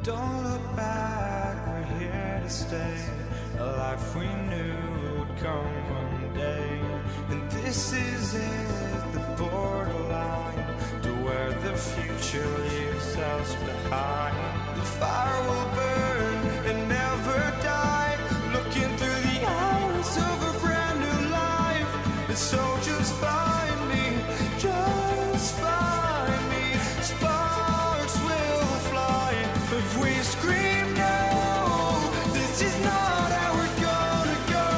Don't look back, we're here to stay. A life we knew would come one day. And this is it, the borderline to where the future leaves us behind. The fire will burn and never die, looking through the eyes of a brand new life. And so just find me, just find me. Sparks will fly if we scream no. This is not how we're gonna go.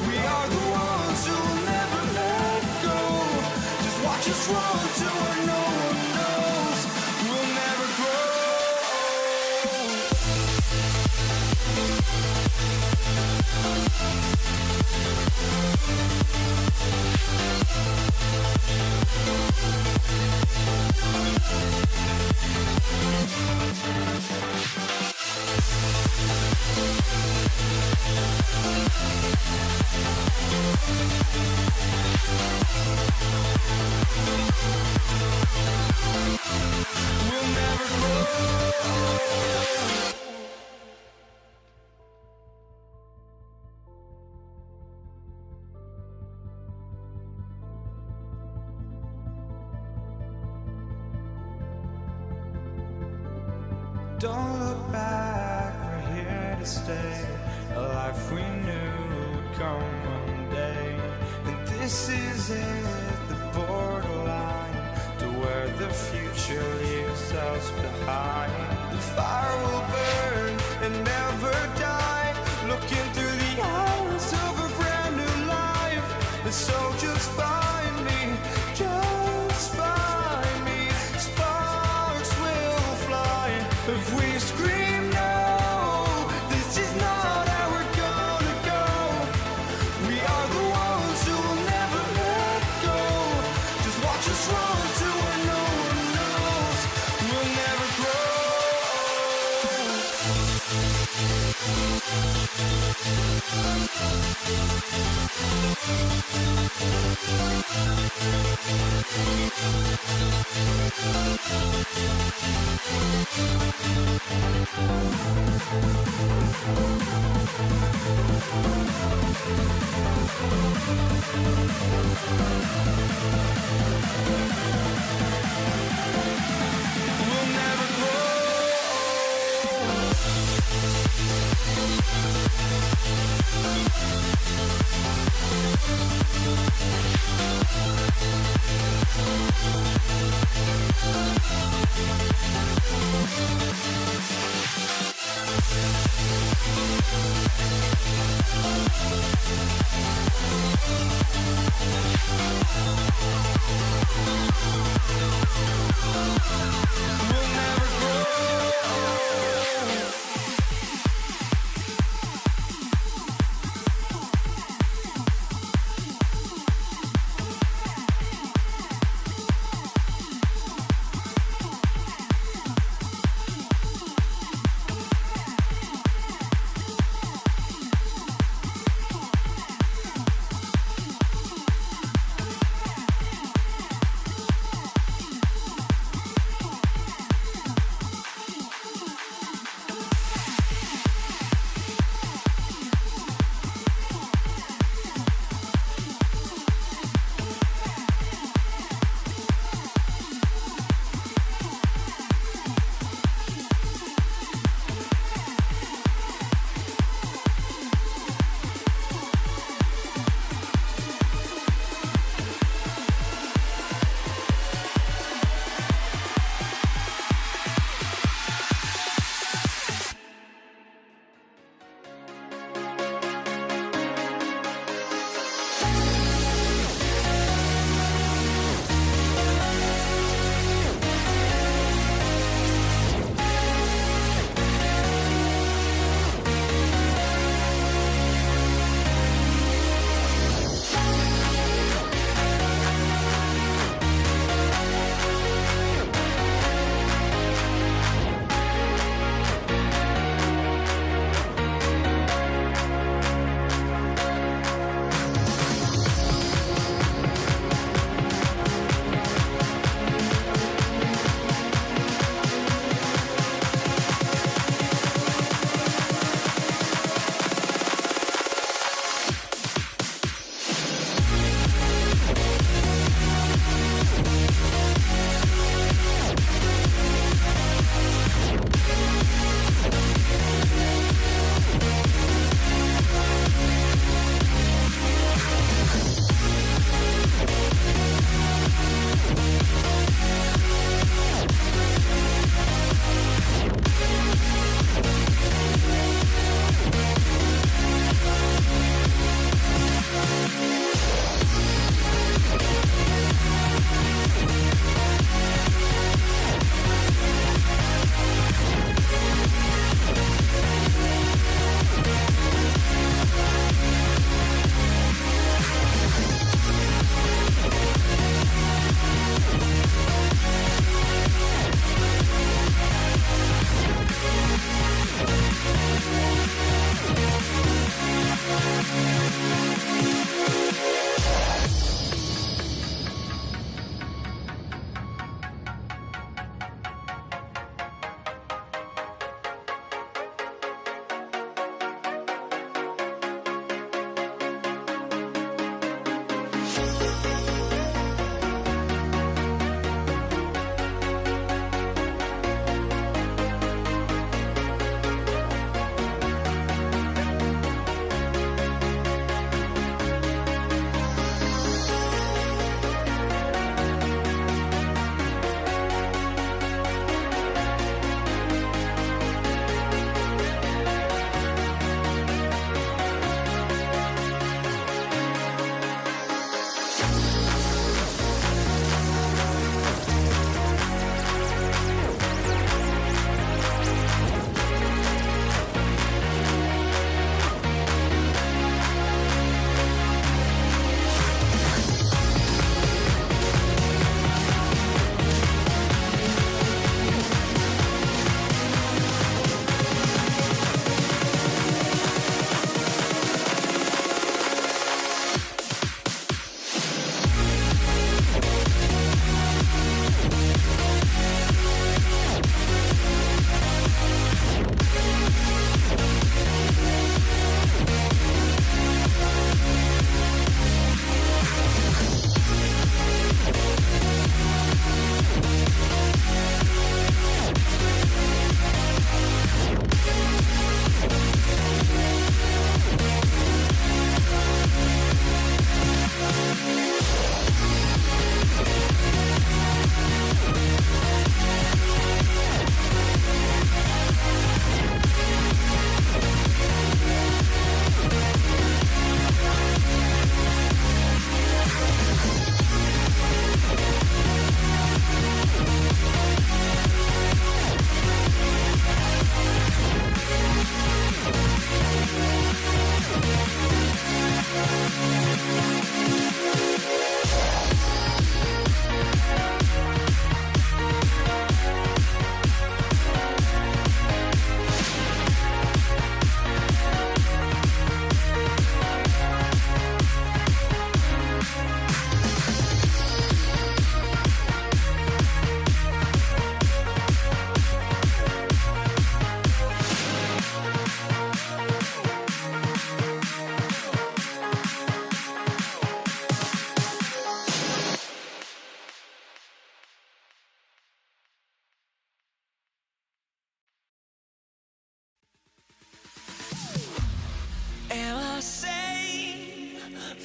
We are the ones who will never let go. Just watch us run to where no one knows. We'll never grow. We'll never grow. Don't look back, we're here to stay. A life we knew would come one day. And this is it, the borderline to where the future leaves us behind. The fire will burn and never die, looking through the eyes of a brand new life. And so just find me, just find me. Sparks will fly if we scream no. This is not how we're gonna go. We are the ones who will never let go. Just watch us run to where no one knows. We'll never grow. We'll never grow. We'll never grow.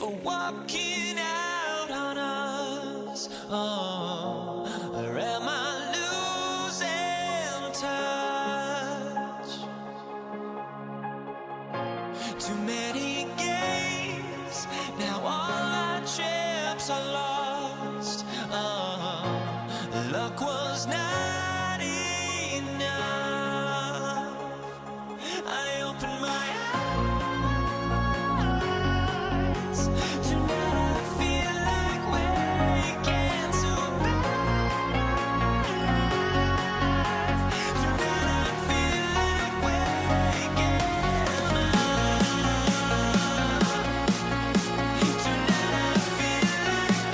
for walking out on us? Oh, or am I losing touch? Too many games, now all our chips are lost. Oh, luck was not enough. I opened my eyes. Tonight I feel like waking to a better life. Tonight I feel like waking up. Tonight I feel like waking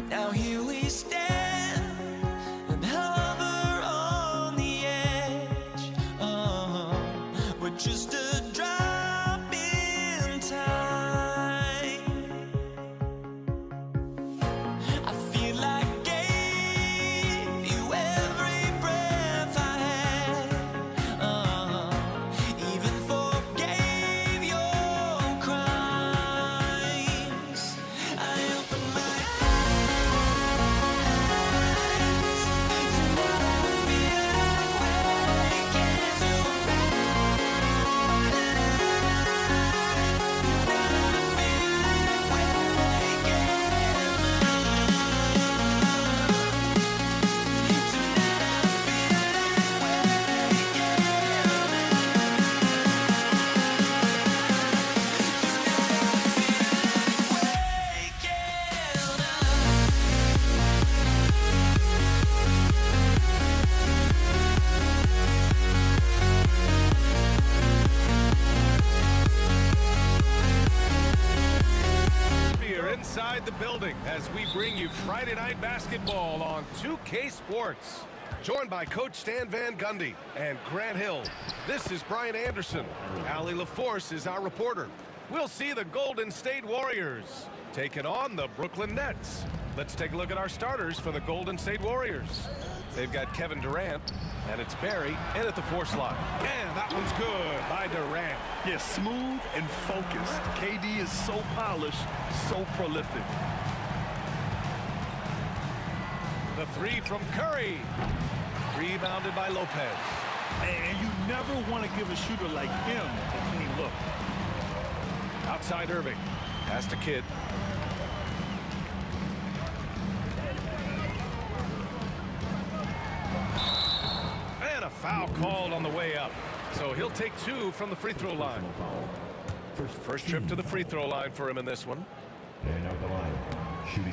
now here we stand and hover on the edge. Oh, we're just a drop in time. I feel like I gave you every breath I had. Oh, even forgave your crimes. I opened my inside the building as we bring you Friday Night Basketball on 2K Sports. Joined by Coach Stan Van Gundy and Grant Hill. This is Brian Anderson. Allie LaForce is our reporter. We'll see the Golden State Warriors taking on the Brooklyn Nets. Let's take a look at our starters for the Golden State Warriors. They've got Kevin Durant, and it's Barry in at the 4 slot. And that one's good by Durant. Yeah, smooth and focused. KD is so polished, so prolific. The 3 from Curry. Rebounded by Lopez. And you never want to give a shooter like him a clean look. Outside Irving. Pass to Kidd. And a foul called on the way up. So he'll take 2 from the free throw line. First trip to the free throw line for him in this one.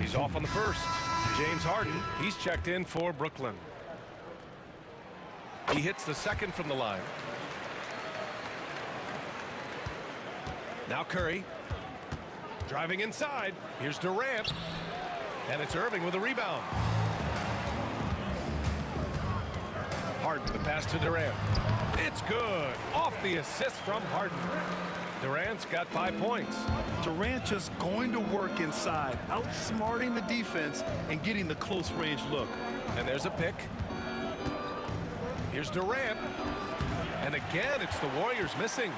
He's off on the first. James Harden, he's checked in for Brooklyn. He hits the second from the line. Now Curry. Driving inside. Here's Durant. And it's Irving with a rebound. Harden, the pass to Durant. It's good. Off the assist from Harden. Durant's got 5 points. Durant just going to work inside, outsmarting the defense and getting the close range look. And there's a pick. Here's Durant. And again, it's the Warriors missing.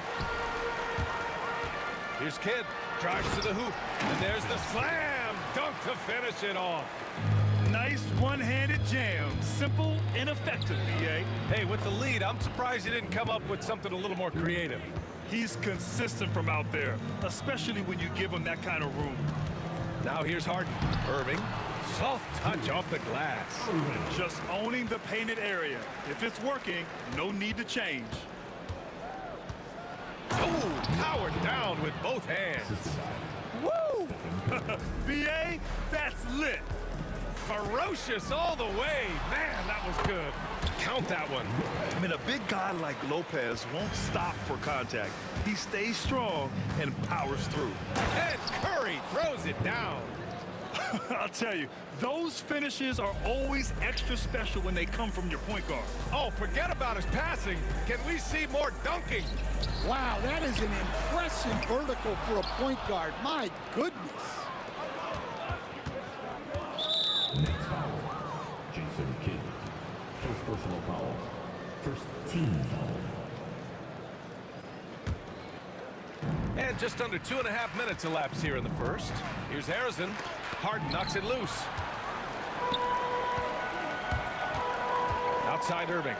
Here's Kidd. Drives to the hoop. And there's the slam dunk to finish it off. Nice one-handed jam. Simple and effective, B.A. Hey, with the lead, I'm surprised he didn't come up with something a little more creative. He's consistent from out there, especially when you give him that kind of room. Now here's Harden. Irving. Soft touch off the glass. Just owning the painted area. If it's working, no need to change. Oh, powered down with both hands. Woo! B.A., point, that's lit. Ferocious all the way. Man, that was good. Count that one. I mean, a big guy like Lopez won't stop for contact. He stays strong and powers through. And Curry throws it down. I'll tell you, those finishes are always extra special when they come from your point guard. Oh, forget about his passing. Can we see more dunking? Wow, that is an impressive vertical for a point guard. My goodness. Next foul, Jason Kidd. First personal foul. First team foul. And just under 2.5 minutes elapsed here in the first. Here's Harrison. Harden knocks it loose. Outside Irving.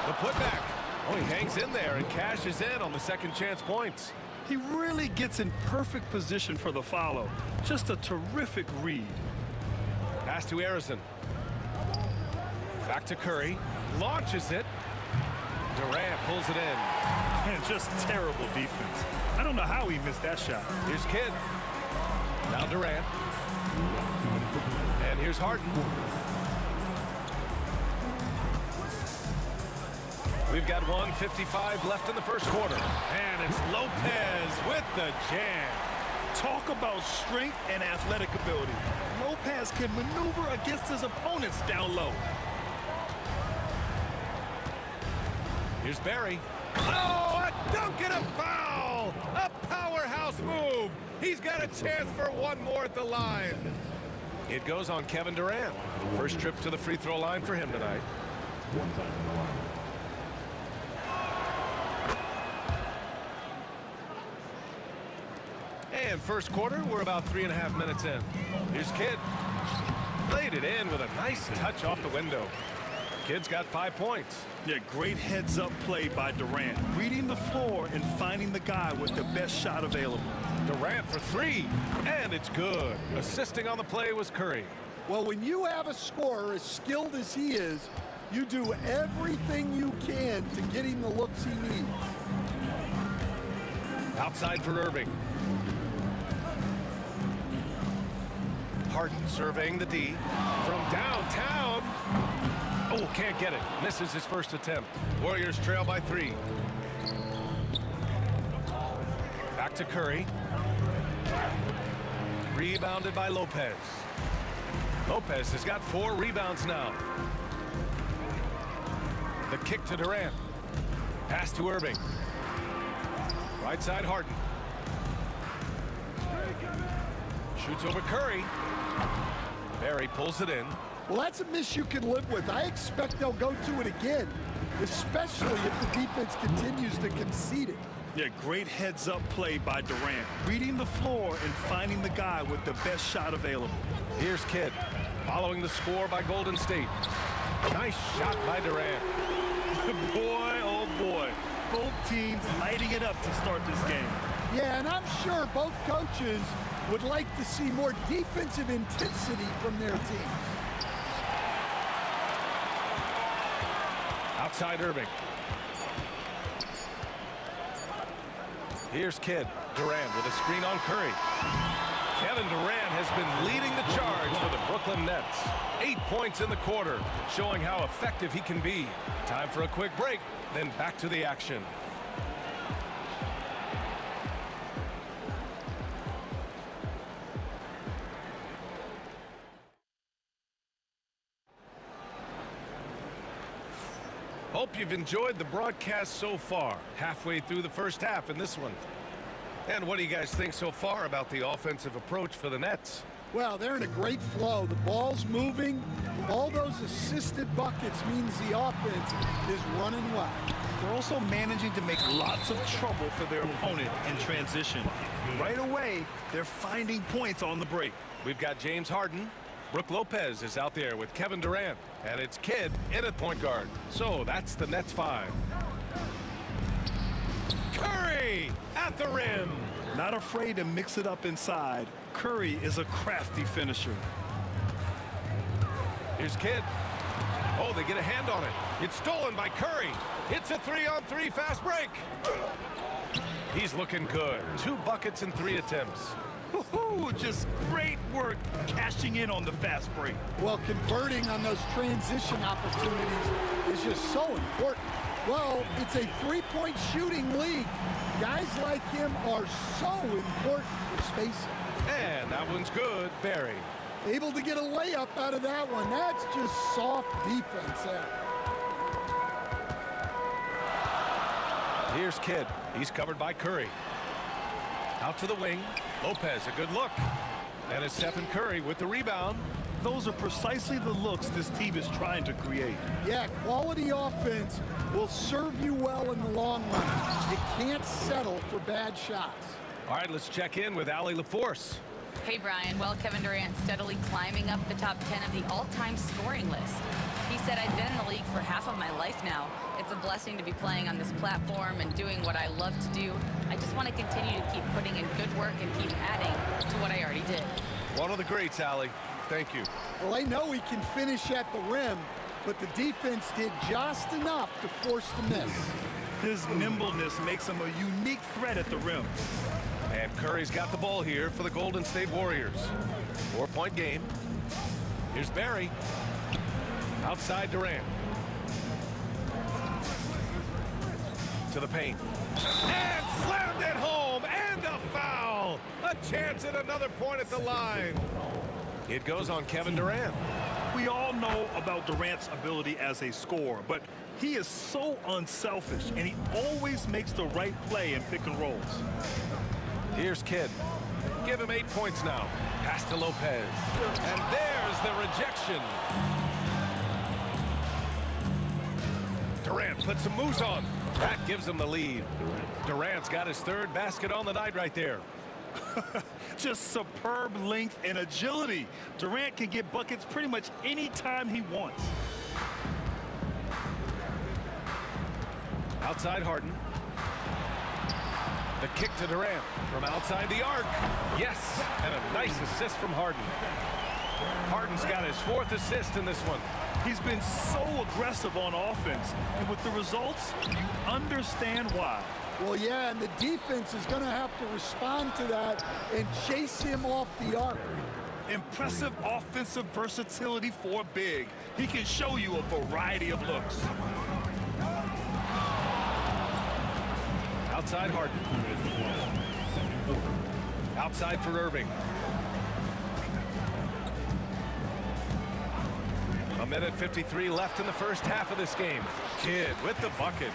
The putback. Oh, he hangs in there and cashes in on the second chance points. He really gets in perfect position for the follow. Just a terrific read. Pass to Harrison. Back to Curry. Launches it. Durant pulls it in. And just terrible defense. I don't know how he missed that shot. Here's Kidd. Now Durant. And here's Harden. We've got 1:55 left in the first quarter. And it's Lopez with the jam. Talk about strength and athletic ability. Lopez can maneuver against his opponents down low. Here's Barry. Oh, a dunk and a foul! A powerhouse move. He's got a chance for one more at the line. It goes on Kevin Durant. First trip to the free throw line for him tonight. One time on the line. And first quarter, we're about 3.5 minutes in. Here's Kidd. Laid it in with a nice touch off the window. Kidd's got 5 points. Yeah, great heads-up play by Durant. Reading the floor and finding the guy with the best shot available. Durant for 3, and it's good. Assisting on the play was Curry. Well, when you have a scorer as skilled as he is, you do everything you can to get him the looks he needs. Outside for Irving. Harden surveying the D. From downtown. Oh, can't get it. Misses his first attempt. Warriors trail by 3. Back to Curry. Rebounded by Lopez. Lopez has got 4 rebounds now. The kick to Durant. Pass to Irving. Right side Harden. Shoots over Curry. Barry pulls it in. Well, that's a miss you can live with. I expect they'll go to it again, especially if the defense continues to concede it. Yeah, great heads-up play by Durant. Reading the floor and finding the guy with the best shot available. Here's Kidd, following the score by Golden State. Nice shot by Durant. Boy, oh boy. Both teams lighting it up to start this game. Yeah, and I'm sure both coaches would like to see more defensive intensity from their teams. Outside Irving. Here's Kidd. Durant with a screen on Curry. Kevin Durant has been leading the charge for the Brooklyn Nets. 8 points in the quarter, showing how effective he can be. Time for a quick break, then back to the action. Hope you've enjoyed the broadcast so far. Halfway through the first half in this one. And what do you guys think so far about the offensive approach for the Nets? Well, they're in a great flow. The ball's moving. All those assisted buckets means the offense is running well. They're also managing to make lots of trouble for their opponent in transition. Right away, they're finding points on the break. We've got James Harden. Brook Lopez is out there with Kevin Durant. And it's Kidd in at point guard. So that's the Nets 5. Curry at the rim. Not afraid to mix it up inside. Curry is a crafty finisher. Here's Kidd. Oh, they get a hand on it. It's stolen by Curry. It's a 3-on-3 fast break. He's looking good. 2 buckets in 3 attempts. Woo-hoo, just great work cashing in on the fast break. Well, converting on those transition opportunities is just so important. Well, it's a three-point shooting league. Guys like him are so important for spacing. And that one's good, Barry. Able to get a layup out of that one. That's just soft defense there. Here's Kidd. He's covered by Curry. Out to the wing. Lopez, a good look. And it's Stephen Curry with the rebound. Those are precisely the looks this team is trying to create. Yeah, quality offense will serve you well in the long run. You can't settle for bad shots. All right, let's check in with Allie LaForce. Hey, Brian. Well, Kevin Durant steadily climbing up the top 10 of the all-time scoring list. He said, I've been in the league for half of my life now. It's a blessing to be playing on this platform and doing what I love to do. I just want to continue to keep putting in good work and keep adding to what I already did. One of the greats, Allie. Thank you. Well, I know he can finish at the rim, but the defense did just enough to force the miss. His nimbleness makes him a unique threat at the rim. And Curry's got the ball here for the Golden State Warriors. 4-point game. Here's Barry. Outside Durant. To the paint. And slammed it home. And a foul. A chance at another point at the line. It goes on Kevin Durant. We all know about Durant's ability as a scorer, but he is so unselfish, and he always makes the right play in pick and rolls. Here's Kidd. Give him 8 points now. Pass to Lopez. And there's the rejection. Durant puts some moves on. That gives him the lead. Durant's got his third basket on the night right there. Just superb length and agility. Durant can get buckets pretty much any time he wants. Outside Harden. The kick to Durant from outside the arc. Yes, and a nice assist from Harden. Harden's got his 4th assist in this one. He's been so aggressive on offense, and with the results, you understand why. Well, yeah, and the defense is going to have to respond to that and chase him off the arc. Impressive offensive versatility for big. He can show you a variety of looks. Outside Harden. Outside for Irving. A minute 53 left in the first half of this game. Kidd with the bucket.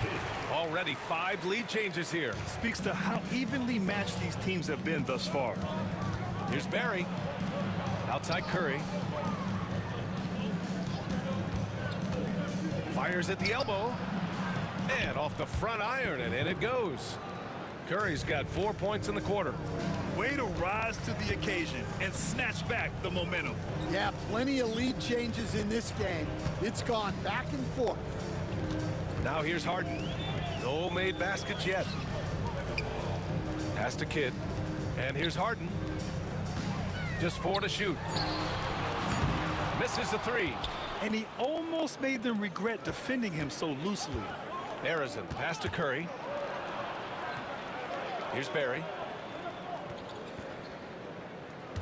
Already 5 lead changes here. Speaks to how evenly matched these teams have been thus far. Here's Barry. Outside Curry. Fires at the elbow. And off the front iron, and in it goes. Curry's got 4 points in the quarter. Way to rise to the occasion and snatch back the momentum. Yeah, plenty of lead changes in this game. It's gone back and forth. Now here's Harden. No made baskets yet. Pass to Kidd. And here's Harden. Just 4 to shoot. Misses the 3. And he almost made them regret defending him so loosely. Harrison, pass to Curry. Here's Barry.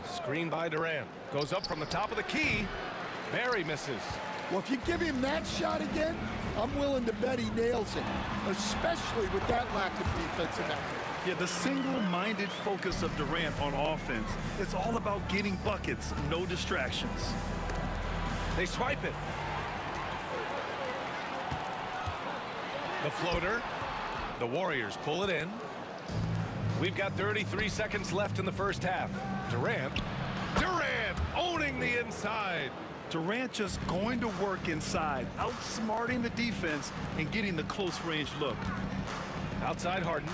Screen by Durant. Goes up from the top of the key. Barry misses. Well, if you give him that shot again, I'm willing to bet he nails it, especially with that lack of defensive effort. Yeah, the single-minded focus of Durant on offense, it's all about getting buckets, no distractions. They swipe it. The floater. The Warriors pull it in. We've got 33 seconds left in the first half. Durant owning the inside. Durant just going to work inside, outsmarting the defense and getting the close-range look. Outside Harden.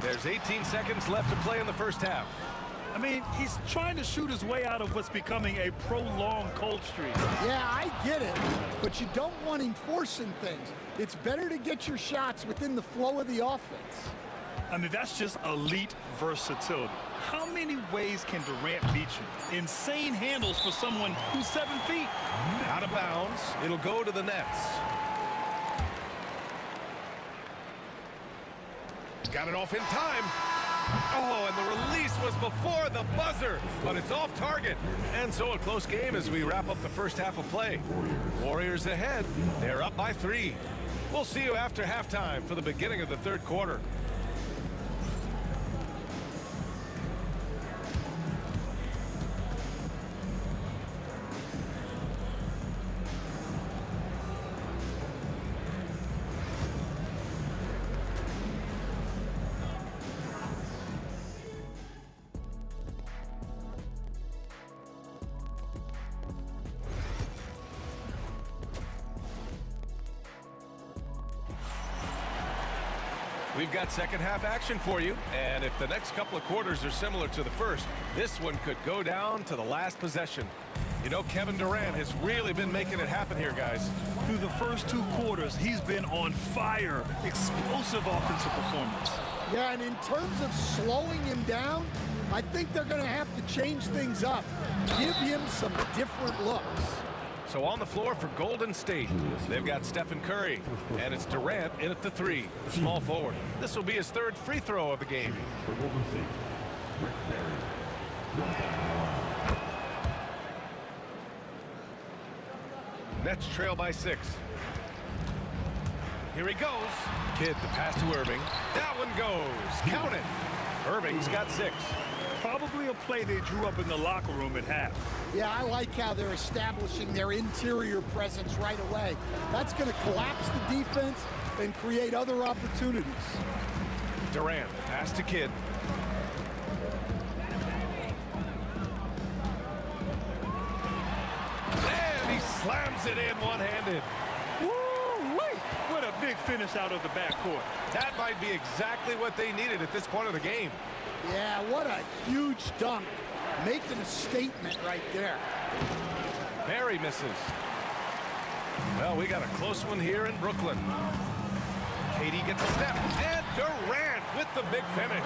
There's 18 seconds left to play in the first half. I mean, he's trying to shoot his way out of what's becoming a prolonged cold streak. Yeah, I get it, but you don't want him forcing things. It's better to get your shots within the flow of the offense. I mean, that's just elite versatility. How many ways can Durant beat you? Insane handles for someone who's 7 feet. Out of bounds. It'll go to the Nets. Got it off in time. Oh, and the release was before the buzzer, but it's off target. And so a close game as we wrap up the first half of play. Warriors ahead. They're up by 3. We'll see you after halftime for the beginning of the third quarter. We've got second half action for you, and if the next couple of quarters are similar to the first, this one could go down to the last possession. You know, Kevin Durant has really been making it happen here, guys. Through the first 2 quarters, he's been on fire. Explosive offensive performance. Yeah, and in terms of slowing him down, I think they're going to have to change things up. Give him some different looks. So on the floor for Golden State, they've got Stephen Curry, and it's Durant in at the 3, small forward. This will be his 3rd free throw of the game. For Golden State, Rick Barry. 1 time on the line. Nets trail by 6. Here he goes. Kidd, the pass to Irving. That one goes. Count it. Irving's got 6. Probably a play they drew up in the locker room at half. Yeah, I like how they're establishing their interior presence right away. That's going to collapse the defense and create other opportunities. Durant, pass to Kidd. And he slams it in one-handed. Woo-wee! What a big finish out of the backcourt. That might be exactly what they needed at this point of the game. Yeah, what a huge dunk. Making a statement right there. Barry misses. Well, we got a close one here in Brooklyn. Katie gets a step, and Durant with the big finish.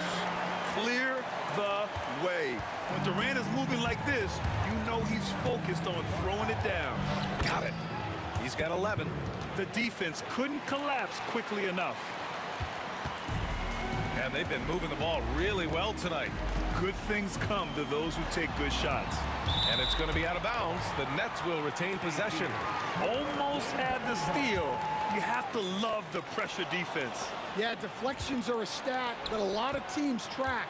Clear the way. When Durant is moving like this, you know he's focused on throwing it down. Got it. He's got 11. The defense couldn't collapse quickly enough. And they've been moving the ball really well tonight. Good things come to those who take good shots. And it's going to be out of bounds. The Nets will retain possession. Almost had the steal. You have to love the pressure defense. Yeah, deflections are a stat that a lot of teams track.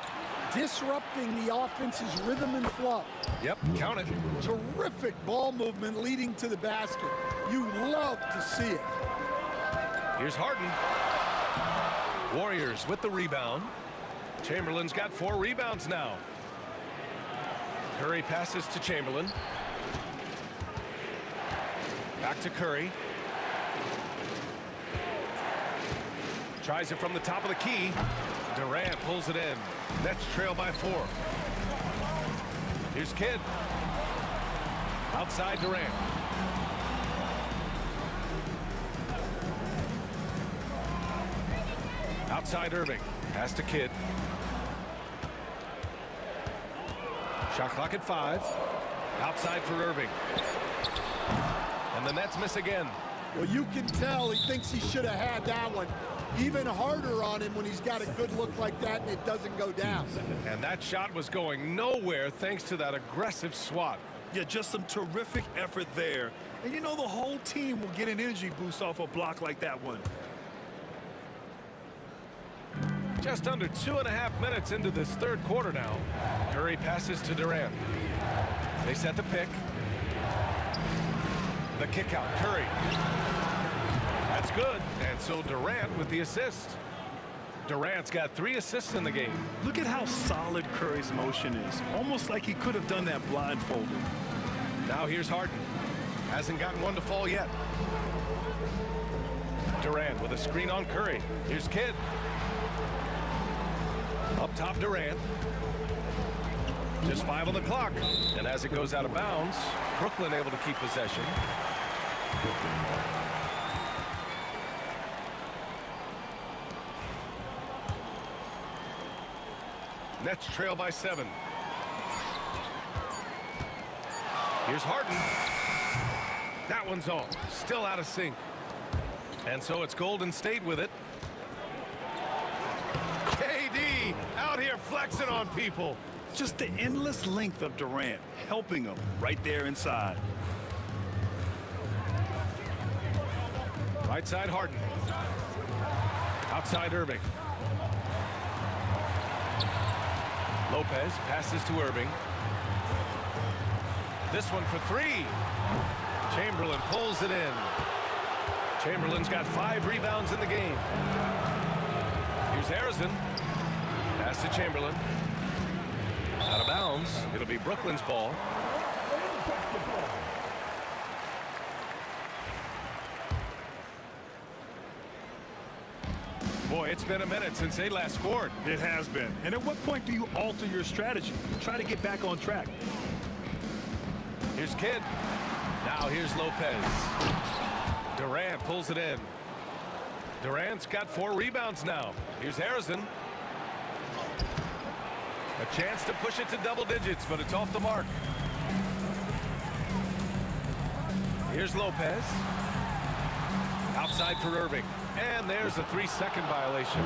Disrupting the offense's rhythm and flow. Yep, count it. Terrific ball movement leading to the basket. You love to see it. Here's Harden. Warriors with the rebound. Chamberlain's got 4 rebounds now. Curry passes to Chamberlain. Back to Curry. Tries it from the top of the key. Durant pulls it in. Nets trail by 4. Here's Kidd. Outside Durant. Outside Irving. Pass to Kidd. Shot clock at 5. Outside for Irving. And the Nets miss again. Well, you can tell he thinks he should have had that one. Even harder on him when he's got a good look like that and it doesn't go down. And that shot was going nowhere thanks to that aggressive swat. Yeah, just some terrific effort there. And you know the whole team will get an energy boost off a block like that one. Just under 2.5 minutes into this third quarter now. Curry passes to Durant. They set the pick. The kick out, Curry. That's good. And so Durant with the assist. Durant's got 3 assists in the game. Look at how solid Curry's motion is. Almost like he could have done that blindfolded. Now here's Harden. Hasn't gotten one to fall yet. Durant with a screen on Curry. Here's Kidd. Up top, Durant. Just 5 on the clock. And as it goes out of bounds, Brooklyn able to keep possession. Nets trail by 7. Here's Harden. That one's off. Still out of sync. And so it's Golden State with it. flexing on people. Just the endless length of Durant helping him right there inside. Right side, Harden. Outside, Irving. Lopez passes to Irving. This one for three. Chamberlain pulls it in. Chamberlain's got 5 rebounds in the game. Here's Harrison. Pass to Chamberlain. Out of bounds. It'll be Brooklyn's ball. Boy, it's been a minute since they last scored. It has been. And at what point do you alter your strategy? Try to get back on track. Here's Kidd. Now here's Lopez. Durant pulls it in. Durant's got 4 rebounds now. Here's Harrison. A chance to push it to double digits, but it's off the mark. Here's Lopez. Outside for Irving. And there's a 3-second violation.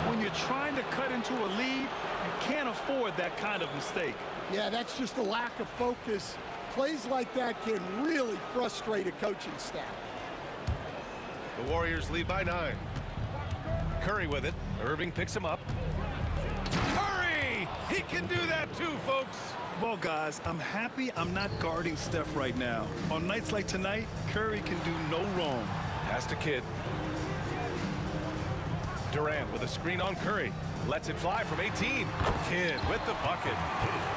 When you're trying to cut into a lead, you can't afford that kind of mistake. Yeah, that's just a lack of focus. Plays like that can really frustrate a coaching staff. The Warriors lead by 9. Curry with it. Irving picks him up. Curry! He can do that too, folks. Well, guys, I'm happy I'm not guarding Steph right now. On nights like tonight, Curry can do no wrong. Pass to Kidd. Durant with a screen on Curry. Lets it fly from 18. Kidd with the bucket.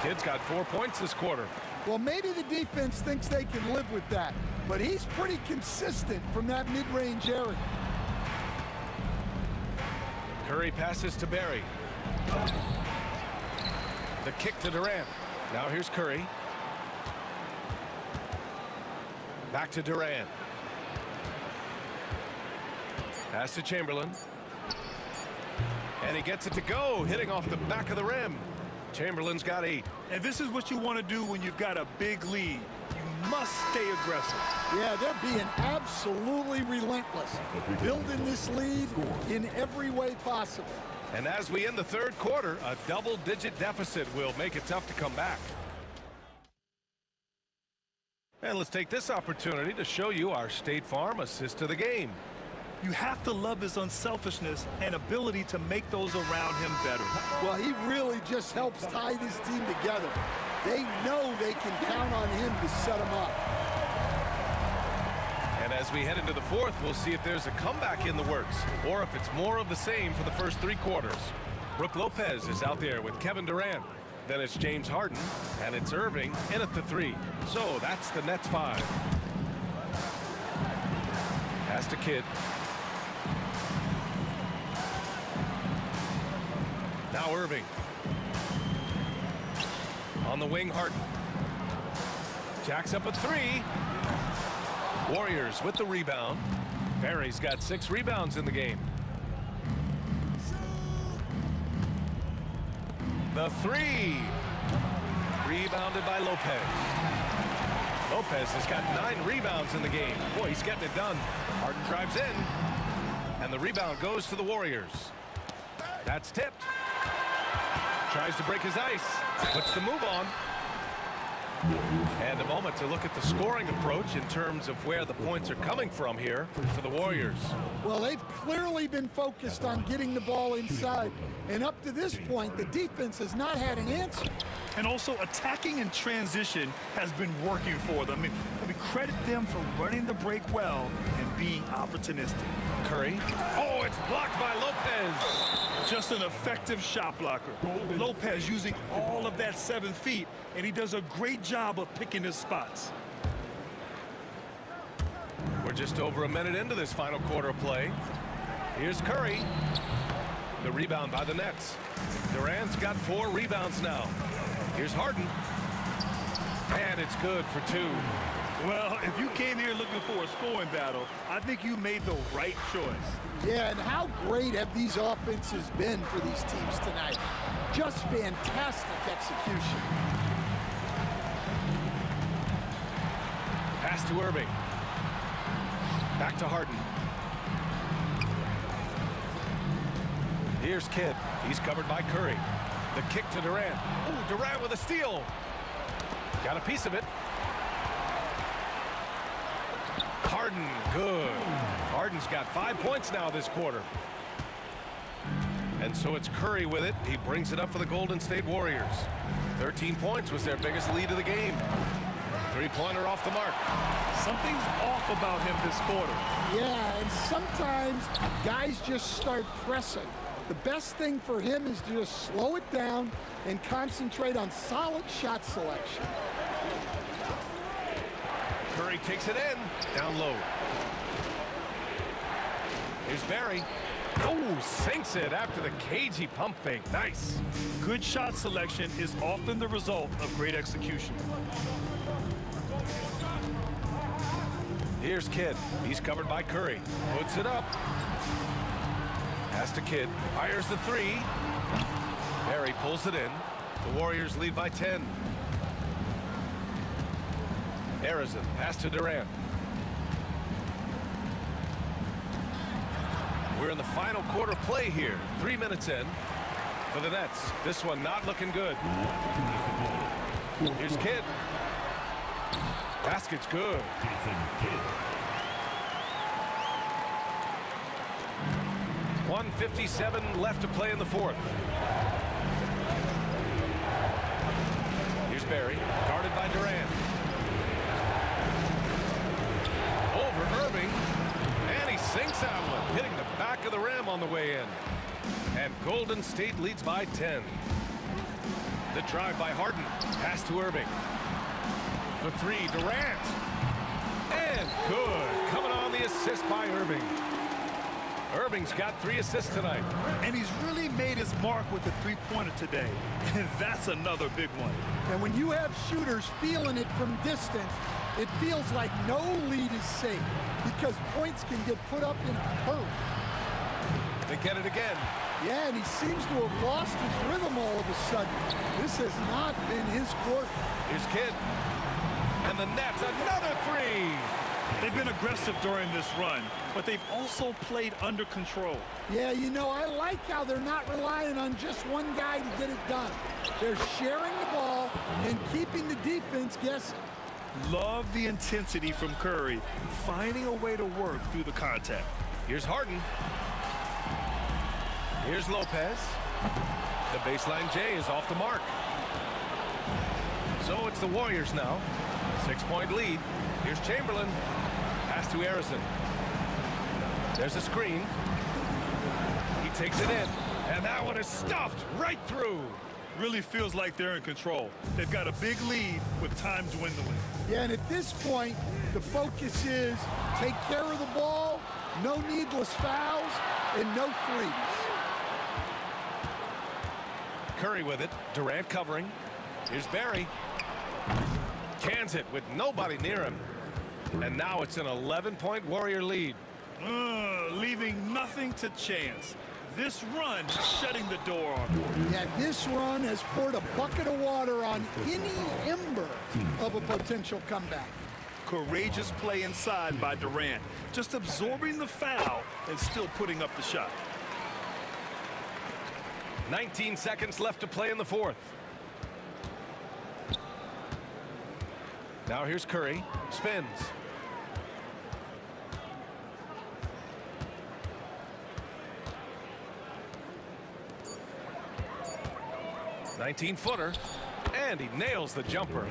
Kidd's got 4 points this quarter. Well, maybe the defense thinks they can live with that, but he's pretty consistent from that mid-range area. Curry passes to Barry. The kick to Durant. Now here's Curry. Back to Durant. Pass to Chamberlain. And he gets it to go, hitting off the back of the rim. Chamberlain's got 8. And this is what you want to do when you've got a big lead. You must stay aggressive. Yeah, they're being absolutely relentless, building this lead in every way possible. And as we end the third quarter, a double-digit deficit will make it tough to come back. And let's take this opportunity to show you our State Farm assist to the game. You have to love his unselfishness and ability to make those around him better. Well, he really just helps tie this team together. They know they can count on him to set them up. And as we head into the fourth, we'll see if there's a comeback in the works or if it's more of the same for the first 3 quarters. Brook Lopez is out there with Kevin Durant. Then it's James Harden, and it's Irving in at the 3. So that's the Nets 5. Pass to Kidd. Now Irving. On the wing, Harden. Jacks up a 3. Warriors with the rebound. Barry's got 6 rebounds in the game. The 3. Rebounded by Lopez. Lopez has got 9 rebounds in the game. Boy, he's getting it done. Harden drives in. And the rebound goes to the Warriors. That's tipped. Tries to break his ice. Puts the move on. And a moment to look at the scoring approach in terms of where the points are coming from here for the Warriors. Well, they've clearly been focused on getting the ball inside. And up to this point, the defense has not had an answer. And also, attacking in transition has been working for them. I mean, credit them for running the break well and being opportunistic. Curry. Oh, it's blocked by Lopez. Just an effective shot blocker. Lopez using all of that 7 feet, and he does a great job of picking his spots. We're just over a minute into this final quarter of play. Here's Curry. The rebound by the Nets. Durant's got 4 rebounds now. Here's Harden. And it's good for 2. Well, if you came here looking for a scoring battle, I think you made the right choice. Yeah, and how great have these offenses been for these teams tonight? Just fantastic execution. Pass to Irving. Back to Harden. Here's Kidd. He's covered by Curry. The kick to Durant. Ooh, Durant with a steal. Got a piece of it. Harden, good. Harden's got 5 points now this quarter. And so it's Curry with it. He brings it up for the Golden State Warriors. 13 points was their biggest lead of the game. Three-pointer off the mark. Something's off about him this quarter. Yeah, and sometimes guys just start pressing. The best thing for him is to just slow it down and concentrate on solid shot selection. Curry takes it in. Down low. Here's Barry. Oh, sinks it after the cagey pump fake. Nice. Good shot selection is often the result of great execution. Here's Kidd. He's covered by Curry. Puts it up. Pass to Kidd. Fires the three. Barry pulls it in. The Warriors lead by 10. Harrison. Pass to Durant. We're in the final quarter play here. 3 minutes in for the Nets. This one not looking good. Here's Kidd. Basket's good. 1:57 left to play in the fourth. Here's Barry, guarded by Durant. Over Irving, and he sinks that one, hitting the back of the rim on the way in. And Golden State leads by 10. The drive by Harden, pass to Irving. For three, Durant. And good. Coming on the assist by Irving. Irving's got 3 assists tonight. And he's really made his mark with the three-pointer today. And that's another big one. And when you have shooters feeling it from distance, it feels like no lead is safe because points can get put up in a hurry. They get it again. Yeah, and he seems to have lost his rhythm all of a sudden. This has not been his quarter. Here's Kidd. And the Nets, another three. They've been aggressive during this run, but they've also played under control. Yeah, you know, I like how they're not relying on just one guy to get it done. They're sharing the ball and keeping the defense guessing. Love the intensity from Curry, finding a way to work through the contact. Here's Harden. Here's Lopez. The baseline J is off the mark. So it's the Warriors now. 6-point lead. Here's Chamberlain. Pass to Harrison. There's a screen. He takes it in. And that one is stuffed right through. Really feels like they're in control. They've got a big lead with time dwindling. Yeah, and at this point, the focus is take care of the ball, no needless fouls, and no threes. Curry with it. Durant covering. Here's Barry. Cans it with nobody near him. And now it's an 11-point Warrior lead. Leaving nothing to chance. This run shutting the door on them. Yeah, this run has poured a bucket of water on any ember of a potential comeback. Courageous play inside by Durant, just absorbing the foul and still putting up the shot. 19 seconds left to play in the fourth. Now here's Curry. Spins. "19-footer," and he nails the jumper.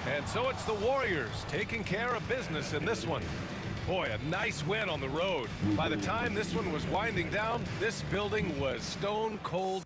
And so it's the Warriors taking care of business in this one. Boy, a nice win on the road. By the time this one was winding down, this building was stone cold.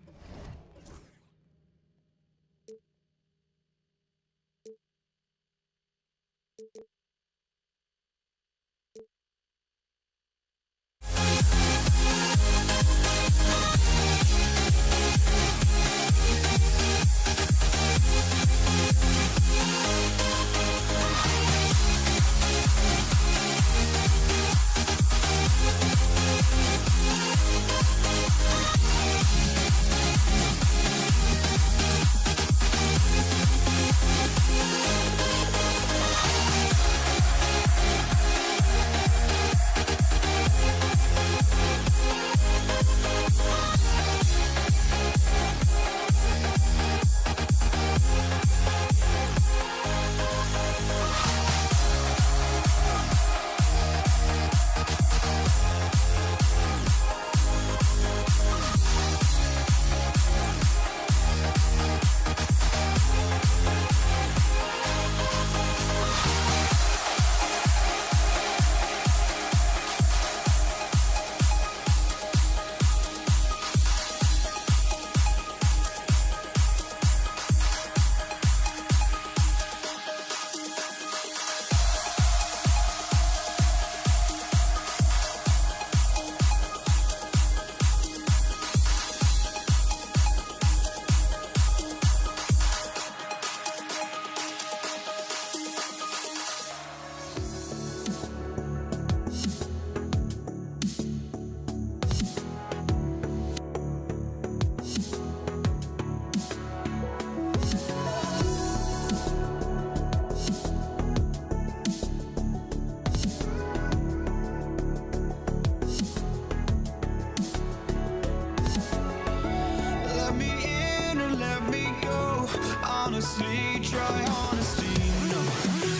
honestly, try honesty. No,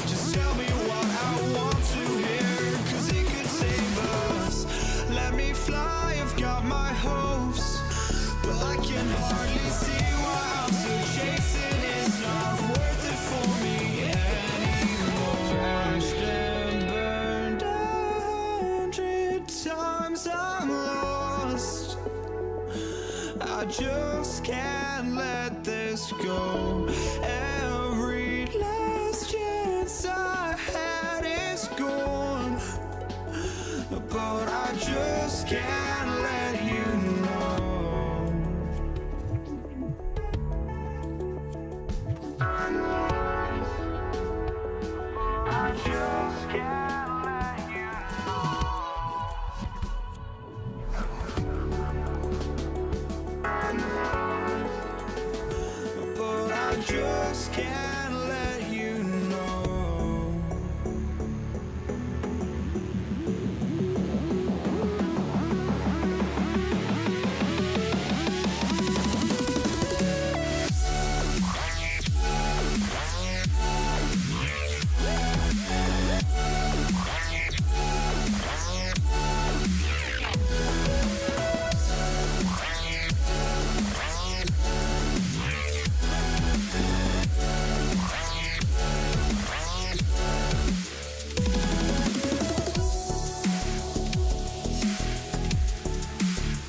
just tell me what I want to hear, 'cause it could save us. Let me fly, I've got my hopes, but I can hardly see why I'm still chasing. It's not worth it for me anymore. Crashed and burned 100 times, I'm lost. I just can't let this go. Every last chance I had is gone, but I just can't let you know. I just can't let you know. But I just can't let you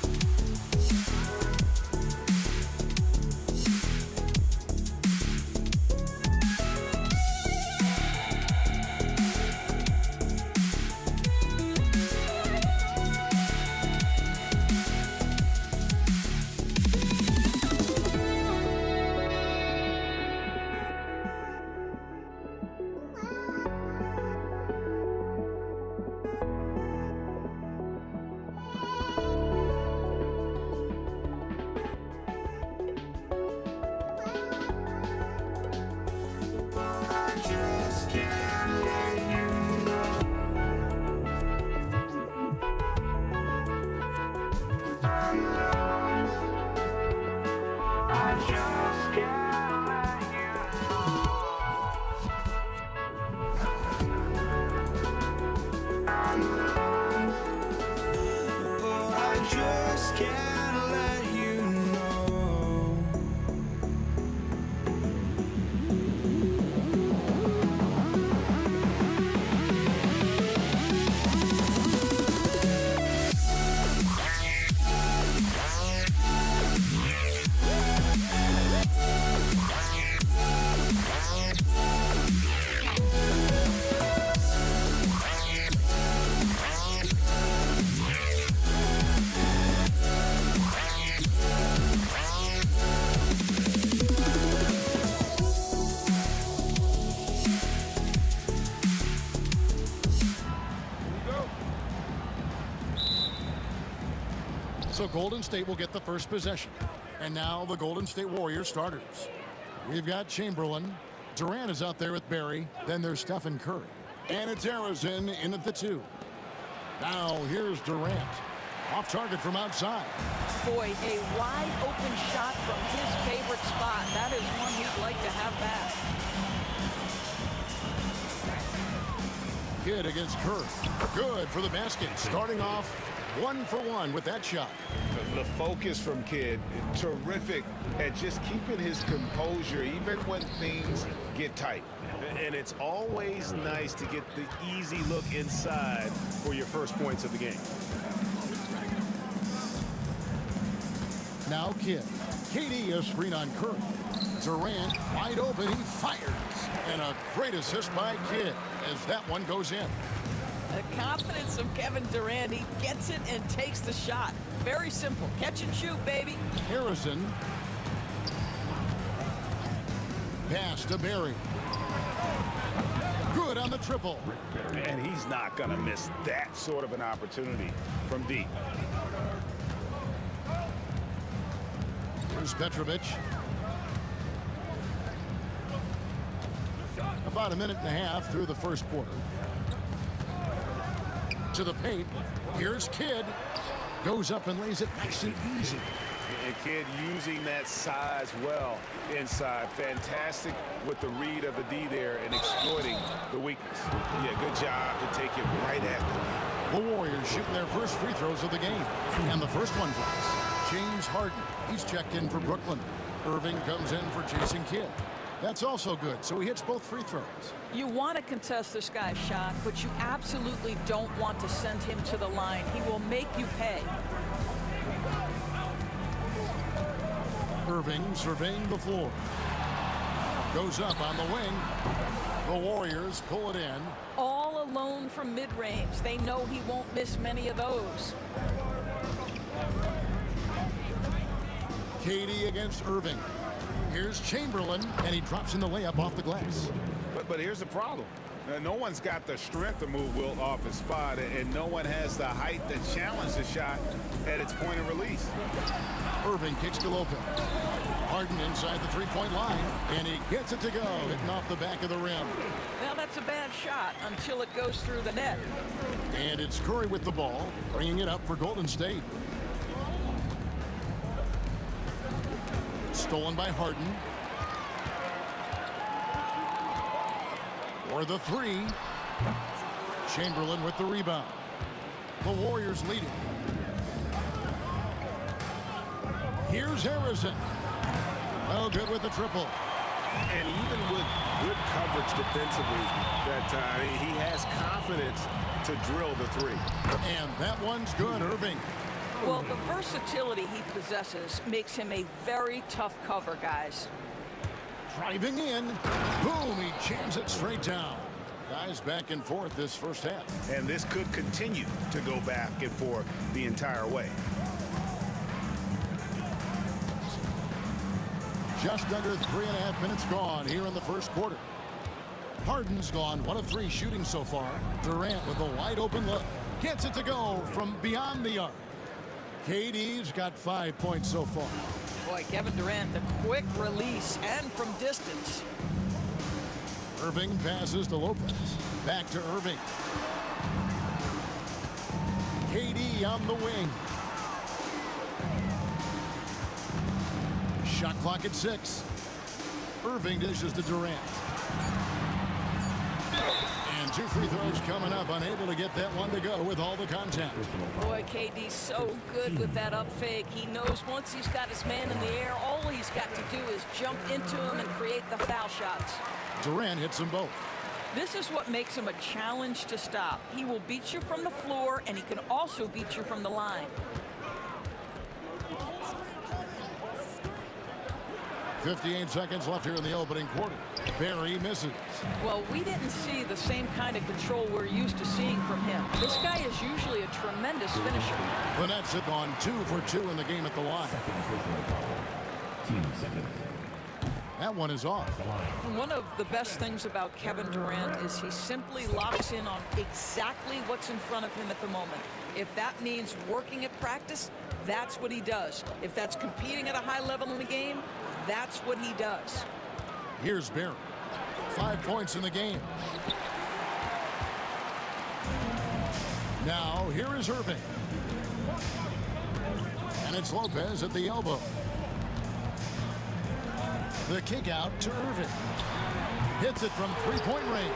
know. I just can't let you know. I just can't let you know. But I just can't let you know. So Golden State will get the first possession. And now the Golden State Warriors starters. We've got Chamberlain. Durant is out there with Barry. Then there's Stephen Curry. And it's Harrison in at the 2. Now here's Durant. Off target from outside. Boy, a wide open shot from his favorite spot. That is one he'd like to have back. Kidd against Curry. Good for the basket. Starting off 1 for 1 with that shot. The focus from Kidd, terrific at just keeping his composure even when things get tight. And it's always nice to get the easy look inside for your first points of the game. Now Kidd. KD is screen on Curry. Durant wide open. He fires. And a great assist by Kidd as that one goes in. The confidence of Kevin Durant. He gets it and takes the shot. Very simple. Catch and shoot, baby. Harrison. Pass to Barry. Good on the triple. And he's not going to miss that sort of an opportunity from deep. Here's Petrovic. About a minute and a half through the first quarter. To the paint. Here's Kidd. Goes up and lays it nice and easy. And Kid using that size well inside. Fantastic with the read of the D there and exploiting the weakness. Yeah, good job to take it right after. The Warriors shooting their first free throws of the game. And the first one drops. James Harden. He's checked in for Brooklyn. Irving comes in for Jason Kidd. That's also good, so he hits both free throws. You want to contest this guy's shot, but you absolutely don't want to send him to the line. He will make you pay. Irving surveying the floor. Goes up on the wing. The Warriors pull it in. All alone from mid-range. They know he won't miss many of those. KD against Irving. Here's Chamberlain, and he drops in the layup off the glass. But here's the problem. No one's got the strength to move Wilt off his spot, and no one has the height to challenge the shot at its point of release. Irving kicks to Lopez. Harden inside the three-point line, and he gets it to go, hitting off the back of the rim. Now that's a bad shot until it goes through the net. And it's Curry with the ball, bringing it up for Golden State. Stolen by Harden. For the three. Chamberlain with the rebound. The Warriors leading. Here's Harrison. Well, good with the triple. And even with good coverage defensively that time, he has confidence to drill the three. And that one's good, Irving. Well, the versatility he possesses makes him a very tough cover, guys. Driving in. Boom, he jams it straight down. Guys back and forth this first half. And this could continue to go back and forth the entire way. Just under 3.5 minutes gone here in the first quarter. Harden's gone 1 of 3 shooting so far. Durant with a wide open look. Gets it to go from beyond the arc. KD's got 5 points so far. Boy, Kevin Durant, the quick release and from distance. Irving passes to Lopez. Back to Irving. KD on the wing. Shot clock at 6. Irving dishes to Durant. And 2 free throws coming up. Unable to get that one to go with all the contact. Boy, KD's so good with that up fake. He knows once he's got his man in the air, all he's got to do is jump into him and create the foul shots. Durant hits them both. This is what makes him a challenge to stop. He will beat you from the floor, and he can also beat you from the line. 58 seconds left here in the opening quarter. Barry misses. Well, we didn't see the same kind of control we're used to seeing from him. This guy is usually a tremendous finisher. The Nets have gone 2 for 2 in the game at the line. Team seconds. That one is off. One of the best things about Kevin Durant is he simply locks in on exactly what's in front of him at the moment. If that means working at practice, that's what he does. If that's competing at a high level in the game, that's what he does. Here's Barry. 5 points in the game. Now, here is Irving. And it's Lopez at the elbow. The kick out to Irving. Hits it from three-point range.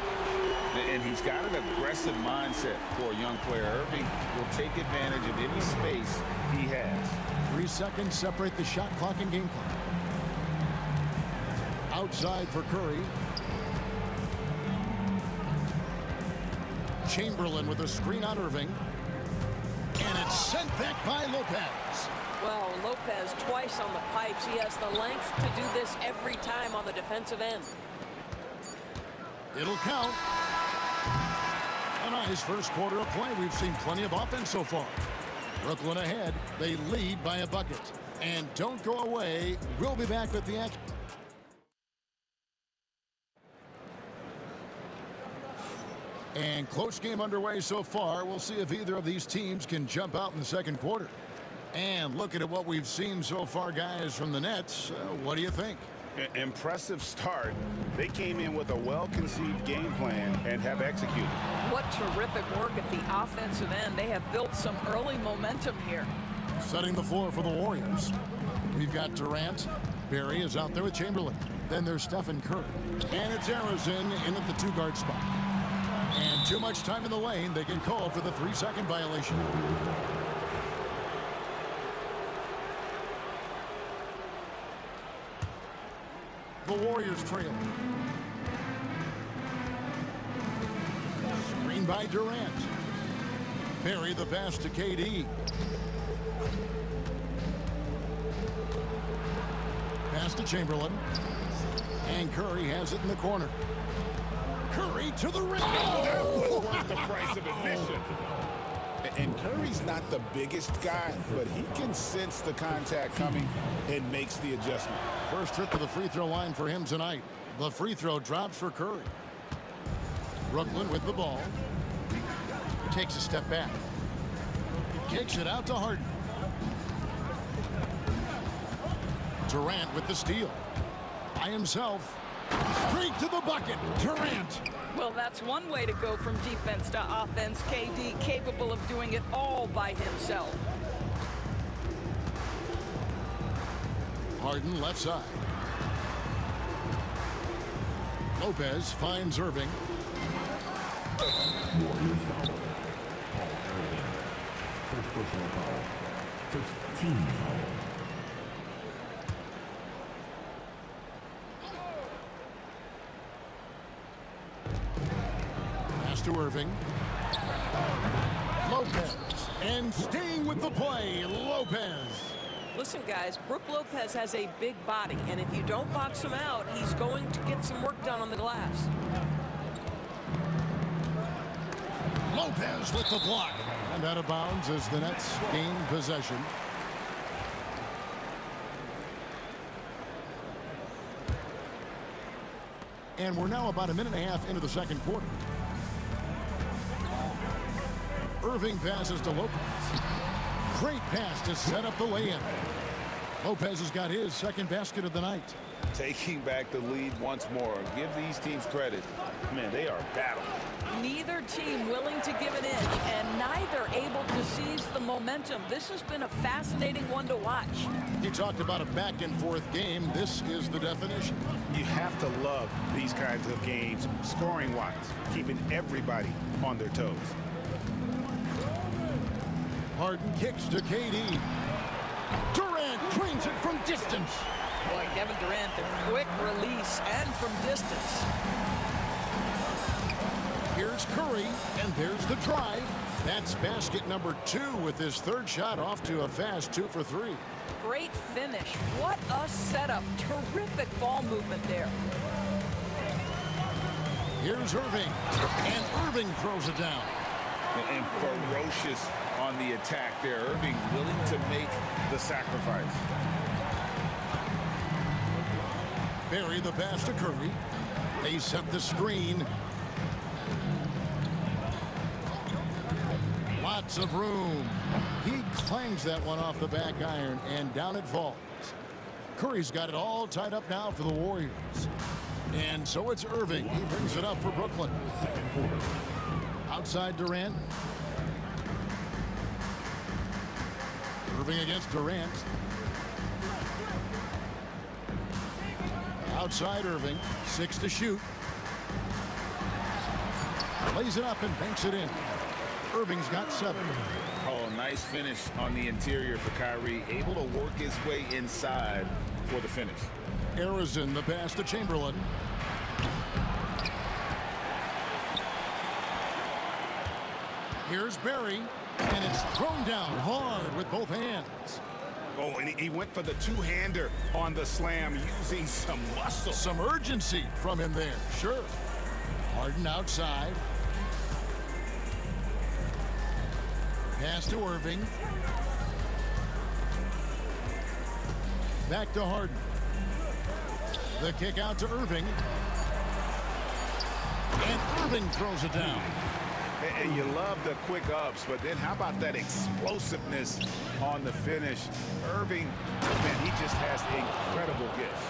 And he's got an aggressive mindset for a young player. Irving will take advantage of any space he has. 3 seconds separate the shot clock and game clock. Outside for Curry. Chamberlain with a screen on Irving. And it's sent back by Lopez. Well, Lopez twice on the pipes. He has the length to do this every time on the defensive end. It'll count. A nice first quarter of play. We've seen plenty of offense so far. Brooklyn ahead. They lead by a bucket. And don't go away. We'll be back with the action. And close game underway so far. We'll see if either of these teams can jump out in the second quarter. And looking at what we've seen so far, guys, from the Nets, what do you think? Impressive start. They came in with a well-conceived game plan and have executed. What terrific work at the offensive end. They have built some early momentum here. Setting the floor for the Warriors. We've got Durant. Barry is out there with Chamberlain. Then there's Stephen Curry. And it's Arizin in at the 2-guard spot. And too much time in the lane. They get called for the 3-second violation. The Warriors trail. Screen by Durant. Barry the pass to KD. Pass to Chamberlain. And Curry has it in the corner. Curry to the rim. Oh, that was worth the price of admission. And Curry's not the biggest guy, but he can sense the contact coming and makes the adjustment. First trip to the free throw line for him tonight. The free throw drops for Curry. Brooklyn with the ball. Takes a step back. Kicks it out to Harden. Durant with the steal. By himself. Straight to the bucket. Durant. Well, that's one way to go from defense to offense. KD capable of doing it all by himself. Harden left side. Lopez finds Irving. Warriors foul. Paul Irving. First personal foul. First team foul. Pass to Irving. Lopez. And staying with the play, Lopez. Listen, guys, Brook Lopez has a big body, and if you don't box him out, he's going to get some work done on the glass. Lopez with the block. And out of bounds as the Nets gain possession. And we're now about a minute and a half into the second quarter. Irving passes to Lopez. Great pass to set up the lay-in. Lopez has got his second basket of the night. Taking back the lead once more. Give these teams credit. Man, they are battling. Neither team willing to give an inch, and neither able to seize the momentum. This has been a fascinating one to watch. You talked about a back-and-forth game. This is the definition. You have to love these kinds of games, scoring-wise, keeping everybody on their toes. Harden kicks to KD. Durant drains it from distance. Boy, Kevin Durant, the quick release and from distance. Here's Curry, and there's the drive. That's basket number 2 with his third shot off to a fast 2 for 3. Great finish. What a setup. Terrific ball movement there. Here's Irving, and Irving throws it down. And ferocious on the attack there. Irving willing to make the sacrifice. Barry the pass to Curry. They set the screen. Lots of room. He clangs that one off the back iron, and down it falls. Curry's got it all tied up now for the Warriors. And so it's Irving. He brings it up for Brooklyn. Second quarter. Outside Durant. Irving against Durant. Outside Irving. 6 to shoot. Lays it up and banks it in. Irving's got 7. Oh, nice finish on the interior for Kyrie. Able to work his way inside for the finish. Arizin the pass to Chamberlain. Here's Barry, and it's thrown down hard with both hands. Oh, and he went for the two-hander on the slam, using some muscle. Some urgency from him there, sure. Harden outside. Pass to Irving. Back to Harden. The kick out to Irving. And Irving throws it down. And you love the quick ups, but then how about that explosiveness on the finish? Irving, man, he just has incredible gifts.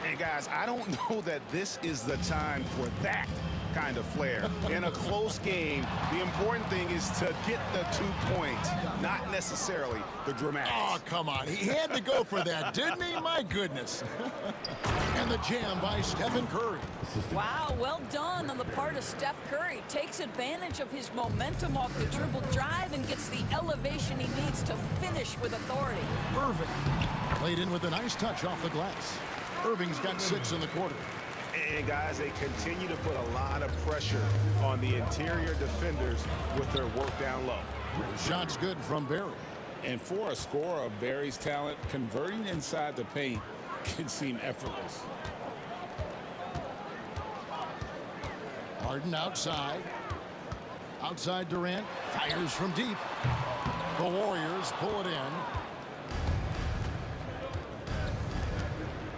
And guys, I don't know that this is the time for that kind of flair. In a close game, the important thing is to get the 2 points, not necessarily the dramatics. Oh, come on. He had to go for that, didn't he? My goodness. And the jam by Stephen Curry. Wow, well done on the part of Steph Curry. Takes advantage of his momentum off the dribble drive and gets the elevation he needs to finish with authority. Irving played in with a nice touch off the glass. Irving's got 6 in the quarter. And guys, they continue to put a lot of pressure on the interior defenders with their work down low. Shot's good from Barry. And for a scorer of Barry's talent, converting inside the paint can seem effortless. Harden outside. Outside Durant. Fires from deep. The Warriors pull it in.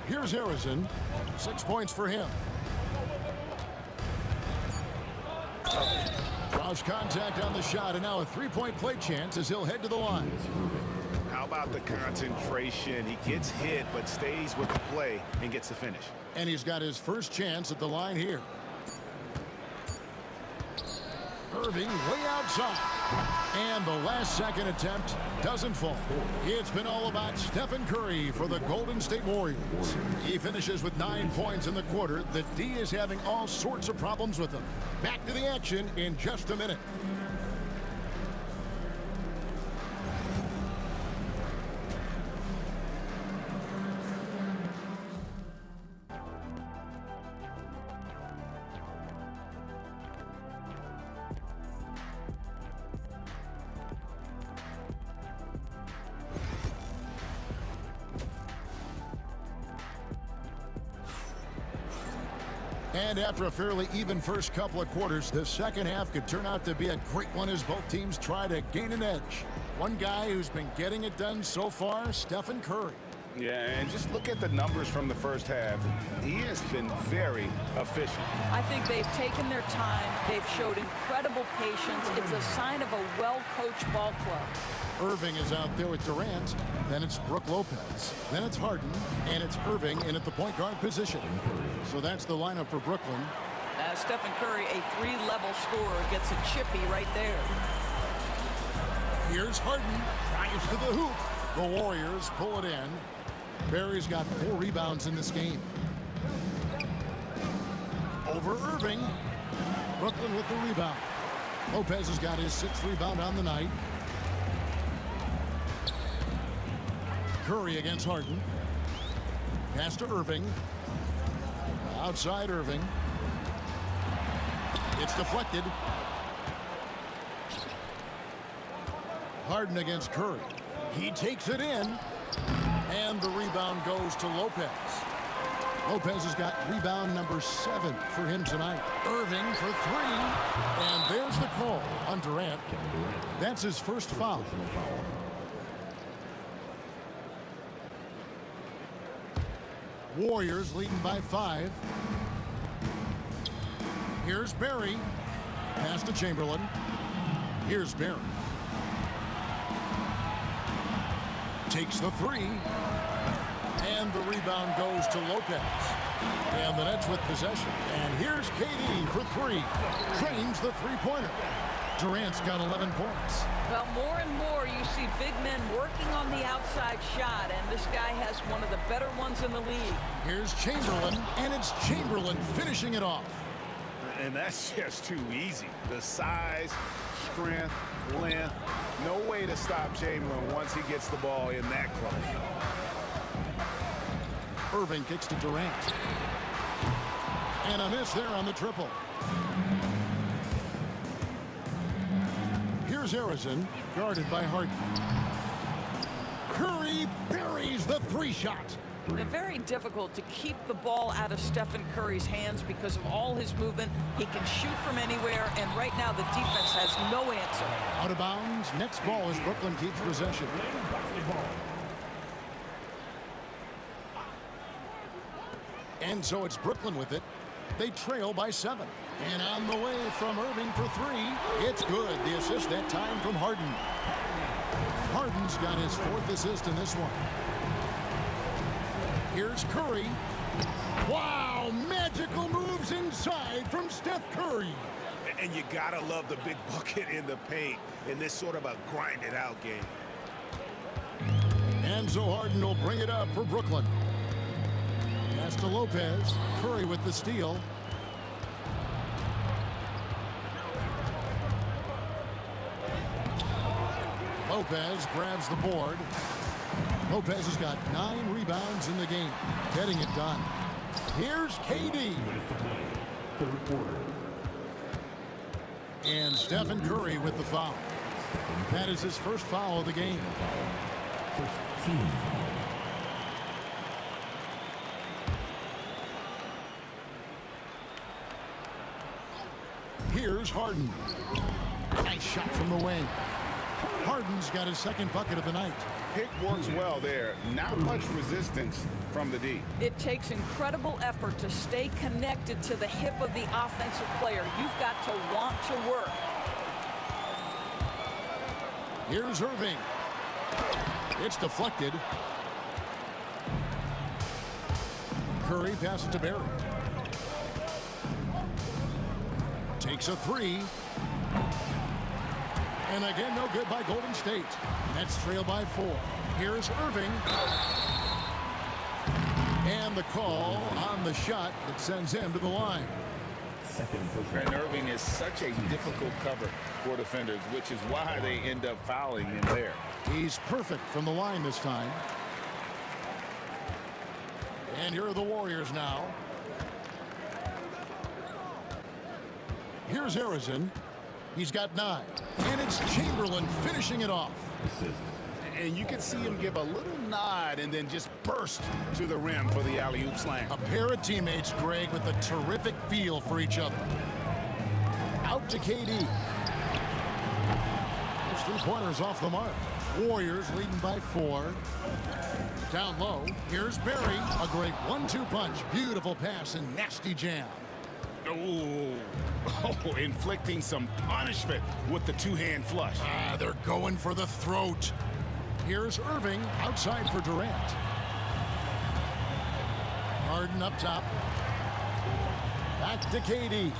Here's Harrison. 6 points for him. Draws contact on the shot, and now a 3-point play chance as he'll head to the line. How about the concentration? He gets hit, but stays with the play and gets the finish. And he's got his first chance at the line here. Irving way outside. And the last-second attempt doesn't fall. It's been all about Stephen Curry for the Golden State Warriors. He finishes with 9 points in the quarter. The D is having all sorts of problems with him. Back to the action in just a minute. And after a fairly even first couple of quarters, the second half could turn out to be a great one as both teams try to gain an edge. One guy who's been getting it done so far, Stephen Curry. Yeah, and just look at the numbers from the first half. He has been very efficient. I think they've taken their time. They've showed incredible patience. It's a sign of a well-coached ball club. Irving is out there with Durant. Then it's Brook Lopez. Then it's Harden. And it's Irving in at the point guard position. So that's the lineup for Brooklyn. Stephen Curry, a 3-level scorer, gets a chippy right there. Here's Harden. Drives to the hoop. The Warriors pull it in. Barry's got 4 rebounds in this game. Over Irving. Brooklyn with the rebound. Lopez has got his 6th rebound on the night. Curry against Harden. Pass to Irving. Outside Irving. It's deflected. Harden against Curry. He takes it in. And the rebound goes to Lopez. Lopez has got rebound number 7 for him tonight. Irving for 3. And there's the call on Durant. That's his first foul. Warriors leading by 5. Here's Barry. Pass to Chamberlain. Here's Barry. Takes the 3. And the rebound goes to Lopez. And the Nets with possession. And here's KD for 3. Trains the three-pointer. Durant's got 11 points. Well, more and more you see big men working on the outside shot, and this guy has one of the better ones in the league. Here's Chamberlain, and it's Chamberlain finishing it off. And that's just too easy. The size, strength, length, no way to stop Chamberlain once he gets the ball in that close. Irving kicks to Durant. And a miss there on the triple. Here's Harrison, guarded by Harden. Curry buries the 3-shot. They're very difficult to keep the ball out of Stephen Curry's hands because of all his movement. He can shoot from anywhere, and right now the defense has no answer. Out of bounds. Next ball as Brooklyn keeps possession. And so it's Brooklyn with it. They trail by 7. And on the way from Irving for 3. It's good. The assist that time from Harden. Harden's got his 4th assist in this one. Here's Curry. Wow, magical moves inside from Steph Curry. And you gotta love the big bucket in the paint in this sort of a grind-it-out game. And so Harden will bring it up for Brooklyn. Pass to Lopez. Curry with the steal. Lopez grabs the board. Lopez has got 9 rebounds in the game, getting it done. Here's KD. Third quarter. And Stephen Curry with the foul. That is his first foul of the game. First team foul. Here's Harden. Nice shot from the wing. Harden's got his second bucket of the night. Pick works well there. Not much resistance from the D. It takes incredible effort to stay connected to the hip of the offensive player. You've got to want to work. Here's Irving. It's deflected. Curry passes to Barry. Takes a 3. And again, no good by Golden State. Nets trail by 4. Here's Irving. And the call on the shot that sends him to the line. And Irving is such a difficult cover for defenders, which is why they end up fouling him there. He's perfect from the line this time. And here are the Warriors now. Here's Harrison. He's got 9. And it's Chamberlain finishing it off. And you can see him give a little nod and then just burst to the rim for the alley-oop slam. A pair of teammates, Greg, with a terrific feel for each other. Out to KD. His 3-pointers off the mark. Warriors leading by 4. Down low, here's Barry. A great 1-2 punch. Beautiful pass and nasty jam. Oh, inflicting some punishment with the two-hand flush. They're going for the throat. Here's Irving outside for Durant. Harden up top. Back to KD.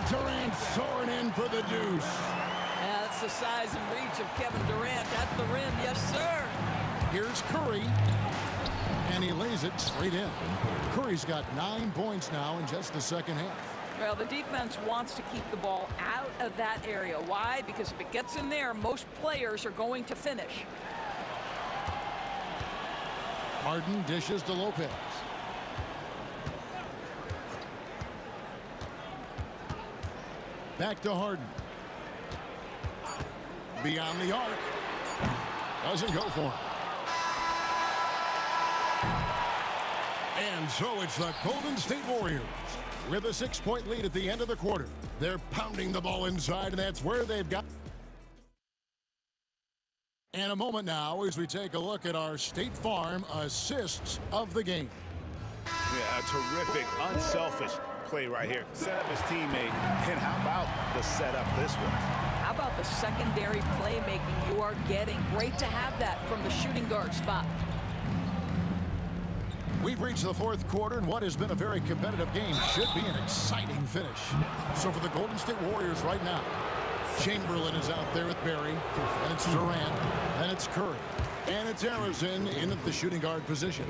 Durant soaring in for the deuce. Yeah, that's the size and reach of Kevin Durant at the rim. Yes, sir. Here's Curry. And he lays it straight in. Curry's got 9 points now in just the second half. Well, the defense wants to keep the ball out of that area. Why? Because if it gets in there, most players are going to finish. Harden dishes to Lopez. Back to Harden. Beyond the arc. Doesn't go for him. And so it's the Golden State Warriors with a 6-point lead at the end of the quarter. They're pounding the ball inside, and that's where they've got. And a moment now as we take a look at our State Farm assists of the game. Yeah, a terrific, unselfish play right here. Set up his teammate, and how about the setup this one? How about the secondary playmaking you are getting? Great to have that from the shooting guard spot. We've reached the fourth quarter, and what has been a very competitive game should be an exciting finish. So for the Golden State Warriors right now, Chamberlain is out there with Barry, and it's Durant, and it's Curry, and it's Harrison in at the shooting guard position.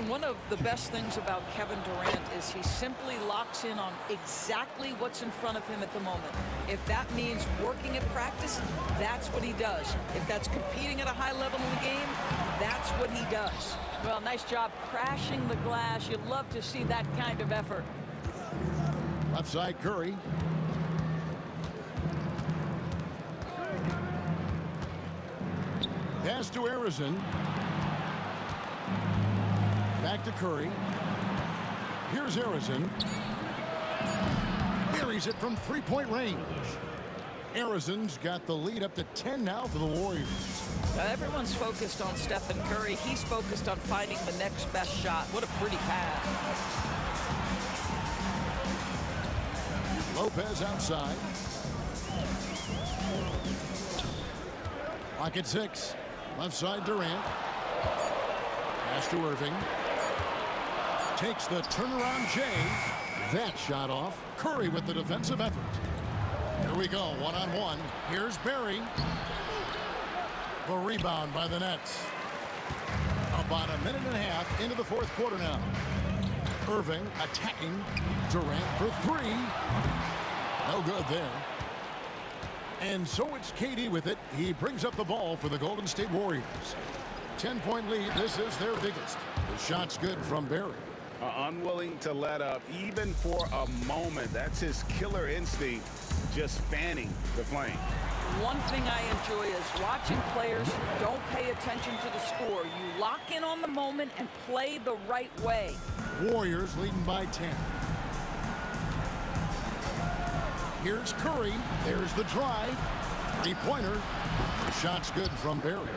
One of the best things about Kevin Durant is he simply locks in on exactly what's in front of him at the moment. If that means working at practice, that's what he does. If that's competing at a high level in the game, that's what he does. Well, nice job crashing the glass. You'd love to see that kind of effort. Left side, Curry. Pass to Harrison. Back to Curry. Here's Harrison. Buries it from 3-point range. Harrison's got the lead up to 10 now for the Warriors. Everyone's focused on Stephen Curry. He's focused on finding the next best shot. What a pretty pass. Lopez outside. Clock at 6. Left side, Durant. Pass to Irving. Takes the turnaround J. that shot off. Curry with the defensive effort. Here we go, one-on-one. Here's Barry. The rebound by the Nets. About a minute and a half into the fourth quarter now. Irving attacking. Durant for three. No good there. And so it's KD with it. He brings up the ball for the Golden State Warriors. 10-point lead. This is their biggest. The shot's good from Barry. Unwilling to let up even for a moment. That's his killer instinct, just fanning the flame. One thing I enjoy is watching players who don't pay attention to the score. You lock in on the moment and play the right way. Warriors leading by 10. Here's Curry. There's the drive. Three-pointer. The shot's good from Barry.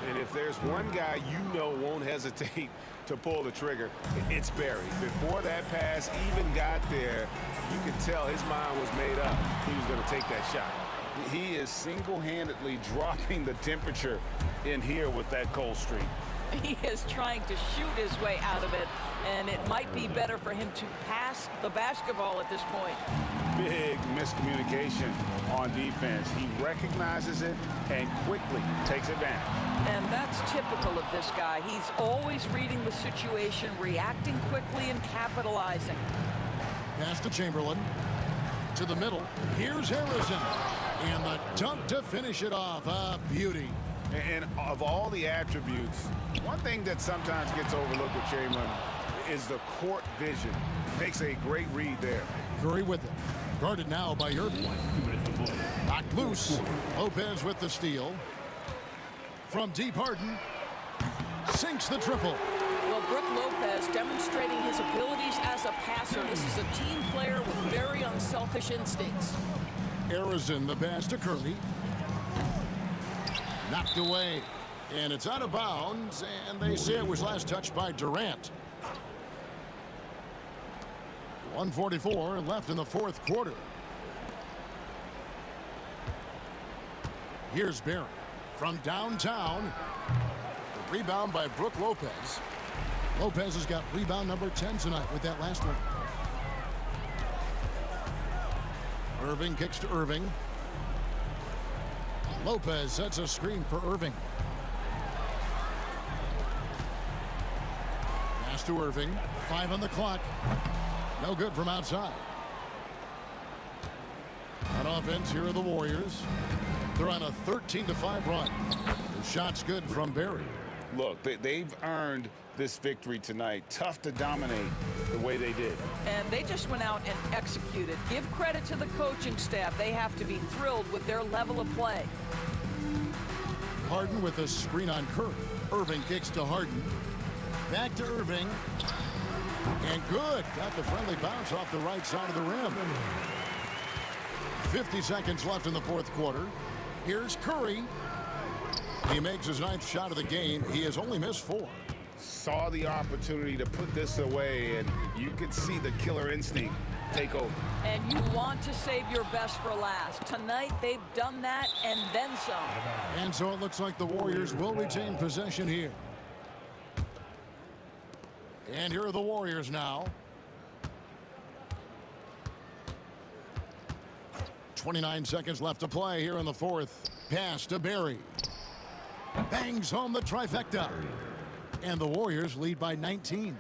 And if there's one guy you know won't hesitate to pull the trigger, it's Barry. Before that pass even got there, you could tell his mind was made up. He was going to take that shot. He is single-handedly dropping the temperature in here with that cold streak. He is trying to shoot his way out of it, and it might be better for him to pass the basketball at this point. Big miscommunication on defense. He recognizes it and quickly takes advantage. And that's typical of this guy. He's always reading the situation, reacting quickly, and capitalizing. Pass to Chamberlain. To the middle. Here's Harrison. And the dunk to finish it off. A beauty. And of all the attributes, one thing that sometimes gets overlooked with Chamberlain is the court vision. Makes a great read there. Curry with it. Guarded now by Irving. Knocked loose. Lopez with the steal. From deep, Harden. Sinks the triple. Well, Brook Lopez demonstrating his abilities as a passer. This is a team player with very unselfish instincts. Harrison the pass to Curry. Knocked away. And it's out of bounds. And they say it was last touched by Durant. 1:44 left in the fourth quarter. Here's Barry from downtown. The rebound by Brook Lopez. Lopez has got rebound number 10 tonight with that last one. Irving kicks to Irving. Lopez sets a screen for Irving. Pass to Irving. 5 on the clock. No good from outside. On offense, here are the Warriors. They're on a 13-5 run. The shot's good from Barry. Look, they've earned this victory tonight. Tough to dominate the way they did. And they just went out and executed. Give credit to the coaching staff. They have to be thrilled with their level of play. Harden with a screen on Curry. Irving kicks to Harden. Back to Irving. And good. Got the friendly bounce off the right side of the rim. 50 seconds left in the fourth quarter. Here's Curry. He makes his 9th shot of the game. He has only missed 4. Saw the opportunity to put this away, and you could see the killer instinct take over. And you want to save your best for last. Tonight, they've done that and then some. And so it looks like the Warriors will retain possession here. And here are the Warriors now. 29 seconds left to play here in the fourth. Pass to Barry. Bangs home the trifecta. And the Warriors lead by 19.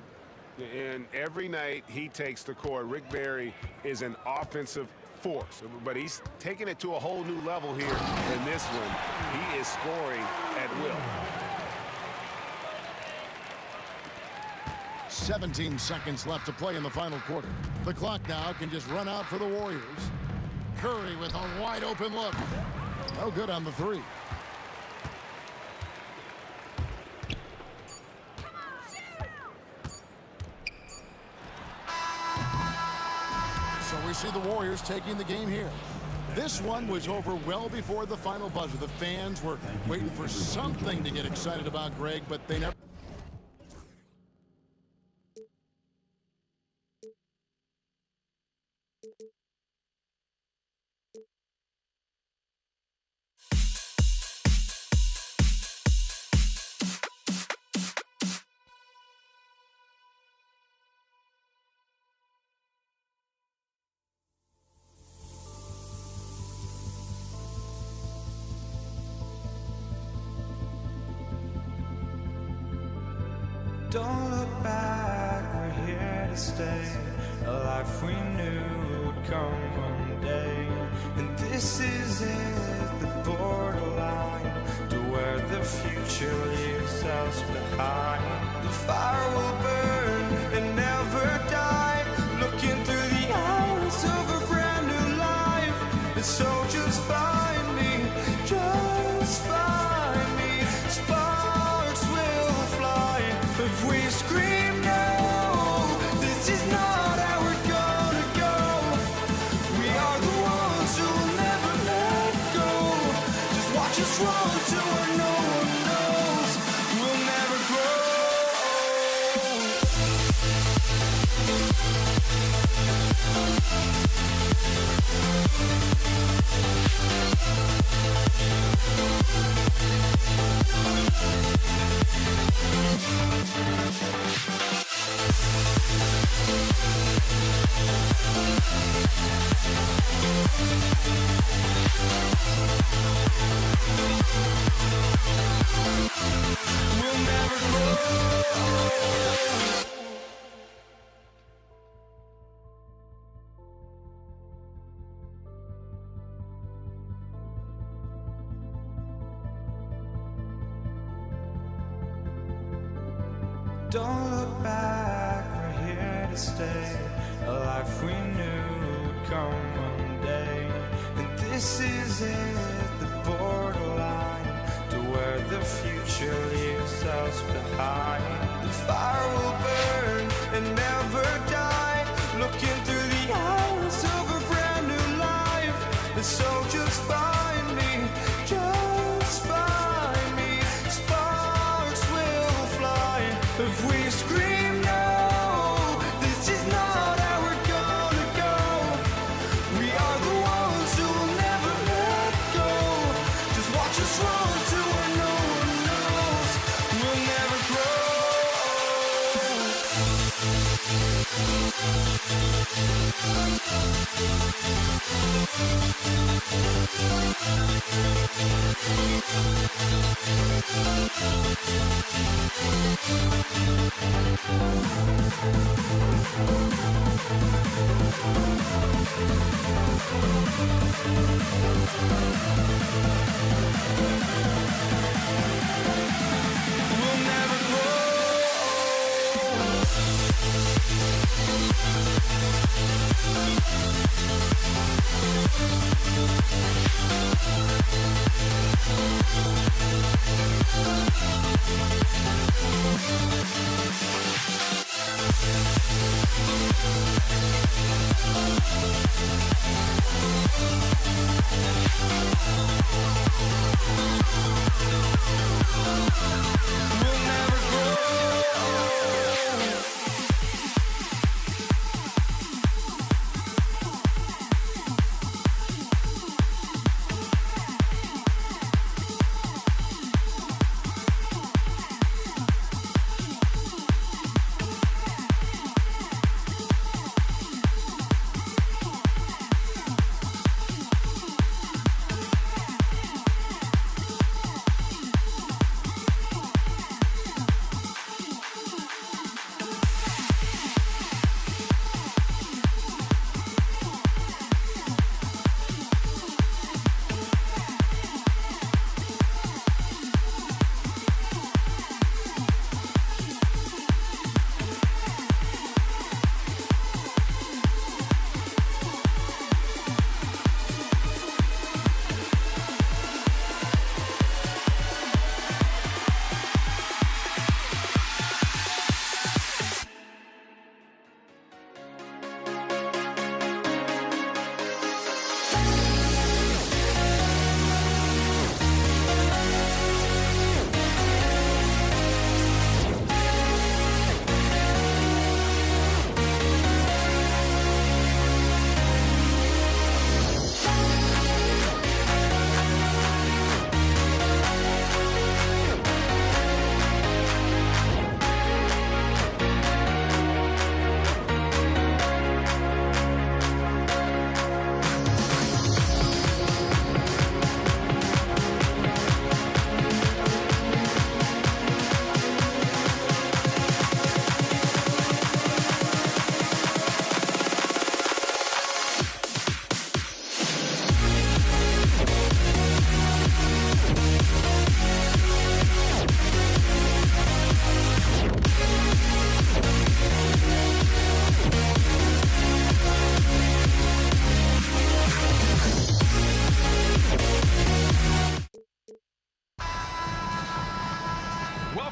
And every night he takes the court, Rick Barry is an offensive force. But he's taking it to a whole new level here in this one. He is scoring at will. 17 seconds left to play in the final quarter. The clock now can just run out for the Warriors. Curry with a wide open look. No good on the three. So we see the Warriors taking the game here. This one was over well before the final buzzer. The fans were waiting for something to get excited about, Greg, but they never Don't look back, we're here to stay. A life we knew would come one day. And this is it, the borderline to where the future leaves us behind. The fire will burn and never die, looking through the eyes of a brand new life. And so just find me, just find me. Sparks will fly if we scream no. This is not how we're gonna go. We are the ones who will never let go. Just watch us run to where no one knows. We'll never grow. We'll never grow. Don't look back, we're here to stay. A life we knew would come one day. And this is it, the borderline to where the future leaves us behind. The fire will burn and never die, looking through the eyes of a brand new life. And so just find me, just find me. Sparks will fly if we scream no. This is not how we're gonna go. We are the ones who will never let go. Just watch us run to where no one knows. We'll never grow. We'll never grow.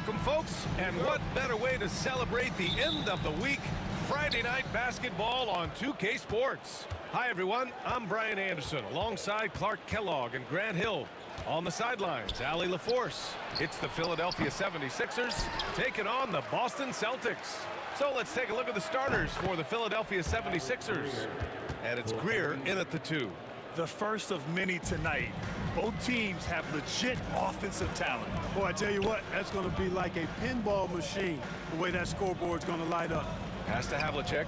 Welcome, folks, and what better way to celebrate the end of the week? Friday night basketball on 2K Sports. Hi, everyone. I'm Brian Anderson, alongside Clark Kellogg and Grant Hill. On the sidelines, Allie LaForce. It's the Philadelphia 76ers taking on the Boston Celtics. So let's take a look at the starters for the Philadelphia 76ers. And it's Greer in at the 2. The first of many tonight. Both teams have legit offensive talent. Boy, I tell you what, that's going to be like a pinball machine, the way that scoreboard's going to light up. Pass to Havlicek.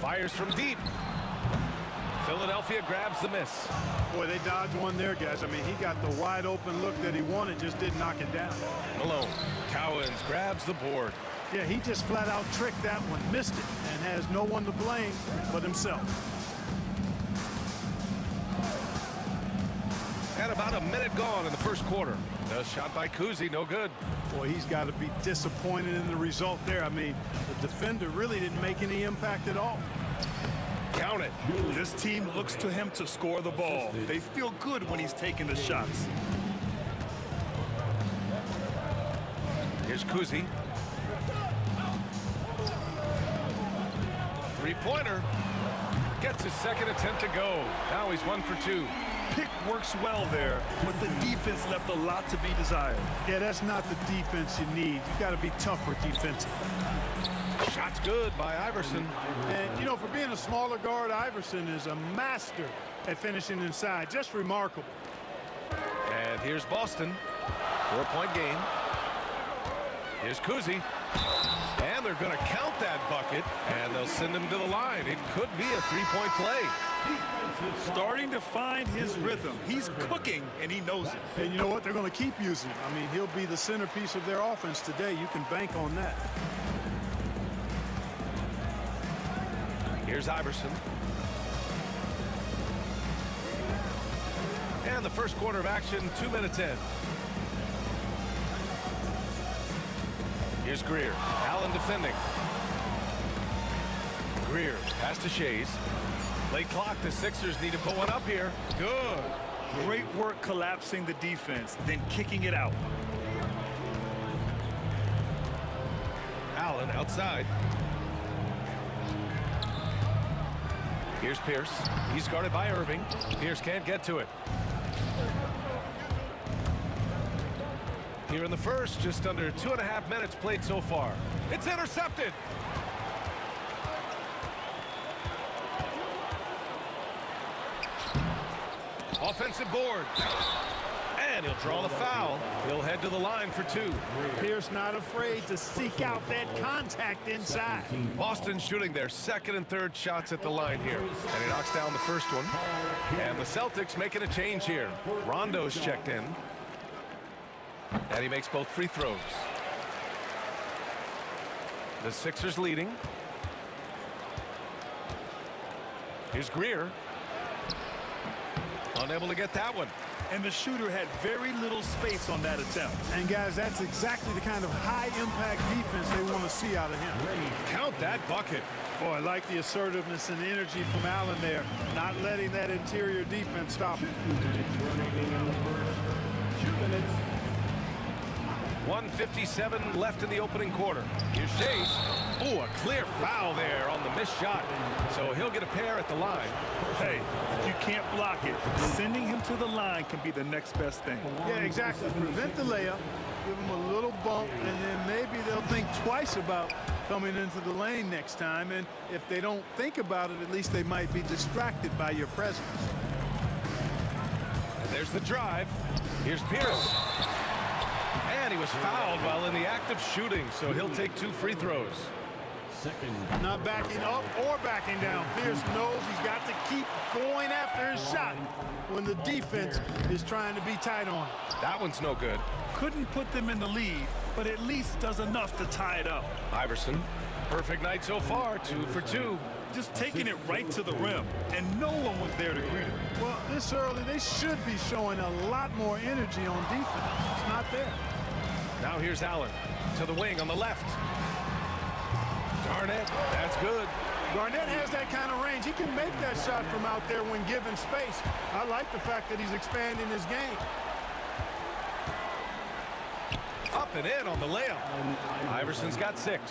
Fires from deep. Philadelphia grabs the miss. Boy, they dodged one there, guys. I mean, he got the wide open look that he wanted, just didn't knock it down. Malone. Cowens grabs the board. Yeah, he just flat out tricked that one, missed it, and has no one to blame but himself. And about a minute gone in the first quarter. The shot by Kuzi, no good. Boy, he's got to be disappointed in the result there. I mean, the defender really didn't make any impact at all. Count it. This team looks to him to score the ball. They feel good when he's taking the shots. Here's Kuzi. Three-pointer. Gets his second attempt to go. Now he's 1 for 2. Pick works well there, but the defense left a lot to be desired. Yeah, that's not the defense you need. You got to be tougher defensively. Shot's good by Iverson. And, you know, for being a smaller guard, Iverson is a master at finishing inside. Just remarkable. And here's Boston. 4-point game. Here's Kuzi. And they're going to count that bucket, and they'll send him to the line. It could be a three-point play. Starting to find his rhythm. He's cooking, and he knows it. And you know what? They're going to keep using him. I mean, he'll be the centerpiece of their offense today. You can bank on that. Here's Iverson. And the first quarter of action, 2 minutes in. Here's Greer. Allen defending. Greer, pass to Shays. Late clock, the Sixers need to put one up here. Good. Great work collapsing the defense, then kicking it out. Allen outside. Here's Pierce. He's guarded by Irving. Pierce can't get to it. Here in the first, just under 2.5 minutes played so far. It's intercepted. Offensive board. And he'll draw the foul. He'll head to the line for 2. Pierce not afraid to seek out that contact inside. Boston shooting their second and third shots at the line here. And he knocks down the first one. And the Celtics making a change here. Rondo's checked in. And he makes both free throws. The Sixers leading. Here's Greer. Unable to get that one. And the shooter had very little space on that attempt. And guys, that's exactly the kind of high-impact defense they want to see out of him. Count that bucket. Boy, I like the assertiveness and energy from Allen there, not letting that interior defense stop him. 1:57 left in the opening quarter. Here's Shays. Ooh, a clear foul there on the missed shot. So he'll get a pair at the line. Hey, if you can't block it, sending him to the line can be the next best thing. Yeah, exactly. Prevent the layup, give him a little bump, and then maybe they'll think twice about coming into the lane next time. And if they don't think about it, at least they might be distracted by your presence. And there's the drive. Here's Pierce. And he was fouled while in the act of shooting, so he'll take 2 free throws. Not backing up or backing down. Pierce knows he's got to keep going after his shot when the defense is trying to be tight on him. That one's no good. Couldn't put them in the lead, but at least does enough to tie it up. Iverson, perfect night so far, 2 for 2. Just taking it right to the rim, and no one was there to greet him. Well, this early, they should be showing a lot more energy on defense. It's not there. Now here's Allen to the wing on the left. Garnett, that's good. Garnett has that kind of range. He can make that shot from out there when given space. I like the fact that he's expanding his game. Up and in on the layup. Iverson's got 6.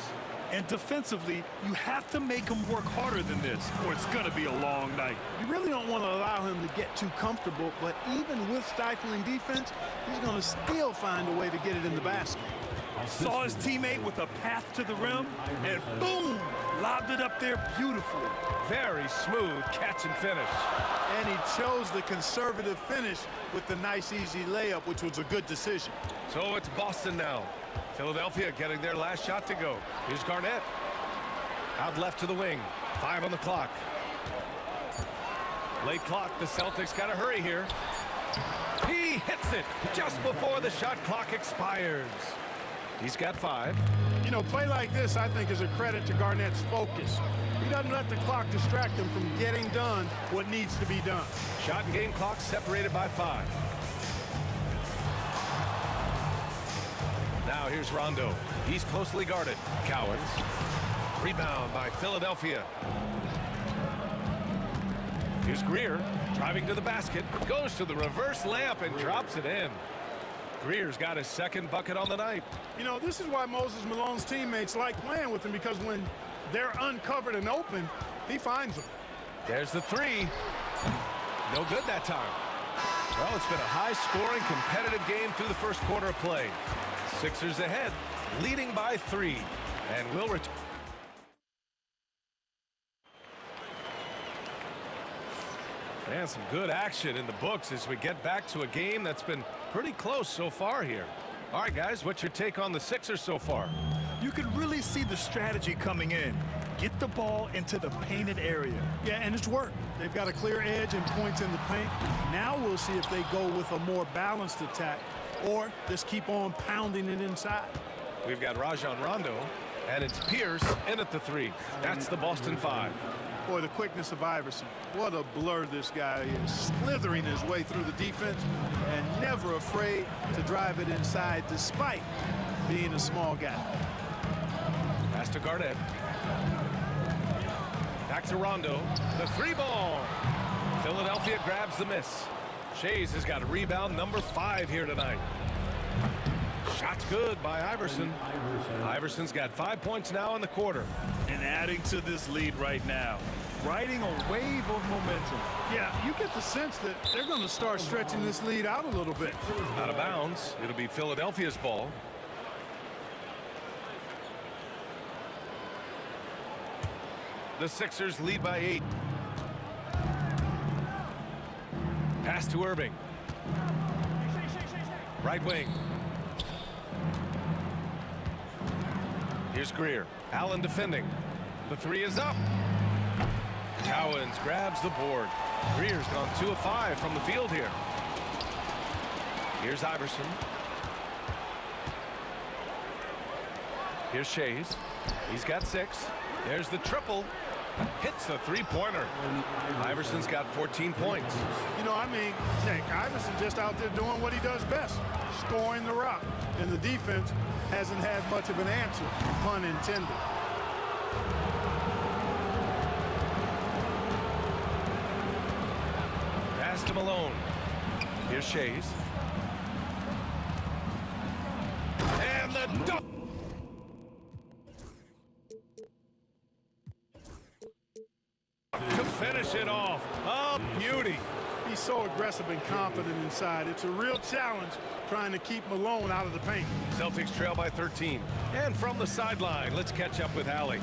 And defensively, you have to make him work harder than this, or it's going to be a long night. You really don't want to allow him to get too comfortable, but even with stifling defense, he's going to still find a way to get it in the basket. Saw his teammate with a path to the rim, and boom, lobbed it up there beautifully. Very smooth catch and finish. And he chose the conservative finish with the nice, easy layup, which was a good decision. So it's Boston now. Philadelphia getting their last shot to go. Here's Garnett. Out left to the wing. 5 on the clock. Late clock. The Celtics got to hurry here. He hits it just before the shot clock expires. He's got 5. You know, play like this, I think, is a credit to Garnett's focus. He doesn't let the clock distract him from getting done what needs to be done. Shot and game clock separated by 5. Now here's Rondo. He's closely guarded. Cowens. Rebound by Philadelphia. Here's Greer. Driving to the basket. Goes to the reverse layup and drops it in. Greer's got his second bucket on the night. You know, this is why Moses Malone's teammates like playing with him, because when they're uncovered and open, he finds them. There's the 3. No good that time. Well, it's been a high-scoring, competitive game through the first quarter of play. Sixers ahead, leading by 3. And will return. And some good action in the books as we get back to a game that's been pretty close so far here. All right, guys, what's your take on the Sixers so far? You can really see the strategy coming in. Get the ball into the painted area. Yeah, and it's worked. They've got a clear edge and points in the paint. Now we'll see if they go with a more balanced attack or just keep on pounding it inside. We've got Rajon Rondo, and it's Pierce in at the 3. That's the Boston 5. Boy, the quickness of Iverson. What a blur this guy is. Slithering his way through the defense and never afraid to drive it inside despite being a small guy. Pass to Garnett. Back to Rondo. The 3-ball. Philadelphia grabs the miss. Shays has got a rebound number 5 here tonight. Shot's good by Iverson. Iverson's got 5 points now in the quarter. And adding to this lead right now. Riding a wave of momentum. Yeah, you get the sense that they're going to start stretching this lead out a little bit. Out of bounds. It'll be Philadelphia's ball. The Sixers lead by 8. Pass to Irving. Right wing. Here's Greer. Allen defending. The 3 is up. Cowens grabs the board. Greer's gone 2 of 5 from the field here. Here's Iverson. Here's Shays. He's got 6. There's the triple. Hits the 3-pointer. Iverson's got 14 points. You know, I mean, heck, Iverson just out there doing what he does best, scoring the rock. And the defense hasn't had much of an answer, pun intended. Pass to Malone. Here's Shays. And the dunk. To finish it off. Oh, beauty. He's so aggressive and confident inside. It's a real challenge trying to keep Malone out of the paint. Celtics trail by 13. And from the sideline, let's catch up with Allie.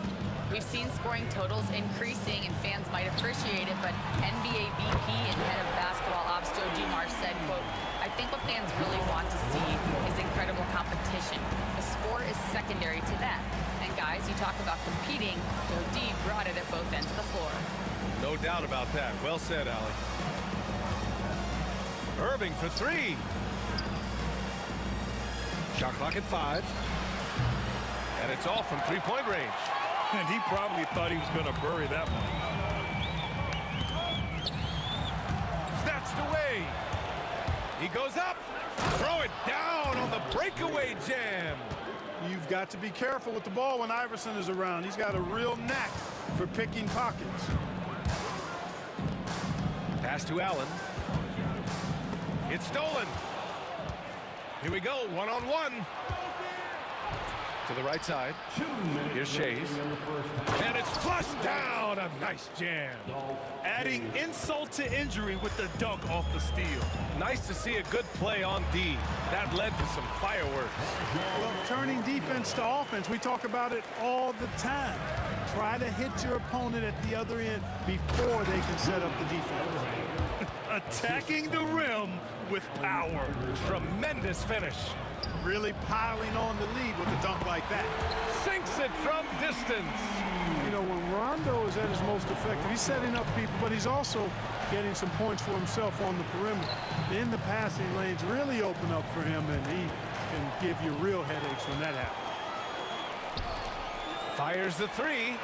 We've seen scoring totals increasing, and fans might appreciate it, but NBA VP and head of basketball ops Joe Dumars said, quote, "I think what fans really want to see is incredible competition. The score is secondary to that. And guys, you talk about competing, Joe D brought it at both ends of the floor." No doubt about that. Well said, Allie. Irving for 3. Shot clock at 5. And it's off from 3-point range. And he probably thought he was going to bury that one. Snatched away. He goes up. Throw it down on the breakaway jam. You've got to be careful with the ball when Iverson is around. He's got a real knack for picking pockets. Pass to Allen. It's stolen. Here we go, one-on-one. To the right side. Here's Shays. And it's flushed down. A nice jam. Adding insult to injury with the dunk off the steal. Nice to see a good play on D. That led to some fireworks. Well, turning defense to offense, we talk about it all the time. Try to hit your opponent at the other end before they can set up the defense. Attacking the rim with power. Tremendous finish. Really piling on the lead with a dunk like that. Sinks it from distance. You know, when Rondo is at his most effective, he's setting up people, but he's also getting some points for himself on the perimeter. In the passing lanes really open up for him, and he can give you real headaches when that happens. Fires the three.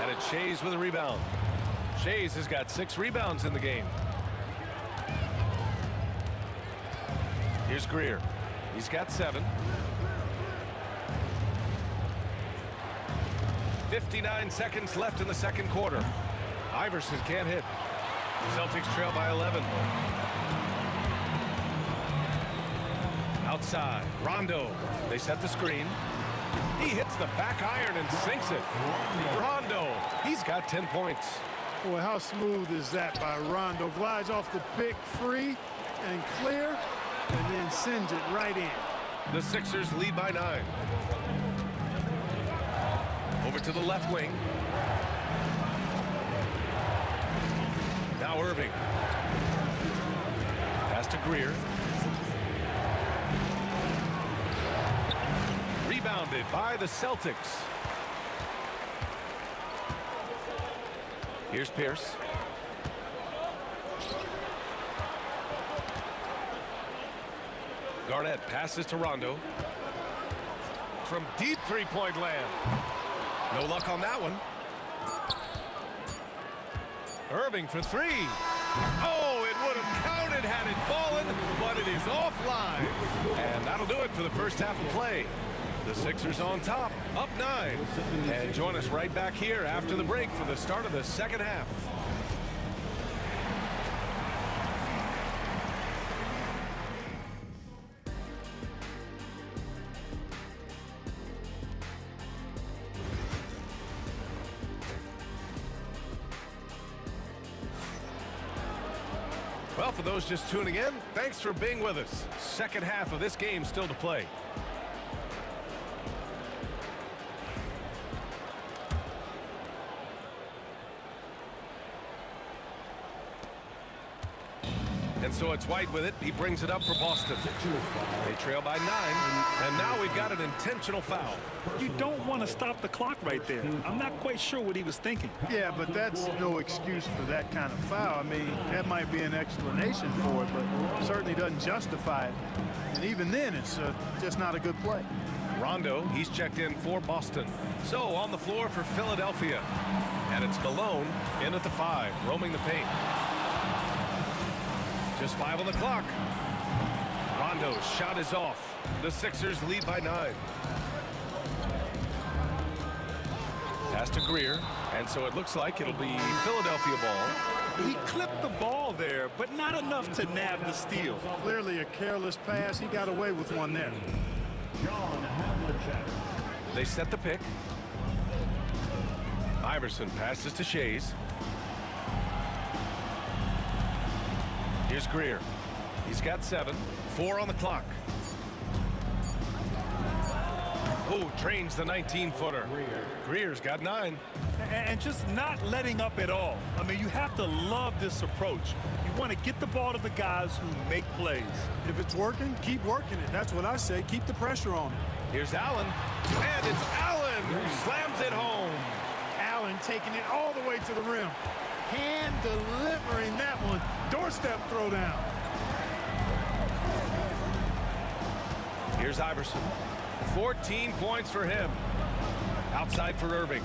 And it's Shays with a rebound. Shays has got 6 rebounds in the game. Here's Greer. He's got 7. 59 seconds left in the second quarter. Iverson can't hit. Celtics trail by 11. Outside, Rondo. They set the screen. He hits the back iron and sinks it. Rondo, he's got 10 points. Boy, how smooth is that by Rondo? Glides off the pick free and clear, and then sends it right in. The Sixers lead by 9. Over to the left wing. Now Irving. Pass to Greer. Rebounded by the Celtics. Here's Pierce. Garnett passes to Rondo. From deep three-point land. No luck on that one. Irving for 3. Oh, it would have counted had it fallen, but it is offline. And that'll do it for the first half of play. The Sixers on top, up 9. And join us right back here after the break for the start of the second half. Well, for those just tuning in, thanks for being with us. Second half of this game still to play. And so it's White with it. He brings it up for Boston. They trail by 9, and now we've got an intentional foul. You don't want to stop the clock right there. I'm not quite sure what he was thinking. Yeah, but that's no excuse for that kind of foul. I mean, that might be an explanation for it, but certainly doesn't justify it. And even then, it's just not a good play. Rondo, he's checked in for Boston. So on the floor for Philadelphia. And it's Malone in at the 5, roaming the paint. Just 5 on the clock. Rondo's shot is off. The Sixers lead by 9. Pass to Greer, and so it looks like it'll be Philadelphia ball. He clipped the ball there, but not enough to nab the steal. Clearly a careless pass. He got away with one there. They set the pick. Iverson passes to Shays. Here's Greer. He's got 7. 4 on the clock. Oh, trains the 19-footer. Greer's got 9. And just not letting up at all. I mean, you have to love this approach. You want to get the ball to the guys who make plays. If it's working, keep working it. That's what I say. Keep the pressure on it. Here's Allen. And it's Allen who slams it home. Allen taking it all the way to the rim. Hand delivering that one. Doorstep throwdown. Here's Iverson. 14 points for him. Outside for Irving.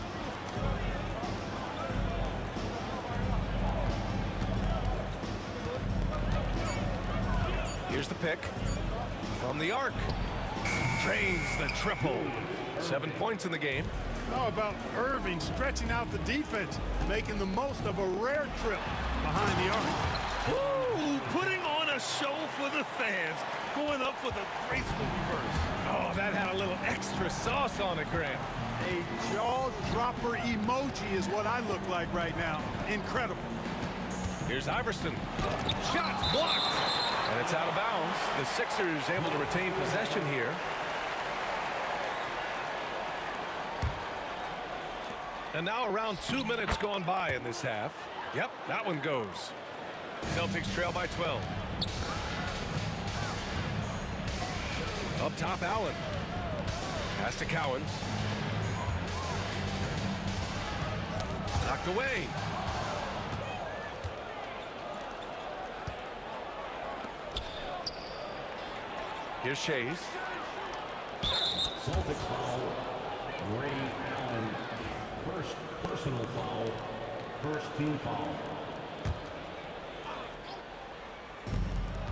Here's the pick. From the arc. Drains the triple. 7 points in the game. How about Irving stretching out the defense, making the most of a rare trip behind the arc. Ooh, putting on a show for the the fans going up for the graceful reverse. Oh, that had a little extra sauce on it, Grant. A jaw-dropper emoji is what I look like right now. Incredible. Here's Iverson. Shot blocked. And it's out of bounds. The Sixers able to retain possession here. And now around 2 minutes gone by in this half. Yep, that one goes. Celtics trail by 12. Up top, Allen. Pass to Cowens. Knocked away. Here's Shays. Celtics foul. Ray Allen. First personal foul. First team foul.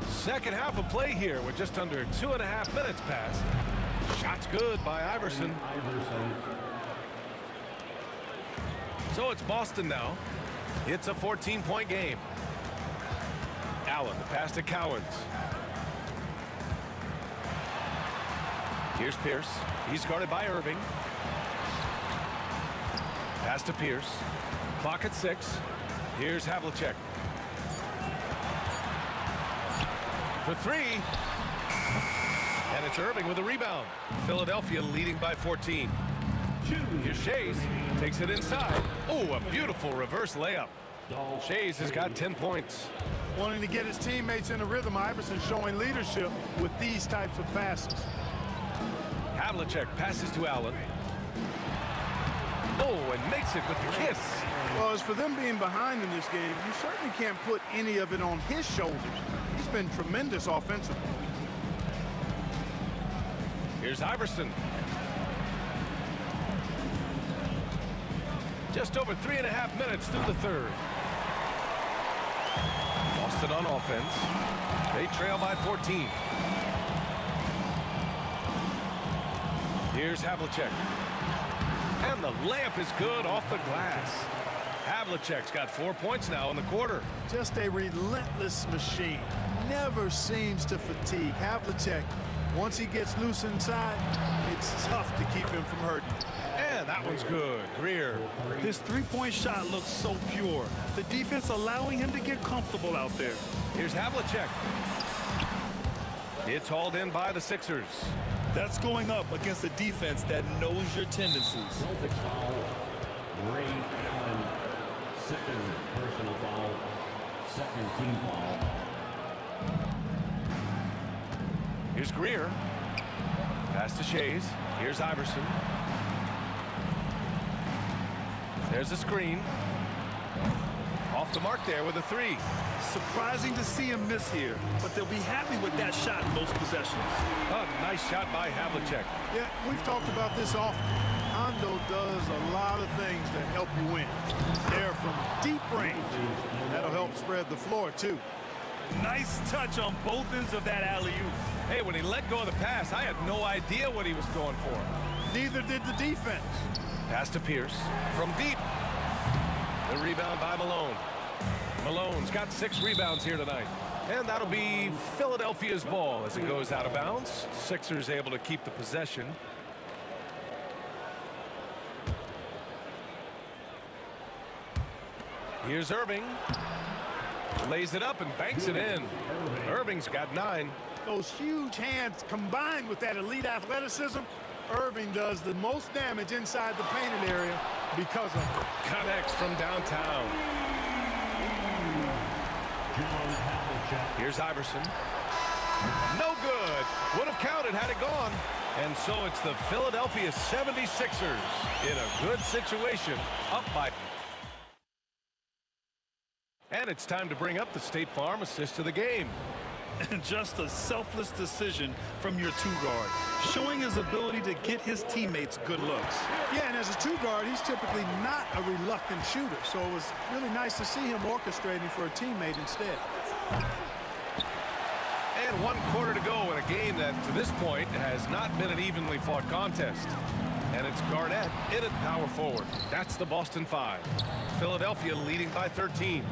Second half of play here with just under 2.5 minutes passed. Shot's good by Iverson. So it's Boston now. It's a 14-point game. Allen, the pass to Cowens. Here's Pierce. He's guarded by Irving. Pass to Pierce. Clock at 6. Here's Havlicek. For 3. And it's Irving with a rebound. Philadelphia leading by 14. Here's Shays. Takes it inside. Oh, a beautiful reverse layup. Shays has got 10 points. Wanting to get his teammates in a rhythm, Iverson showing leadership with these types of passes. Havlicek passes to Allen. Oh, and makes it with the kiss. Well, as for them being behind in this game, you certainly can't put any of it on his shoulders. He's been tremendous offensively. Here's Iverson. Just over 3.5 minutes through the third. Boston on offense. They trail by 14. Here's Havlicek. And the layup is good off the glass. Havlicek's got 4 points now in the quarter. Just a relentless machine. Never seems to fatigue. Havlicek, once he gets loose inside, it's tough to keep him from hurting. And that one's good. Greer. This three-point shot looks so pure. The defense allowing him to get comfortable out there. Here's Havlicek. It's hauled in by the Sixers. That's going up against a defense that knows your tendencies. Celtics foul. Ray Allen. Second personal foul. Second team foul. Here's Greer. Pass to Shays. Here's Iverson. There's a screen. Off the mark there with a 3. Surprising to see him miss here, but they'll be happy with that shot in most possessions. A nice shot by Havlicek. Yeah, we've talked about this often. Hondo does a lot of things to help you win. There from deep range. That'll help spread the floor, too. Nice touch on both ends of that alley-oop. Hey, when he let go of the pass, I had no idea what he was going for. Neither did the defense. Pass to Pierce from deep. The rebound by Malone. Malone's got 6 rebounds here tonight. And that'll be Philadelphia's ball as it goes out of bounds. Sixers able to keep the possession. Here's Irving. Lays it up and banks it in. Irving's got 9. Those huge hands combined with that elite athleticism, Irving does the most damage inside the painted area because of it. Connects from downtown. Here's Iverson. No good. Would have counted had it gone. And so it's the Philadelphia 76ers in a good situation, up by. And it's time to bring up the State Farm assist of the game. And just a selfless decision from your 2-guard, showing his ability to get his teammates good looks. Yeah, and as a 2-guard, he's typically not a reluctant shooter, so it was really nice to see him orchestrating for a teammate instead. And 1 quarter to go in a game that, to this point, has not been an evenly fought contest. And it's Garnett in at power forward. That's the Boston 5. Philadelphia leading by 13.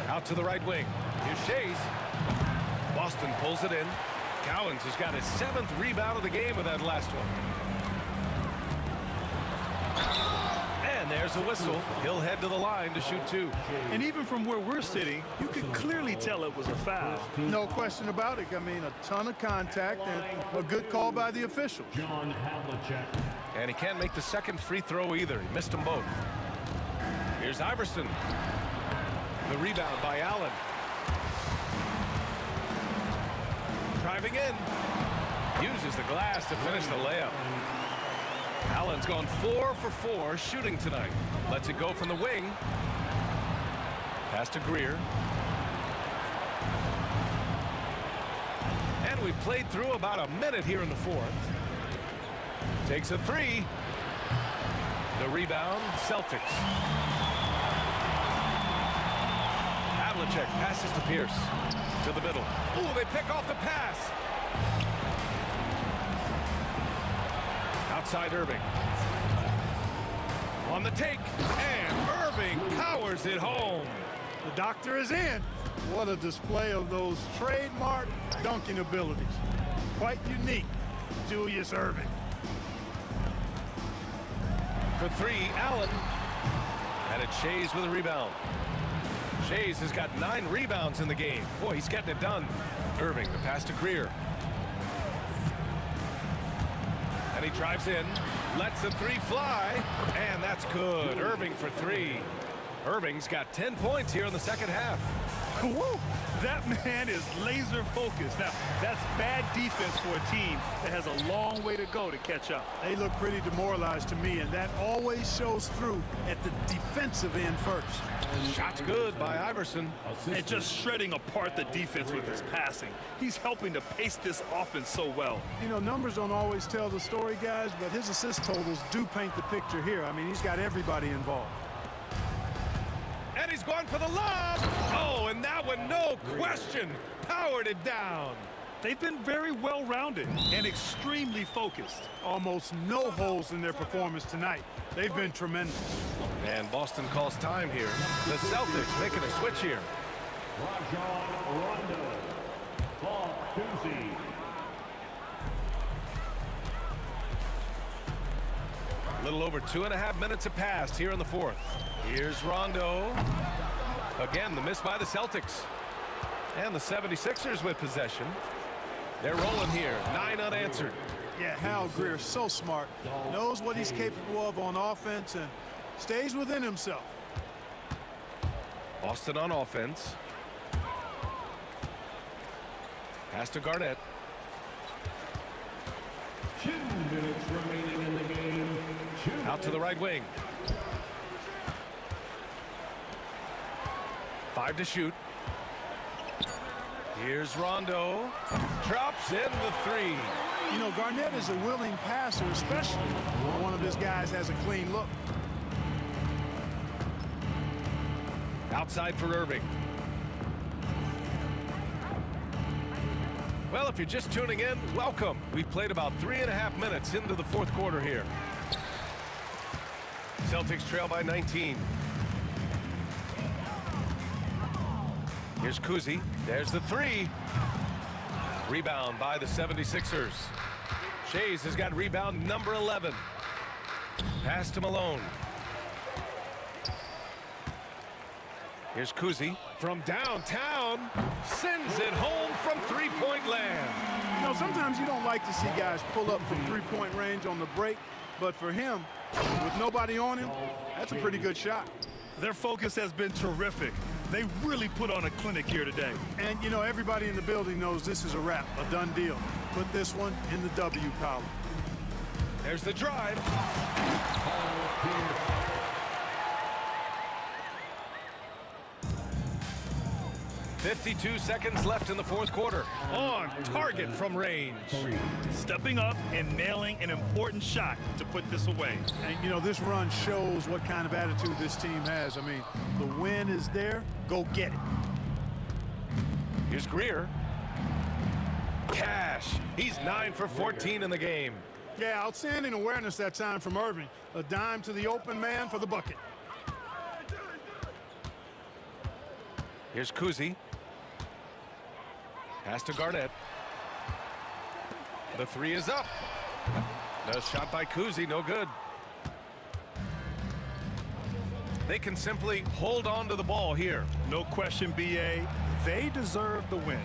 Out to the right wing. Here's Shays. Boston pulls it in. Cowens has got his 7th rebound of the game with that last one. And there's a whistle. He'll head to the line to shoot 2. And even from where we're sitting, you could clearly tell it was a foul. No question about it. I mean, a ton of contact and a good call by the officials. And he can't make the second free throw either. He missed them both. Here's Iverson. The rebound by Allen. Driving in. Uses the glass to finish the layup. Allen's gone 4 for 4 shooting tonight. Lets it go from the wing. Pass to Greer. And we played through about a minute here in the 4th. Takes a 3. The rebound, Celtics. Havlicek passes to Pierce. To the middle. Ooh, they pick off the pass. Outside Irving. On the take. And Irving powers it home. The doctor is in. What a display of those trademark dunking abilities. Quite unique, Julius Irving. For 3, Allen. And it's Shays with a rebound. Shays has got 9 rebounds in the game. Boy, he's getting it done. Irving, the pass to Greer. And he drives in, lets the 3 fly, and that's good. Irving for 3. Irving's got 10 points here in the second half. Woo! That man is laser focused. Now, that's bad defense for a team that has a long way to go to catch up. They look pretty demoralized to me, and that always shows through at the defensive end first. Shot's good by Iverson. And just shredding apart the defense with his passing. He's helping to pace this offense so well. You know, numbers don't always tell the story, guys, but his assist totals do paint the picture here. I mean, he's got everybody involved. And he's going for the lob. Oh, and that one, no question, powered it down. They've been very well-rounded and extremely focused. Almost no holes in their performance tonight. They've been tremendous. And Boston calls time here. The Celtics making a switch here. Rajon Rondo. Ball, Kuzi. A little over 2.5 minutes have passed here in the 4th. Here's Rondo. Again, the miss by the Celtics. And the 76ers with possession. They're rolling here. 9 unanswered. Yeah, Hal Greer, so smart. Knows what he's capable of on offense and stays within himself. Boston on offense. Pass to Garnett. 2 minutes remaining in the game. Out to the right wing. 5 to shoot. Here's Rondo. Drops in the 3. You know, Garnett is a willing passer, especially when one of his guys has a clean look. Outside for Irving. Well, if you're just tuning in, welcome. We've played about 3.5 minutes into the 4th quarter here. Celtics trail by 19. Here's Kuzi. There's the 3. Rebound by the 76ers. Shays has got rebound number 11. Pass to Malone. Here's Kuzi from downtown. Sends it home from 3-point land. You know, sometimes you don't like to see guys pull up from 3-point range on the break, but for him, with nobody on him, that's a pretty good shot. Their focus has been terrific. They really put on a clinic here today. And, you know, everybody in the building knows this is a wrap, a done deal. Put this one in the W column. There's the drive. 52 seconds left in the 4th quarter. On target from range. Stepping up and nailing an important shot to put this away. And, you know, this run shows what kind of attitude this team has. I mean, the win is there. Go get it. Here's Greer. Cash. He's 9 for 14 in the game. Yeah, outstanding awareness that time from Irving. A dime to the open man for the bucket. Here's Kuzi. Pass to Garnett. The three is up. The shot by Kuzi, no good. They can simply hold on to the ball here. No question, BA. They deserve the win.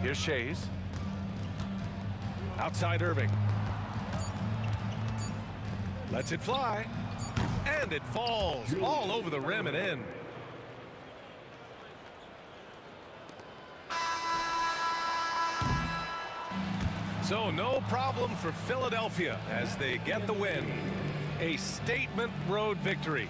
Here's Shays. Outside Irving. Lets it fly. And it falls all over the rim and in. So no problem for Philadelphia as they get the win. A statement road victory.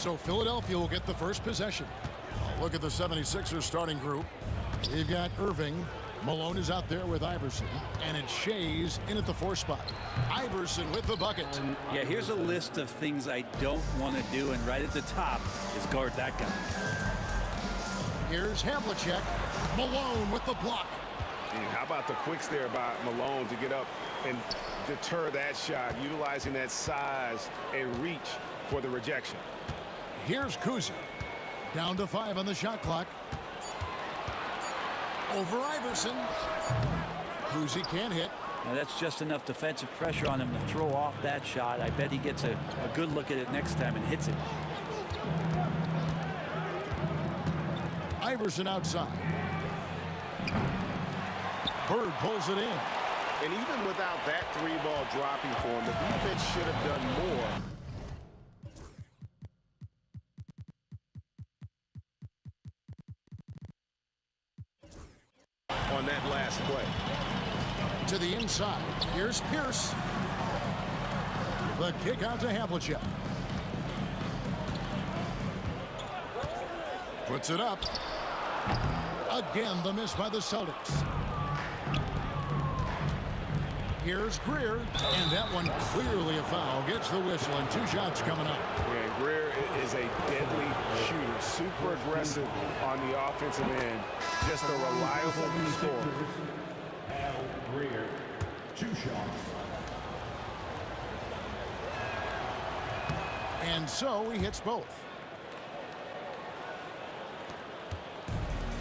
So Philadelphia will get the first possession. Look at the 76ers starting group. We've got Irving. Malone is out there with Iverson. And it's Shea's in at the 4 spot. Iverson with the bucket. Yeah, here's a list of things I don't want to do, and right at the top is guard that guy. Here's Havlicek. Malone with the block. And how about the quicks there by Malone to get up and deter that shot, utilizing that size and reach for the rejection. Here's Kuzi. Down to 5 on the shot clock. Over Iverson. Kuzi can't hit. Now that's just enough defensive pressure on him to throw off that shot. I bet he gets a good look at it next time and hits it. Iverson outside. Bird pulls it in. And even without that 3-ball dropping for him, the defense should have done more. On that last play. To the inside. Here's Pierce. The kick out to Havlicek. Puts it up. Again, the miss by the Celtics. Here's Greer, and that one clearly a foul. Gets the whistle, and 2 shots coming up. Yeah, Greer is a deadly shooter, super aggressive on the offensive end, just a reliable scorer. Al Greer, 2 shots. And so he hits both.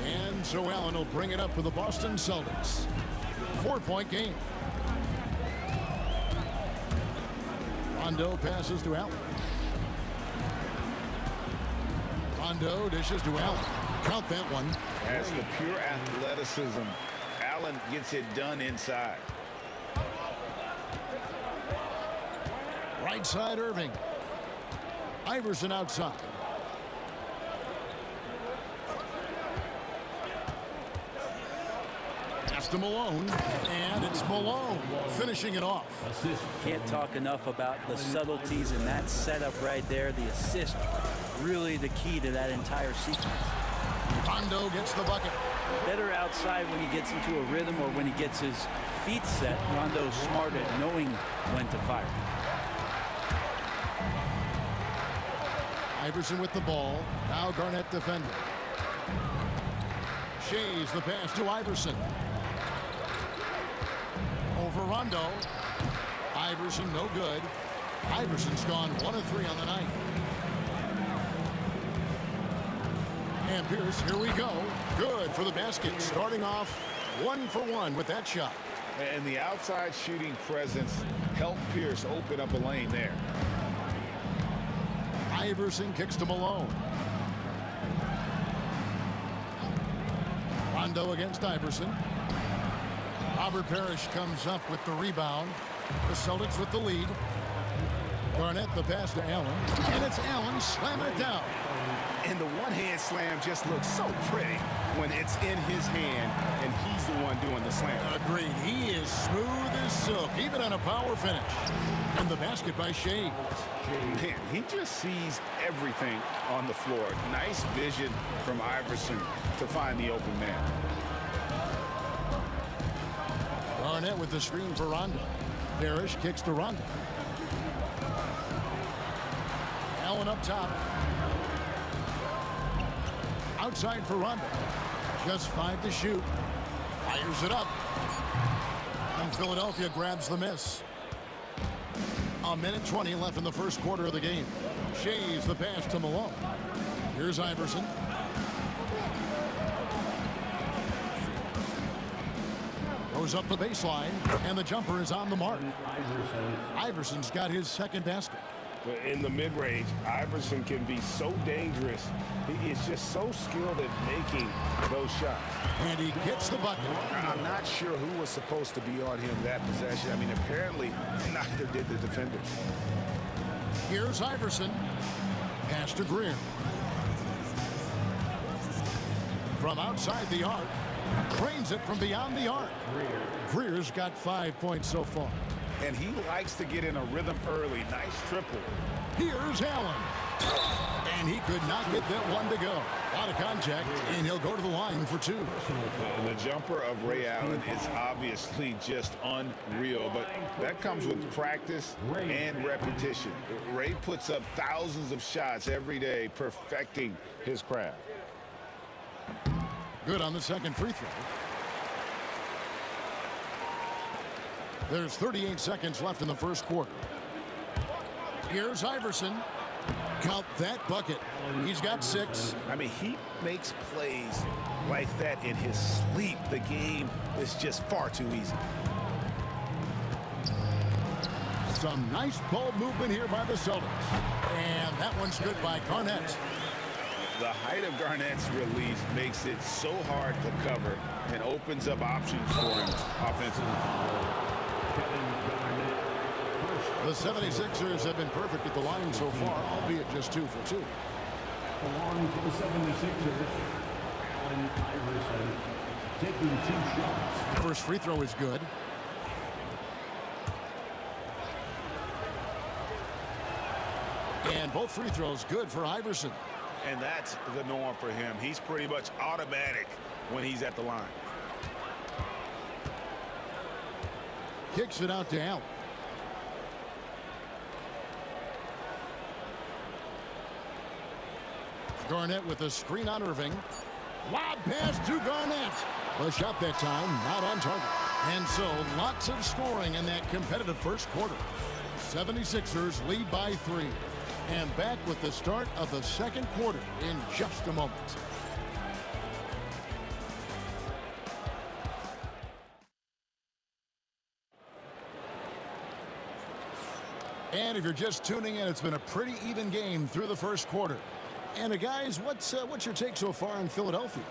And so Allen will bring it up for the Boston Celtics. 4-point game. Rondo passes to Allen. Rondo dishes to Allen. Count that one. Has the pure athleticism. Allen gets it done inside. Right side Irving. Iverson outside. Pass to Malone. And it's Malone finishing it off. Assist. Can't talk enough about the subtleties in that setup right there. The assist, really the key to that entire sequence. Rondo gets the bucket. Better outside when he gets into a rhythm or when he gets his feet set. Rondo's smart at knowing when to fire. Iverson with the ball. Now Garnett defending. Shea's the pass to Iverson. Over Rondo. Iverson no good. Iverson's gone 1 of 3 on the night. And Pierce, here we go. Good for the basket. Starting off 1 for 1 with that shot. And the outside shooting presence helped Pierce open up a lane there. Iverson kicks to Malone. Rondo against Iverson. Robert Parrish comes up with the rebound. The Celtics with the lead. Garnett the pass to Allen. And it's Allen slamming it down. And the one-hand slam just looks so pretty when it's in his hand and he's the one doing the slam. Agreed. He is smooth as silk, even on a power finish. And the basket by Shea. Man, he just sees everything on the floor. Nice vision from Iverson to find the open man. Garnett with the screen for Rondo. Parrish kicks to Rondo. Allen up top. Outside for Rondo. Just 5 to shoot. Fires it up. And Philadelphia grabs the miss. 1:20 left in the first quarter of the game. Shea's the pass to Malone. Here's Iverson. Goes up the baseline, and the jumper is on the mark. Iverson's got his second basket. In the mid-range, Iverson can be so dangerous. He is just so skilled at making those shots. And he gets the bucket. I'm not sure who was supposed to be on him that possession. I mean, apparently, neither did the defenders. Here's Iverson. Pass to Greer. From outside the arc. Cranes it from beyond the arc. Greer's got 5 points so far. And he likes to get in a rhythm early. Nice triple. Here's Allen. And he could not get that one to go. Out of contact, and he'll go to the line for two. The jumper of Ray Allen is obviously just unreal, but that comes with practice and repetition. Ray puts up thousands of shots every day, perfecting his craft. Good on the second free throw. There's 38 seconds left in the first quarter. Here's Iverson. Count that bucket. He's got 6. I mean, he makes plays like that in his sleep. The game is just far too easy. Some nice ball movement here by the Celtics. And that one's good by Garnett. The height of Garnett's release makes it so hard to cover and opens up options for him offensively. The 76ers have been perfect at the line so far, albeit just 2 for 2. Along for the 76ers, Allen Iverson taking 2 shots. First free throw is good. And both free throws good for Iverson. And that's the norm for him. He's pretty much automatic when he's at the line. Kicks it out to Allen. Garnett with a screen on Irving. Lob pass to Garnett. The shot that time not on target. And so lots of scoring in that competitive first quarter. 76ers lead by 3. And back with the start of the second quarter in just a moment. And if you're just tuning in, it's been a pretty even game through the first quarter. And guys, what's your take so far in Philadelphia?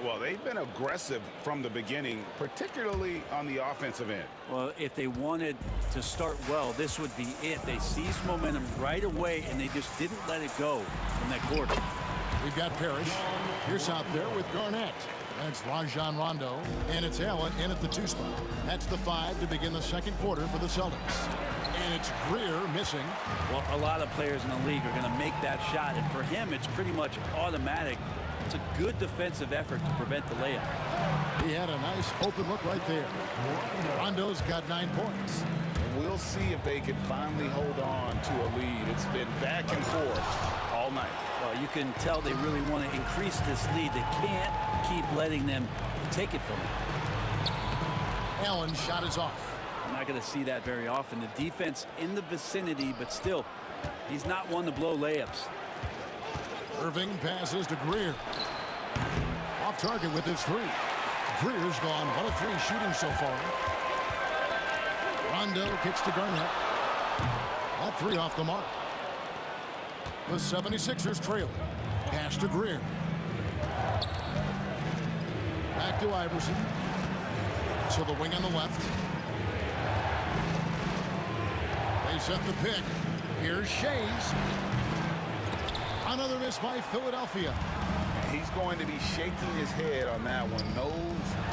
Well, they've been aggressive from the beginning, particularly on the offensive end. Well, if they wanted to start well, this would be it. They seized momentum right away, and they just didn't let it go in that quarter. We've got Parrish. Here's out there with Garnett. That's Rajon Rondo, and it's Allen in at the 2 spot. That's the 5 to begin the second quarter for the Celtics. And it's Greer missing. Well, a lot of players in the league are going to make that shot, and for him, it's pretty much automatic. It's a good defensive effort to prevent the layup. He had a nice open look right there. Rondo's got 9 points. And we'll see if they can finally hold on to a lead. It's been back and forth all night. Well, you can tell they really want to increase this lead. They can't keep letting them take it from them. Allen's shot is off. I'm not going to see that very often. The defense in the vicinity, but still, he's not one to blow layups. Irving passes to Greer. Off target with his 3. Greer's gone 1 of 3 shooting so far. Rondo kicks to Garnett. That 3 off the mark. The 76ers trail. Pass to Greer. Back to Iverson. To the wing on the left. They set the pick. Here's Shays. Another miss by Philadelphia. He's going to be shaking his head on that one. Knows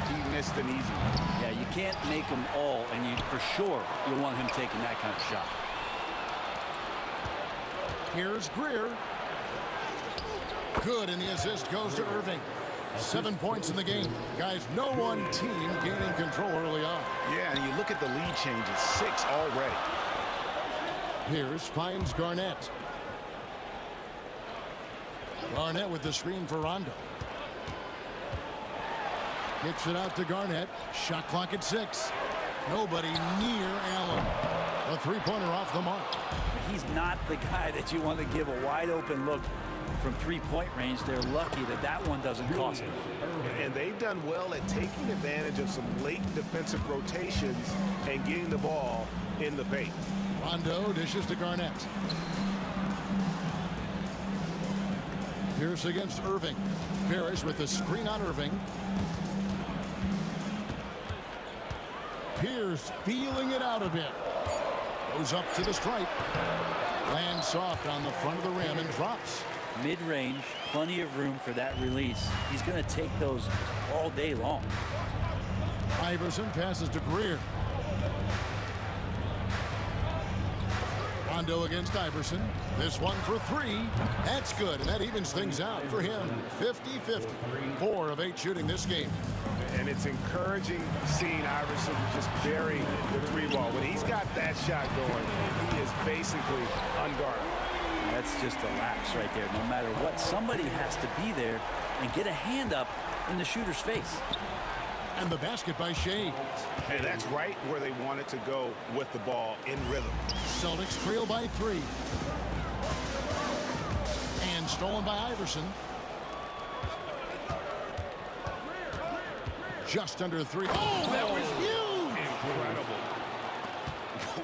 he missed an easy one. Yeah, you can't make them all, and you for sure you want him taking that kind of shot. Here's Greer. Good, and the assist goes to Irving. 7 points in the game. Guys, no one team gaining control early on. Yeah, and you look at the lead changes. 6 already. Pierce finds Garnett. Garnett with the screen for Rondo. Kicks it out to Garnett. Shot clock at 6. Nobody near Allen. A 3-pointer off the mark. He's not the guy that you want to give a wide open look from 3-point range. They're lucky that that one doesn't cost them. And they've done well at taking advantage of some late defensive rotations and getting the ball in the paint. Rondo dishes to Garnett. Pierce against Irving. Parrish with the screen on Irving. Pierce feeling it out a bit. Goes up to the stripe. Lands soft on the front of the rim and drops. Mid-range, plenty of room for that release. He's going to take those all day long. Iverson passes to Greer. Rondo against Iverson. This one for three. That's good, and that evens things out for him. 50-50. 4 of 8 shooting this game. And it's encouraging seeing Iverson just bury the three ball. When he's got that shot going, he is basically unguarded. That's just a lapse right there. No matter what, somebody has to be there and get a hand up in the shooter's face. And the basket by Shea. And that's right where they wanted to go with the ball in rhythm. Celtics trail by 3. And stolen by Iverson. Just under 3. Oh, that was huge! Incredible.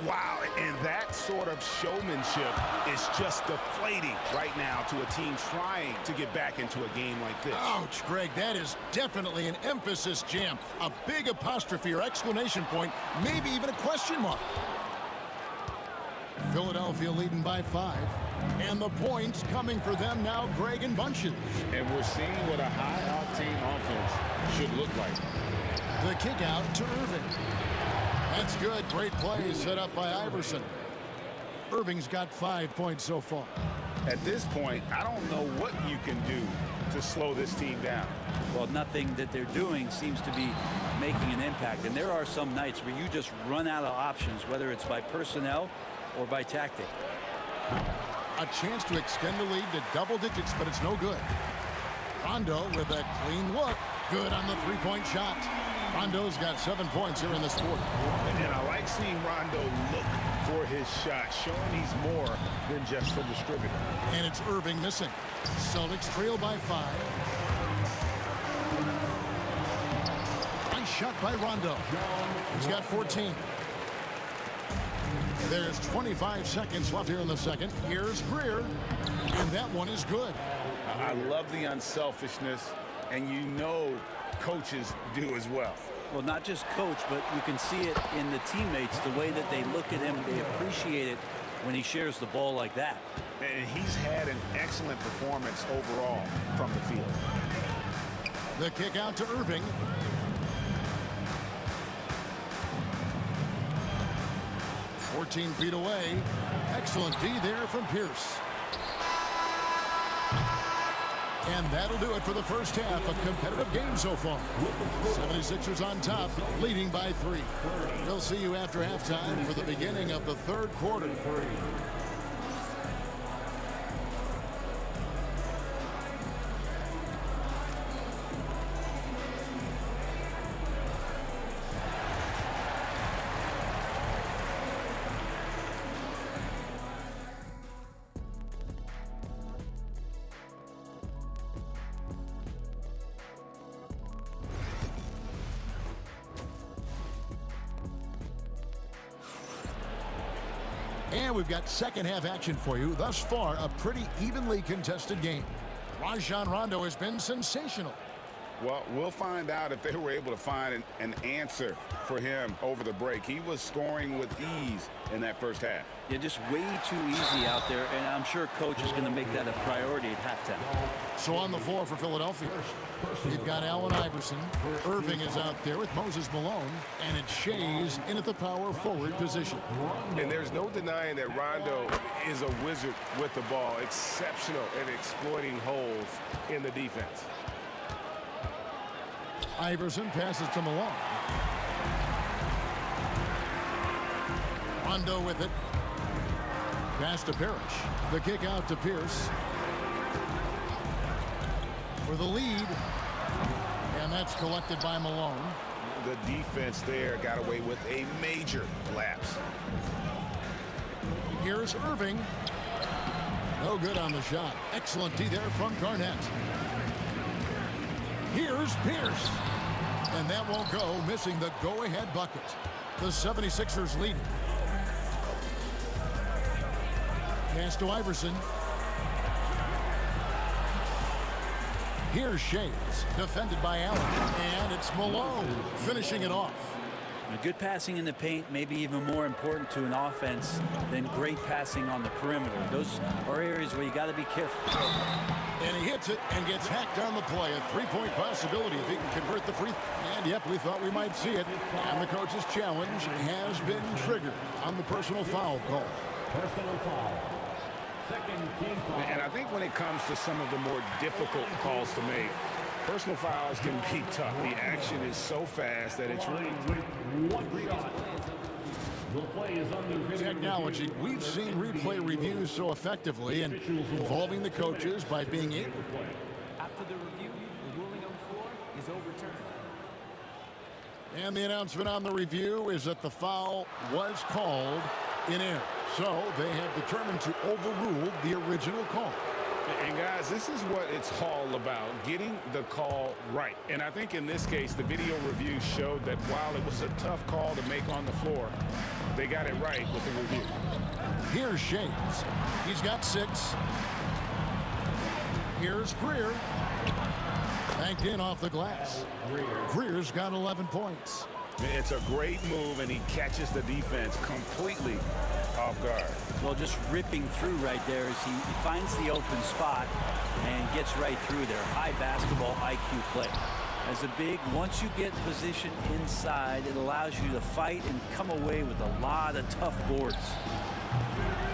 Wow, and that sort of showmanship is just deflating right now to a team trying to get back into a game like this. Ouch, Greg, that is definitely an emphasis jam. A big apostrophe or exclamation point, maybe even a question mark. Philadelphia leading by 5. And the points coming for them now, Greg, in bunches. And we're seeing what a high-octane offense should look like. The kick out to Irving. That's good. Great play set up by Iverson. Irving's got 5 points so far. At this point, I don't know what you can do to slow this team down. Well, nothing that they're doing seems to be making an impact. And there are some nights where you just run out of options, whether it's by personnel or by tactic. A chance to extend the lead to double digits, but it's no good. Rondo with a clean look. Good on the three-point shot. Rondo's got 7 points here in this quarter. And I like seeing Rondo look for his shot, showing he's more than just a distributor. And it's Irving missing. Celtics trail by 5. Nice shot by Rondo. He's got 14. There's 25 seconds left here in the second. Here's Greer, and that one is good. I love the unselfishness, and you know coaches do as well. Well, not just coach, but you can see it in the teammates, the way that they look at him. They appreciate it when he shares the ball like that. And he's had an excellent performance overall from the field. The kick out to Irving. "14 feet away." Excellent D there from Pierce. And that'll do it for the first half. A competitive game so far. 76ers on top, leading by 3. We'll see you after halftime for the beginning of the third quarter. And we've got second half action for you. Thus far, a pretty evenly contested game. Rajon Rondo has been sensational. Well, we'll find out if they were able to find an answer for him over the break. He was scoring with ease in that first half. Yeah, just way too easy out there, and I'm sure coach is going to make that a priority at halftime. So on the floor for Philadelphia, you've got Allen Iverson. Irving is out there with Moses Malone, and it's Shea's in at the power forward position. And there's no denying that Rondo is a wizard with the ball, exceptional at exploiting holes in the defense. Iverson passes to Malone. Rondo with it. Pass to Parrish. The kick out to Pierce. For the lead. And that's collected by Malone. The defense there got away with a major lapse. Here's Irving. No good on the shot. Excellent D there from Garnett. Here's Pierce. And that won't go, missing the go-ahead bucket. The 76ers lead. Pass to Iverson. Here's Shea's, defended by Allen. And it's Malone finishing it off. Good passing in the paint may be even more important to an offense than great passing on the perimeter. Those are areas where you got to be careful. And he hits it and gets hacked on the play. A three-point possibility if he can convert the free. And yep, we thought we might see it. And the coach's challenge has been triggered on the personal foul call. Personal foul. Second team foul. And I think when it comes to some of the more difficult calls to make, personal fouls can be tough. The action is so fast that it's really... The play is under Technology. We've seen replay reviews so effectively and involving the coaches by being able. After the review, the ruling on the floor is overturned. And the announcement on the review is that the foul was called in error. So they have determined to overrule the original call. And guys, this is what it's all about, getting the call right. And I think in this case, the video review showed that while it was a tough call to make on the floor, they got it right with the review. Here's Shades. He's got 6. Here's Greer. Banked in off the glass. Greer's got 11 points. It's a great move, and he catches the defense completely off guard. Well, just ripping through right there as he finds the open spot and gets right through there. High basketball IQ play. As a big, once you get position inside, it allows you to fight and come away with a lot of tough boards.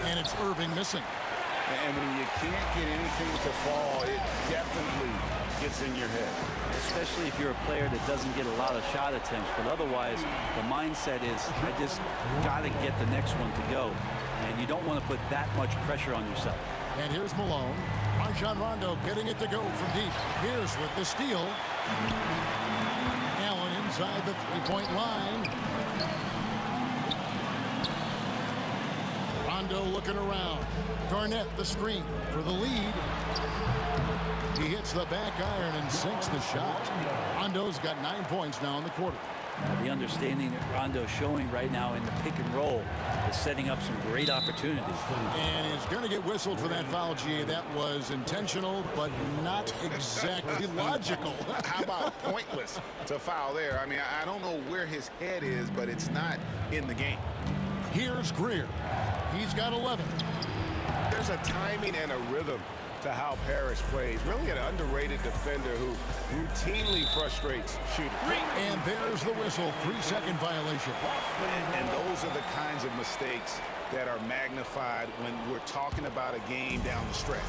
And it's Irving missing. And when you can't get anything to fall, it definitely gets in your head. Especially if you're a player that doesn't get a lot of shot attempts. But otherwise, the mindset is, I just got to get the next one to go. And you don't want to put that much pressure on yourself. And here's Malone. Rajon Rondo getting it to go from deep. Here's with the steal. Allen inside the three-point line. Rondo looking around. Garnett the screen for the lead. He hits the back iron and sinks the shot. Rondo's got 9 points now in the quarter. The understanding that Rondo's showing right now in the pick and roll is setting up some great opportunities. And he's going to get whistled for that foul, G. That was intentional, but not exactly logical. How about pointless to foul there? I mean, I don't know where his head is, but it's not in the game. Here's Greer. He's got 11. There's a timing and a rhythm to how Parrish plays. Really an underrated defender who routinely frustrates shooters. And there's the whistle. 3-second violation. And those are the kinds of mistakes that are magnified when we're talking about a game down the stretch.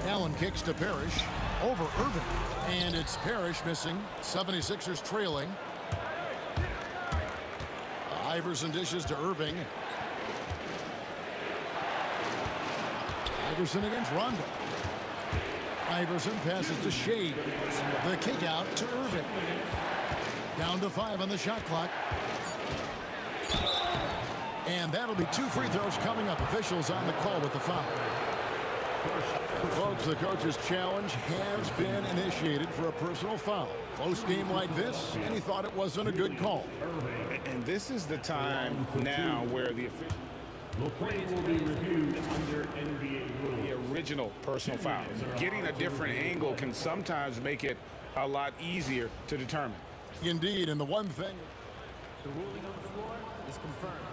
Allen kicks to Parrish over Irving. And it's Parrish missing. 76ers trailing. Iverson dishes to Irving. Iverson against Rondo. Iverson passes to Shade. The kick out to Irving. Down to 5 on the shot clock. And that'll be 2 free throws coming up. Officials on the call with the foul. Folks, the coach's challenge has been initiated for a personal foul. Close game like this, and he thought it wasn't a good call. And this is the time now where the play will be reviewed under NBA rules. The original personal foul. Getting a different angle can sometimes make it a lot easier to determine. Indeed, and the one thing... The ruling on the floor is confirmed.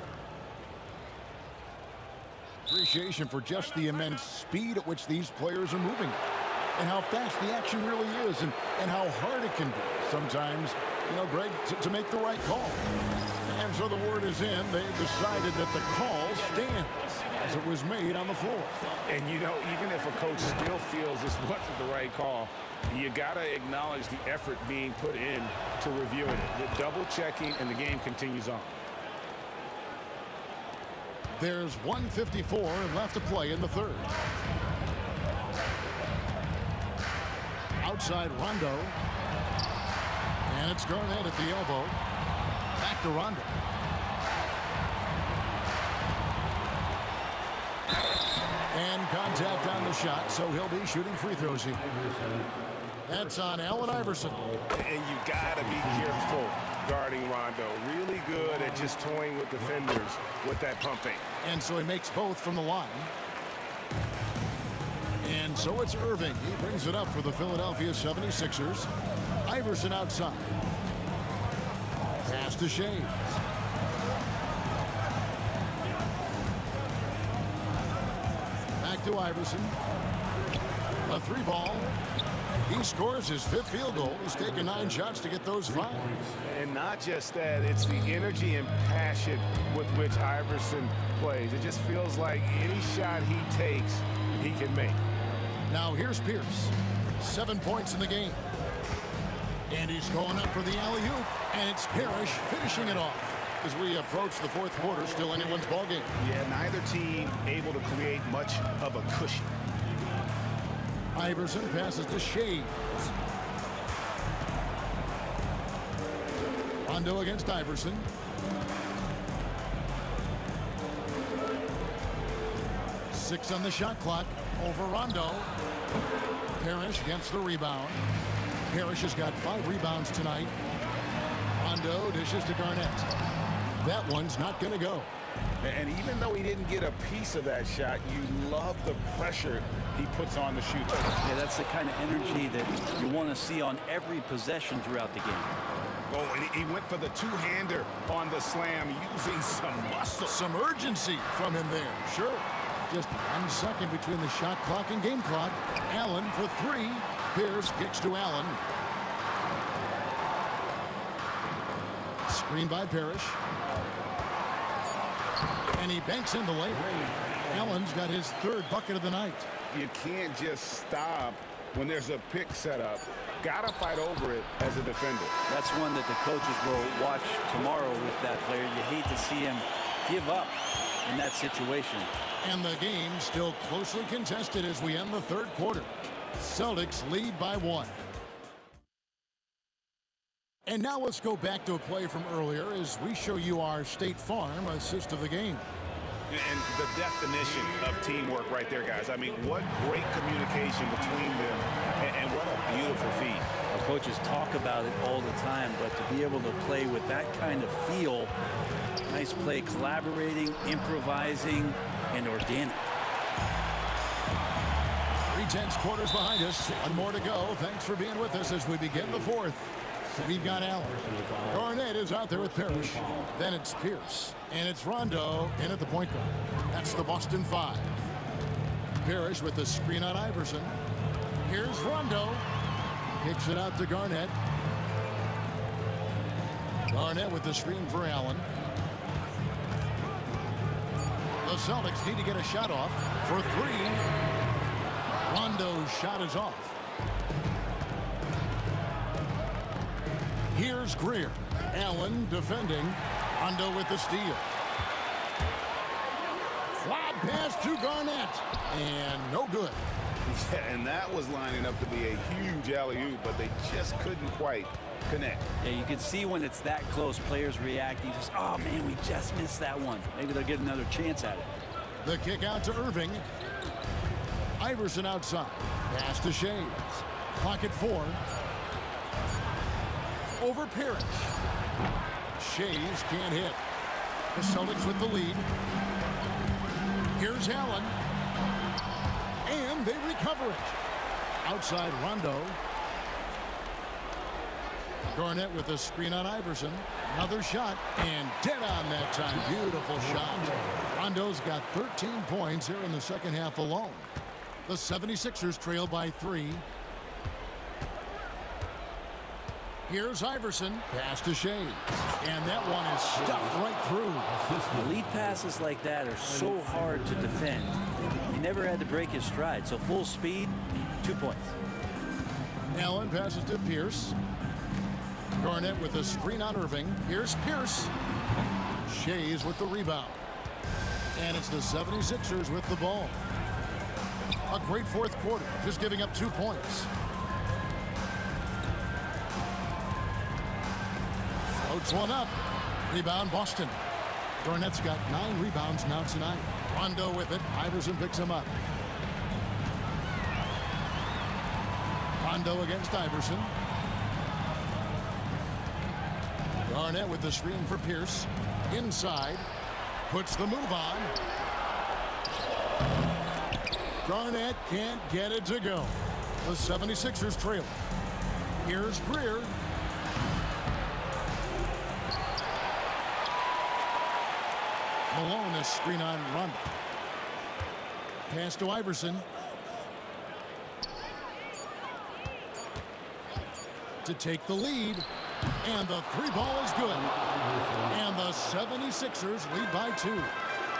Appreciation for just the immense speed at which these players are moving. And how fast the action really is, and how hard it can be sometimes, you know, Greg, to make the right call. And so the word is in. They've decided that the call stands as it was made on the floor. And, you know, even if a coach still feels this wasn't the right call, you got to acknowledge the effort being put in to reviewing it. The double-checking, and the game continues on. There's 1:54 left to play in the third. Outside Rondo. And it's Garnett at the elbow. Back to Rondo. And contact on the shot, so he'll be shooting free throws here. That's on Allen Iverson. And you got to be careful guarding Rondo. Really good at just toying with defenders with that pump fake. And so he makes both from the line. And so it's Irving. He brings it up for the Philadelphia 76ers. Iverson outside. Pass to Shades. Back to Iverson. A 3 ball. He scores his 5th field goal. He's taken 9 shots to get those 5. And not just that, it's the energy and passion with which Iverson plays. It just feels like any shot he takes, he can make. Now here's Pierce. 7 points in the game. And he's going up for the alley-oop. And it's Parrish finishing it off. As we approach the 4th quarter, still anyone's ballgame. Yeah, neither team able to create much of a cushion. Iverson passes to Shades. Rondo against Iverson. Six on the shot clock. Over Rondo. Parrish gets the rebound. Parrish has got 5 rebounds tonight. Rondo dishes to Garnett. That one's not going to go. And even though he didn't get a piece of that shot, you love the pressure he puts on the shooter. Yeah, that's the kind of energy that you want to see on every possession throughout the game. Oh, and he went for the two-hander on the slam, using some muscle. Some urgency from him there, sure. Just 1 second between the shot clock and game clock. Allen for 3. Pierce kicks to Allen. Screen by Parrish. And he banks in the lane. Allen's got his 3rd bucket of the night. You can't just stop when there's a pick set up. Gotta fight over it as a defender. That's one that the coaches will watch tomorrow with that player. You hate to see him give up in that situation. And the game still closely contested as we end the 3rd quarter. Celtics lead by 1. And now let's go back to a play from earlier as we show you our State Farm assist of the game. And the definition of teamwork right there, guys. I mean, what great communication between them, and what a beautiful feat. Our coaches talk about it all the time, but to be able to play with that kind of feel, nice play, collaborating, improvising, and organic. 3/10 quarters behind us. 1 more to go. Thanks for being with us as we begin the 4th. We've got Allen. Garnett is out there with Parrish. Then it's Pierce. And it's Rondo in at the point guard. That's the Boston 5. Parrish with the screen on Iverson. Here's Rondo. Kicks it out to Garnett. Garnett with the screen for Allen. The Celtics need to get a shot off for 3. Rondo's shot is off. Here's Greer. Allen defending. Rondo with the steal. Lob pass to Garnett. And no good. Yeah, and that was lining up to be a huge alley-oop, but they just couldn't quite connect. Yeah, you can see when it's that close, players reacting. Just, oh, man, we just missed that one. Maybe they'll get another chance at it. The kick out to Irving. Iverson outside. Pass to Shades. Clock at 4. Over Parrish. Shades can't hit. The Celtics with the lead. Here's Allen. And they recover it. Outside Rondo. Garnett with a screen on Iverson. Another shot. And dead on that time. Beautiful shot. Rondo's got 13 points here in the second half alone. The 76ers trail by 3. Here's Iverson. Pass to Shades. And that one is stuffed right through. Elite passes like that are so hard to defend. He never had to break his stride. So full speed, 2 points. Allen passes to Pierce. Garnett with the screen on Irving. Here's Pierce. Shays with the rebound. And it's the 76ers with the ball. A great 4th quarter, just giving up 2 points. Floats one up. Rebound Boston. Garnett's got 9 rebounds now tonight. Rondo with it. Iverson picks him up. Rondo against Iverson. Garnett with the screen for Pierce. Inside. Puts the move on. Garnett can't get it to go. The 76ers trail. Here's Greer. Malone, a screen on Rondo. Pass to Iverson. to take the lead. And the three ball is good. And the 76ers lead by 2.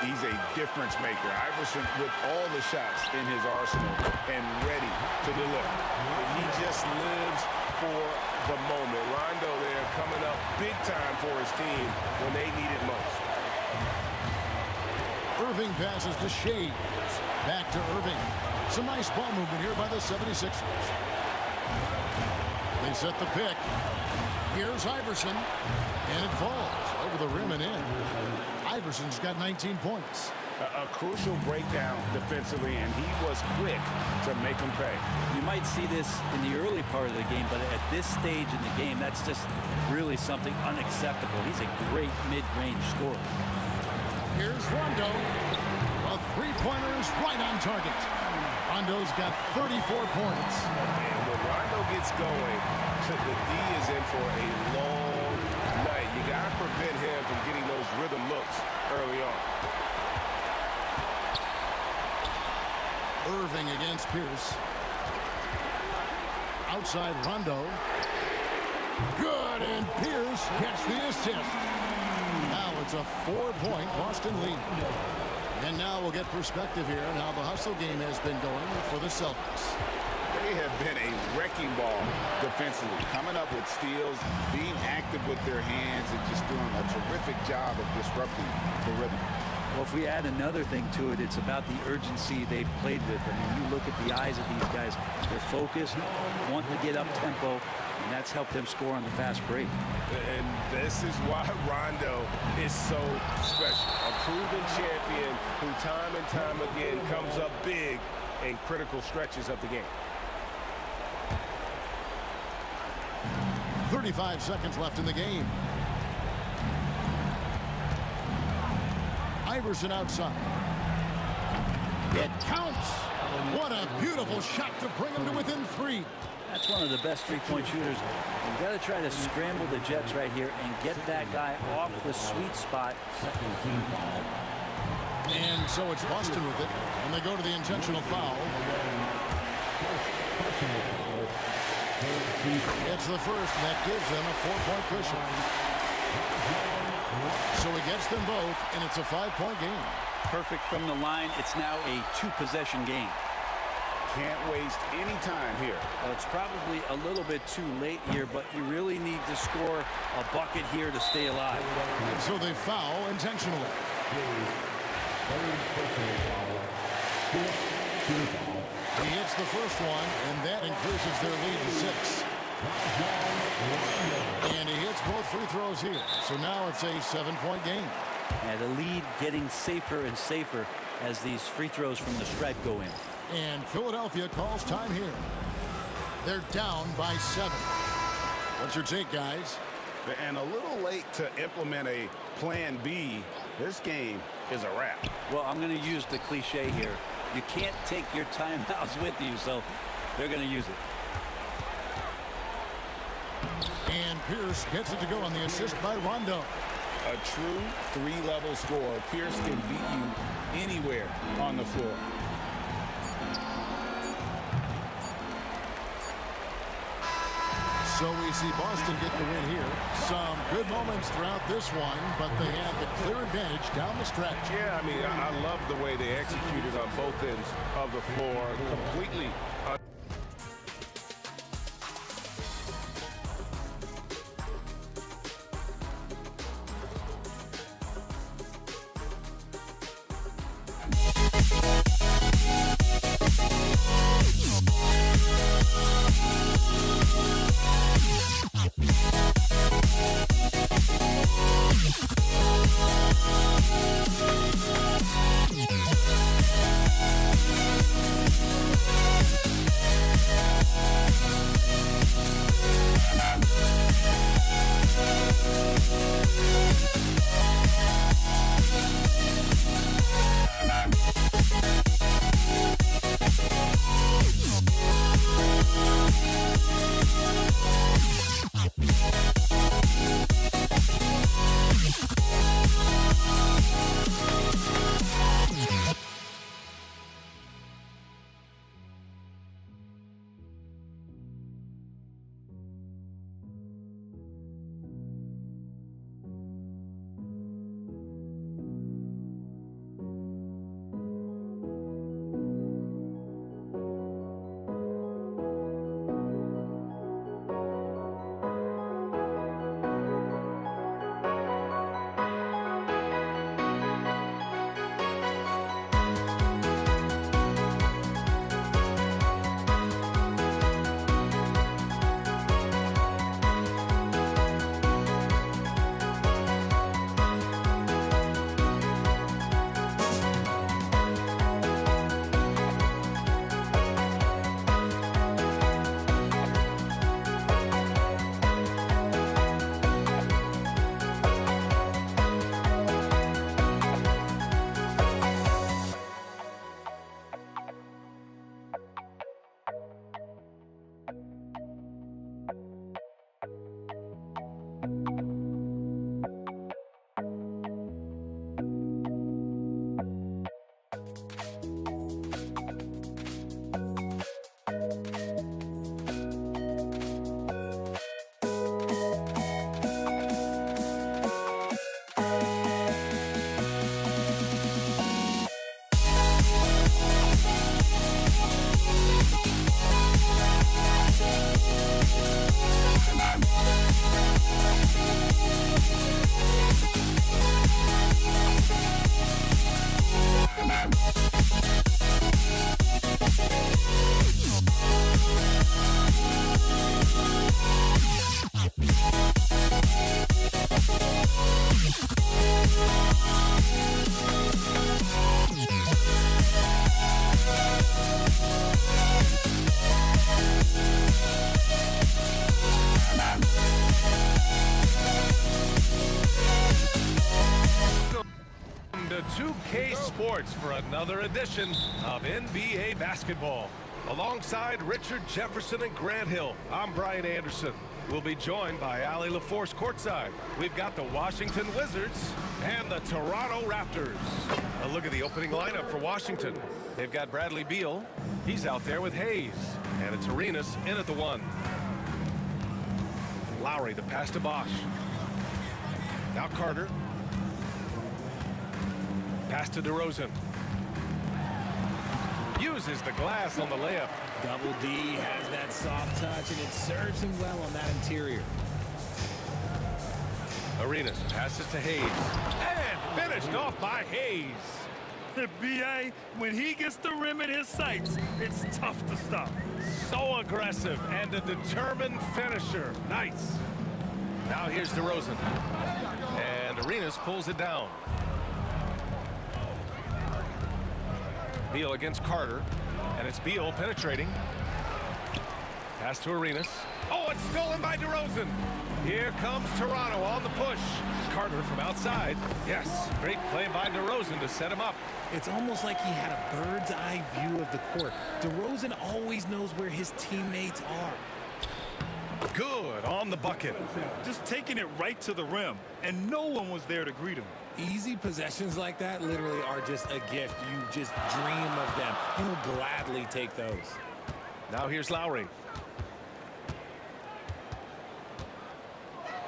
He's a difference maker. Iverson with all the shots in his arsenal and ready to deliver. He just lives for the moment. Rondo there coming up big time for his team when they need it most. Irving passes to Shades. Back to Irving. Some nice ball movement here by the 76ers. They set the pick. Here's Iverson. And it falls over the rim and in. Iverson's got 19 points. A crucial breakdown defensively, and he was quick to make them pay. You might see this in the early part of the game, but at this stage in the game, that's just really something unacceptable. He's a great mid-range scorer. Here's Rondo. A three-pointer is right on target. Rondo's got 34 points. And when Rondo gets going, the D is in for a long night. You got to prevent him from getting those rhythm looks early on. Irving against Pierce. Outside Rondo. Good, and Pierce gets the assist. Now it's a 4-point Boston lead. And now we'll get perspective here on how the hustle game has been going for the Celtics. They have been a wrecking ball defensively, coming up with steals, being active with their hands, and just doing a terrific job of disrupting the rhythm. Well, if we add another thing to it, it's about the urgency they've played with. I mean, you look at the eyes of these guys. They're focused, wanting to get up tempo, and that's helped them score on the fast break. And this is why Rondo is so special. A proven champion who time and time again comes up big in critical stretches of the game. 35 seconds left in the game. Iverson outside. It counts. What a beautiful shot to bring him to within 3. That's one of the best three-point shooters. You've got to try to scramble the Jets right here and get that guy off the sweet spot. And so it's Boston with it, and they go to the intentional foul. It's the first, and that gives them a 4-point cushion. So he gets them both, and it's a 5-point game. Perfect from the line. It's now a 2-possession game. Can't waste any time here. Well, it's probably a little bit too late here, but you really need to score a bucket here to stay alive. And so they foul intentionally. He hits the first one, and that increases their lead to 6. And he hits both free throws here. So now it's a 7-point game. And the lead getting safer and safer as these free throws from the stripe go in. And Philadelphia calls time here. They're down by 7. What's your take, guys? And a little late to implement a plan B. This game is a wrap. Well, I'm going to use the cliche here. You can't take your timeouts with you, so they're going to use it. And Pierce gets it to go on the assist by Rondo. A true 3-level scorer. Pierce can beat you anywhere on the floor. So we see Boston get the win here. Some good moments throughout this one, but they have the clear advantage down the stretch. Yeah, I mean, I love the way they executed on both ends of the floor. Completely 2K Sports for another edition of NBA basketball. Alongside Richard Jefferson and Grant Hill, I'm Brian Anderson. We'll be joined by Ali LaForce courtside. We've got the Washington Wizards and the Toronto Raptors. A look at the opening lineup for Washington. They've got Bradley Beal. He's out there with Hayes. And it's Arenas in at the 1. Lowry, the pass to Bosch. Now Carter. Pass to DeRozan. Uses the glass on the layup. Double D has that soft touch, and it serves him well on that interior. Arenas passes to Hayes. And finished off by Hayes. B.A., when he gets the rim in his sights, it's tough to stop. So aggressive and a determined finisher. Nice. Now here's DeRozan. And Arenas pulls it down. Beal against Carter. And it's Beal penetrating. Pass to Arenas. Oh, it's stolen by DeRozan. Here comes Toronto on the push. Carter from outside. Yes, great play by DeRozan to set him up. It's almost like he had a bird's eye view of the court. DeRozan always knows where his teammates are. Good on the bucket. Just taking it right to the rim, and no one was there to greet him. Easy possessions like that literally are just a gift. You just dream of them. He'll gladly take those. Now here's Lowry.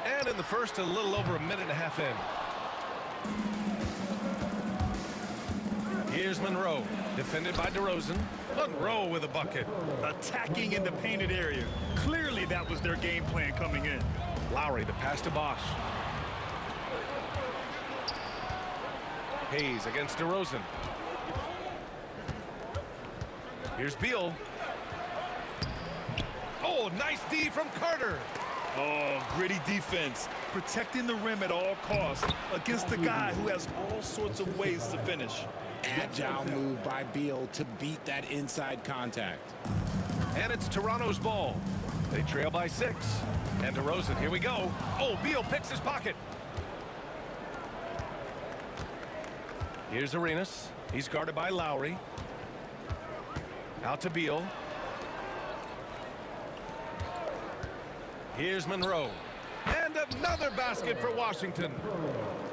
And in the first, a little over a minute and a half in. Here's Monroe, defended by DeRozan. Monroe with a bucket. Attacking in the painted area. Clearly that was their game plan coming in. Lowry, the pass to Bosch. Hayes against DeRozan. Here's Beal. Oh, nice D from Carter. Oh, gritty defense. Protecting the rim at all costs against a guy who has all sorts of ways to finish. Agile move by Beal to beat that inside contact. And it's Toronto's ball. They trail by 6. And DeRozan, here we go. Oh, Beal picks his pocket. Here's Arenas. He's guarded by Lowry. Out to Beal. Here's Monroe. And another basket for Washington.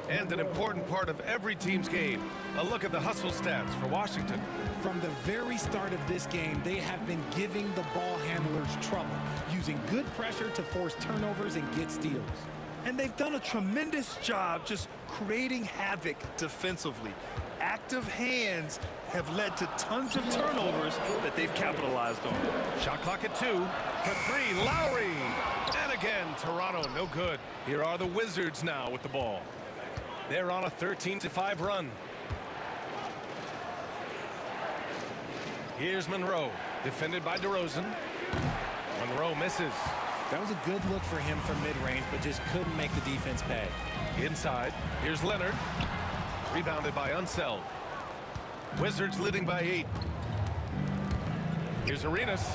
And an important part of every team's game. A look at the hustle stats for Washington. From the very start of this game, they have been giving the ball handlers trouble, using good pressure to force turnovers and get steals. And they've done a tremendous job just creating havoc defensively. Active hands have led to tons of turnovers that they've capitalized on. Shot clock at 2. For 3, Lowry. And again, Toronto, no good. Here are the Wizards now with the ball. They're on a 13-5 run. Here's Monroe, defended by DeRozan. Monroe misses. That was a good look for him from mid-range, but just couldn't make the defense pay. Inside, here's Leonard. Rebounded by Unseld. Wizards leading by 8. Here's Arenas.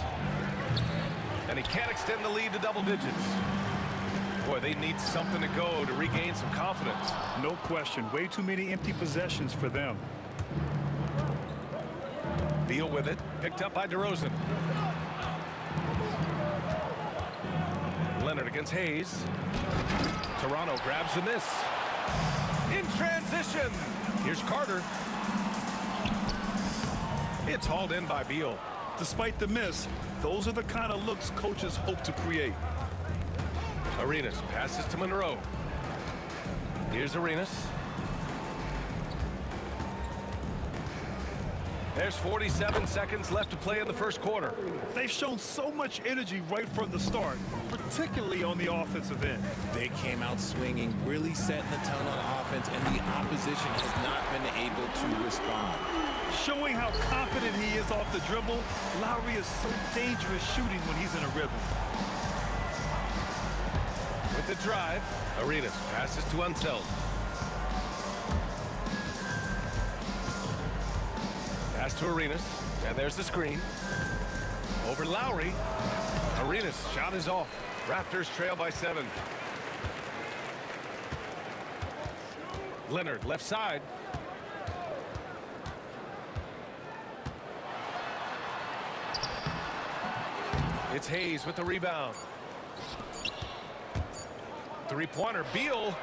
And he can't extend the lead to double digits. Boy, they need something to go to regain some confidence. No question. Way too many empty possessions for them. Beal with it. Picked up by DeRozan. Leonard against Hayes. Toronto grabs the miss. In transition. Here's Carter. It's hauled in by Beal. Despite the miss, those are the kind of looks coaches hope to create. Arenas passes to Monroe. Here's Arenas. There's 47 seconds left to play in the first quarter. They've shown so much energy right from the start, particularly on the offensive end. They came out swinging, really setting the tone on offense, and the opposition has not been able to respond. Showing how confident he is off the dribble, Lowry is so dangerous shooting when he's in a rhythm. With the drive, Arenas passes to Unseld. Pass to Arenas, and there's the screen. Over Lowry. Arenas' shot is off. Raptors trail by 7. Leonard, left side. It's Hayes with the rebound. Three-pointer, Beal.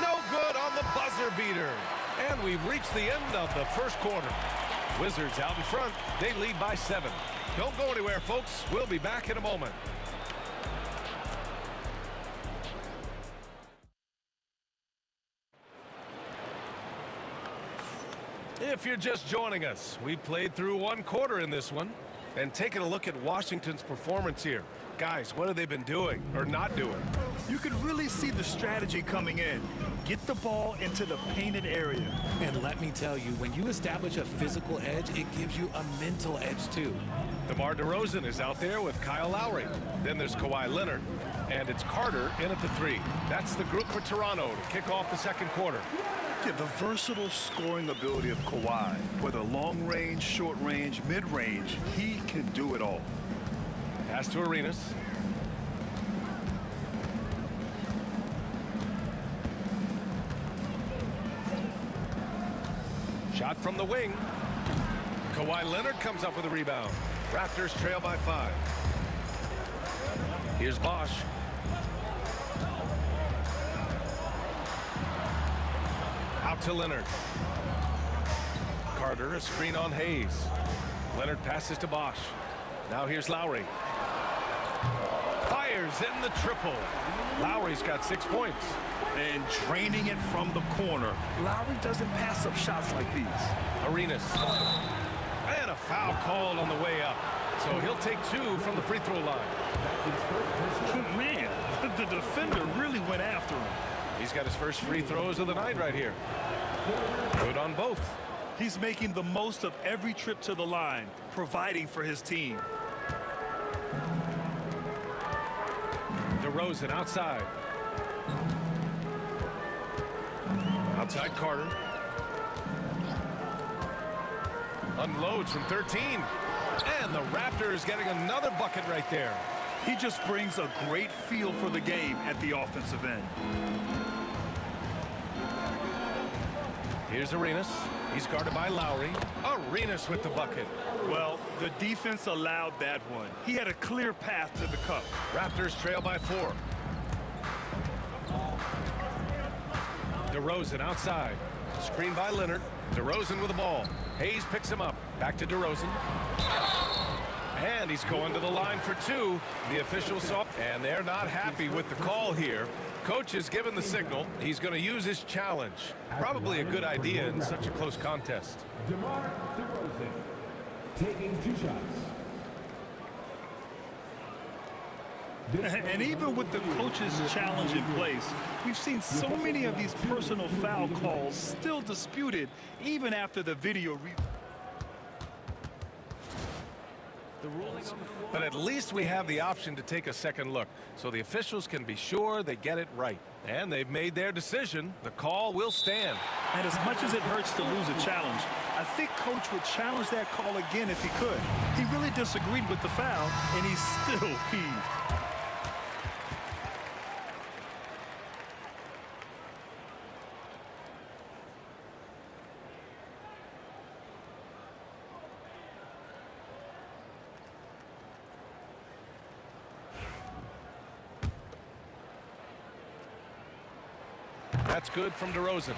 No good on the buzzer beater. And we've reached the end of the first quarter. Wizards out in front. They lead by 7. Don't go anywhere, folks. We'll be back in a moment. If you're just joining us, we played through one quarter in this one. And taking a look at Washington's performance here. Guys, what have they been doing or not doing? You can really see the strategy coming in. Get the ball into the painted area. And let me tell you, when you establish a physical edge, it gives you a mental edge too. DeMar DeRozan is out there with Kyle Lowry. Then there's Kawhi Leonard. And it's Carter in at the 3. That's the group for Toronto to kick off the second quarter. Yeah, the versatile scoring ability of Kawhi, whether long range, short range, mid range, he can do it all. Pass to Arenas. Shot from the wing. Kawhi Leonard comes up with a rebound. Raptors trail by 5. Here's Bosch. Out to Leonard. Carter, a screen on Hayes. Leonard passes to Bosch. Now here's Lowry. Fires in the triple. Lowry's got 6 points. And draining it from the corner. Lowry doesn't pass up shots like these. Arenas. And a foul called on the way up. So he'll take 2 from the free throw line. Man, the defender really went after him. He's got his first free throws of the night right here. Good on both. He's making the most of every trip to the line, providing for his team. DeRozan outside. Outside Carter. Unloads from 13. And the Raptors getting another bucket right there. He just brings a great feel for the game at the offensive end. Here's Arenas. He's guarded by Lowry. Arenas with the bucket. Well, the defense allowed that one. He had a clear path to the cup. Raptors trail by 4. DeRozan outside. Screen by Leonard. DeRozan with the ball. Hayes picks him up. Back to DeRozan. And he's going to the line for 2. The officials saw, and they're not happy with the call here. Coach has given the signal. He's going to use his challenge. Probably a good idea in such a close contest. DeMar DeRozan taking 2 shots. And even with the coach's challenge in place, we've seen so many of these personal foul calls still disputed even after the video review. But at least we have the option to take a second look, so the officials can be sure they get it right. And they've made their decision. The call will stand. And as much as it hurts to lose a challenge, I think Coach would challenge that call again if he could. He really disagreed with the foul, and he's still peeved. That's good from DeRozan.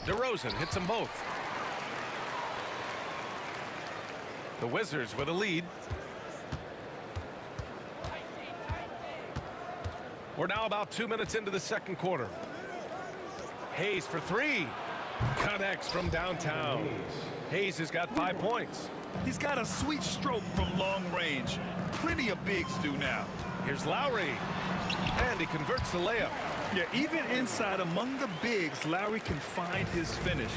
DeRozan hits them both. The Wizards with a lead. We're now about 2 minutes into the second quarter. Hayes for 3. Connects from downtown. Hayes has got 5 points. He's got a sweet stroke from long range. Plenty of bigs do now. Here's Lowry. And he converts the layup. Yeah, even inside among the bigs, Lowry can find his finish.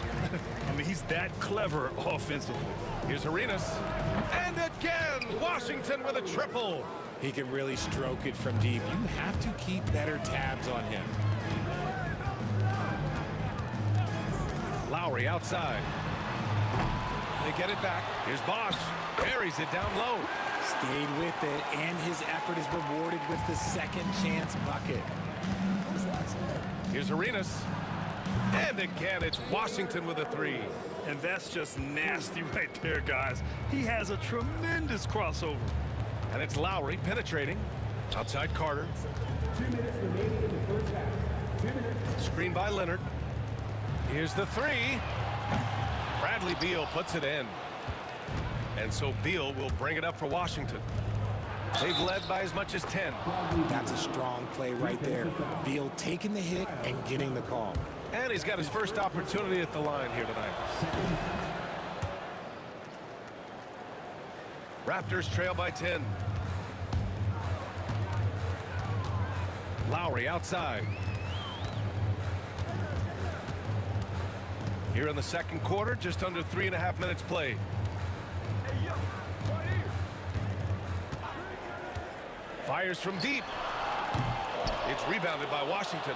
I mean, he's that clever offensively. Here's Arenas. And again, Washington with a triple. He can really stroke it from deep. You have to keep better tabs on him. Lowry outside. They get it back. Here's Bosch. Carries it down low. Stayed with it, and his effort is rewarded with the second chance bucket. Here's Arenas. And again, it's Washington with a three. And that's just nasty right there, guys. He has a tremendous crossover. And it's Lowry penetrating. Outside Carter. 2 minutes remaining in the first half. 2 minutes. Screen by Leonard. Here's the three. Bradley Beal puts it in. And so Beal will bring it up for Washington. They've led by as much as 10. That's a strong play right there. Beal taking the hit and getting the call. And he's got his first opportunity at the line here tonight. Raptors trail by 10. Lowry outside. Here in the second quarter, just under 3.5 minutes played. Fires from deep. It's rebounded by Washington.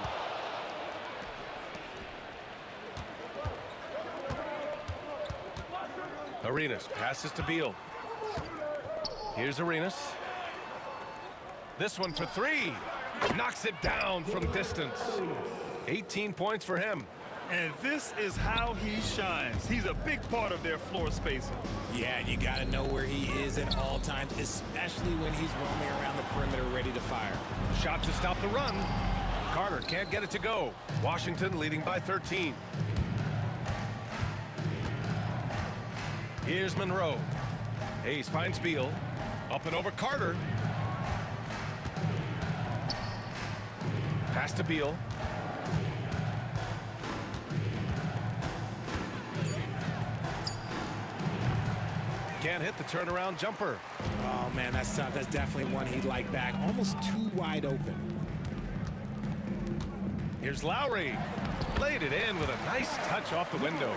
Arenas passes to Beal. Here's Arenas. This one for three. Knocks it down from distance. 18 points for him. And this is how he shines. He's a big part of their floor spacing. Yeah, and you got to know where he is at all times, especially when he's roaming around the perimeter ready to fire. Shot to stop the run. Carter can't get it to go. Washington leading by 13. Here's Monroe. Hayes finds Beal. Up and over Carter. Pass to Beal. Can't hit the turnaround jumper. Oh, man, that's tough. That's definitely one he'd like back. Almost too wide open. Here's Lowry. Laid it in with a nice touch off the window.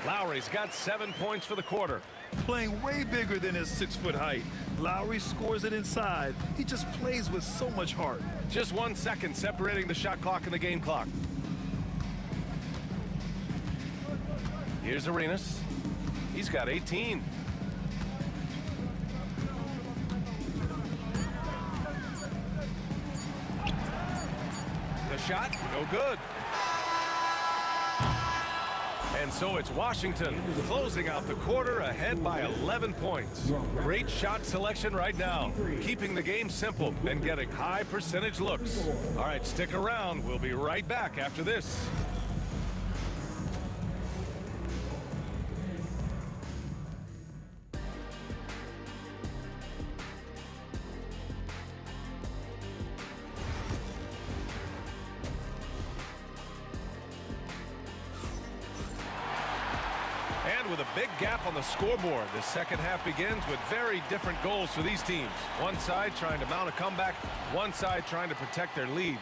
Lowry's got 7 points for the quarter. Playing way bigger than his 6-foot height. Lowry scores it inside. He just plays with so much heart. Just 1 second separating the shot clock and the game clock. Here's Arenas. He's got 18. The shot, no good. And so it's Washington closing out the quarter ahead by 11 points. Great shot selection right now, keeping the game simple and getting high percentage looks. All right, stick around. We'll be right back after this. With a big gap on the scoreboard, the second half begins with very different goals for these teams. One side trying to mount a comeback, one side trying to protect their lead.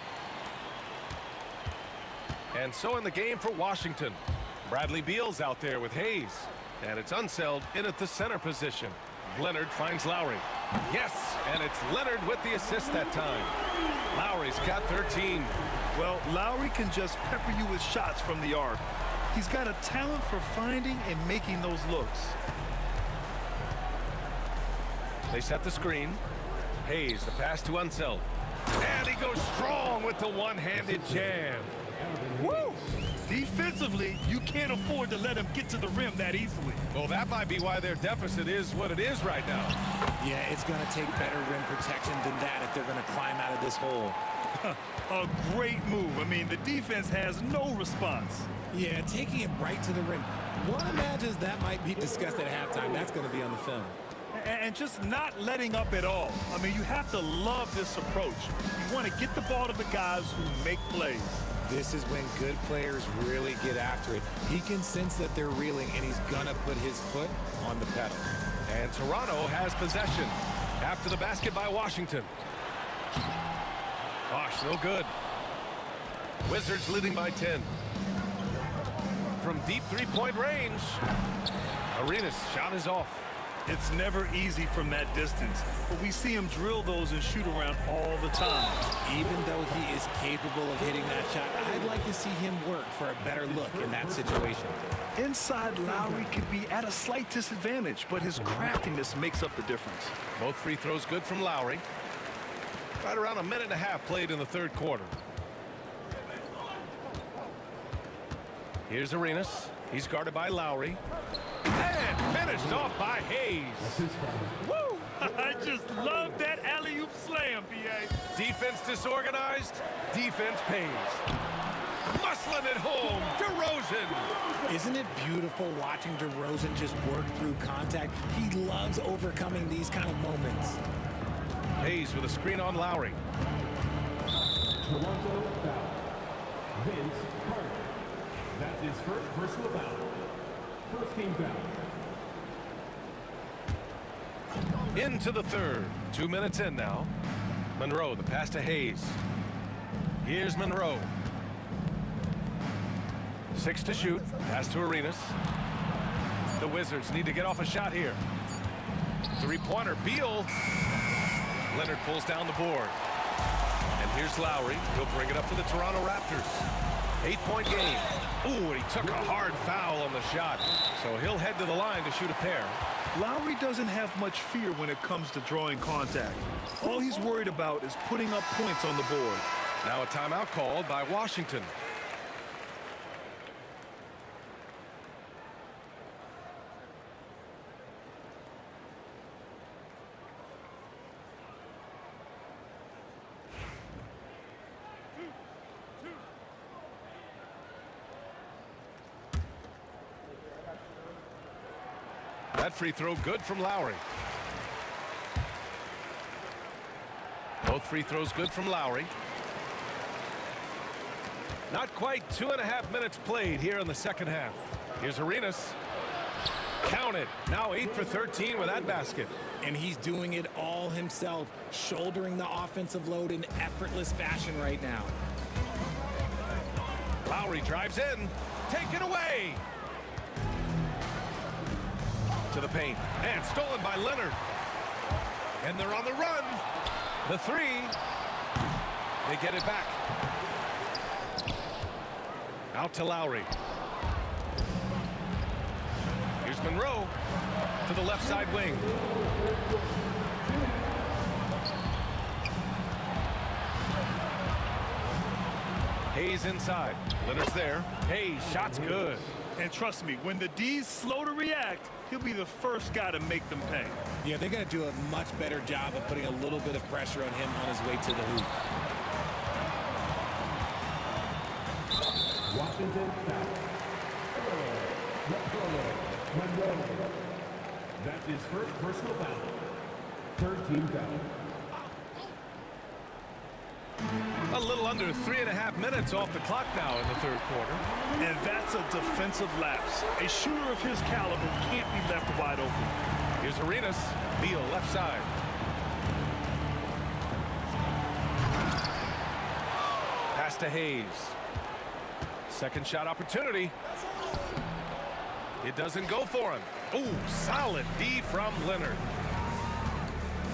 And so in the game for Washington, Bradley Beal's out there with Hayes, and it's Unseld in at the center position. Leonard finds Lowry. Yes, and it's Leonard with the assist that time. Lowry's got 13. Well, Lowry can just pepper you with shots from the arc. He's got a talent for finding and making those looks. They set the screen. Hayes, the pass to Unseld. And he goes strong with the one-handed jam. Woo! Defensively, you can't afford to let him get to the rim that easily. Well, that might be why their deficit is what it is right now. Yeah, it's going to take better rim protection than that if they're going to climb out of this hole. A great move. I mean, the defense has no response. Yeah, taking it right to the rim. One imagines that might be discussed at halftime. That's going to be on the film. And just not letting up at all. I mean, you have to love this approach. You want to get the ball to the guys who make plays. This is when good players really get after it. He can sense that they're reeling, and he's going to put his foot on the pedal. And Toronto has possession after the basket by Washington. Gosh, no good. Wizards leading by 10. From deep three-point range, Arenas' shot is off. It's never easy from that distance, but we see him drill those and shoot around all the time. Even though he is capable of hitting that shot, I'd like to see him work for a better look in that situation. Inside, Lowry could be at a slight disadvantage, but his craftiness makes up the difference. Both free throws good from Lowry. Right around a minute and a half played in the third quarter. Here's Arenas. He's guarded by Lowry. And finished off by Hayes. Woo! I just love that alley-oop slam, B.A. Defense disorganized. Defense pays. Muscling it home. DeRozan. Isn't it beautiful watching DeRozan just work through contact? He loves overcoming these kind of moments. Hayes with a screen on Lowry. Toronto foul. Vince Carter. That's his first personal foul. First team foul. Into the third. 2 minutes in now. Monroe, the pass to Hayes. Here's Monroe. 6 to shoot. Pass to Arenas. The Wizards need to get off a shot here. Three-pointer. Beal. Leonard pulls down the board. And here's Lowry. He'll bring it up for the Toronto Raptors. 8-point game. Ooh, and he took a hard foul on the shot. So he'll head to the line to shoot a pair. Lowry doesn't have much fear when it comes to drawing contact. All he's worried about is putting up points on the board. Now a timeout called by Washington. That free throw good from Lowry. Both free throws good from Lowry. Not quite 2.5 minutes played here in the second half. Here's Arenas. Counted. Now 8 for 13 with that basket. And he's doing it all himself, shouldering the offensive load in effortless fashion right now. Lowry drives in. Take it away. To the paint. And stolen by Leonard. And they're on the run. The three. They get it back. Out to Lowry. Here's Monroe to the left side wing. Hayes inside. Leonard's there. Hayes, shot's good. And trust me, when the D's slow to react, he'll be the first guy to make them pay. Yeah, they're going to do a much better job of putting a little bit of pressure on him on his way to the hoop. Washington foul. Monroe. That's his first personal foul. Third team foul. A little under 3.5 minutes off the clock now in the third quarter. And that's a defensive lapse. A shooter of his caliber can't be left wide open. Here's Arenas. Beal left side. Pass to Hayes. Second shot opportunity. It doesn't go for him. Ooh, solid D from Leonard.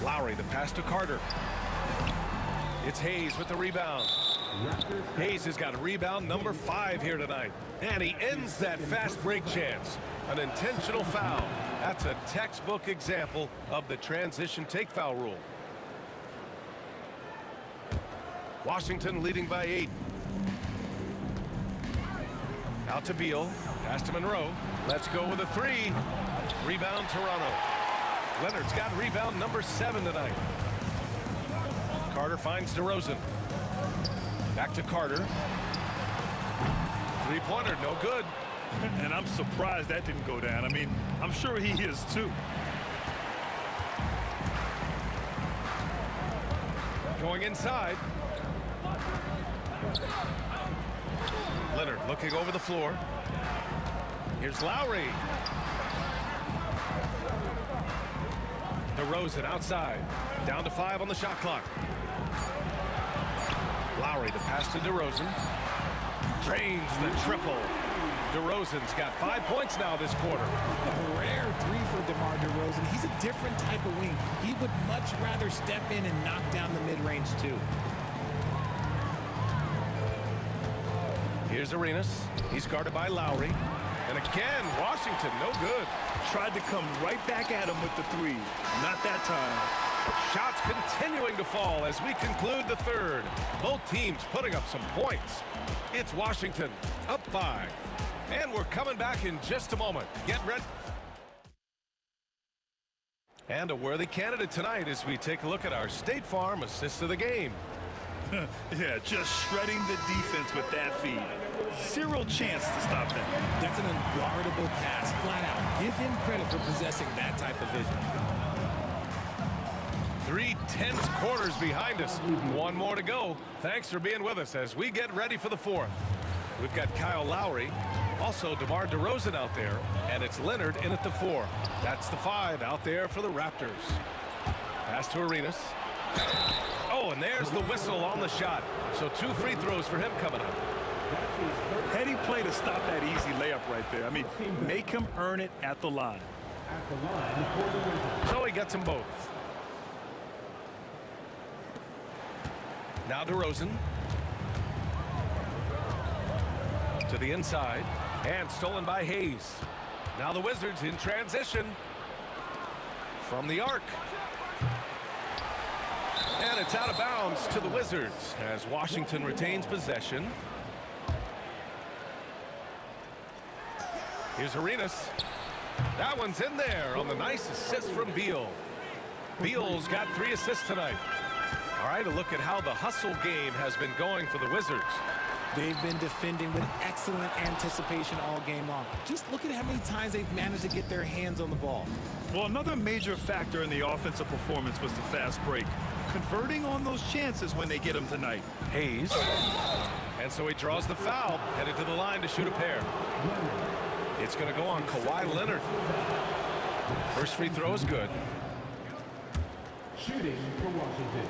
Lowry, the pass to Carter. It's Hayes with the rebound. Hayes has got rebound number 5 here tonight. And he ends that fast break chance. An intentional foul. That's a textbook example of the transition take foul rule. Washington leading by 8. Out to Beal. Pass to Monroe. Let's go with a 3. Rebound Toronto. Leonard's got rebound number 7 tonight. Carter finds DeRozan. Back to Carter. Three-pointer, no good. And I'm surprised that didn't go down. I mean, I'm sure he is too. Going inside. Leonard looking over the floor. Here's Lowry. DeRozan outside. Down to 5 on the shot clock. Lowry, the pass to DeRozan. Drains the triple. DeRozan's got 5 points now this quarter. A rare 3 for DeMar DeRozan. He's a different type of wing. He would much rather step in and knock down the mid-range too. Here's Arenas. He's guarded by Lowry. And again, Washington, no good. Tried to come right back at him with the 3. Not that time. Shots continuing to fall as we conclude the third. Both teams putting up some points. It's Washington up 5. And we're coming back in just a moment. Get ready. And a worthy candidate tonight as we take a look at our State Farm assist of the game. Yeah, just shredding the defense with that feed. Zero chance to stop that. That's an unguardable pass, flat out. Give him credit for possessing that type of vision. 3 tense quarters behind us. One more to go. Thanks for being with us as we get ready for the fourth. We've got Kyle Lowry, also DeMar DeRozan out there, and it's Leonard in at the 4. That's the 5 out there for the Raptors. Pass to Arenas. Oh, and there's the whistle on the shot. So 2 free throws for him coming up. Heady play to stop that easy layup right there. I mean, make him earn it at the line. So he gets them both. Now DeRozan. To the inside. And stolen by Hayes. Now the Wizards in transition. From the arc. And it's out of bounds to the Wizards as Washington retains possession. Here's Arenas. That one's in there on the nice assist from Beal. Beal's got 3 assists tonight. All right, a look at how the hustle game has been going for the Wizards. They've been defending with excellent anticipation all game long. Just look at how many times they've managed to get their hands on the ball. Well, another major factor in the offensive performance was the fast break. Converting on those chances when they get them tonight. Hayes. And so he draws the foul, headed to the line to shoot a pair. It's going to go on Kawhi Leonard. First free throw is good. Shooting for Washington,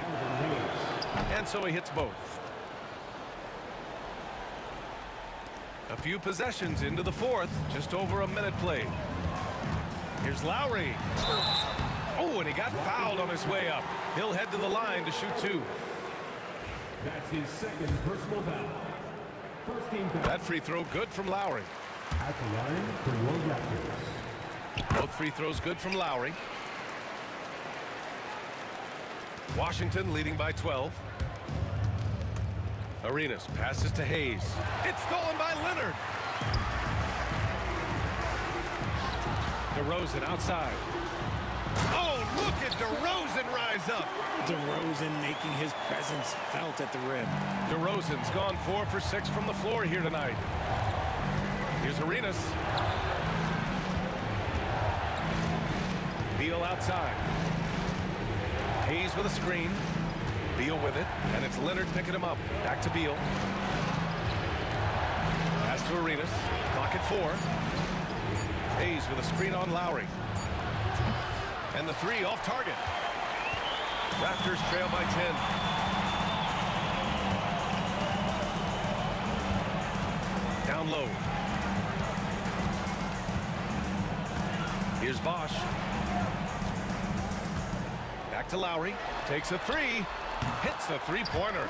Alvin Hayes. And so he hits both. A few possessions into the fourth, just over a minute played. Here's Lowry. Oh, and he got fouled on his way up. He'll head to the line to shoot 2. That's his second personal foul. First team foul. That free throw good from Lowry. At the line for your Raptors. Both free throws good from Lowry. Washington leading by 12. Arenas passes to Hayes. It's stolen by Leonard. DeRozan outside. Oh, look at DeRozan rise up. DeRozan making his presence felt at the rim. DeRozan's gone 4 for 6 from the floor here tonight. Here's Arenas. Beal outside. Hayes with a screen. Beal with it, and it's Leonard picking him up. Back to Beal. Pass to Arenas. Clock at 4. Hayes with a screen on Lowry. And the 3 off target. Raptors trail by 10. Down low. Here's Bosch. Back to Lowry. Takes a 3. Hits the 3-pointer.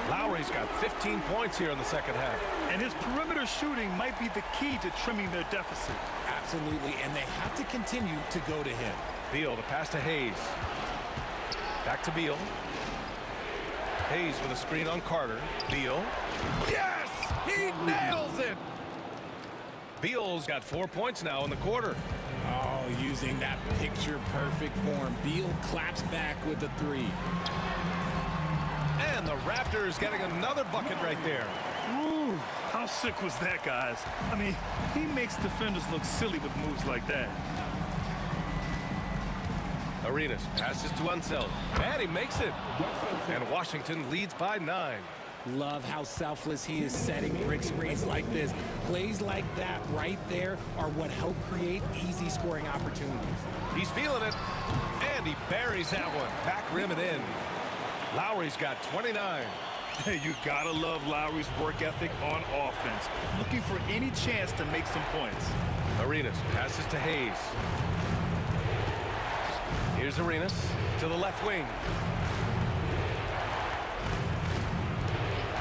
Lowry's got 15 points here in the second half. And his perimeter shooting might be the key to trimming their deficit. Absolutely, and they have to continue to go to him. Beal to pass to Hayes. Back to Beal. Hayes with a screen on Carter. Beal. Yes! He nails it! Beal's got 4 points now in the quarter. Oh, using that picture-perfect form. Beal claps back with the 3. And the Raptors getting another bucket right there. Ooh, how sick was that, guys? I mean, he makes defenders look silly with moves like that. Arenas passes to Unseld. And he makes it. And Washington leads by 9. Love how selfless he is setting brick screens like this. Plays like that right there are what help create easy scoring opportunities. He's feeling it. And he buries that one. Back rim and in. Lowry's got 29. Hey, you gotta love Lowry's work ethic on offense. Looking for any chance to make some points. Arenas passes to Hayes. Here's Arenas to the left wing.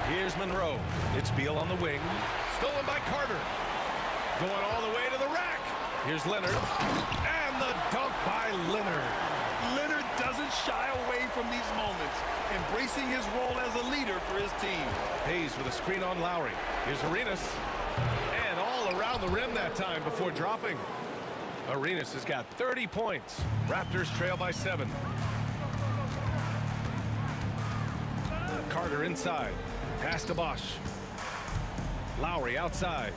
Here's Monroe. It's Beal on the wing. Stolen by Carter. Going all the way to the rack. Here's Leonard. And the dunk by Leonard. Leonard doesn't shy away from these moments, embracing his role as a leader for his team. Hayes with a screen on Lowry. Here's Arenas. And all around the rim that time before dropping. Arenas has got 30 points. Raptors trail by 7. Carter inside. Pass to Bosch. Lowry outside.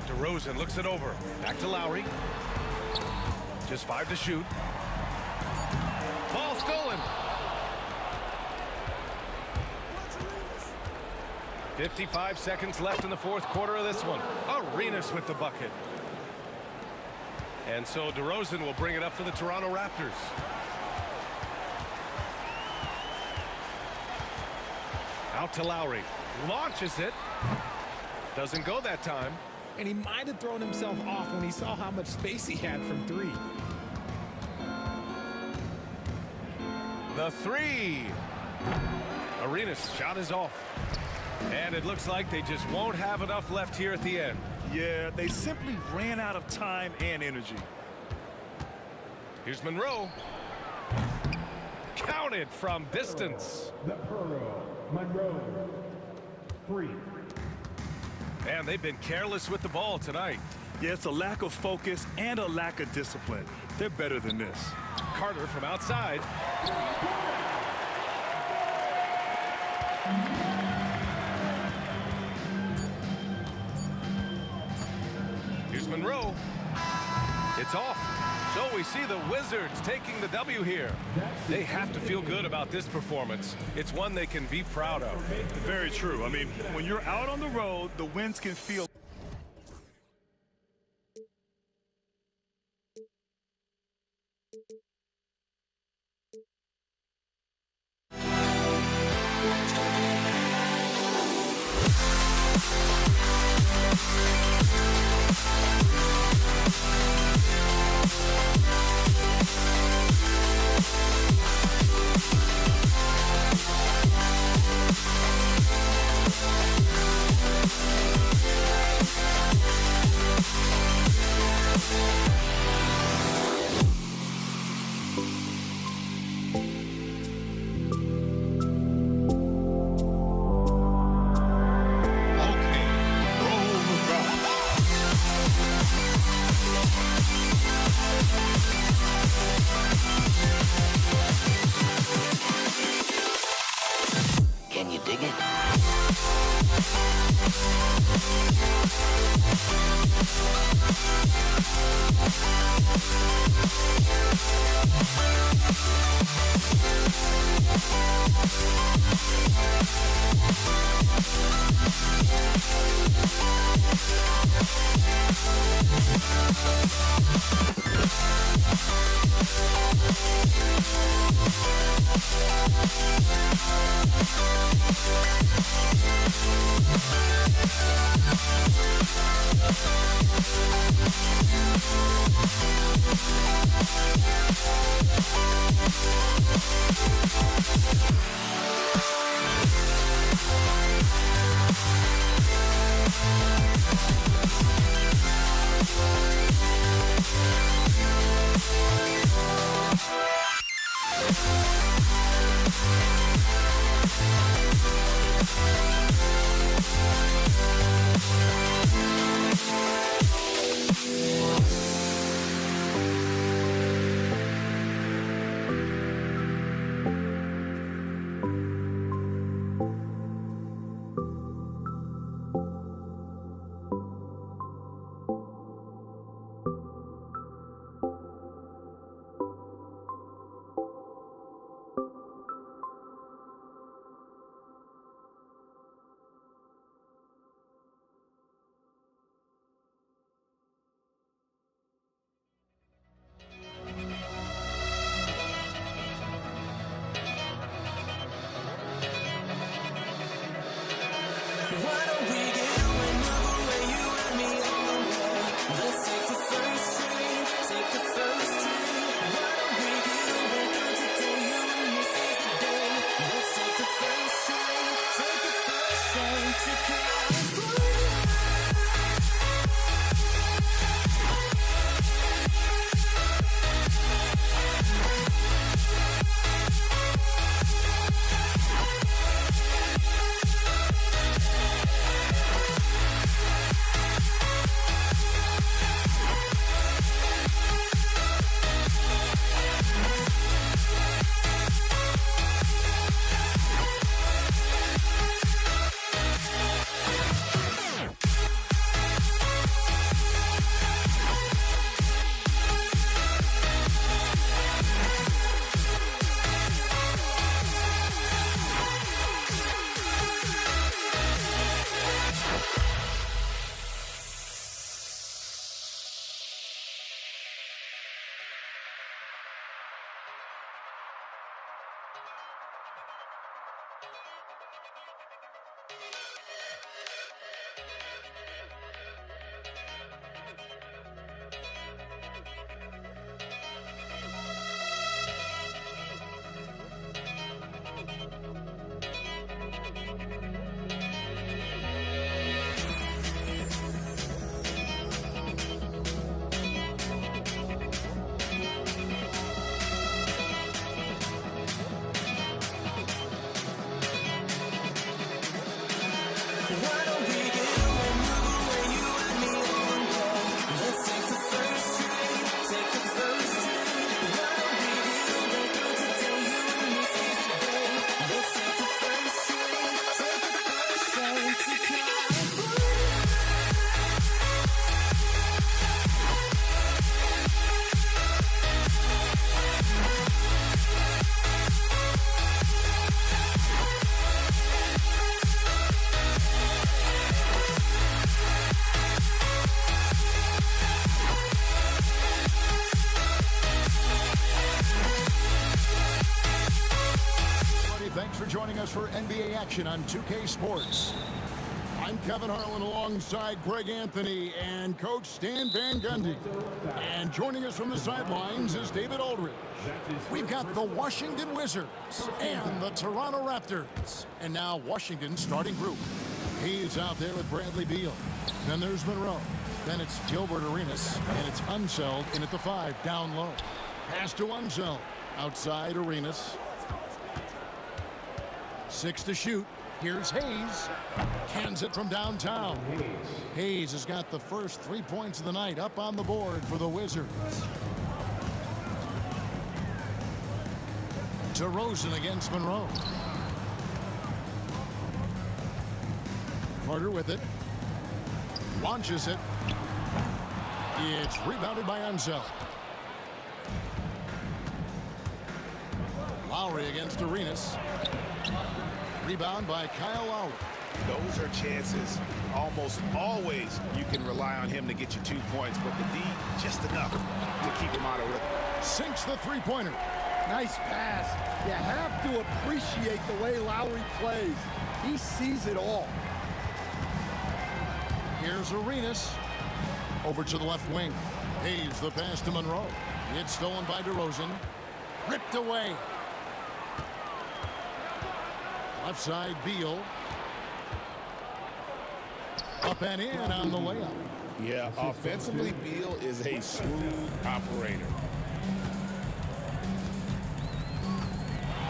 DeRozan looks it over. Back to Lowry. Just 5 to shoot. Ball stolen. 55 seconds left in the fourth quarter of this one. Arenas with the bucket. And so DeRozan will bring it up for the Toronto Raptors. Out to Lowry. Launches it. Doesn't go that time. And he might have thrown himself off when he saw how much space he had from 3. The 3. Arenas' shot is off. And it looks like they just won't have enough left here at the end. Yeah, they simply ran out of time and energy. Here's Monroe. Counted from distance. The Pearl, Monroe, 3. And they've been careless with the ball tonight. Yeah, it's a lack of focus and a lack of discipline. They're better than this. Carter from outside. Here's Monroe. It's off. So we see the Wizards taking the W here. They have to feel good about this performance. It's one they can be proud of. Very true. I mean, when you're out on the road, the wins can feel... Thanks for joining us for NBA action on 2K Sports. I'm Kevin Harlan alongside Greg Anthony and Coach Stan Van Gundy. And joining us from the sidelines is David Aldridge. We've got the Washington Wizards and the Toronto Raptors. And now Washington's starting group. He's out there with Bradley Beal. Then there's Monroe. Then it's Gilbert Arenas. And it's Unseld in at the 5, down low. Pass to Unseld. Outside Arenas. 6 to shoot. Here's Hayes. Cans it from downtown. Hayes has got the first 3 points of the night up on the board for the Wizards. DeRozan against Monroe. Carter with it. Launches it. It's rebounded by Unseld. Lowry against Arenas. Rebound by Kyle Lowry. Those are chances. Almost always you can rely on him to get you 2 points, but the D just enough to keep him out of rhythm. Sinks the three-pointer. Nice pass. You have to appreciate the way Lowry plays. He sees it all. Here's Arenas. Over to the left wing. Hayes the pass to Monroe. It's stolen by DeRozan. Ripped away. Left side, Beal. Up and in on the layup. Yeah, offensively, Beal is a smooth operator.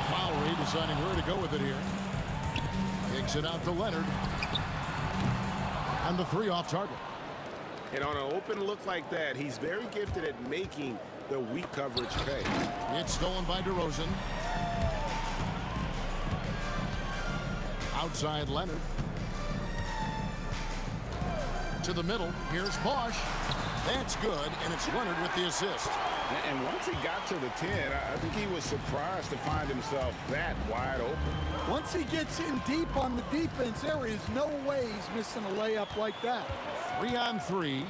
Lowry deciding where to go with it here. Takes it out to Leonard. And the 3 off target. And on an open look like that, he's very gifted at making the weak coverage pay. It's stolen by DeRozan. Outside Leonard. To the middle. Here's Bosch. That's good, and it's Leonard with the assist. And once he got to the 10, I think he was surprised to find himself that wide open. Once he gets in deep on the defense, there is no way he's missing a layup like that. 3 on 3.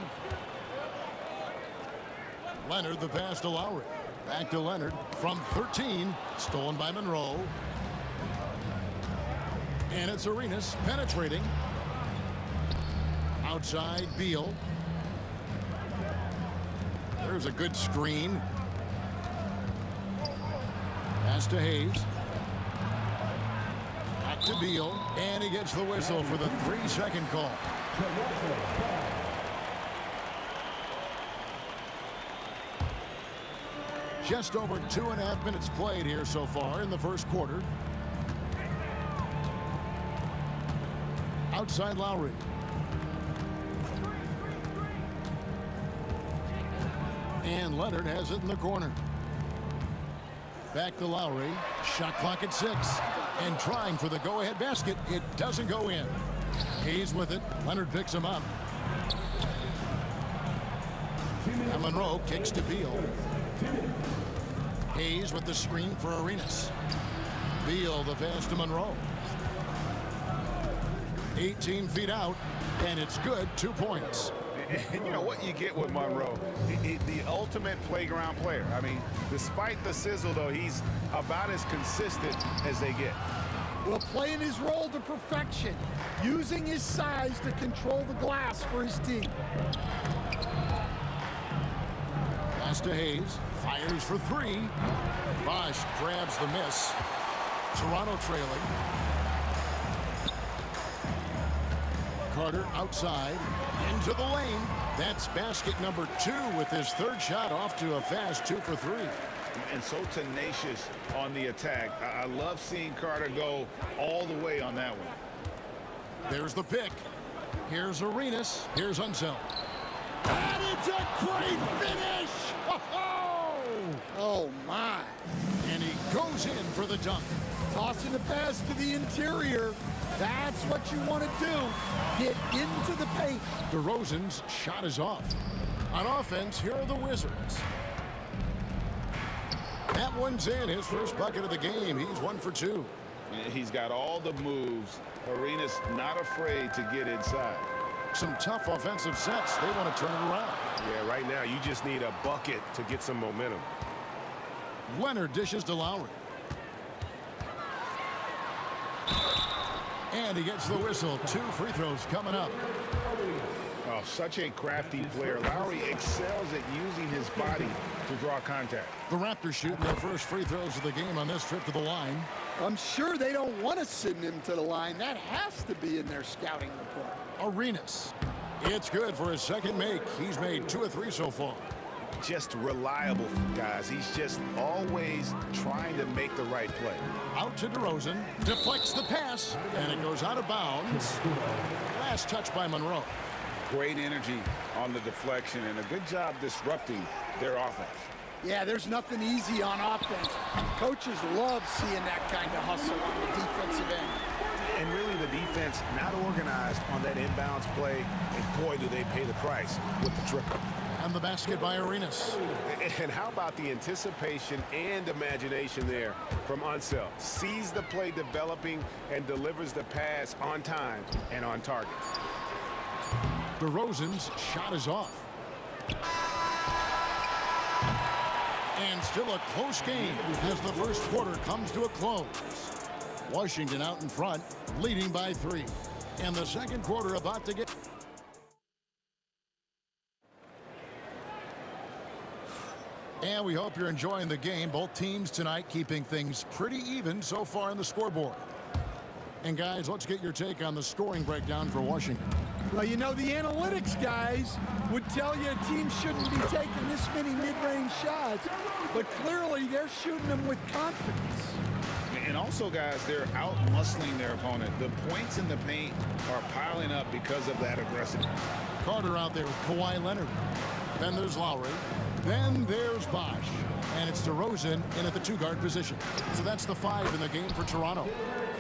Leonard the pass to Lowry. Back to Leonard from 13. Stolen by Monroe. And it's Arenas penetrating. Outside Beal. There's a good screen. Pass to Hayes. Back to Beal. And he gets the whistle for the 3-second call. Just over 2.5 minutes played here so far in the first quarter. Outside Lowry. And Leonard has it in the corner. Back to Lowry. Shot clock at 6. And trying for the go-ahead basket. It doesn't go in. Hayes with it. Leonard picks him up. And Monroe kicks to Beal. Hayes with the screen for Arenas. Beal the pass to Monroe. 18 feet out, and it's good. 2 points. And you know what you get with Monroe? The ultimate playground player. I mean, despite the sizzle, though, he's about as consistent as they get. Well, playing his role to perfection, using his size to control the glass for his team. Pass to Hayes, fires for three. Bosch grabs the miss. Toronto trailing. Carter outside, into the lane. That's basket number 2 with his third shot off to a fast 2 for 3. And so tenacious on the attack. I love seeing Carter go all the way on that one. There's the pick. Here's Arenas. Here's Unseld. And it's a great finish! Oh, my. And he goes in for the dunk. Tossing the pass to the interior. That's what you want to do. Get into the paint. DeRozan's shot is off. On offense, here are the Wizards. That one's in. His first bucket of the game. He's 1 for 2. He's got all the moves. Arenas not afraid to get inside. Some tough offensive sets. They want to turn it around. Yeah, right now you just need a bucket to get some momentum. Leonard dishes to Lowry. And he gets the whistle. 2 free throws coming up. Oh, such a crafty player. Lowry excels at using his body to draw contact. The Raptors shooting their first free throws of the game on this trip to the line. I'm sure they don't want to send him to the line. That has to be in their scouting report. Arenas. It's good for his second make. He's made 2 of 3 so far. Just reliable, guys. He's just always trying to make the right play. Out to DeRozan. Deflects the pass. And it goes out of bounds. Last touch by Monroe. Great energy on the deflection and a good job disrupting their offense. Yeah, there's nothing easy on offense. Coaches love seeing that kind of hustle on the defensive end. And really the defense not organized on that inbounds play. And boy, do they pay the price with the triple. And the basket by Arenas. And how about the anticipation and imagination there from Unseld? Sees the play developing and delivers the pass on time and on target. DeRozan's shot is off. And still a close game as the first quarter comes to a close. Washington out in front, leading by 3. And the second quarter about to get... And we hope you're enjoying the game. Both teams tonight keeping things pretty even so far in the scoreboard. And guys, let's get your take on the scoring breakdown for Washington. Well, you know, the analytics guys would tell you a team shouldn't be taking this many mid-range shots, but clearly they're shooting them with confidence. And also, guys, they're out-muscling their opponent. The points in the paint are piling up because of that aggressiveness. Carter out there with Kawhi Leonard. Then there's Lowry. Then there's Bosch. And it's DeRozan in at the 2-guard position. So that's the 5 in the game for Toronto.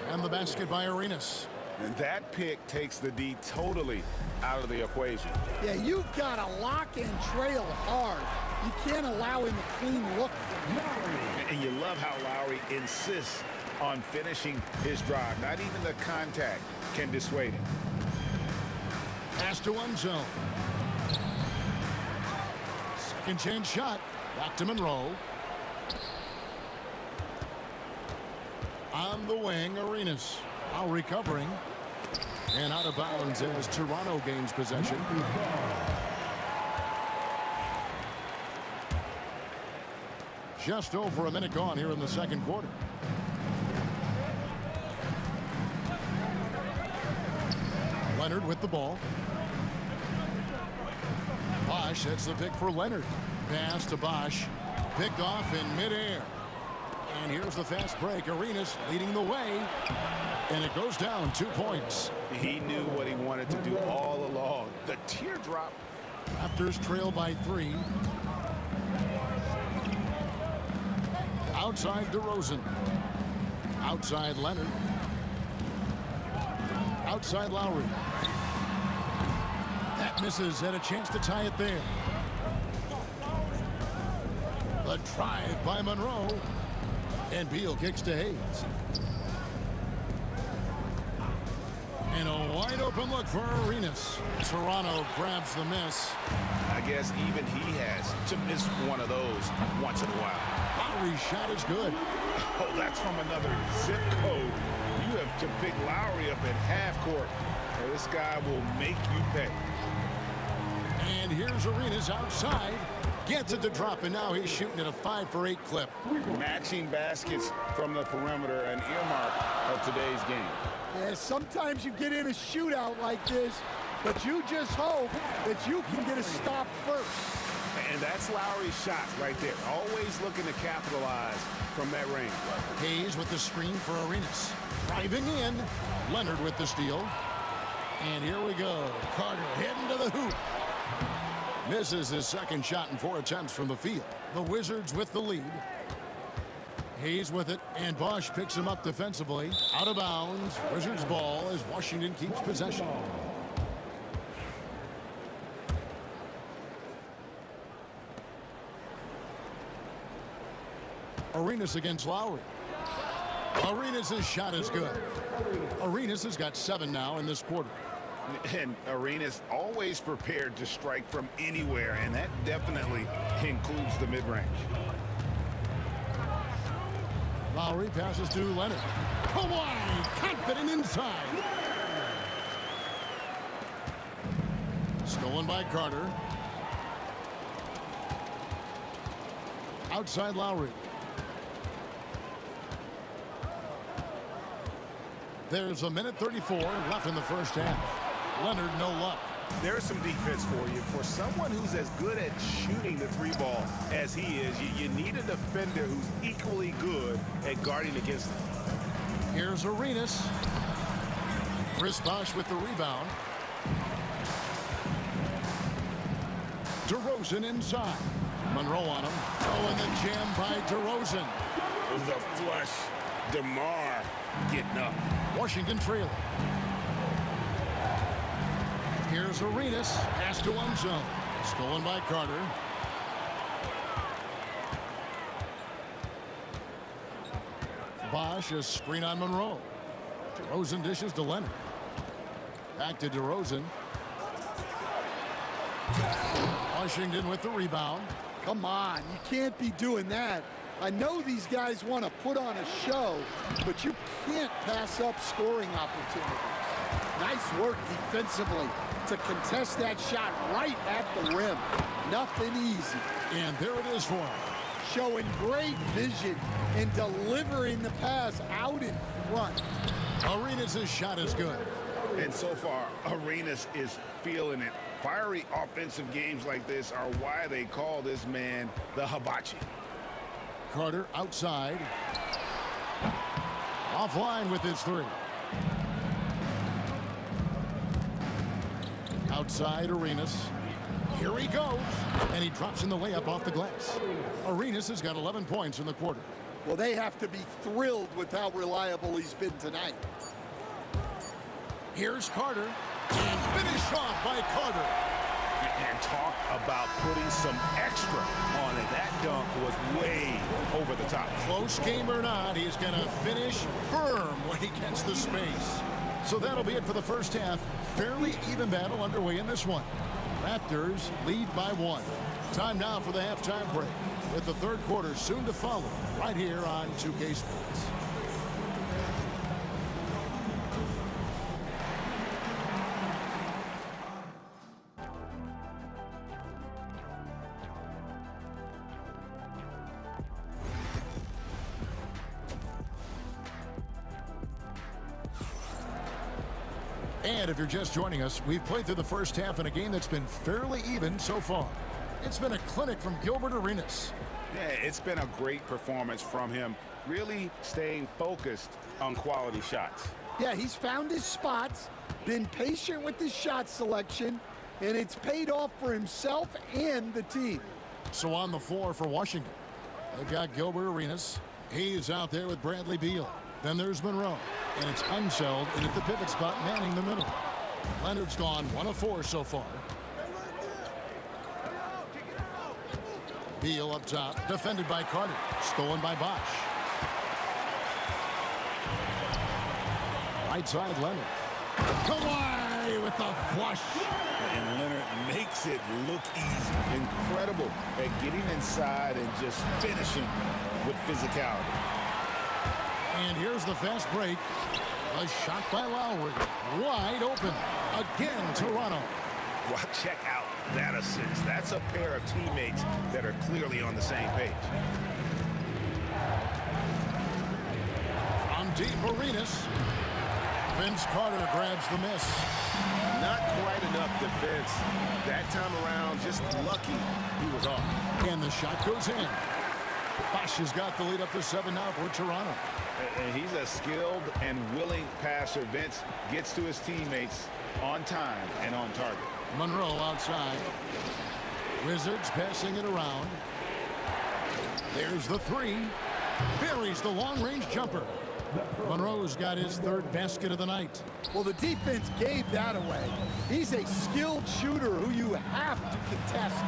And the basket by Arenas. And that pick takes the D totally out of the equation. Yeah, you've got to lock and trail hard. You can't allow him a clean look. And you love how Lowry insists on finishing his drive. Not even the contact can dissuade him. Pass to Unseld. Second chance shot. Back to Monroe. On the wing, Arenas. Now recovering. And out of bounds as Toronto gains possession. Just over a minute gone here in the second quarter. Leonard with the ball. Bosch, that's the pick for Leonard. Pass to Bosch. Picked off in midair. And here's the fast break. Arenas leading the way. And it goes down 2 points. He knew what he wanted to do all along. The teardrop. Raptors trail by 3. Outside DeRozan. Outside Leonard. Outside Lowry. That misses. Had a chance to tie it there. The drive by Monroe. And Beal kicks to Hayes. And a wide open look for Arenas. Toronto grabs the miss. I guess even he has to miss one of those once in a while. Lowry's shot is good. Oh, that's from another zip code you to pick Lowry up at half court. Well, this guy will make you pay. And here's Arenas outside. Gets it to drop, and now he's shooting at a 5 for 8 clip. Matching baskets from the perimeter, an earmark of today's game. Yeah, sometimes you get in a shootout like this, but you just hope that you can get a stop first. And that's Lowry's shot right there. Always looking to capitalize from that range. Hayes with the screen for Arenas. Driving in. Leonard with the steal. And here we go. Carter heading to the hoop. Misses his second shot in 4 attempts from the field. The Wizards with the lead. Hayes with it, and Bosch picks him up defensively. Out of bounds. Wizards ball as Washington keeps possession. Arenas against Lowry. Arenas' shot is good. Arenas has got 7 now in this quarter. And Arenas always prepared to strike from anywhere, and that definitely includes the mid-range. Lowry passes to Leonard. Kawhi, confident inside. Stolen by Carter. Outside Lowry. There's a minute 34 left in the first half. Leonard, no luck. There's some defense for you. For someone who's as good at shooting the 3-ball as he is, you need a defender who's equally good at guarding against him. Here's Arenas. Chris Bosh with the rebound. DeRozan inside. Monroe on him. Oh, and then jammed by DeRozan. The flush. DeMar getting up. Washington trailing. Here's Arenas. Pass to one zone. Stolen by Carter. Bosch, a screen on Monroe. DeRozan dishes to Leonard. Back to DeRozan. Washington with the rebound. Come on, you can't be doing that. I know these guys want to put on a show, but you can't pass up scoring opportunities. Nice work defensively to contest that shot right at the rim. Nothing easy. And there it is for him. Showing great vision and delivering the pass out in front. Arenas' shot is good. And so far, Arenas is feeling it. Fiery offensive games like this are why they call this man the hibachi. Carter outside. Offline with his 3. Outside Arenas. Here he goes. And he drops in the layup off the glass. Arenas has got 11 points in the quarter. Well, they have to be thrilled with how reliable he's been tonight. Here's Carter. And finished off by Carter. And talk about putting some extra on it. That dunk was way over the top. Close game or not, he's going to finish firm when he gets the space. So that'll be it for the first half. Fairly even battle underway in this one. Raptors lead by 1. Time now for the halftime break, with the third quarter soon to follow right here on 2K Sports. And if you're just joining us, we've played through the first half in a game that's been fairly even so far. It's been a clinic from Gilbert Arenas. Yeah, it's been a great performance from him, really staying focused on quality shots. Yeah, he's found his spots, been patient with his shot selection, and it's paid off for himself and the team. So on the floor for Washington, they've got Gilbert Arenas. He's out there with Bradley Beal. Then there's Monroe. And it's Unseld in at the pivot spot, manning the middle. Leonard's gone 1 of 4 so far. Beal up top, defended by Carter. Stolen by Bosch. Right side, Leonard. Kawhi with the flush. And Leonard makes it look easy. Incredible at getting inside and just finishing with physicality. And here's the fast break. A shot by Lowry. Wide open. Again, Toronto. Well, check out that assist. That's a pair of teammates that are clearly on the same page. From deep, Arenas. Vince Carter grabs the miss. Not quite enough defense. That time around, just lucky he was off. And the shot goes in. Bosch has got the lead up to 7 now for Toronto. And he's a skilled and willing passer. Vince gets to his teammates on time and on target. Monroe outside. Wizards passing it around. There's the 3. Buries the long-range jumper. Monroe's got his 3rd basket of the night. Well, the defense gave that away. He's a skilled shooter who you have to contest.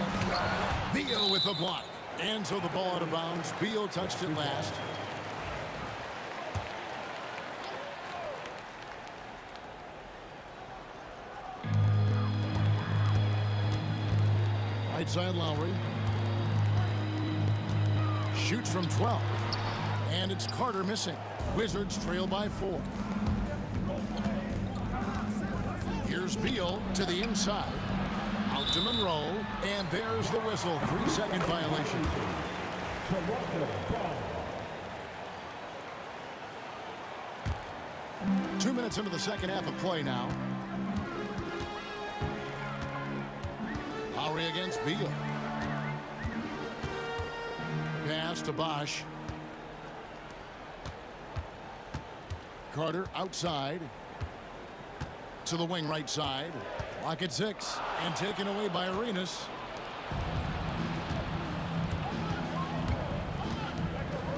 Beal with the block. And so the ball out of bounds. Beal touched it last. Right side Lowry. Shoots from 12. And it's Carter missing. Wizards trail by 4. Here's Beal to the inside. Out to Monroe. And there's the whistle. 3-second violation. 2 minutes into the second half of play now. Lowry against Beal. Pass to Bosch. Carter outside. To the wing right side. Clock at 6. And taken away by Arenas.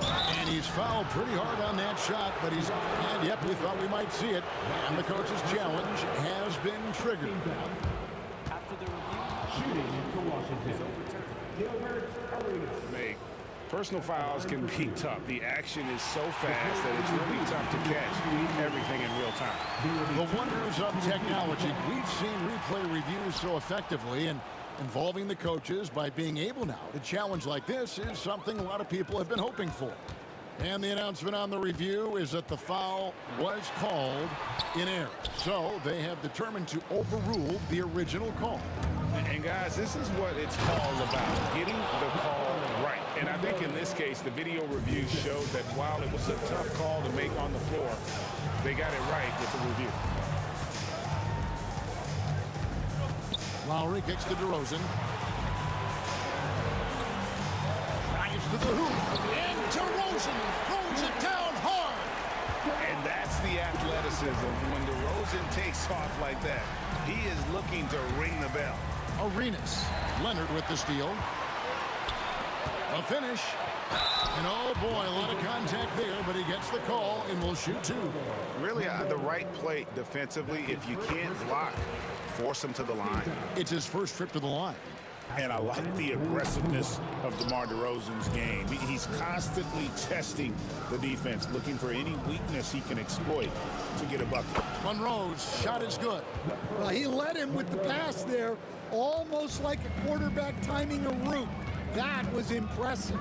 And he's fouled pretty hard on that shot, but he's, and yep, we thought we might see it. And the coach's challenge has been triggered. After the review, shooting for Washington. Hey, personal fouls can be tough. The action is so fast that it's really tough to catch everything in real time. The wonders of technology. We've seen replay reviews so effectively, and involving the coaches by being able now to challenge like this is something a lot of people have been hoping for. And the announcement on the review is that the foul was called in error. So they have determined to overrule the original call. And guys, this is what it's all about, getting the call right. And I think in this case, the video review showed that while it was a tough call to make on the floor, they got it right with the review. Lowry kicks to DeRozan. Drives to the hoop. And DeRozan throws it down hard. And that's the athleticism. When DeRozan takes off like that, he is looking to ring the bell. Arenas. Leonard with the steal. A finish. And oh boy, a lot of contact there, but he gets the call and will shoot 2. Really the right play defensively. If you can't block, force him to the line. It's his first trip to the line. And I like the aggressiveness of DeMar DeRozan's game. He's constantly testing the defense, looking for any weakness he can exploit to get a bucket. Monroe's shot is good. Well, he led him with the pass there, almost like a quarterback timing a route. That was impressive.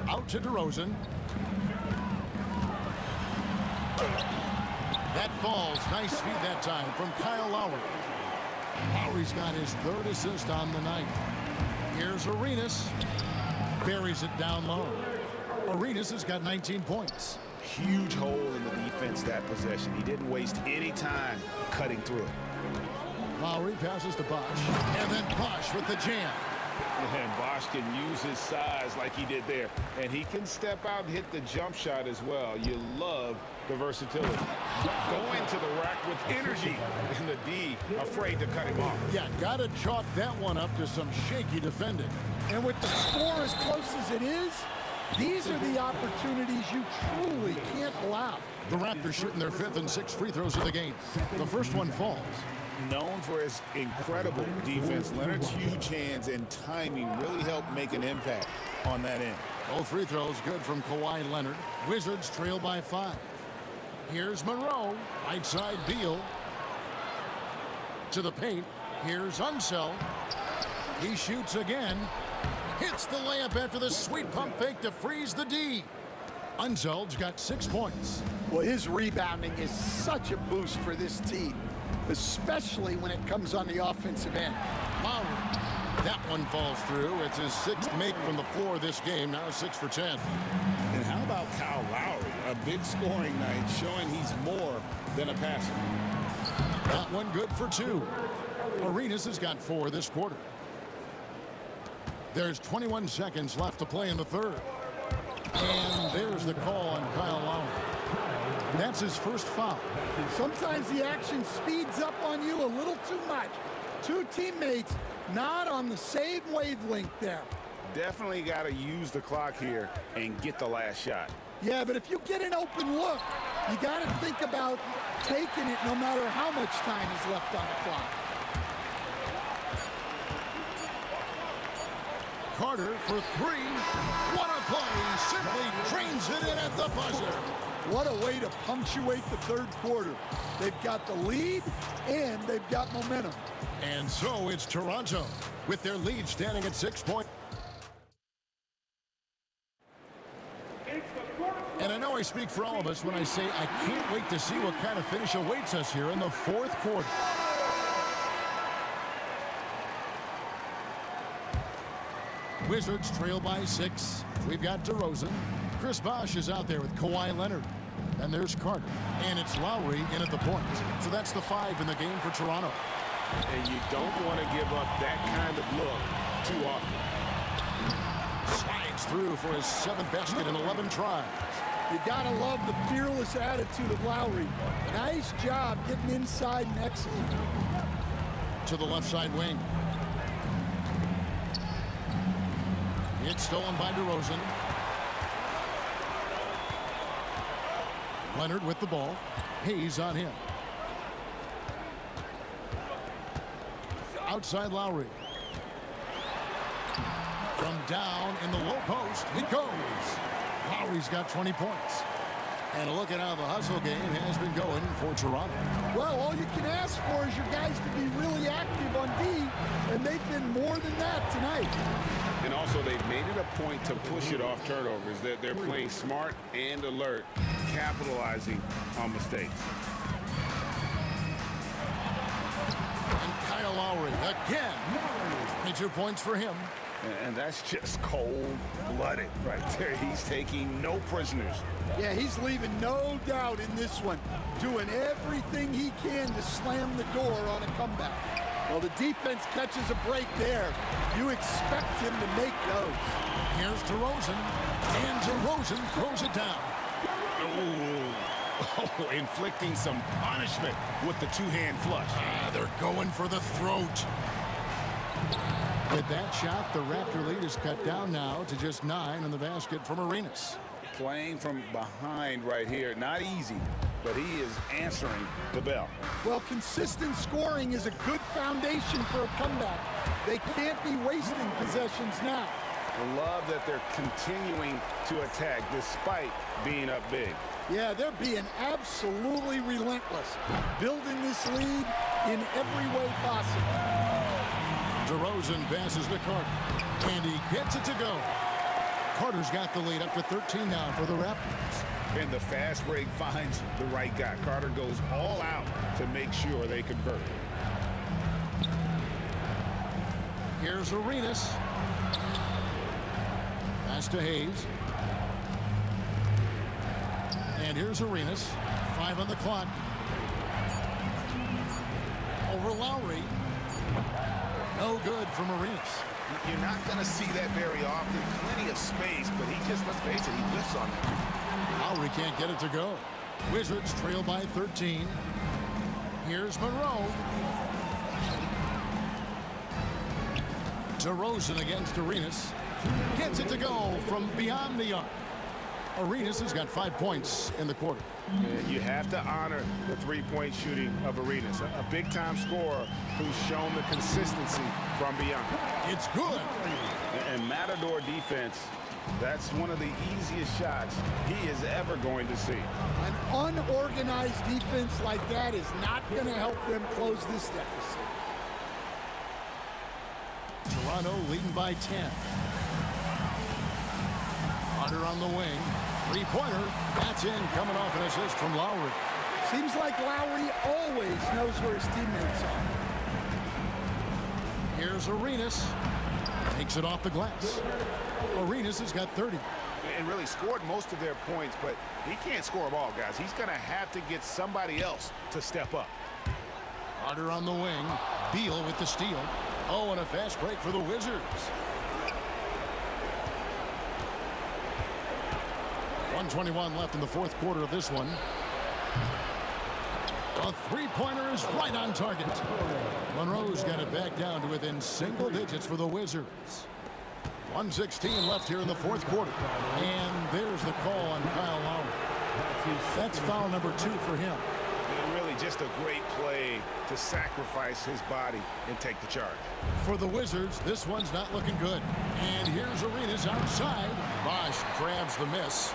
Out to DeRozan. That falls. Nice feed that time from Kyle Lowry. Lowry's got his 3rd assist on the night. Here's Arenas. Buries it down low. Arenas has got 19 points. Huge hole in the defense that possession. He didn't waste any time cutting through. Lowry passes to Bosch. And then Bosch with the jam. And Bosch can use his size like he did there. And he can step out and hit the jump shot as well. You love the versatility. Going to the rack with energy. And the D afraid to cut him off. Yeah, got to chalk that one up to some shaky defending. And with the score as close as it is, these are the opportunities you truly can't allow. The Raptors shooting their 5th and 6th free throws of the game. The first one falls. Known for his incredible defense, Leonard's huge hands and timing really helped make an impact on that end. Both free throws good from Kawhi Leonard. Wizards trail by 5. Here's Monroe. Right side Beal. To the paint. Here's Unseld. He shoots again. Hits the layup after the sweet pump fake to freeze the D. Unseld's got 6 points. Well, his rebounding is such a boost for this team, especially when it comes on the offensive end. Lowry. That one falls through. It's his 6th make from the floor this game. Now 6 for 10. And how about Kyle Lowry? A big scoring night showing he's more than a passer. That one good for 2. Arenas has got 4 this quarter. There's 21 seconds left to play in the third. And there's the call on Kyle Lowry. That's his first foul. Sometimes the action speeds up on you a little too much. 2 teammates not on the same wavelength there. Definitely got to use the clock here and get the last shot. Yeah, but if you get an open look, you got to think about taking it no matter how much time is left on the clock. Carter for 3. What a play. Simply trains it in at the buzzer. What a way to punctuate the third quarter. They've got the lead and they've got momentum. And so it's Toronto with their lead standing at 6 points. And I know I speak for all of us when I say I can't wait to see what kind of finish awaits us here in the fourth quarter. Wizards trail by 6. We've got DeRozan. Chris Bosh is out there with Kawhi Leonard. And there's Carter. And it's Lowry in at the point. So that's the 5 in the game for Toronto. And you don't want to give up that kind of look too often. Slides through for his 7th basket in 11 tries. You gotta love the fearless attitude of Lowry. Nice job getting inside and executing. To the left side wing. It's stolen by DeRozan. Leonard with the ball. Hayes on him. Outside Lowry. From down in the low post, it goes. Lowry's got 20 points. And look at how the hustle game has been going for Toronto. Well, all you can ask for is your guys to be really active on D, and they've been more than that tonight. And also, they've made it a point to push it off turnovers. They're playing smart and alert, capitalizing on mistakes. And Kyle Lowry again. 22 points for him. And that's just cold-blooded right there. He's taking no prisoners. Yeah, he's leaving no doubt in this one. Doing everything he can to slam the door on a comeback. Well, the defense catches a break there. You expect him to make those. Here's DeRozan. And DeRozan throws it down. Oh, inflicting some punishment with the two-hand flush. They're going for the throat. With that shot, the Raptor lead is cut down now to just 9 in the basket from Arenas. Playing from behind right here. Not easy, but he is answering the bell. Well, consistent scoring is a good foundation for a comeback. They can't be wasting possessions now. I love that they're continuing to attack despite being up big. Yeah, they're being absolutely relentless, building this lead in every way possible. DeRozan passes to Carter, and he gets it to go. Carter's got the lead up to 13 now for the Raptors. And the fast break finds the right guy. Carter goes all out to make sure they convert. Here's Arenas. Pass to Hayes. And here's Arenas. 5 on the clock. Over Lowry. No good from Arenas. You're not going to see that very often. Plenty of space, but he just, let's face it, he whiffs on that. Lowry can't get it to go. Wizards trail by 13. Here's Monroe. DeRozan against Arenas. Gets it to go from beyond the arc. Arenas has got 5 points in the quarter. You have to honor the three-point shooting of Arenas. A big-time scorer who's shown the consistency from beyond. It's good. And Matador defense, that's one of the easiest shots he is ever going to see. An unorganized defense like that is not going to help them close this deficit. Toronto leading by 10. Carter on the wing. Three-pointer. That's in, coming off an assist from Lowry. Seems like Lowry always knows where his teammates are. Here's Arenas. Takes it off the glass. Arenas has got 30. And really scored most of their points, but he can't score them all, guys. He's going to have to get somebody else to step up. Carter on the wing. Beal with the steal. Oh, and a fast break for the Wizards. 1:21 left in the fourth quarter of this one. A three-pointer is right on target. Monroe's got it back down to within single digits for the Wizards. 1:16 left here in the fourth quarter. And there's the call on Kyle Lowry. That's foul number 2 for him. And really just a great play to sacrifice his body and take the charge. For the Wizards, this one's not looking good. And here's Arenas outside. Bosch grabs the miss.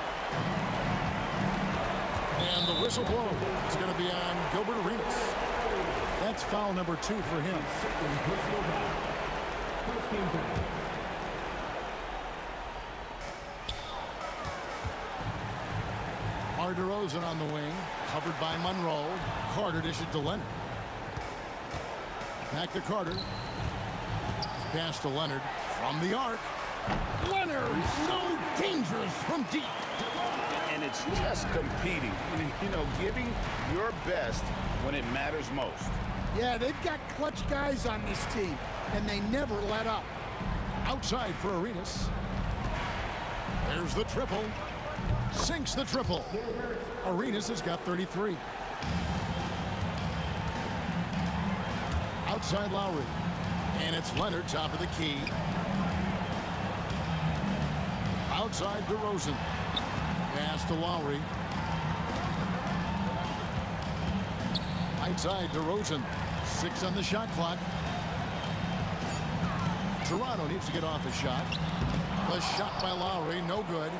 And the whistle blows. It's going to be on Gilbert Arenas. That's foul number 2 for him. DeRozan on the wing, covered by Monroe. Carter dishes to Leonard. Back to Carter. Pass to Leonard from the arc. Leonard, so dangerous from deep. And it's just competing, you know, giving your best when it matters most. Yeah, they've got clutch guys on this team, and they never let up. Outside for Arenas. There's the triple. Sinks the triple. Arenas has got 33. Outside Lowry. And it's Leonard, top of the key. Outside DeRozan. Pass to Lowry. Outside DeRozan. 6 on the shot clock. Toronto needs to get off a shot. The shot by Lowry, no good.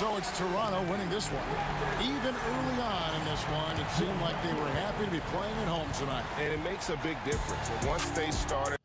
So it's Toronto winning this one. Even early on in this one, it seemed like they were happy to be playing at home tonight. And it makes a big difference. And once they started.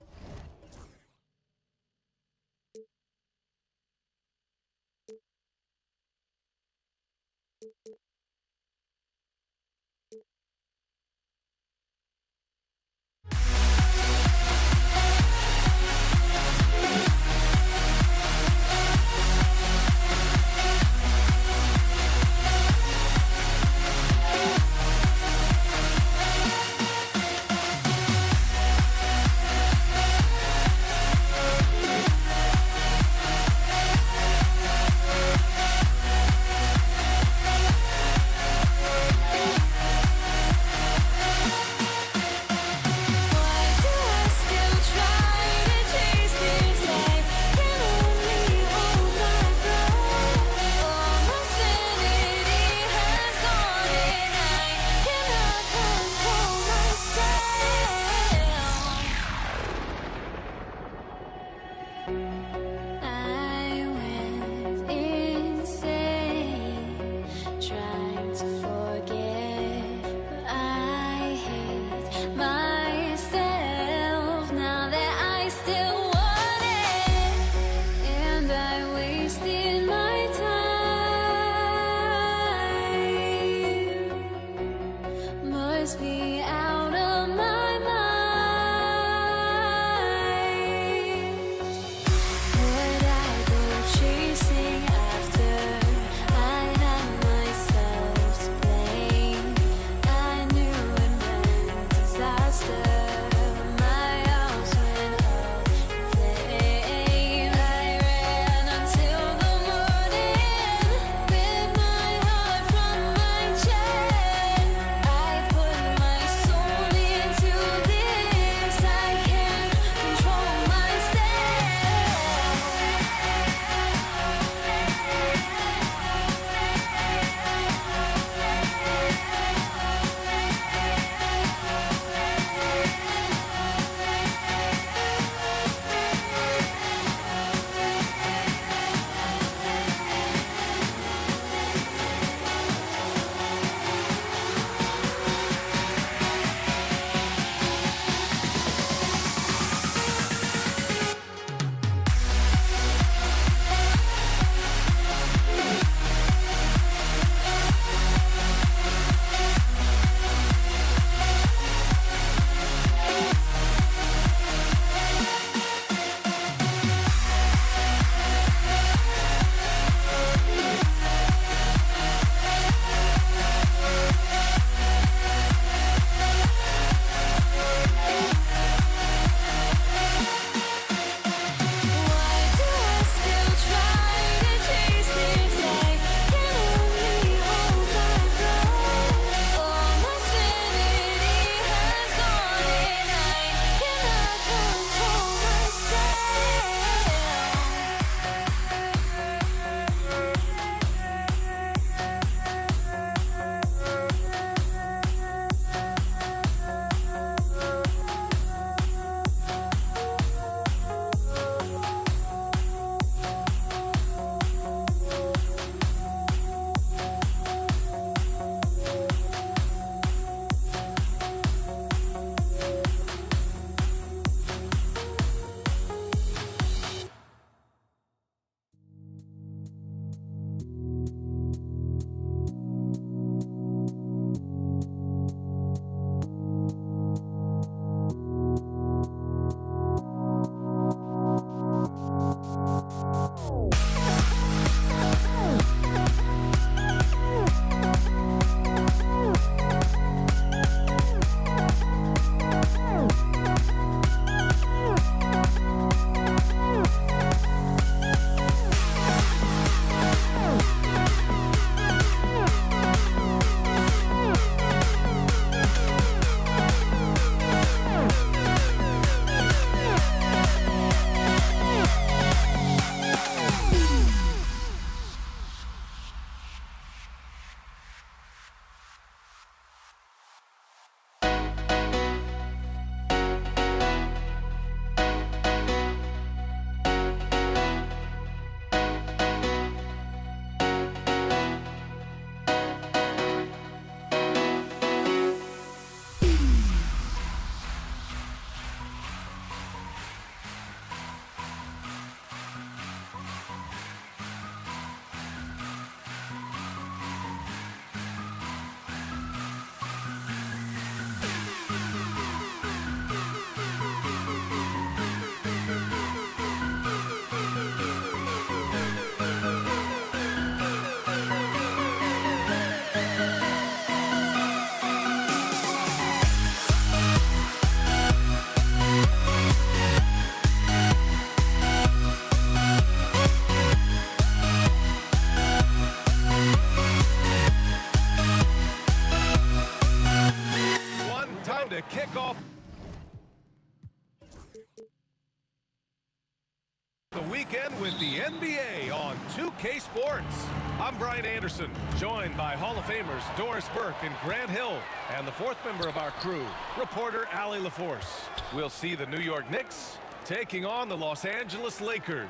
The weekend with the NBA on 2K Sports. I'm Brian Anderson, joined by Hall of Famers Doris Burke and Grant Hill, and the fourth member of our crew, reporter Allie LaForce. We'll see the New York Knicks taking on the Los Angeles Lakers.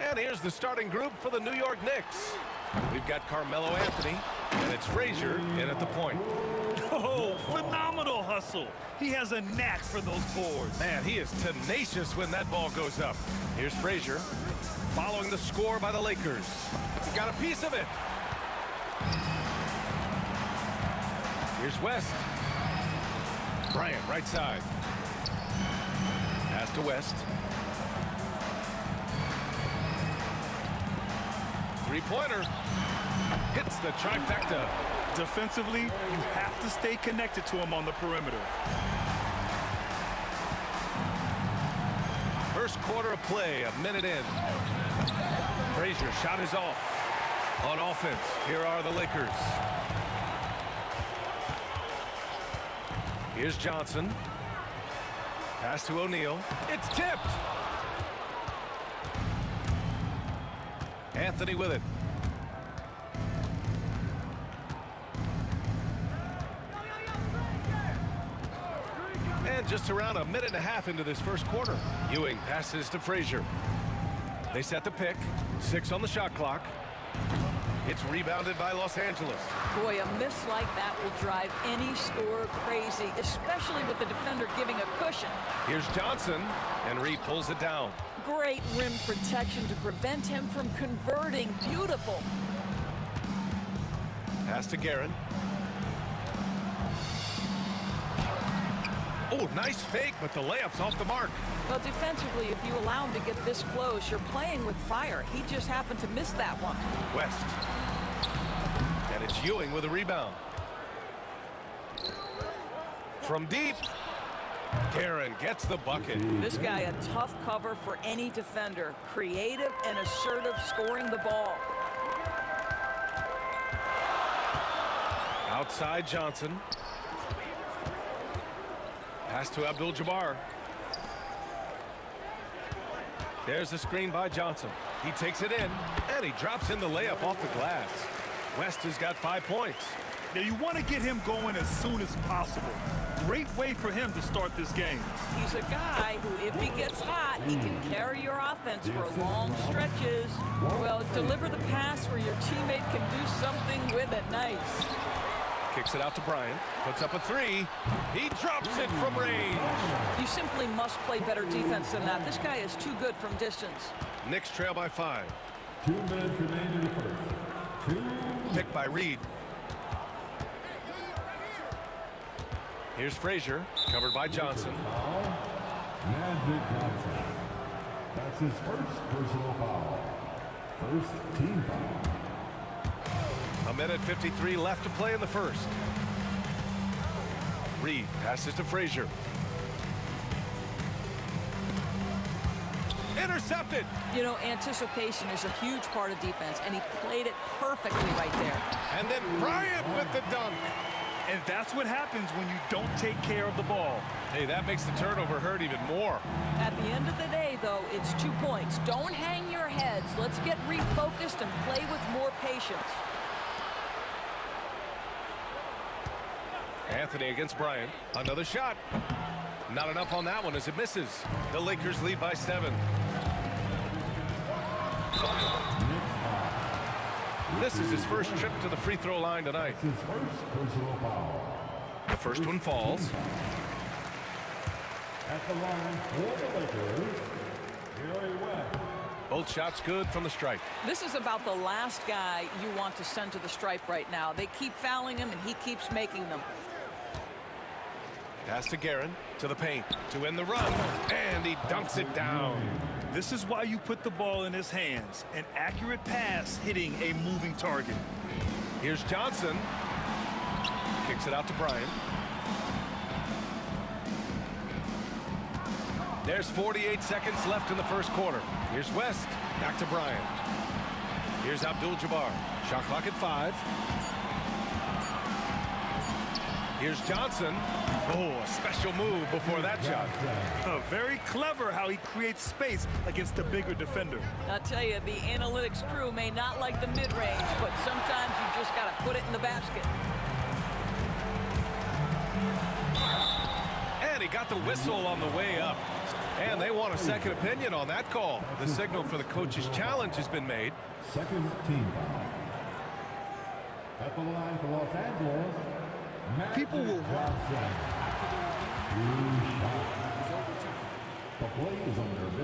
And here's the starting group for the New York Knicks. We've got Carmelo Anthony, and it's Frazier in at the point. Oh, phenomenal hustle. He has a knack for those boards. Man, he is tenacious when that ball goes up. Here's Frazier, following the score by the Lakers. He got a piece of it. Here's West. Bryant, right side. Pass to West. Three-pointer. Hits the trifecta. Defensively, you have to stay connected to him on the perimeter. First quarter of play, a minute in. Frazier shot is off. On offense, here are the Lakers. Here's Johnson. Pass to O'Neal. It's tipped. Anthony with it. And just around a minute and a half into this first quarter, Ewing passes to Frazier. They set the pick. 6 on the shot clock. It's rebounded by Los Angeles. Boy, a miss like that will drive any scorer crazy, especially with the defender giving a cushion. Here's Johnson, and Reed pulls it down. Great rim protection to prevent him from converting. Beautiful. Pass to Guerin. Oh, nice fake, but the layup's off the mark. Well, defensively, if you allow him to get this close, you're playing with fire. He just happened to miss that one. West. And it's Ewing with a rebound. From deep, Guerin gets the bucket. This guy a tough cover for any defender. Creative and assertive scoring the ball. Outside Johnson. Pass to Abdul-Jabbar. There's the screen by Johnson. He takes it in, and he drops in the layup off the glass. West has got 5 points. Now, you want to get him going as soon as possible. Great way for him to start this game. He's a guy who, if he gets hot, he can carry your offense for long stretches. Well, deliver the pass where your teammate can do something with it. Nice. Kicks it out to Bryant. Puts up a 3. He drops it from range. You simply must play better defense than that. This guy is too good from distance. Knicks trail by 5. 2 minutes remain in the first. Picked by Reed. Here's Frazier, covered by Johnson. Magic Johnson. That's his first personal foul. First team foul. A minute 53 left to play in the first. Reed passes to Frazier. Intercepted. You know, anticipation is a huge part of defense, and he played it perfectly right there. And then Bryant with the dunk. And that's what happens when you don't take care of the ball. Hey, that makes the turnover hurt even more. At the end of the day, though, it's 2 points. Don't hang your heads. Let's get refocused and play with more patience. Anthony against Bryant. Another shot. Not enough on that one as it misses. The Lakers lead by 7. This is his first trip to the free throw line tonight. His first personal foul. The first one falls. At the line for the Lakers, Gary West. Both shots good from the stripe. This is about the last guy you want to send to the stripe right now. They keep fouling him, and he keeps making them. Pass to Guerin, to the paint, to end the run, and he dunks it down. This is why you put the ball in his hands. An accurate pass hitting a moving target. Here's Johnson. Kicks it out to Bryant. There's 48 seconds left in the first quarter. Here's West. Back to Bryant. Here's Abdul-Jabbar. Shot clock at 5. Here's Johnson. Oh, a special move before that shot. Very clever how he creates space against the bigger defender. I'll tell you, the analytics crew may not like the mid-range, but sometimes you just got to put it in the basket. And he got the whistle on the way up. And they want a second opinion on that call. The signal for the coach's challenge has been made. Second team foul. At the line for Los Angeles. People will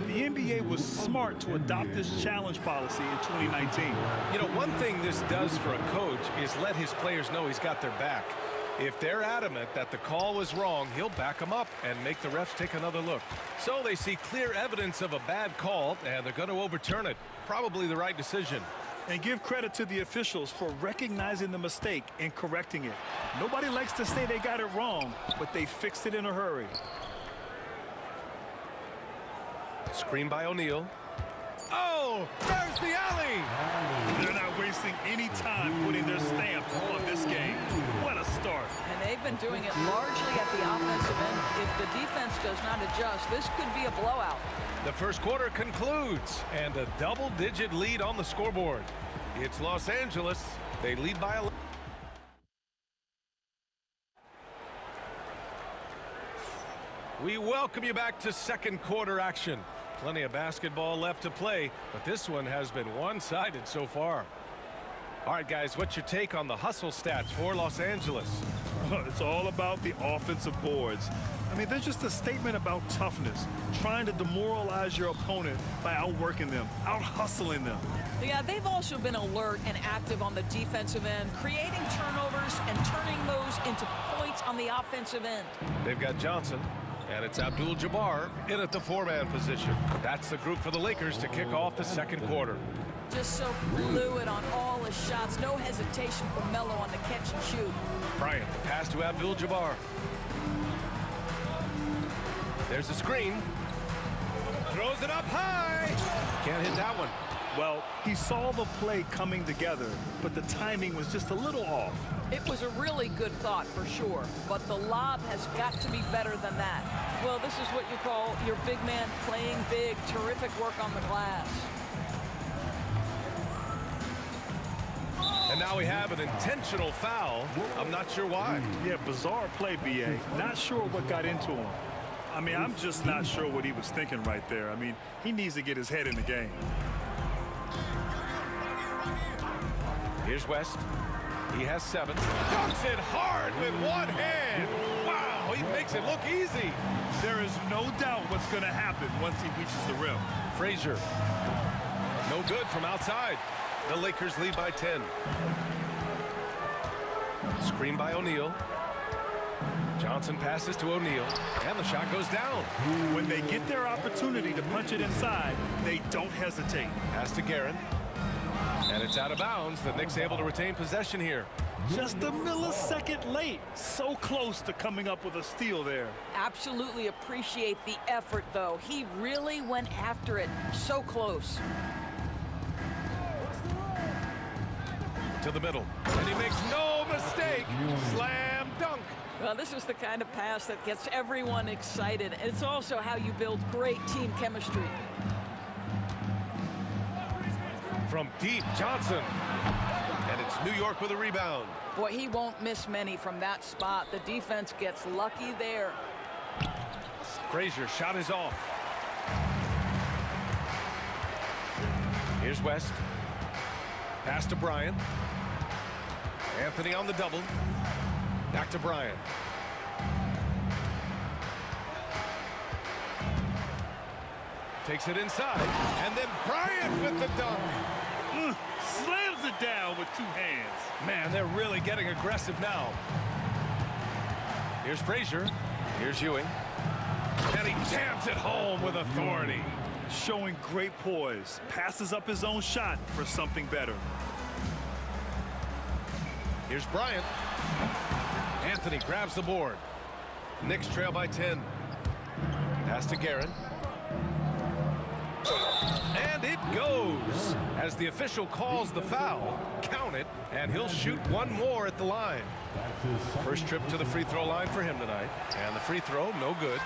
The NBA was smart to adopt this challenge policy in 2019. You know, one thing this does for a coach is let his players know he's got their back. If they're adamant that the call was wrong, he'll back them up and make the refs take another look. So they see clear evidence of a bad call, and they're going to overturn it. Probably the right decision. And give credit to the officials for recognizing the mistake and correcting it. Nobody likes to say they got it wrong, but they fixed it in a hurry. Screen by O'Neal. Oh, there's the alley! They're not wasting any time putting their stamp on this game. What a start. And they've been doing it largely at the offensive end. If the defense does not adjust, this could be a blowout. The first quarter concludes, and a double-digit lead on the scoreboard. It's Los Angeles. They lead by 11. We welcome you back to second quarter action. Plenty of basketball left to play, but this one has been one-sided so far. All right, guys, what's your take on the hustle stats for Los Angeles? It's all about the offensive boards. I mean, they're just a statement about toughness, trying to demoralize your opponent by outworking them, out-hustling them. Yeah, they've also been alert and active on the defensive end, creating turnovers and turning those into points on the offensive end. They've got Johnson, and it's Abdul-Jabbar in at the four-man position. That's the group for the Lakers to kick off the second quarter. Just so fluid on all his shots. No hesitation for Melo on the catch and shoot. Bryant, the pass to Abdul-Jabbar. There's a screen. Throws it up high. Can't hit that one. Well, he saw the play coming together, but the timing was just a little off. It was a really good thought for sure, but the lob has got to be better than that. Well, this is what you call your big man playing big. Terrific work on the glass. And now we have an intentional foul. I'm not sure why. Yeah, bizarre play, B.A. Not sure what got into him. I mean, I'm just not sure what he was thinking right there. I mean, he needs to get his head in the game. Here's West. He has 7. Dunks it hard with one hand. Wow, he makes it look easy. There is no doubt what's going to happen once he reaches the rim. Frazier. No good from outside. The Lakers lead by 10. Screen by O'Neal. Johnson passes to O'Neal, and the shot goes down. When they get their opportunity to punch it inside, they don't hesitate. Pass to Guerin. And it's out of bounds. The Knicks able to retain possession here. Just a millisecond late. So close to coming up with a steal there. Absolutely appreciate the effort, though. He really went after it. So close. To the middle. And he makes no mistake. Slam dunk. Well, this is the kind of pass that gets everyone excited. It's also how you build great team chemistry. From deep, Johnson. And it's New York with a rebound. Boy, he won't miss many from that spot. The defense gets lucky there. Frazier shot is off. Here's West. Pass to Bryant. Anthony on the double. Back to Bryant. Takes it inside. And then Bryant with the dunk. Slams it down with 2 hands. Man, they're really getting aggressive now. Here's Frazier. Here's Ewing. And he jams it home with authority. Showing great poise. Passes up his own shot for something better. Here's Bryant. Anthony grabs the board. Knicks trail by 10. Pass to Guerin. And it goes. As the official calls the foul, count it, and he'll shoot one more at the line. First trip to the free throw line for him tonight. And the free throw, no good.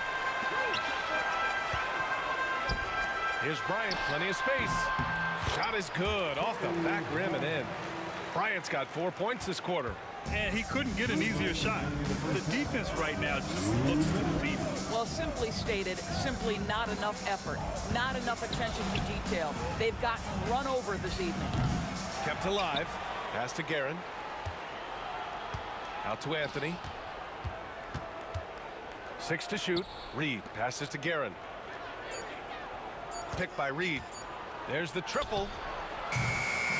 Here's Bryant, plenty of space. Shot is good, off the back rim and in. Bryant's got 4 points this quarter. And he couldn't get an easier shot. The defense right now just looks defeated. Well, simply stated, simply not enough effort, not enough attention to detail. They've gotten run over this evening. Kept alive. Pass to Guerin. Out to Anthony. 6 to shoot. Reed passes to Guerin. Picked by Reed. There's the triple.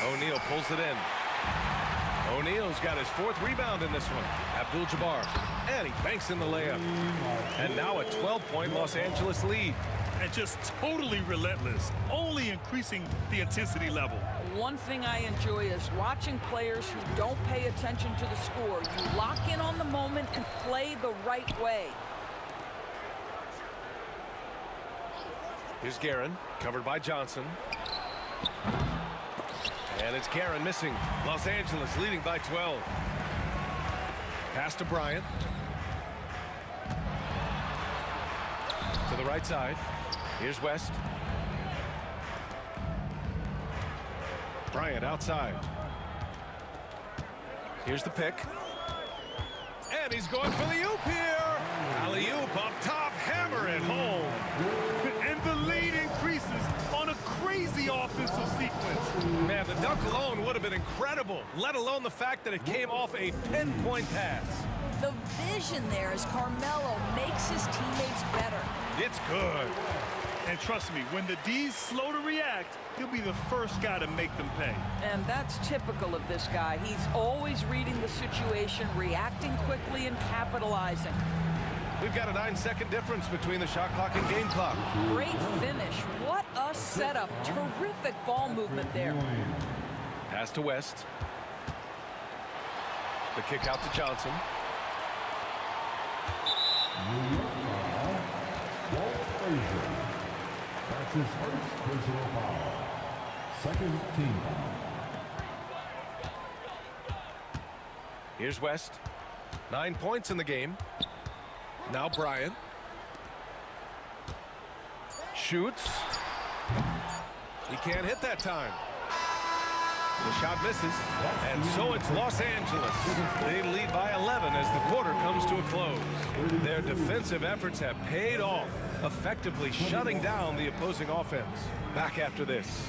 O'Neal pulls it in. O'Neal's got his 4th rebound in this one. Abdul-Jabbar. And he banks in the layup. And now a 12-point Los Angeles lead. And just totally relentless, only increasing the intensity level. One thing I enjoy is watching players who don't pay attention to the score. You lock in on the moment and play the right way. Here's Guerin, covered by Johnson. And it's Guerin missing. Los Angeles leading by 12. Pass to Bryant. To the right side. Here's West. Bryant outside. Here's the pick. And he's going for the oop here. Alley-oop up top, hammer it home. And the lead increases on a crazy offensive sequence. Man, the dunk alone would have been incredible, let alone the fact that it came off a pinpoint pass. The vision there as Carmelo makes his teammates better. It's good. And trust me, when the D's slow to react, he'll be the first guy to make them pay. And that's typical of this guy. He's always reading the situation, reacting quickly, and capitalizing. We've got a 9-second difference between the shot clock and game clock. Great finish. What a setup. Terrific ball movement there. Pass to West. The kick out to Johnson. That's his first personal foul. Second team foul. Here's West. 9 points in the game. Now Bryant. Shoots. He can't hit that time. The shot misses. And so it's Los Angeles. They lead by 11 as the quarter comes to a close. Their defensive efforts have paid off, effectively shutting down the opposing offense. Back after this.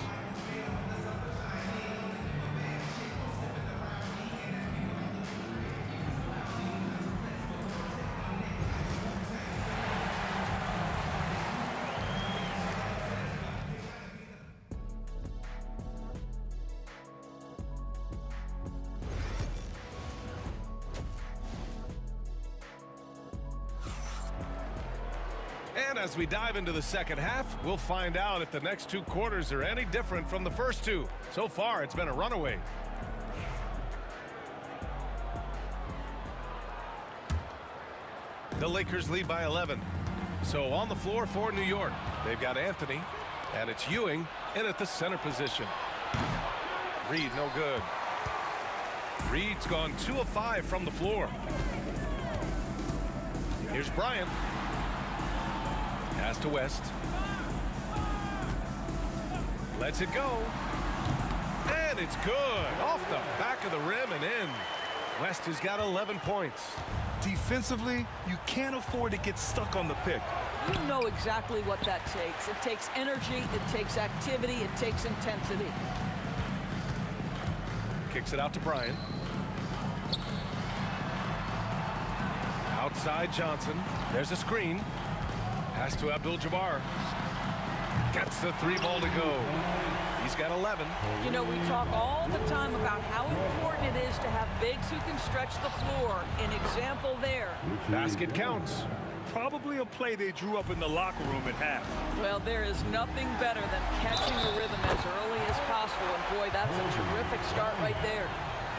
And as we dive into the second half, we'll find out if the next 2 quarters are any different from the first 2. So far, it's been a runaway. The Lakers lead by 11. So on the floor for New York, they've got Anthony, and it's Ewing in at the center position. Reed, no good. Reed's gone 2 of 5 from the floor. Here's Bryant. Pass to West. Lets it go. And it's good. Off the back of the rim and in. West has got 11 points. Defensively, you can't afford to get stuck on the pick. You know exactly what that takes. It takes energy, it takes activity, it takes intensity. Kicks it out to Bryant. Outside Johnson. There's a screen. Pass to Abdul-Jabbar. Gets the 3 ball to go. He's got 11. You know, we talk all the time about how important it is to have bigs who can stretch the floor. An example there. Basket counts. Probably a play they drew up in the locker room at half. Well, there is nothing better than catching the rhythm as early as possible. And boy, that's a terrific start right there.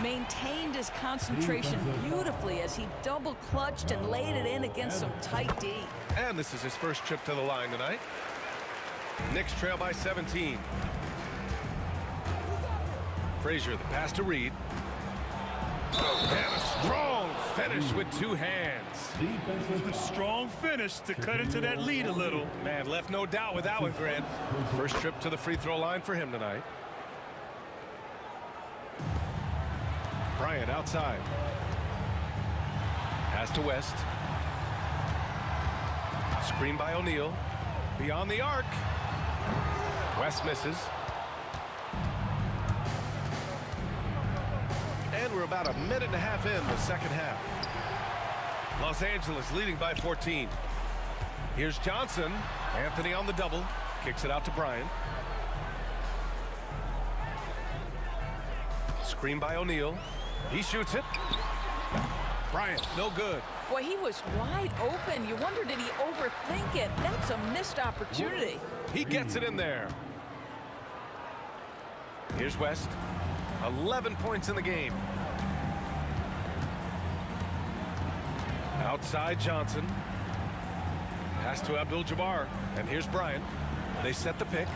Maintained his concentration beautifully as he double clutched and laid it in against some tight D. And this is his first trip to the line tonight. Knicks trail by 17. Frazier, the pass to Reed. And a strong finish with two hands. Strong finish to cut into that lead a little. Man, left no doubt with that one, Grant. First trip to the free throw line for him tonight. Bryant outside. Pass to West. Screen by O'Neal. Beyond the arc. West misses. And we're about a minute and a half in the second half. Los Angeles leading by 14. Here's Johnson. Anthony on the double. Kicks it out to Bryant. Screen by O'Neal. He shoots it. Bryant, no good. Boy, he was wide open. You wonder, did he overthink it? That's a missed opportunity. He gets it in there. Here's West. 11 points in the game. Outside Johnson. Pass to Abdul-Jabbar. And here's Bryant. They set the pick.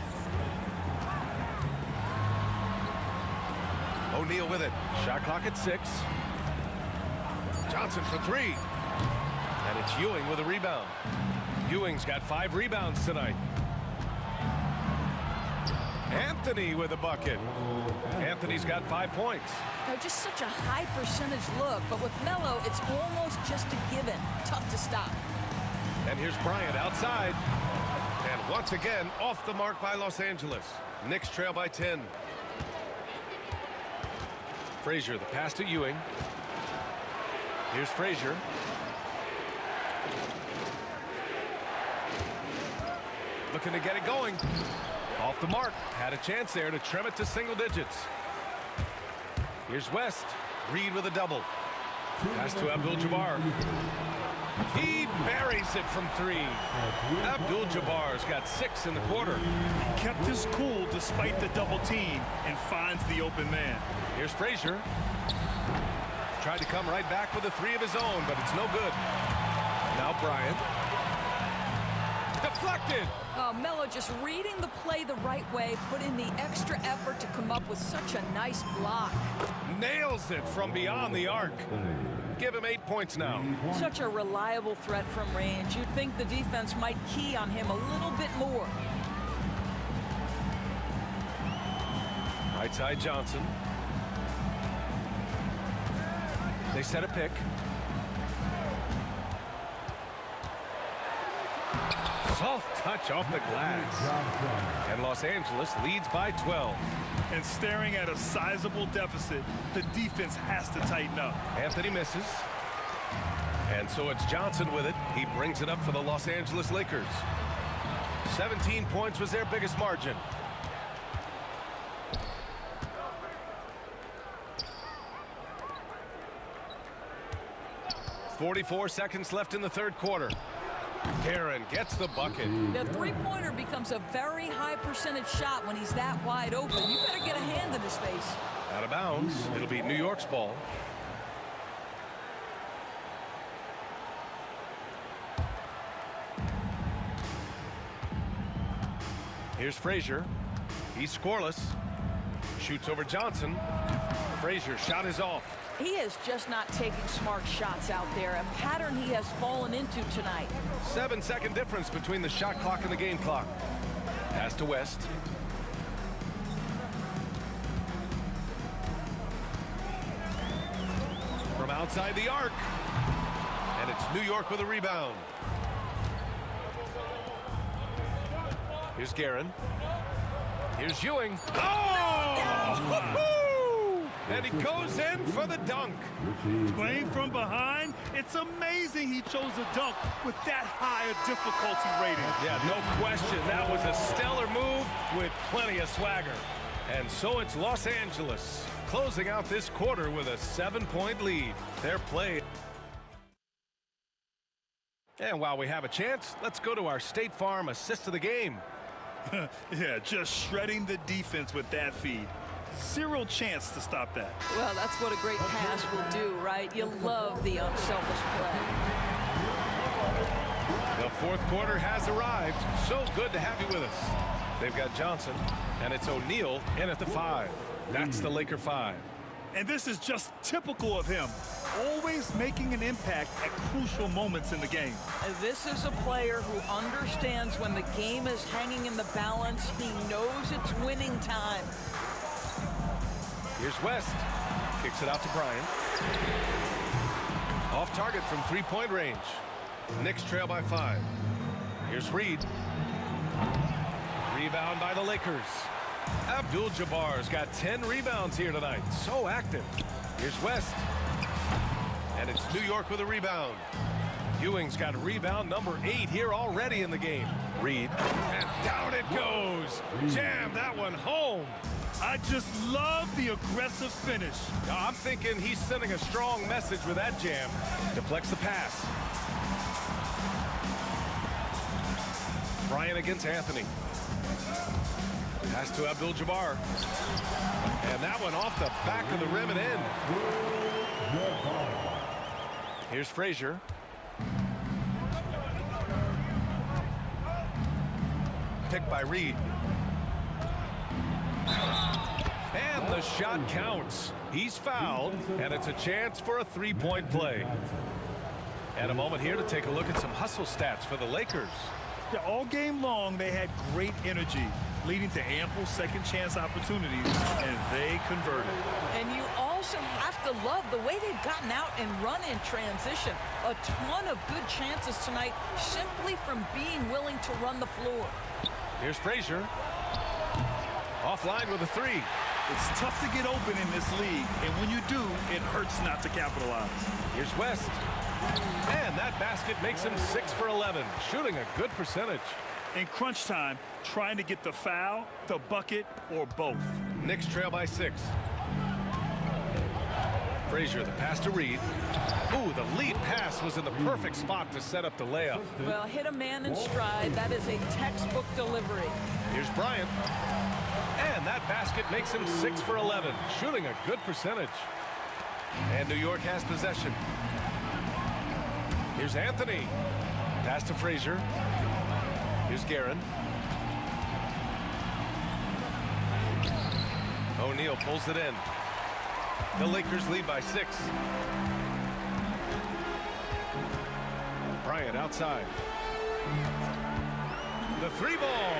O'Neal with it. Shot clock at 6. Johnson for 3. And it's Ewing with a rebound. Ewing's got 5 rebounds tonight. Anthony with a bucket. Anthony's got 5 points. Just such a high percentage look, but with Melo, it's almost just a given. Tough to stop. And here's Bryant outside. And once again, off the mark by Los Angeles. Knicks trail by 10. Frazier, the pass to Ewing. Here's Frazier. Looking to get it going. Off the mark. Had a chance there to trim it to single digits. Here's West. Reed with a double. Pass to Abdul-Jabbar. He buries it from 3. Abdul-Jabbar's got 6 in the quarter. He kept his cool despite the double team and finds the open man. Here's Frazier. Tried to come right back with a 3 of his own, but it's no good. Now Bryant. Deflected. Oh, Melo just reading the play the right way, put in the extra effort to come up with such a nice block. Nails it from beyond the arc. Give him 8 points now. Such a reliable threat from range. You'd think the defense might key on him a little bit more. Right side Johnson. They set a pick. Soft touch off the glass. And Los Angeles leads by 12. And staring at a sizable deficit, the defense has to tighten up. Anthony misses. And so it's Johnson with it. He brings it up for the Los Angeles Lakers. 17 points was their biggest margin. .44 seconds left in the third quarter. Karen gets the bucket. The three-pointer becomes a very high percentage shot when he's that wide open. You better get a hand in his face. Out of bounds. It'll be New York's ball. Here's Frazier. He's scoreless. Shoots over Johnson. Frazier shot is off. He is just not taking smart shots out there, a pattern he has fallen into tonight. 7-second difference between the shot clock and the game clock. Pass to West. From outside the arc. And it's New York with a rebound. Here's Guerin. Here's Ewing. Oh! And he goes in for the dunk. Playing from behind, it's amazing he chose a dunk with that high a difficulty rating. Yeah, no question. That was a stellar move with plenty of swagger. And so it's Los Angeles closing out this quarter with a 7-point lead. Their play. And while we have a chance, let's go to our State Farm assist of the game. Yeah, just shredding the defense with that feed. Zero chance to stop that. Well, that's what a great pass will do, right? You love the unselfish play. The fourth quarter has arrived. So good to have you with us. They've got Johnson, and it's O'Neal in at the 5. That's the Laker 5. And this is just typical of him, always making an impact at crucial moments in the game. This is a player who understands when the game is hanging in the balance. He knows it's winning time. Here's West. Kicks it out to Bryant. Off target from three-point range. Knicks trail by 5. Here's Reed. Rebound by the Lakers. Abdul-Jabbar's got 10 rebounds here tonight. So active. Here's West. And it's New York with a rebound. Ewing's got rebound number 8 here already in the game. Reed. And down it goes. Jam that one home. I just love the aggressive finish. I'm thinking he's sending a strong message with that jam. Deflects the pass. Bryant against Anthony. Pass to Abdul-Jabbar. And that one off the back of the rim and in. Here's Frazier. Picked by Reed. And the shot counts. He's fouled, and it's a chance for a three-point play. And a moment here to take a look at some hustle stats for the Lakers. Yeah, all game long, they had great energy, leading to ample second chance opportunities, and they converted. And you also have to love the way they've gotten out and run in transition. A ton of good chances tonight simply from being willing to run the floor. Here's Frazier. Offline with a 3. It's tough to get open in this league, and when you do, it hurts not to capitalize. Here's West. And that basket makes him 6 for 11, shooting a good percentage. In crunch time, trying to get the foul, the bucket, or both. Knicks trail by 6. Frazier, the pass to Reed. Ooh, the lead pass was in the perfect spot to set up the layup. Well, hit a man in stride. That is a textbook delivery. Here's Bryant. And that basket makes him 6 for 11, shooting a good percentage. And New York has possession. Here's Anthony. Pass to Frazier. Here's Guerin. O'Neal pulls it in. The Lakers lead by 6. Bryant outside. The 3 ball.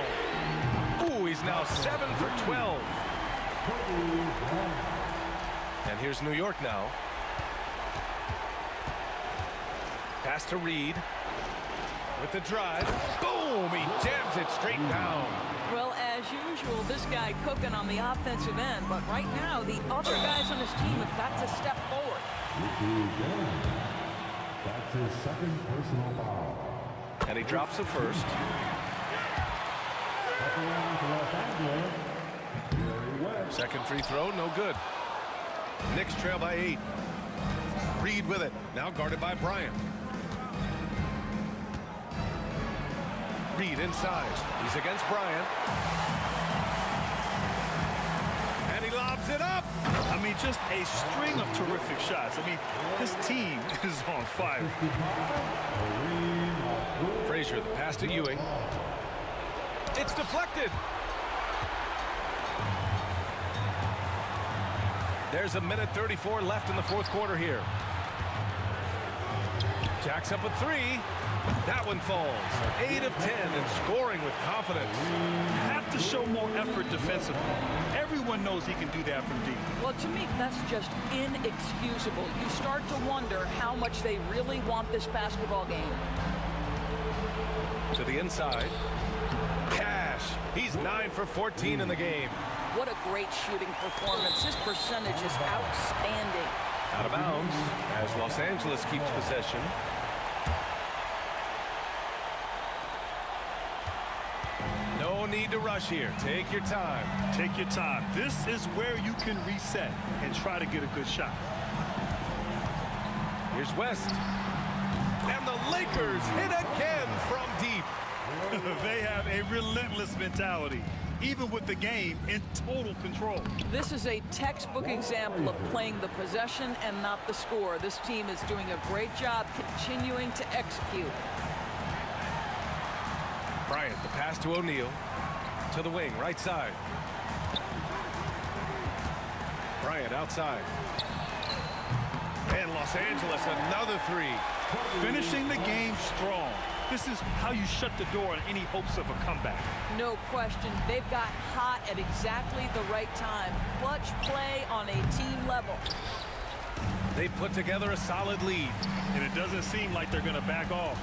Ooh, he's now 7 for 12. And here's New York now. Pass to Reed. With the drive. Boom! He jams it straight down. Well, as usual, this guy cooking on the offensive end. But right now, the other guys on his team have got to step forward. That's his second personal foul. And he drops the first. Second free throw, no good. Knicks trail by 8. Reed with it, now guarded by Bryant. Reed inside. He's against Bryant. And he lobs it up. I mean, just a string of terrific shots. I mean, this team is on fire. Frazier, the pass to Ewing. It's deflected. There's a minute 34 left in the fourth quarter here. Jacks up a 3. That one falls. 8 of 10 and scoring with confidence. You have to show more effort defensively. Everyone knows he can do that from deep. Well, to me, that's just inexcusable. You start to wonder how much they really want this basketball game. To the inside. Cash. He's 9 for 14 in the game. What a great shooting performance. His percentage is outstanding. Out of bounds as Los Angeles keeps possession. No need to rush here. Take your time. Take your time. This is where you can reset and try to get a good shot. Here's West. And the Lakers hit again from deep. They have a relentless mentality, even with the game in total control. This is a textbook example of playing the possession and not the score. This team is doing a great job continuing to execute. Bryant, the pass to O'Neal. To the wing, right side. Bryant outside. And Los Angeles, another three. Finishing the game strong. This is how you shut the door on any hopes of a comeback. No question. They've got hot at exactly the right time. Clutch play on a team level. They put together a solid lead. And it doesn't seem like they're going to back off.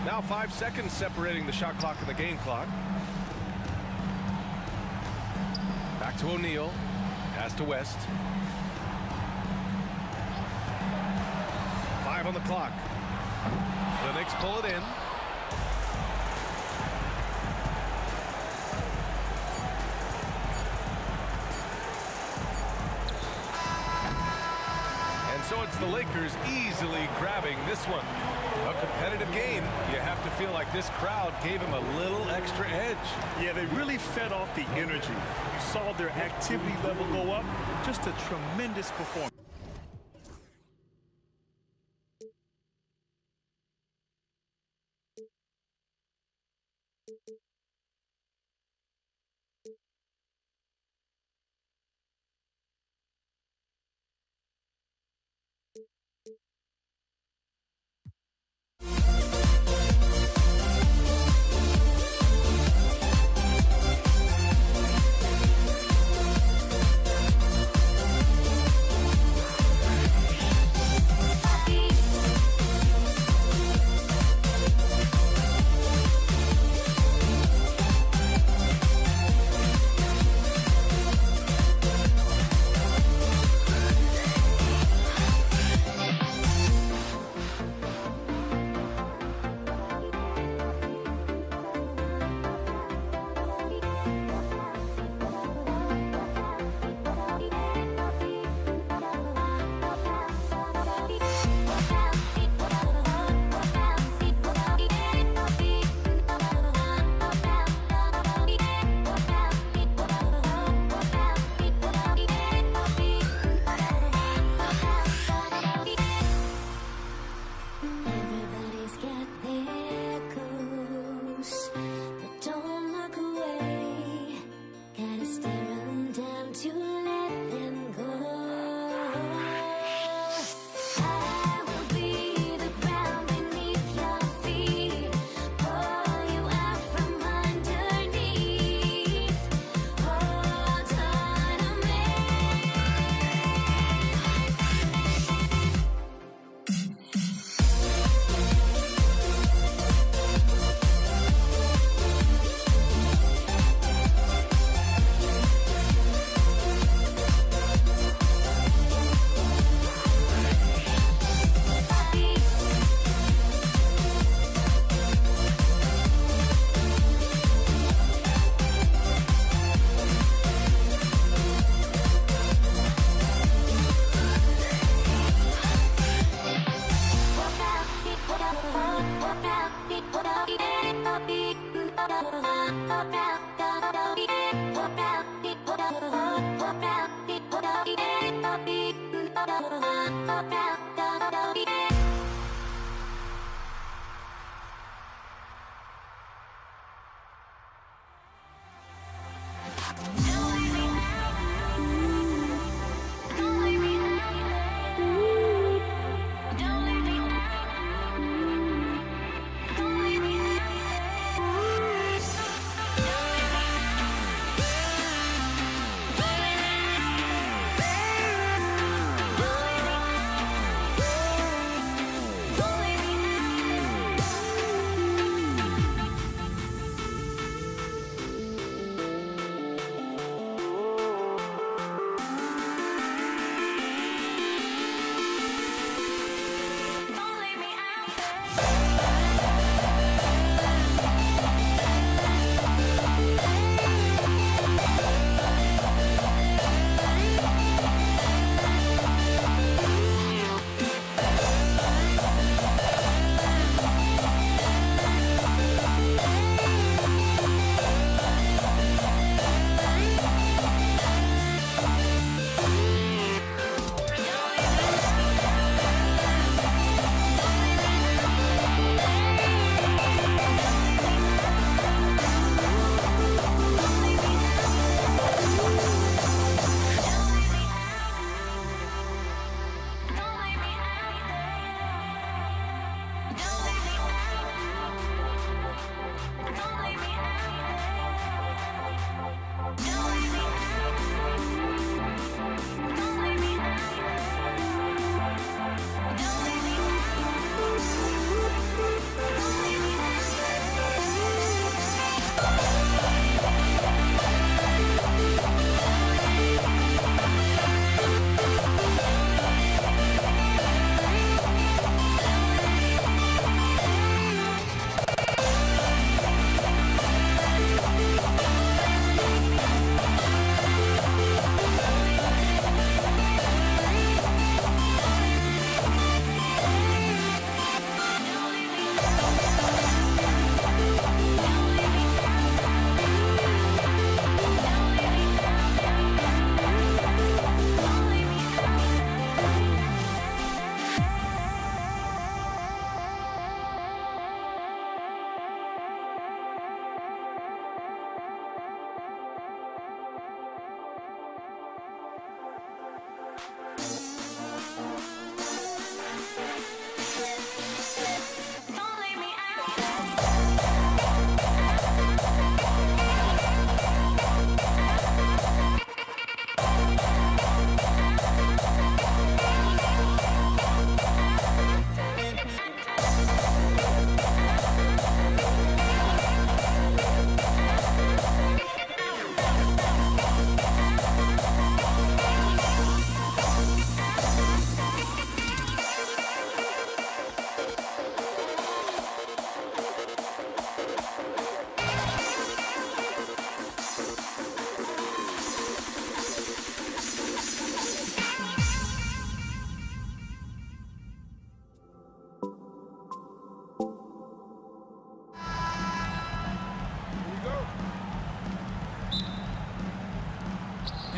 Now 5 seconds separating the shot clock and the game clock. Back to O'Neal. Pass to West. 5 on the clock. The Knicks pull it in. And so it's the Lakers easily grabbing this one. A competitive game. You have to feel like this crowd gave him a little extra edge. Yeah, they really fed off the energy. You saw their activity level go up. Just a tremendous performance.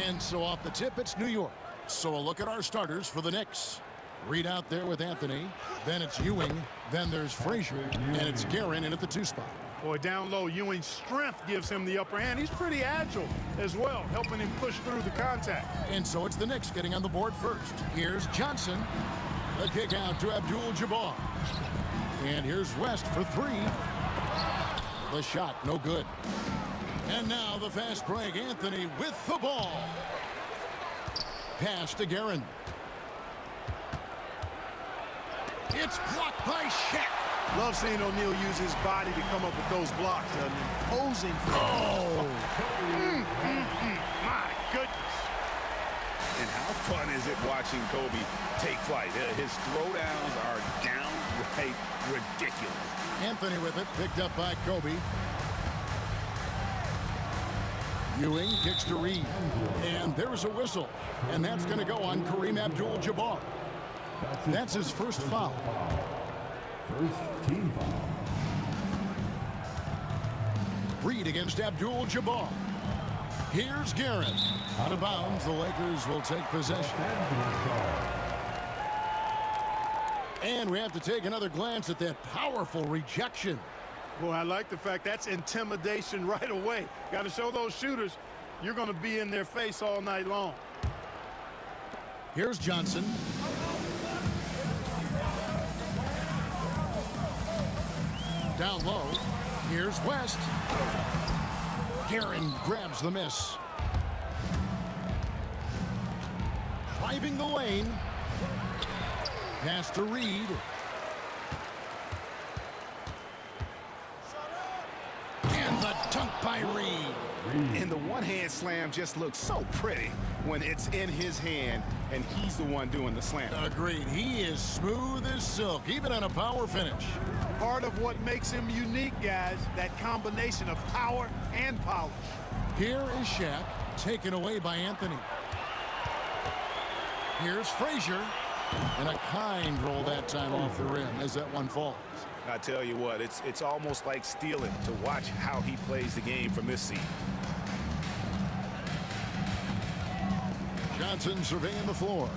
And so off the tip, it's New York. So a look at our starters for the Knicks. Reed out there with Anthony. Then it's Ewing. Then there's Frazier. And it's Guerin in at the 2 spot. Boy, down low, Ewing's strength gives him the upper hand. He's pretty agile as well, helping him push through the contact. And so it's the Knicks getting on the board first. Here's Johnson. The kick out to Abdul-Jabbar. And here's West for 3. The shot, no good. And now the fast break. Anthony with the ball. Pass to Guerin. It's blocked by Shaq. Love seeing O'Neal use his body to come up with those blocks. An imposing. Oh! My goodness. And how fun is it watching Kobe take flight? His throwdowns are downright ridiculous. Anthony with it, picked up by Kobe. Ewing kicks to Reed. And there's a whistle. And that's going to go on Kareem Abdul-Jabbar. That's his first foul. First team foul. Reed against Abdul-Jabbar. Here's Guerin. Out of bounds, the Lakers will take possession. And we have to take another glance at that powerful rejection. Boy, I like the fact that's intimidation right away. Got to show those shooters you're going to be in their face all night long. Here's Johnson. Down low. Here's West. Guerin grabs the miss. Driving the lane. Pass to Reed. And the dunk by Reed. And the one-hand slam just looks so pretty when it's in his hand and he's the one doing the slam. Agreed. He is smooth as silk, even on a power finish. Part of what makes him unique, guys, that combination of power and polish. Here is Shaq, taken away by Anthony. Here's Frazier. And a kind roll that time off the rim as that one falls. I tell you what, it's almost like stealing to watch how he plays the game from this seat. Johnson surveying the floor.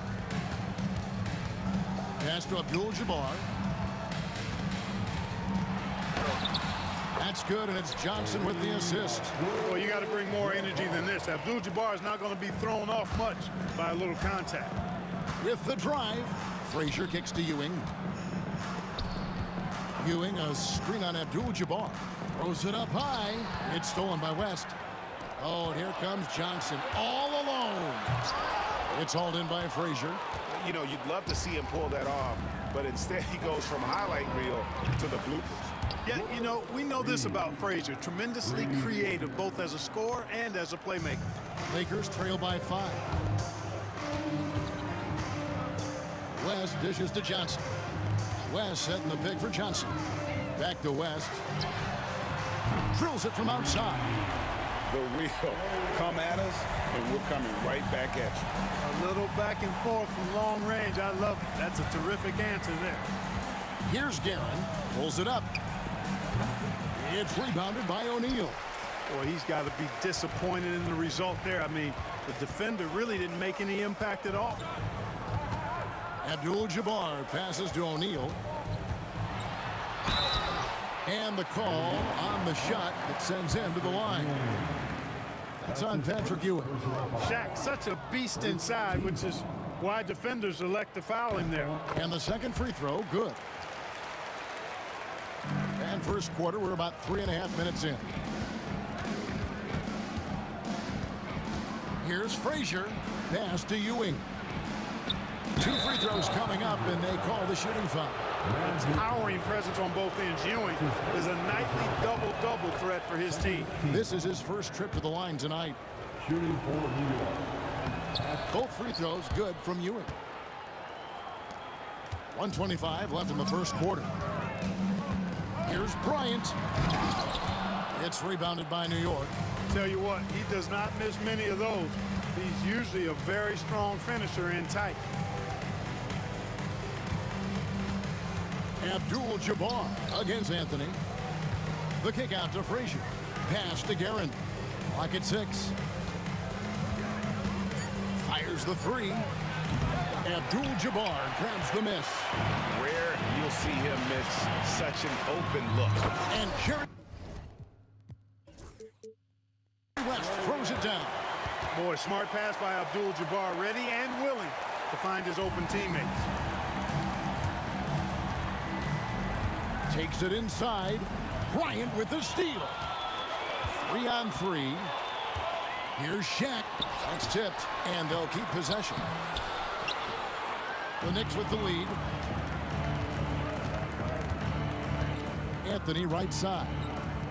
Pass to Abdul-Jabbar. That's good, and it's Johnson with the assist. Well, you got to bring more energy than this. Abdul-Jabbar is not going to be thrown off much by a little contact. With the drive, Frazier kicks to Ewing. Ewing, a screen on Abdul-Jabbar. Throws it up high. It's stolen by West. Oh, and here comes Johnson all alone. It's hauled in by Frazier. You know, you'd love to see him pull that off, but instead he goes from highlight reel to the bloopers. Yeah, you know, we know this about Frazier. Tremendously creative, both as a scorer and as a playmaker. Lakers trail by 5. West dishes to Johnson. West setting the pick for Johnson. Back to West. Drills it from outside. The wheel come at us, and we're coming right back at you. A little back and forth from long range. I love it. That's a terrific answer there. Here's Guerin. Pulls it up. It's rebounded by O'Neal. Boy, he's got to be disappointed in the result there. I mean, the defender really didn't make any impact at all. Abdul-Jabbar passes to O'Neal. And the call on the shot that sends him to the line. That's on Patrick Ewing. Shaq, such a beast inside, which is why defenders elect to foul him there. And the second free throw, good. And first quarter, we're about 3.5 minutes in. Here's Frazier. Pass to Ewing. 2 free throws coming up, and they call the shooting foul. His towering presence on both ends. Ewing is a nightly double-double threat for his team. This is his first trip to the line tonight. Shooting for New York. Both free throws good from Ewing. 1:25 left in the first quarter. Here's Bryant. It's rebounded by New York. Tell you what, he does not miss many of those. He's usually a very strong finisher in tight. Abdul-Jabbar against Anthony. The kick out to Frazier. Pass to Guerin. Clock at 6. Fires the three. Abdul-Jabbar grabs the miss. Rare you'll see him miss such an open look. And Jerry West throws it down. Boy, smart pass by Abdul-Jabbar, ready and willing to find his open teammates. Takes it inside. Bryant with the steal. 3-on-3. Here's Shaq. That's tipped, and they'll keep possession. The Knicks with the lead. Anthony right side.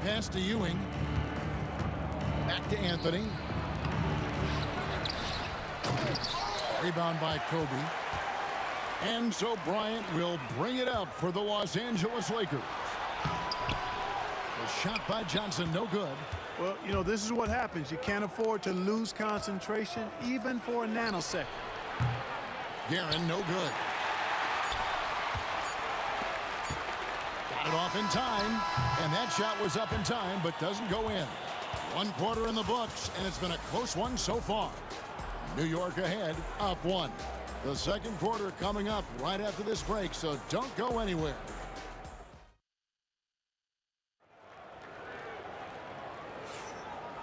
Pass to Ewing. Back to Anthony. Rebound by Kobe. And so Bryant will bring it up for the Los Angeles Lakers. The shot by Johnson, no good. Well, you know, this is what happens. You can't afford to lose concentration even for a nanosecond. Guerin, no good. Got it off in time, and that shot was up in time, but doesn't go in. 1 quarter in the books, and it's been a close one so far. New York ahead, up 1. The second quarter coming up right after this break, so don't go anywhere.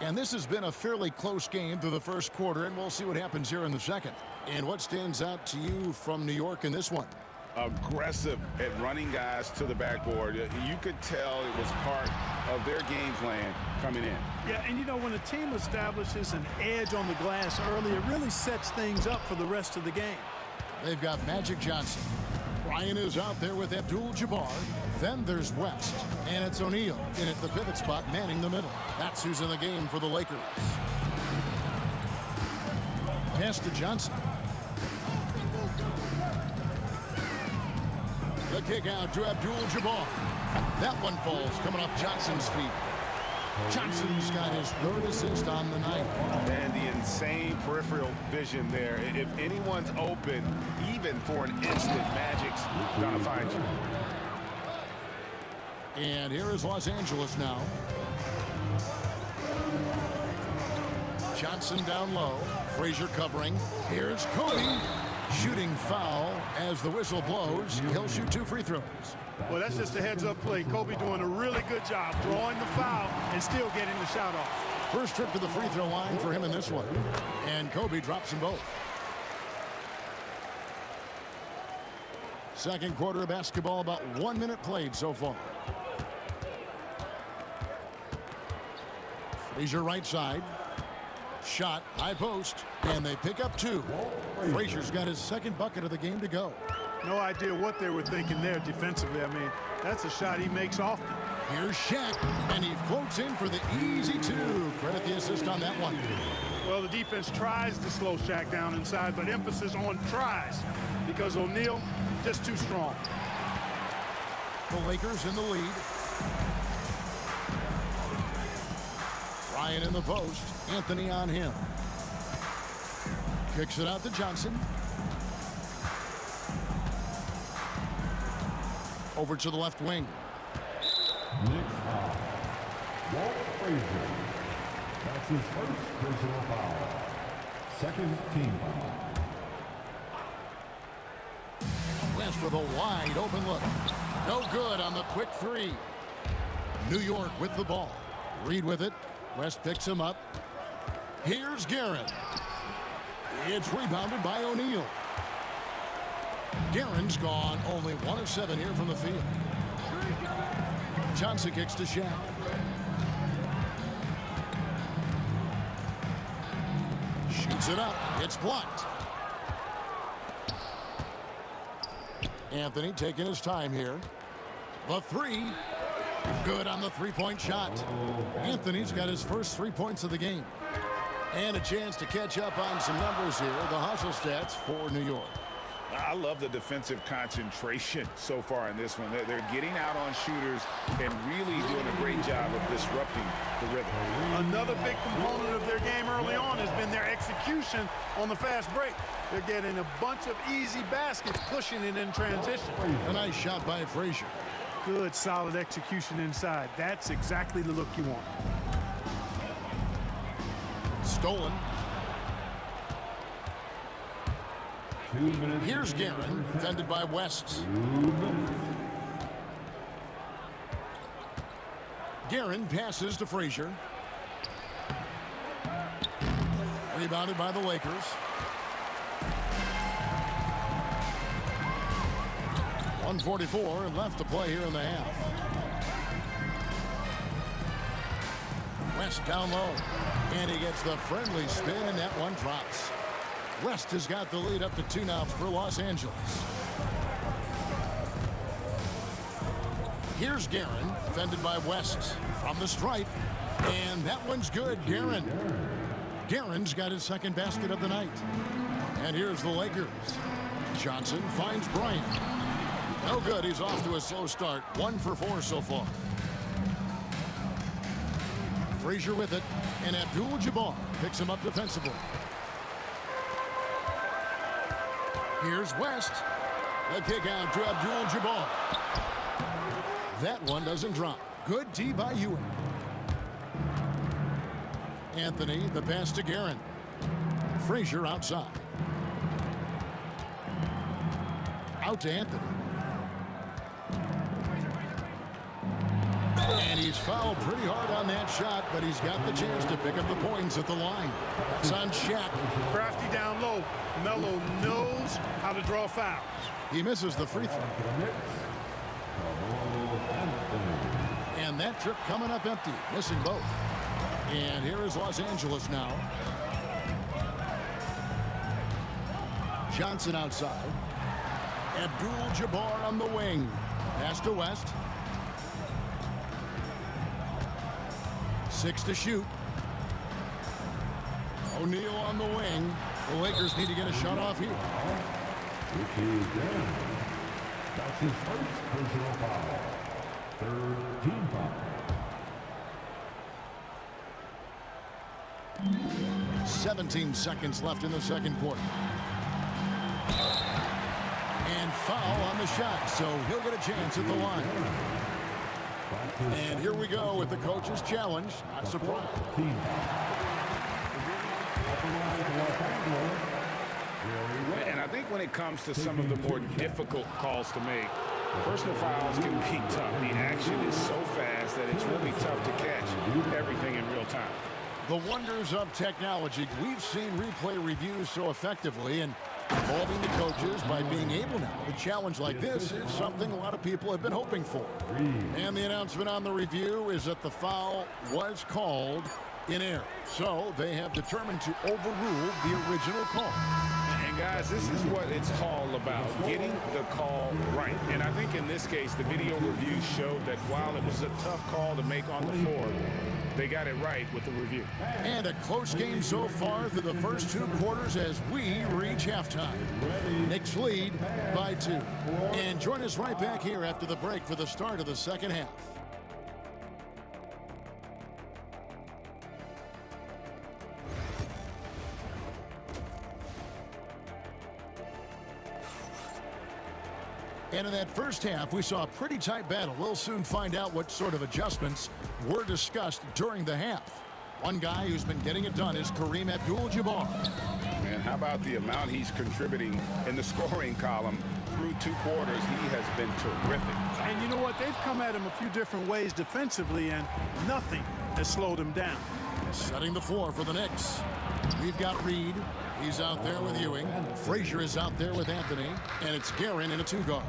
And this has been a fairly close game through the first quarter, and we'll see what happens here in the second. And what stands out to you from New York in this one? Aggressive at running guys to the backboard. You could tell it was part of their game plan coming in. Yeah, and you know, when a team establishes an edge on the glass early, it really sets things up for the rest of the game. They've got Magic Johnson. Bryant is out there with Abdul-Jabbar. Then there's West, and it's O'Neal in at the pivot spot, manning the middle. That's who's in the game for the Lakers. Pass to Johnson. The kick out to Abdul-Jabbar. That one falls coming off Johnson's feet. Johnson's got his 3rd assist on the night. And the insane peripheral vision there. If anyone's open, even for an instant, Magic's gonna find you. And here is Los Angeles now. Johnson down low. Frazier covering. Here's Kobe. Shooting foul as the whistle blows. He'll shoot 2 free throws. Well, that's just a heads-up play. Kobe doing a really good job drawing the foul and still getting the shot off. First trip to the free throw line for him in this one. And Kobe drops them both. Second quarter of basketball, about 1 minute played so far. Frazier right side. Shot, high post, and they pick up 2. Frazier's got his 2nd bucket of the game to go. No idea what they were thinking there defensively. I mean, that's a shot he makes often. Here's Shaq, and he floats in for the easy 2. Credit the assist on that one. Well, the defense tries to slow Shaq down inside, but emphasis on tries because O'Neal just too strong. The Lakers in the lead. Bryant in the post. Anthony on him. Kicks it out to Johnson. Over to the left wing. Next foul. Walt Frazier. That's his 1st personal foul. 2nd team foul. West with a wide open look. No good on the quick 3. New York with the ball. Reed with it. West picks him up. Here's Guerin. It's rebounded by O'Neal. Guerin's gone only 1 of 7 here from the field. Johnson kicks to Shaq. Shoots it up. It's blocked. Anthony taking his time here. The 3. Good on the 3-point shot. Anthony's got his first 3 points of the game. And a chance to catch up on some numbers here. The hustle stats for New York. I love the defensive concentration so far in this one. They're getting out on shooters and really doing a great job of disrupting the rhythm. Another big component of their game early on has been their execution on the fast break. They're getting a bunch of easy baskets, pushing it in transition. A nice shot by Frazier. Good, solid execution inside. That's exactly the look you want. Stolen. Here's Guerin, defended by West. Guerin passes to Frazier. Rebounded by the Lakers. .144 left to play here in the half. West down low. And he gets the friendly spin, and that one drops. West has got the lead up to 2 now for Los Angeles. Here's Guerin, defended by West from the stripe. And that one's good, Guerin. Guerin's got his second basket of the night. And here's the Lakers. Johnson finds Bryant. No good, he's off to a slow start. 1 for 4 so far. Frazier with it, and Abdul-Jabbar picks him up defensively. Here's West. The kick out to Abdul-Jabbar. That one doesn't drop. Good D by Ewing. Anthony, the pass to Guerin. Frazier outside. Out to Anthony. And he's fouled pretty hard on that shot, but he's got the chance to pick up the points at the line. That's on Shaq. Crafty down low. Melo knows how to draw fouls. He misses the free throw. And that trip coming up empty, missing both. And here is Los Angeles now. Johnson outside. Abdul-Jabbar on the wing. Pass to West. 6 to shoot. O'Neal on the wing. The Lakers need to get a shot off here. That's his first personal foul. 3rd team foul. 17 seconds left in the second quarter. And foul on the shot, so he'll get a chance at the line. And here we go with the coach's challenge. Not surprised. And I think when it comes to some of the more difficult calls to make, personal fouls can be tough. The action is so fast that it's really tough to catch everything in real time. The wonders of technology. We've seen replay reviews so effectively, and involving the coaches by being able now to challenge like this is something a lot of people have been hoping for. And the announcement on the review is that the foul was called in error. So they have determined to overrule the original call. And guys, this is what it's all about, getting the call right. And I think in this case, the video review showed that while it was a tough call to make on the floor, they got it right with the review. And a close game so far through the first 2 quarters as we reach halftime. Knicks lead by 2. And join us right back here after the break for the start of the second half. And in that first half, we saw a pretty tight battle. We'll soon find out what sort of adjustments were discussed during the half. One guy who's been getting it done is Kareem Abdul-Jabbar. Man, how about the amount he's contributing in the scoring column through 2 quarters? He has been terrific. And you know what? They've come at him a few different ways defensively, and nothing has slowed him down. Setting the floor for the Knicks. We've got Reed. He's out there with Ewing. Frazier is out there with Anthony. And it's Guerin in a 2-guard.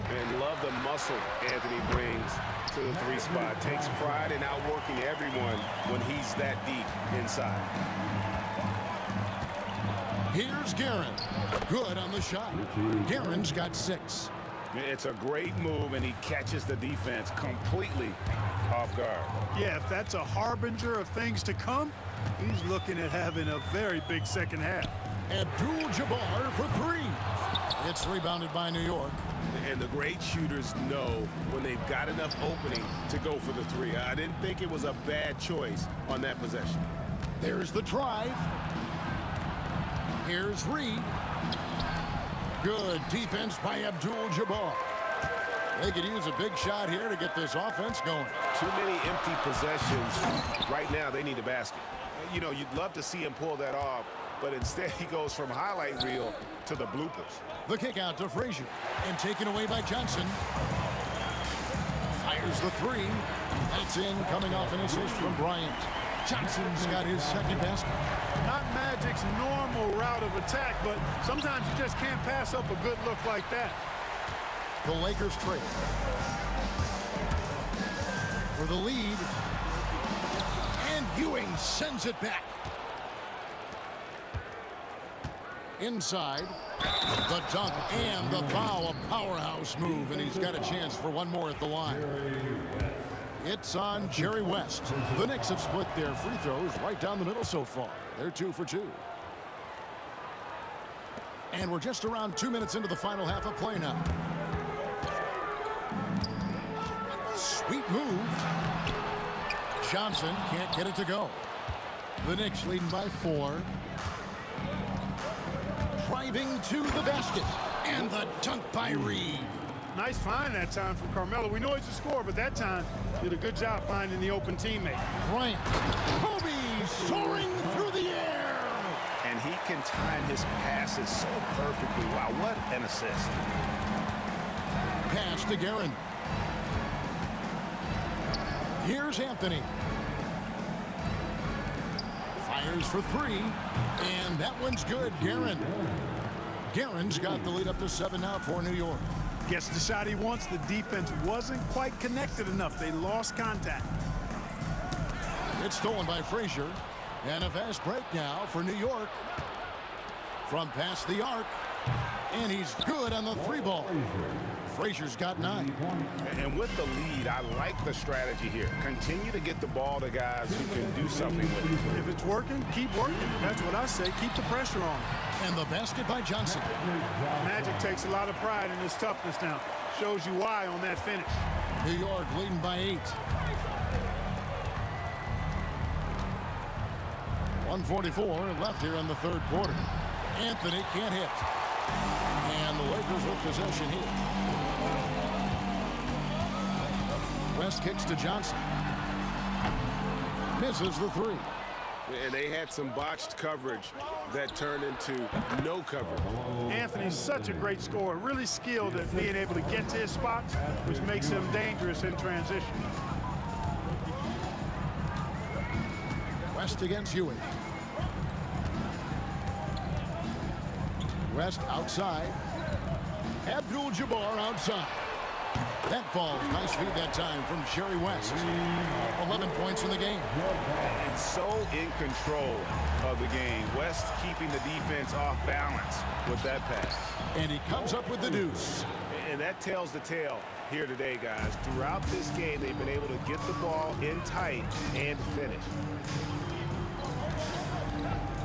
And love the muscle Anthony brings to the 3 spot. Takes pride in outworking everyone when he's that deep inside. Here's Guerin. Good on the shot. Guerin's got 6. It's a great move, and he catches the defense completely off guard. Yeah, if that's a harbinger of things to come, he's looking at having a very big second half. Abdul-Jabbar for 3. It's rebounded by New York. And the great shooters know when they've got enough opening to go for the 3. I didn't think it was a bad choice on that possession. There's the drive. Here's Reed. Good defense by Abdul-Jabbar. They could use a big shot here to get this offense going. Too many empty possessions. Right now, they need a basket. You know, you'd love to see him pull that off, but instead he goes from highlight reel to the bloopers. The kick out to Frazier, and taken away by Johnson. Fires the three. That's in, coming off an assist from Bryant. Johnson's got his second basket. Not Magic's normal route of attack, but sometimes you just can't pass up a good look like that. The Lakers trade for the lead, and Ewing sends it back. Inside, the dunk and the foul, a powerhouse move, and he's got a chance for one more at the line. It's on Jerry West. The Knicks have split their free throws right down the middle so far. They're 2 for 2. And we're just around 2 minutes into the final half of play now. Sweet move. Johnson can't get it to go. The Knicks leading by 4. Driving to the basket. And the dunk by Reed. Nice find that time from Carmelo. We know he's a scorer, but that time did a good job finding the open teammate. Bryant. Kobe soaring through the air. And he can time his passes so perfectly. Wow, what an assist. Pass to Guerin. Here's Anthony. Fires for 3. And that one's good. Guerin's got the lead up to 7 now for New York. Gets the shot he wants. The defense wasn't quite connected enough. They lost contact. It's stolen by Frazier. And a fast break now for New York. From past the arc. And he's good on the 3 ball. Frazier's got 9. And with the lead, I like the strategy here. Continue to get the ball to guys who can do something with it. If it's working, keep working. That's what I say. Keep the pressure on. And the basket by Johnson. Magic takes a lot of pride in his toughness now. Shows you why on that finish. New York leading by 8. 1:44 left here in the third quarter. Anthony can't hit. And the Lakers with possession here. West kicks to Johnson. Misses the 3. And they had some botched coverage that turned into no coverage. Anthony's such a great scorer, really skilled at being able to get to his spots, which makes him dangerous in transition. West against Ewing. West outside. Abdul-Jabbar outside. That falls. Nice feed that time from Jerry West. 11 points in the game. And so in control of the game. West keeping the defense off balance with that pass. And he comes up with the deuce. And that tells the tale here today, guys. Throughout this game, they've been able to get the ball in tight and finish.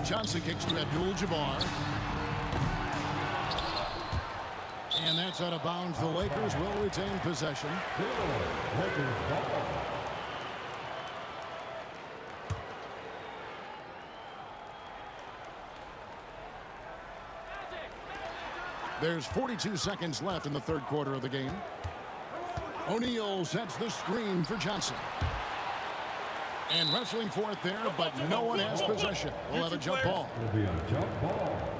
Johnson kicks to Abdul-Jabbar. And that's out of bounds. The Lakers will retain possession. There's 42 seconds left in the third quarter of the game. O'Neal sets the screen for Johnson. And wrestling for it there, but no one has possession. We'll have a jump ball. It'll be a jump ball.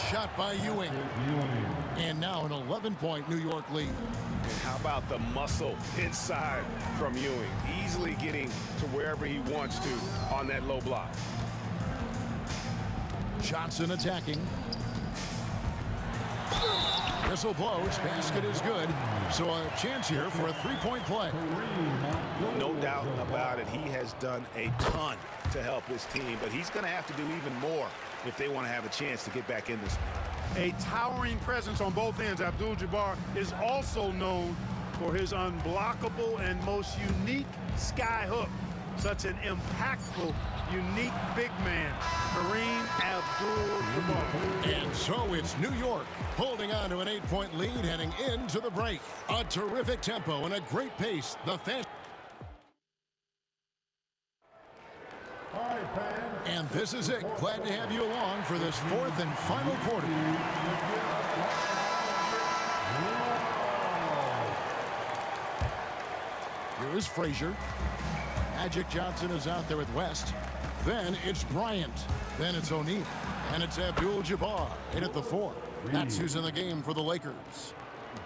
Shot by Ewing. And now an 11-point New York lead. And how about the muscle inside from Ewing? Easily getting to wherever he wants to on that low block. Johnson attacking. Whistle blows. Basket is good. So a chance here for a three-point play. No doubt about it. He has done a ton to help his team, but he's going to have to do even more if they want to have a chance to get back in this. A towering presence on both ends. Abdul-Jabbar is also known for his unblockable and most unique sky hook. Such an impactful, unique big man, Kareem Abdul-Jabbar. And so it's New York holding on to an 8-point lead heading into the break. A terrific tempo and a great pace. The fans. All right, fans. And this is it. Glad to have you along for this fourth and final quarter. Here is Frazier. Magic Johnson is out there with West. Then it's Bryant. Then it's O'Neal. And it's Abdul-Jabbar in at the 4. That's who's in the game for the Lakers.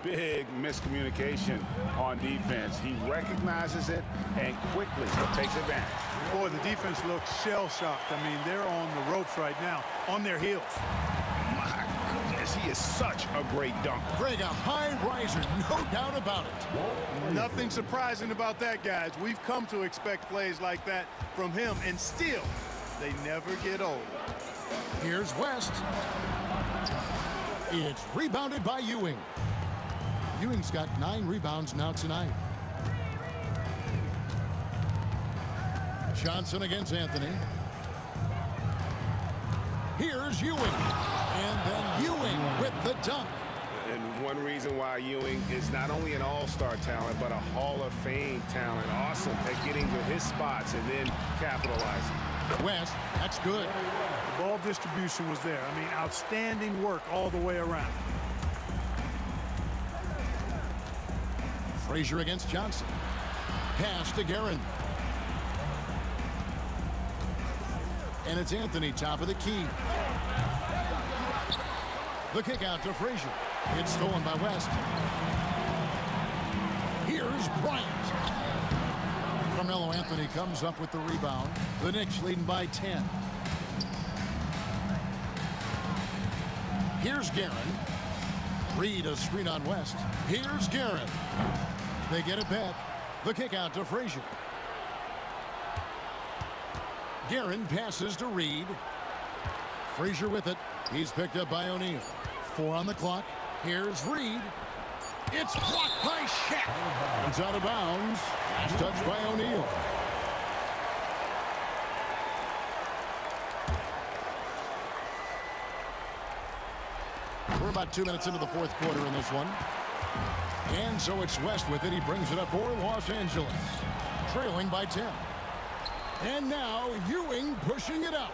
Big miscommunication on defense. He recognizes it and quickly takes advantage. Boy, the defense looks shell-shocked. I mean, they're on the ropes right now, on their heels. My goodness, he is such a great dunker. Greg, a high riser, no doubt about it. Nothing surprising about that, guys. We've come to expect plays like that from him, and still, they never get old. Here's West. It's rebounded by Ewing. Ewing's got 9 rebounds now tonight. Johnson against Anthony. Here's Ewing. And then Ewing with the dunk. And one reason why Ewing is not only an all-star talent, but a Hall of Fame talent. Awesome at getting to his spots and then capitalizing. West, that's good. The ball distribution was there. I mean, outstanding work all the way around. Frazier against Johnson. Pass to Guerin. And it's Anthony, top of the key. The kick out to Frazier. It's stolen by West. Here's Bryant. Carmelo Anthony comes up with the rebound. The Knicks leading by 10. Here's Guerin. Reed a screen on West. Here's Guerin. They get it back. The kick out to Frazier. Guerin passes to Reed. Frazier with it. He's picked up by O'Neal. 4 on the clock. Here's Reed. It's blocked by Shaq. It's out of bounds. Last touch by O'Neal. We're about 2 minutes into the fourth quarter in this one. And so it's West with it. He brings it up for Los Angeles. Trailing by 10. And now Ewing pushing it up.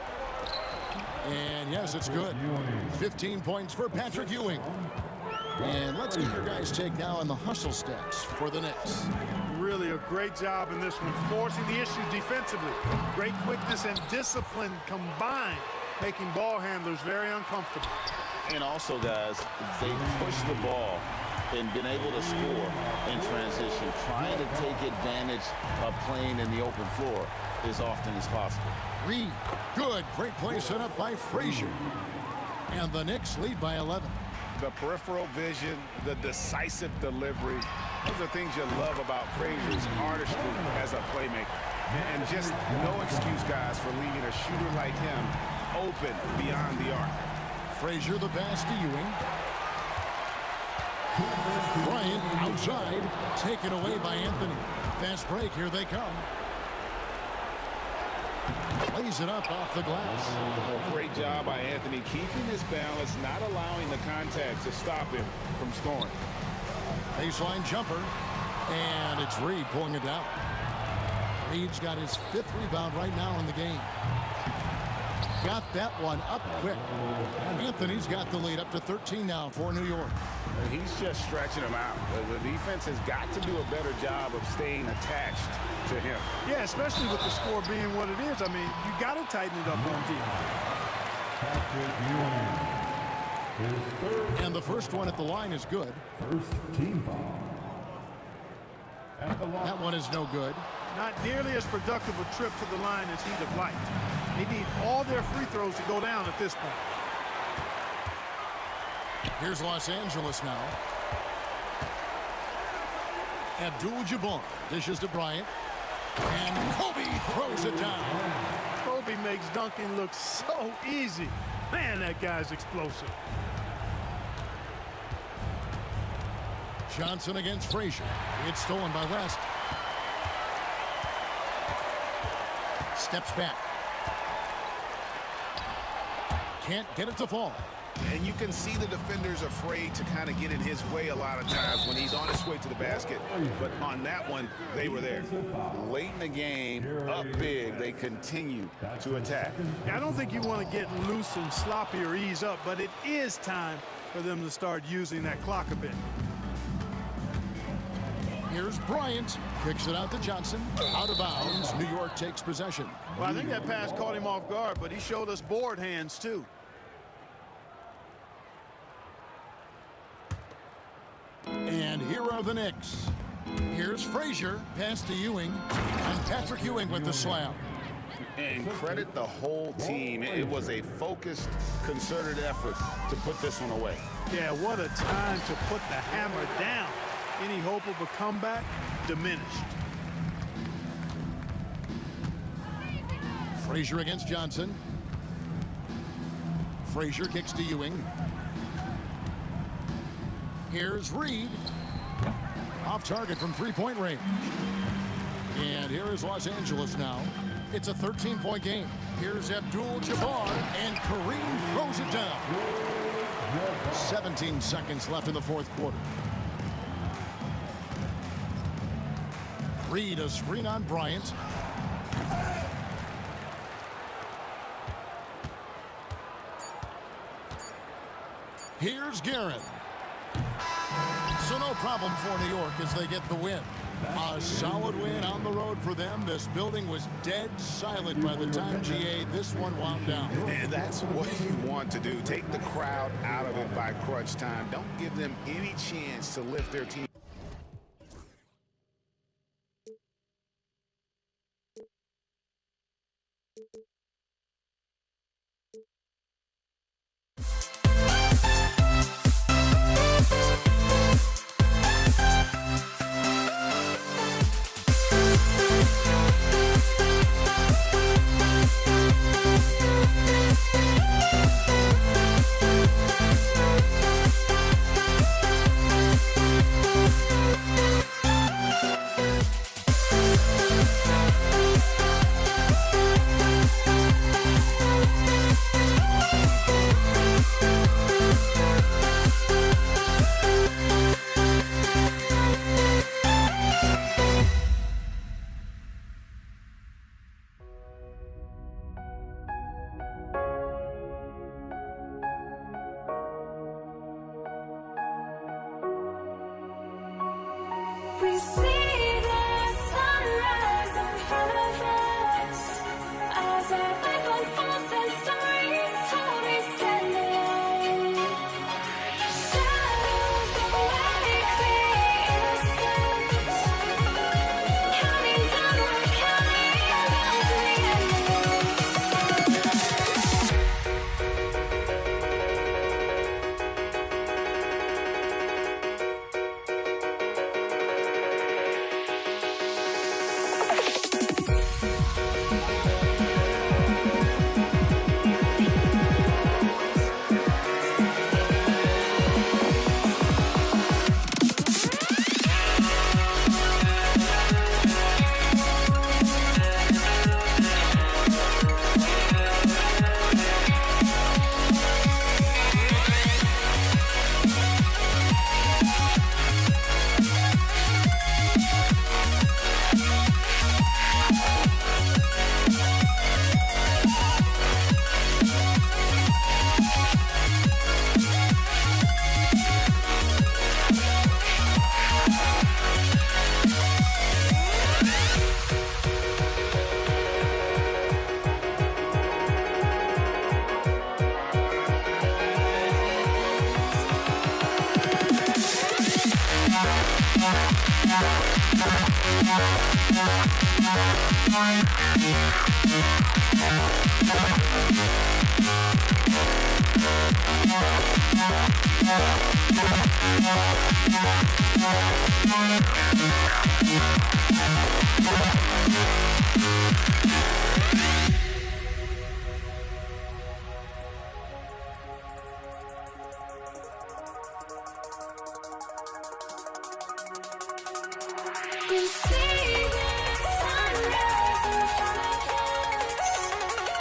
And yes, it's good. 15 points for Patrick Ewing. And let's get your guys' take now on the hustle stats for the Knicks. Really a great job in this one, forcing the issue defensively. Great quickness and discipline combined, making ball handlers very uncomfortable. And also, guys, they push the ball and been able to score in transition, trying to take advantage of playing in the open floor as often as possible. Reed, good. Great play set up by Frazier. And the Knicks lead by 11. The peripheral vision, the decisive delivery, those are things you love about Frazier's artistry as a playmaker. And just no excuse, guys, for leaving a shooter like him open beyond the arc. Frazier the pass to Ewing. Bryant outside, taken away by Anthony. Fast break, here they come. Plays it up off the glass. Great job by Anthony, keeping his balance, not allowing the contact to stop him from scoring. Baseline jumper, and it's Reed pulling it down. Reed's got his 5th rebound right now in the game. Got that one up quick. Anthony's got the lead up to 13 now for New York. He's just stretching him out. The defense has got to do a better job of staying attached to him. Yeah, especially with the score being what it is. I mean, you got to tighten it up on defense. And the first one at the line is good. First team foul. That one is no good. Not nearly as productive a trip to the line as he'd have liked. They need all their free throws to go down at this point. Here's Los Angeles now. Abdul-Jabbar dishes to Bryant. And Kobe throws it down. Kobe makes dunking look so easy. Man, that guy's explosive. Johnson against Frazier. It's stolen by West. Steps back. Can't get it to fall. And you can see the defenders afraid to kind of get in his way a lot of times when he's on his way to the basket. But on that one, they were there. Late in the game, up big, they continue to attack. Yeah, I don't think you want to get loose and sloppy or ease up, but it is time for them to start using that clock a bit. Here's Bryant. Kicks it out to Johnson. Out of bounds. New York takes possession. Well, I think that pass caught him off guard, but he showed us board hands, too. And here are the Knicks. Here's Frazier. Pass to Ewing. And Patrick Ewing with the slam. And credit the whole team. It was a focused, concerted effort to put this one away. Yeah, what a time to put the hammer down. Any hope of a comeback diminished. Frazier against Johnson. Frazier kicks to Ewing. Here's Reed. Off target from three-point range. And here is Los Angeles now. It's a 13-point game. Here's Abdul-Jabbar, and Kareem throws it down. 17 seconds left in the fourth quarter. Reed, a screen on Bryant. Here's Garrett. So no problem for New York as they get the win. A solid win on the road for them. This building was dead silent by the time GA this one wound down. And that's what you want to do. Take the crowd out of it by crunch time. Don't give them any chance to lift their team.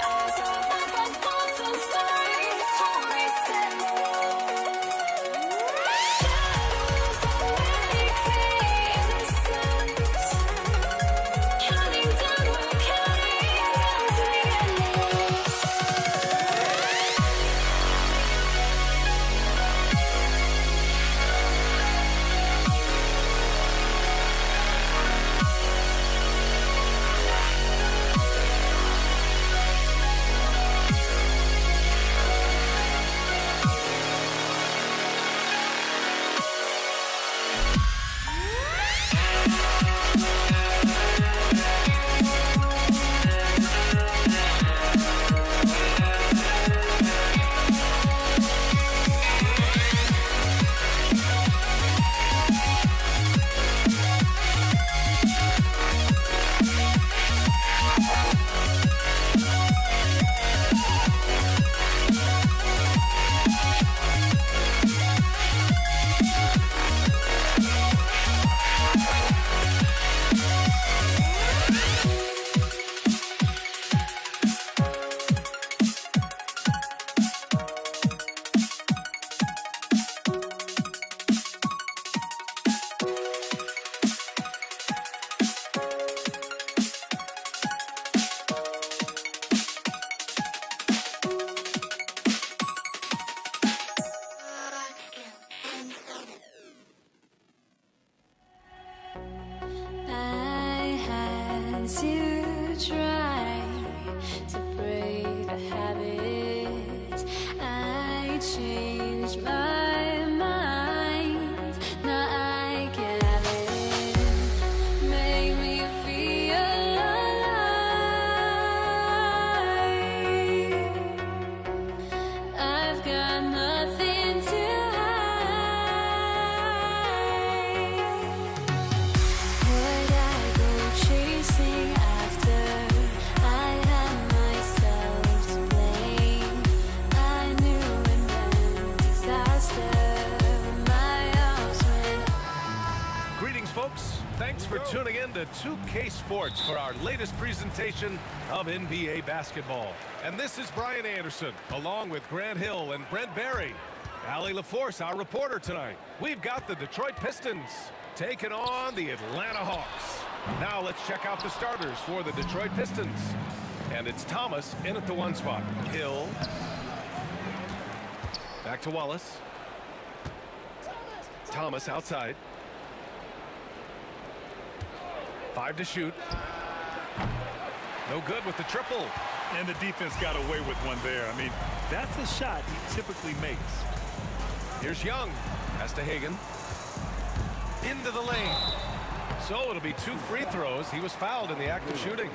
As a life unfolds, those stories told me stand to 2K Sports for our latest presentation of NBA basketball. And this is Brian Anderson, along with Grant Hill and Brent Barry. Allie LaForce, our reporter tonight. We've got the Detroit Pistons taking on the Atlanta Hawks. Now let's check out the starters for the Detroit Pistons. And it's Thomas in at the 1 spot. Hill. Back to Wallace. Thomas outside. 5 to shoot. No good with the triple. And the defense got away with one there. I mean, that's a shot he typically makes. Here's Young. Pass to Hagan. Into the lane. So it'll be 2 free throws. He was fouled in the act of shooting.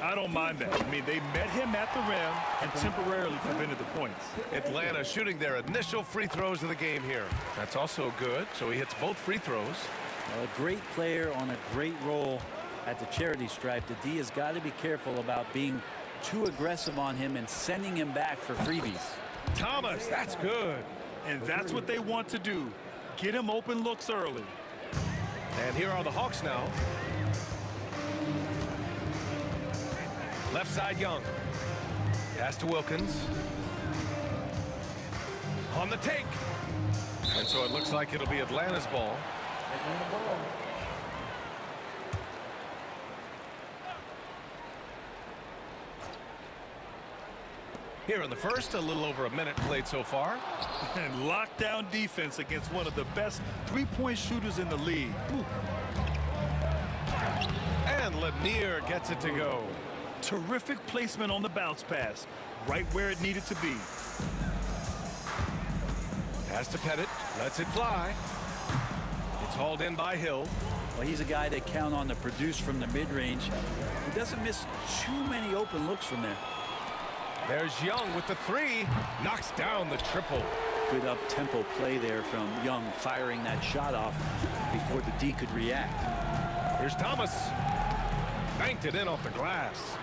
I don't mind that. I mean, they met him at the rim and temporarily prevented the points. Atlanta shooting their initial free throws of the game here. That's also good. So he hits both free throws. Well, a great player on a great role at the charity stripe. The D has got to be careful about being too aggressive on him and sending him back for freebies. Thomas, that's good. And that's what they want to do. Get him open looks early. And here are the Hawks now. Left side, Young. Pass to Wilkins. On the take. And so it looks like it'll be Atlanta's ball. Here in the first, a little over a minute played so far. And lockdown defense against one of the best three-point shooters in the league. Ooh. And Lanier gets it to go. Terrific placement on the bounce pass, right where it needed to be. Pass to Pettit, lets it fly. It's hauled in by Hill. Well, he's a guy they count on to produce from the mid-range. He doesn't miss too many open looks from there. There's Young with the 3. Knocks down the triple. Good up-tempo play there from Young, firing that shot off before the D could react. Here's Thomas. Banked it in off the glass.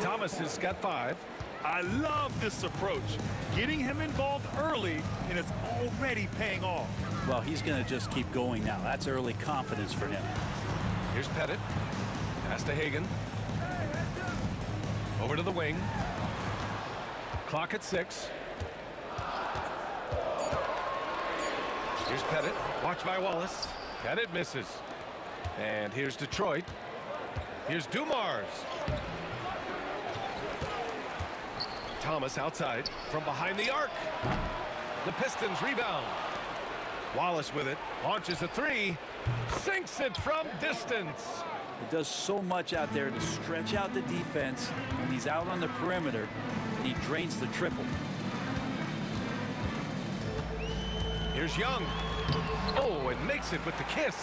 Thomas has got 5. I love this approach. Getting him involved early, and it's already paying off. Well, he's going to just keep going now. That's early confidence for him. Here's Pettit. Pass to Hagan. Over to the wing. Clock at 6. Here's Pettit. Watched by Wallace. Pettit misses. And here's Detroit. Here's Dumars. Thomas outside from behind the arc. The Pistons rebound. Wallace with it. Launches a 3. Sinks it from distance. It does so much out there to stretch out the defense when he's out on the perimeter, and he drains the triple. Here's Young. Oh, and makes it with the kiss.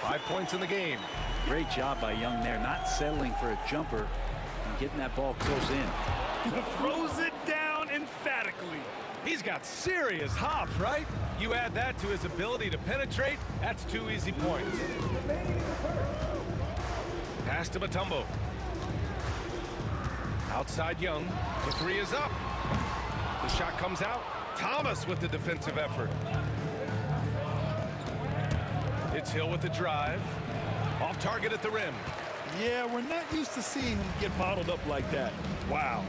5 points in the game. Great job by Young there, not settling for a jumper and getting that ball close in. Throws it down emphatically. He's got serious hops, right? You add that to his ability to penetrate, that's 2 easy points. Pass to Mutombo. Outside Young. The 3 is up. The shot comes out. Thomas with the defensive effort. It's Hill with the drive. Off target at the rim. Yeah, we're not used to seeing him get bottled up like that. Wow.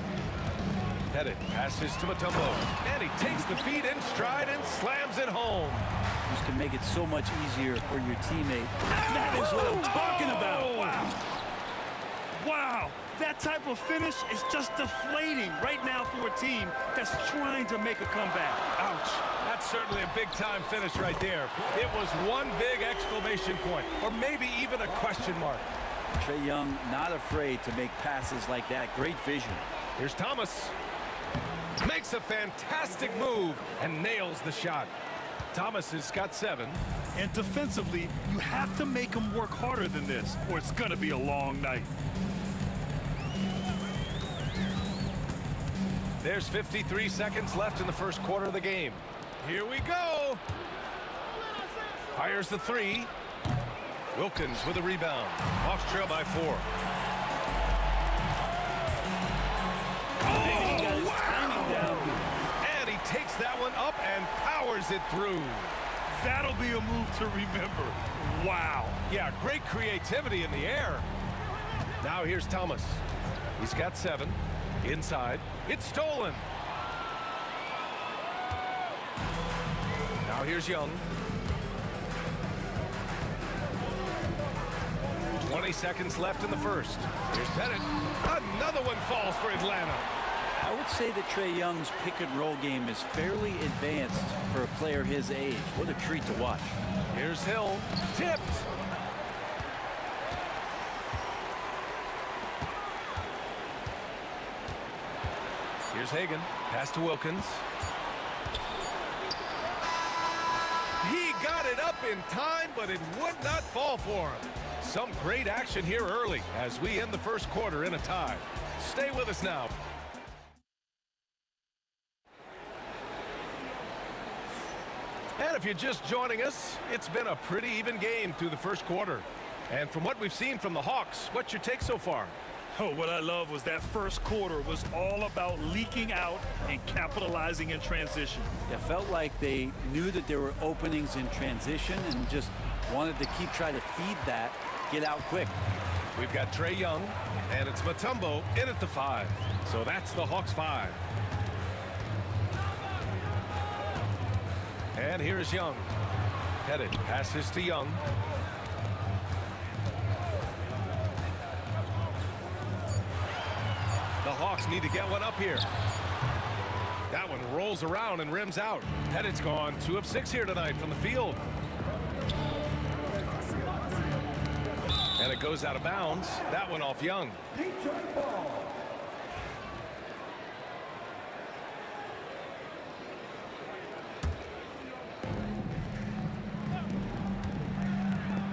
Pettit passes to Mutombo. And he takes the feed in stride and slams it home. This can make it so much easier for your teammate. That is what I'm talking about. Wow. Wow. That type of finish is just deflating right now for a team that's trying to make a comeback. Ouch. That's certainly a big-time finish right there. It was one big exclamation point, or maybe even a question mark. Trae Young not afraid to make passes like that. Great vision. Here's Thomas. Makes a fantastic move and nails the shot. Thomas has got 7. And defensively, you have to make him work harder than this, or it's going to be a long night. There's 53 seconds left in the first quarter of the game. Here we go. Fires the 3. Wilkins with a rebound. Hawks trail by 4. He got his timing down. And he takes that one up and powers it through. That'll be a move to remember. Wow. Yeah, great creativity in the air. Now here's Thomas. He's got 7. Inside. It's stolen. Now here's Young. 20 seconds left in the first. Here's Pettit. Another one falls for Atlanta. I would say that Trae Young's pick and roll game is fairly advanced for a player his age. What a treat to watch. Here's Hill. Tipped. Here's Hagan. Pass to Wilkins. He got it up in time, but it would not fall for him. Some great action here early as we end the first quarter in a tie. Stay with us now. And if you're just joining us, it's been a pretty even game through the first quarter. And from what we've seen from the Hawks, what's your take so far? Oh, what I love was that first quarter was all about leaking out and capitalizing in transition. It felt like they knew that there were openings in transition and just wanted to keep trying to feed that, get out quick. We've got Trae Young, and it's Mutombo in at the 5. So that's the Hawks 5. And here's Young. Pettit passes to Young. The Hawks need to get one up here. That one rolls around and rims out. Pettit's gone 2 of 6 here tonight from the field. And it goes out of bounds. That one off Young.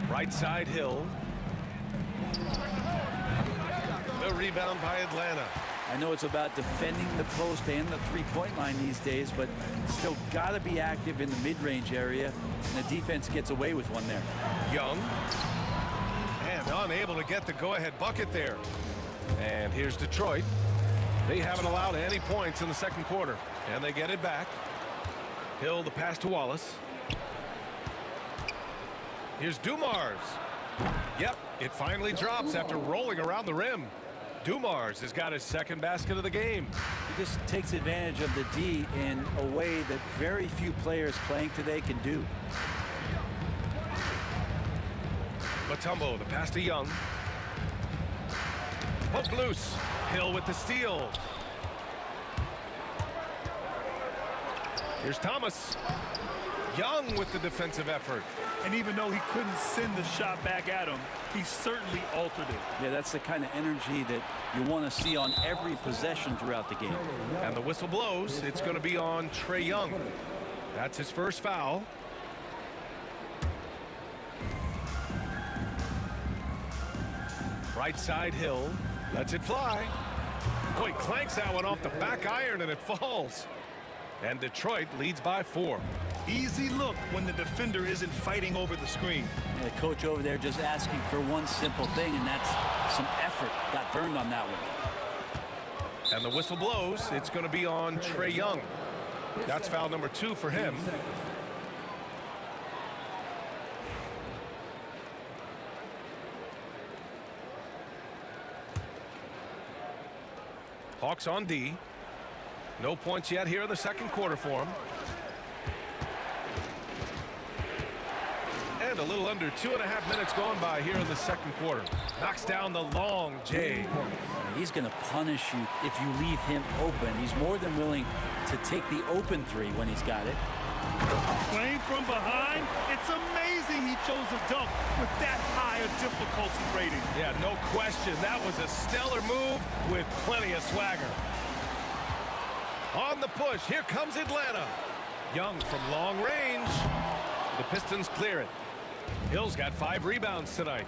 Right side Hill. The rebound by Atlanta. I know it's about defending the post and the three-point line these days, but still got to be active in the mid-range area, and the defense gets away with one there. Young. And unable to get the go-ahead bucket there. And here's Detroit. They haven't allowed any points in the second quarter, and they get it back. Hill, the pass to Wallace. Here's Dumars. Yep, it finally drops after rolling around the rim. Dumars has got his second basket of the game. He just takes advantage of the D in a way that very few players playing today can do. Mutombo, the pass to Young. Poked loose. Hill with the steal. Here's Thomas. Young with the defensive effort. And even though he couldn't send the shot back at him, he certainly altered it. Yeah, that's the kind of energy that you want to see on every possession throughout the game. And the whistle blows. It's going to be on Trae Young. That's his first foul. Right side Hill. Lets it fly. Oh, he clanks that one off the back iron and it falls. And Detroit leads by 4. Easy look when the defender isn't fighting over the screen. The coach over there just asking for one simple thing, and that's some effort. Got burned on that one. And the whistle blows. It's going to be on Trae Young. That's foul number 2 for him. Hawks on D. No points yet here in the second quarter for him. And a little under 2.5 minutes gone by here in the second quarter. Knocks down the long J. He's going to punish you if you leave him open. He's more than willing to take the open 3 when he's got it. Playing from behind, it's amazing he chose a dunk with that high a difficulty rating. Yeah, no question. That was a stellar move with plenty of swagger. On the push, here comes Atlanta. Young from long range. The Pistons clear it. Hill's got 5 rebounds tonight.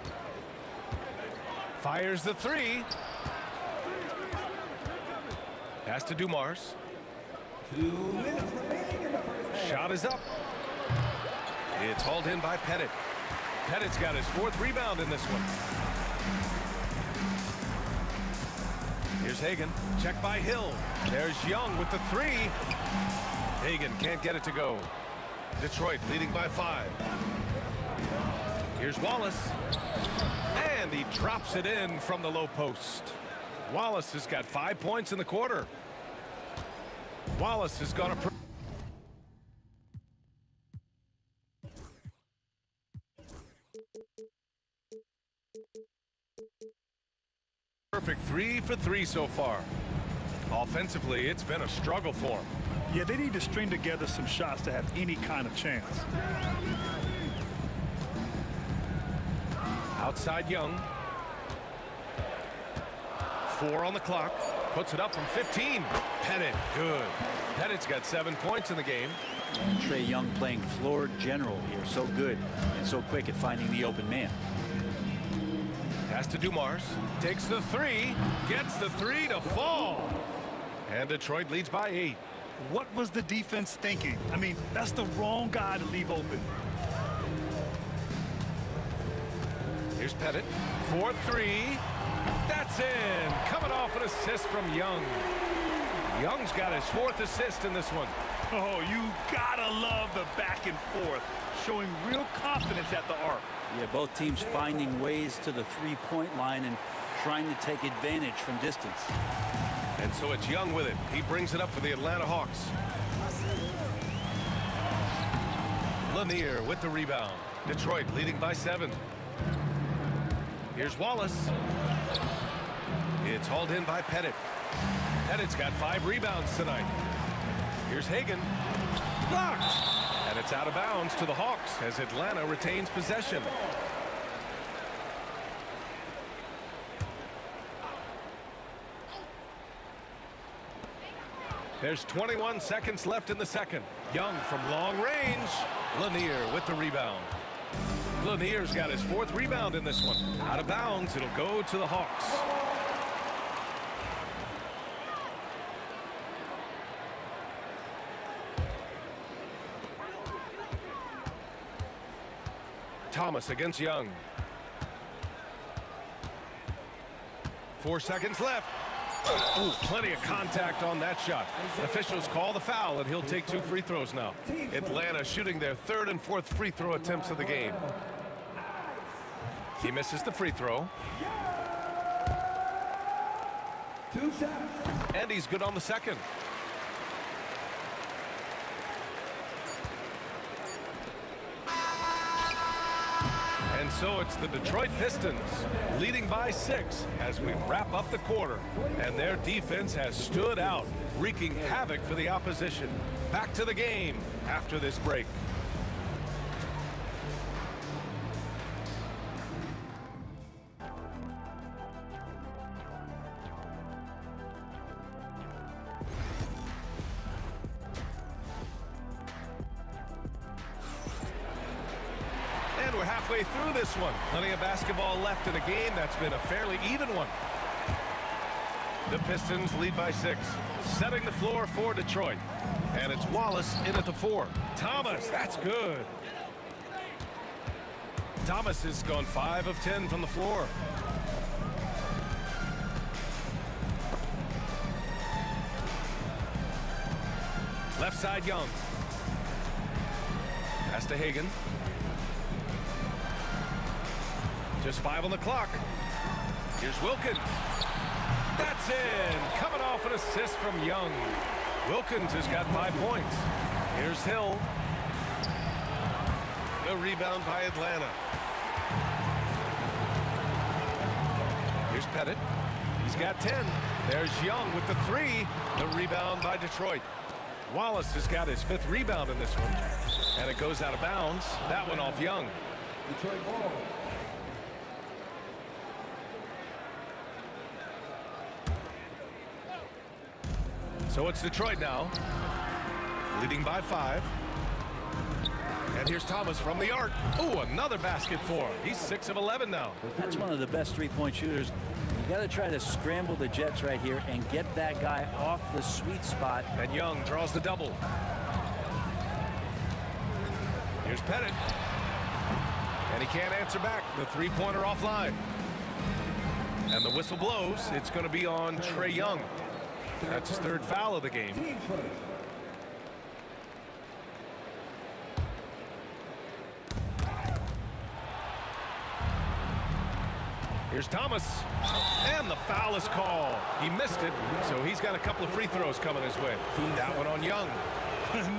Fires the 3. Pass to Dumars. 2 minutes remaining in the first. Shot is up. It's hauled in by Pettit. Pettit's got his 4th rebound in this one. Here's Hagan. Check by Hill. There's Young with the 3. Hagan can't get it to go. Detroit leading by 5. Here's Wallace. And he drops it in from the low post. Wallace has got 5 points in the quarter. Wallace has gone a perfect 3 for 3 so far. Offensively, it's been a struggle for him. Yeah, they need to string together some shots to have any kind of chance. Outside Young. 4 on the clock. Puts it up from 15. Pettit, good. Pettit's got 7 points in the game. And Trey Young playing floor general here. So good and so quick at finding the open man. Pass to Dumars. Takes the 3. Gets the 3 to fall. And Detroit leads by 8. What was the defense thinking? I mean, that's the wrong guy to leave open. Here's Pettit. 4-3. That's in. Coming off an assist from Young. Young's got his 4th assist in this one. Oh, you gotta love the back and forth. Showing real confidence at the arc. Yeah, both teams finding ways to the three-point line and trying to take advantage from distance. And so it's Young with it. He brings it up for the Atlanta Hawks. Lanier with the rebound. Detroit leading by 7. Here's Wallace. It's hauled in by Pettit. Pettit's got 5 rebounds tonight. Here's Hagan. Blocked. And it's out of bounds to the Hawks as Atlanta retains possession. There's 21 seconds left in the second. Young from long range. Lanier with the rebound. Lanier's got his 4th rebound in this one. Out of bounds, it'll go to the Hawks. Thomas against Young. 4 seconds left. Ooh, plenty of contact on that shot. Officials call the foul, and he'll take 2 free throws now. Atlanta shooting their 3rd and 4th free throw attempts of the game. He misses the free throw. 2 shots. And he's good on the second. And so it's the Detroit Pistons leading by 6 as we wrap up the quarter. And their defense has stood out, wreaking havoc for the opposition. Back to the game after this break. We're halfway through this one. Plenty of basketball left in a game that's been a fairly even one. The Pistons lead by 6, setting the floor for Detroit. And it's Wallace in at the 4. Thomas, that's good. Thomas has gone 5 of 10 from the floor. Left side Young. Pass to Hagan. Just 5 on the clock. Here's Wilkins. That's in. Coming off an assist from Young. Wilkins has got 5 points. Here's Hill. The rebound by Atlanta. Here's Pettit. He's got 10. There's Young with the 3. The rebound by Detroit. Wallace has got his 5th rebound in this one. And it goes out of bounds. That one off Young. Detroit ball. So it's Detroit now, leading by 5. And here's Thomas from the arc. Oh, another basket for him. He's 6 of 11 now. That's one of the best three-point shooters. You got to try to scramble the Jets right here and get that guy off the sweet spot. And Young draws the double. Here's Pettit. And he can't answer back. The three-pointer offline. And the whistle blows. It's going to be on Trey Young. That's his 3rd foul of the game. Here's Thomas, and the foul is called. He missed it, so he's got a couple of free throws coming his way. That one on Young.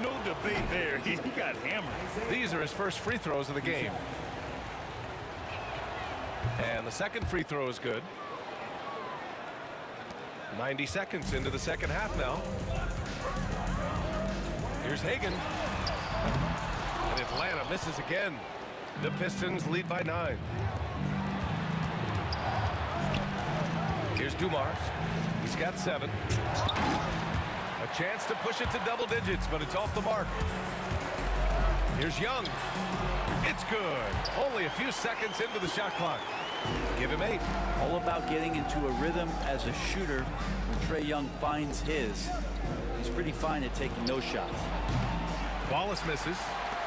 No debate there. He got hammered. These are his first free throws of the game. And the second free throw is good. 90 seconds into the second half now. Here's Hagan. And Atlanta misses again. The Pistons lead by 9. Here's Dumars. He's got 7. A chance to push it to double digits, but it's off the mark. Here's Young. It's good. Only a few seconds into the shot clock. Give him 8. All about getting into a rhythm as a shooter. When Trae Young finds his, he's pretty fine at taking those shots. Wallace misses.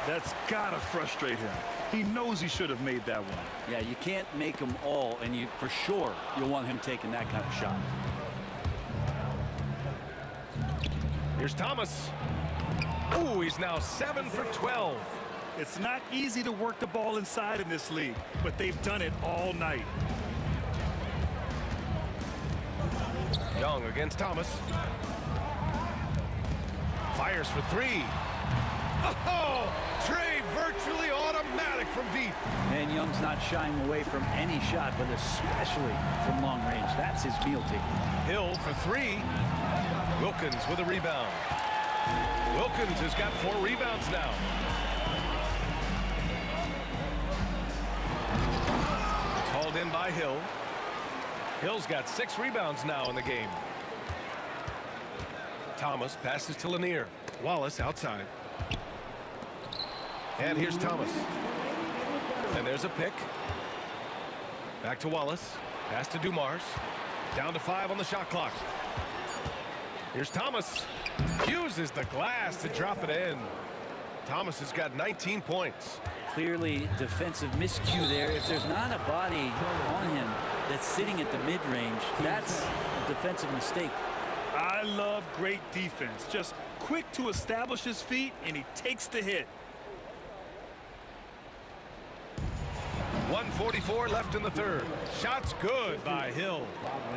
That's gotta frustrate him. He knows he should have made that one. Yeah, you can't make them all, and you for sure you'll want him taking that kind of shot. Here's Thomas. Ooh, he's now 7 for 12. It's not easy to work the ball inside in this league, but they've done it all night. Young against Thomas. Fires for 3. Oh, Trae virtually automatic from deep. Man, Young's not shying away from any shot, but especially from long range. That's his meal ticket. Hill for 3. Wilkins with a rebound. Wilkins has got 4 rebounds now. It's hauled in by Hill. Hill's got 6 rebounds now in the game. Thomas passes to Lanier. Wallace outside. And here's Thomas. And there's a pick. Back to Wallace. Pass to Dumars. Down to 5 on the shot clock. Here's Thomas. Uses the glass to drop it in. Thomas has got 19 points. Clearly defensive miscue there. If there's not a body on him that's sitting at the mid-range, that's a defensive mistake. I love great defense. Just quick to establish his feet, and he takes the hit. 1:44 left in the third. Shot's good by Hill.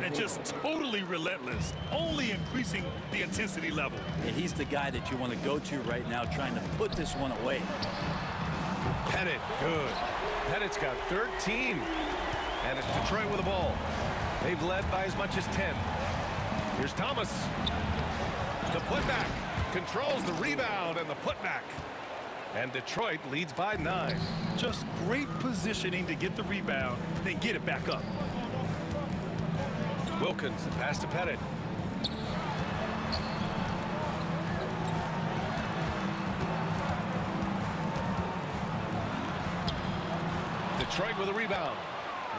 And just totally relentless, only increasing the intensity level. Yeah, he's the guy that you want to go to right now, trying to put this one away. Pettit, good. Pettit's got 13. And it's Detroit with the ball. They've led by as much as 10. Here's Thomas. The putback. Controls the rebound and the putback. And Detroit leads by 9. Just great positioning to get the rebound, then get it back up. Wilkins, the pass to Pettit. Detroit with a rebound.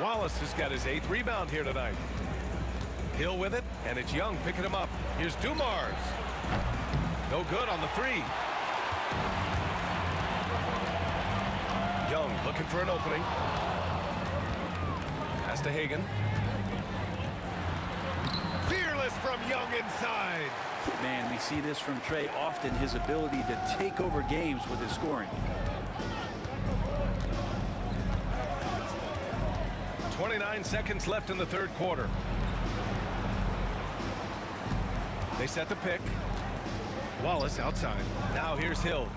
Wallace has got his 8th rebound here tonight. Hill with it, and it's Young picking him up. Here's Dumars. No good on the 3. Young looking for an opening. Pass to Hagan. Fearless from Young inside. Man, we see this from Trae often, his ability to take over games with his scoring. 29 seconds left in the third quarter. They set the pick. Wallace outside. Now here's Hill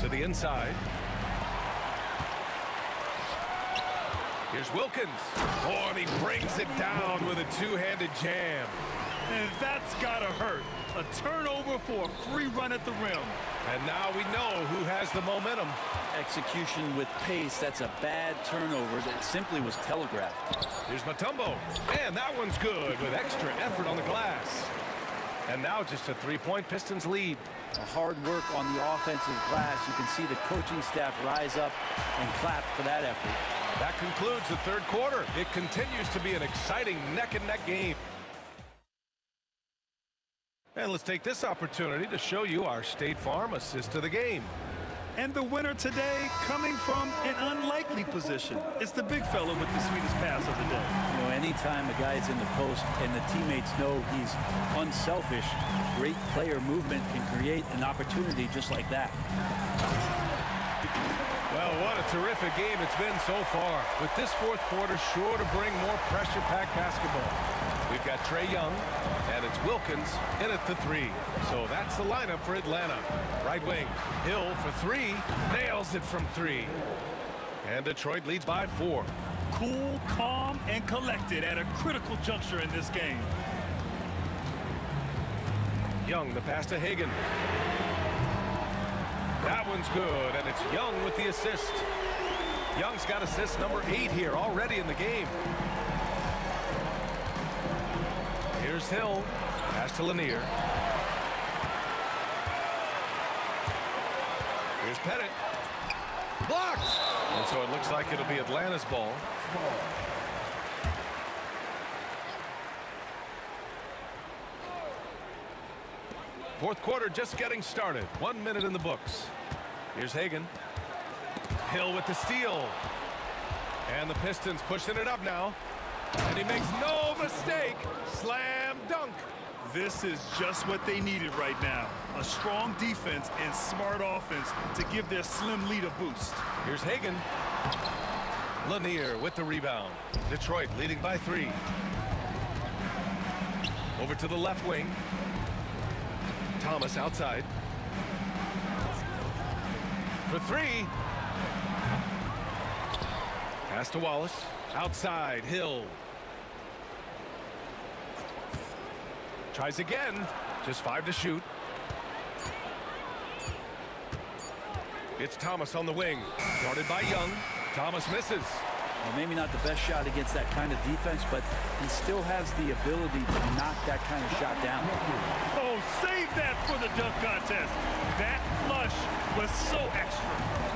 to the inside. Here's Wilkins. Oh, and he brings it down with a two-handed jam. And that's gotta hurt. A turnover for a free run at the rim. And now we know who has the momentum. Execution with pace. That's a bad turnover that simply was telegraphed. Here's Mutombo. And that one's good with extra effort on the glass. And now just a 3-point Pistons lead. Hard work on the offensive glass. You can see the coaching staff rise up and clap for that effort. That concludes the third quarter. It continues to be an exciting neck-and-neck game. And let's take this opportunity to show you our State Farm assist to the game. And the winner today coming from an unlikely position. It's the big fella with the sweetest pass of the day. You know, anytime a guy's in the post and the teammates know he's unselfish, great player movement can create an opportunity just like that. Well, what a terrific game it's been so far. With this fourth quarter sure to bring more pressure-packed basketball. We've got Trae Young, and it's Wilkins in at the 3. So that's the lineup for Atlanta. Right wing, Hill for 3, nails it from 3. And Detroit leads by 4. Cool, calm, and collected at a critical juncture in this game. Young, the pass to Hagan. That one's good, and it's Young with the assist. Young's got assist number 8 here already in the game. Here's Hill. Pass to Lanier. Here's Pettit. Blocked! And so it looks like it'll be Atlanta's ball. Fourth quarter just getting started. 1 minute in the books. Here's Hagan. Hill with the steal. And the Pistons pushing it up now. And he makes no mistake. Slam dunk. This is just what they needed right now. A strong defense and smart offense to give their slim lead a boost. Here's Hagan. Lanier with the rebound. Detroit leading by 3. Over to the left wing. Thomas outside. For 3. Pass to Wallace. Outside, Hill. Tries again. Just 5 to shoot. It's Thomas on the wing. Guarded by Young. Thomas misses. Well, maybe not the best shot against that kind of defense, but he still has the ability to knock that kind of shot down. Oh, save that for the dunk contest. That flush was so extra.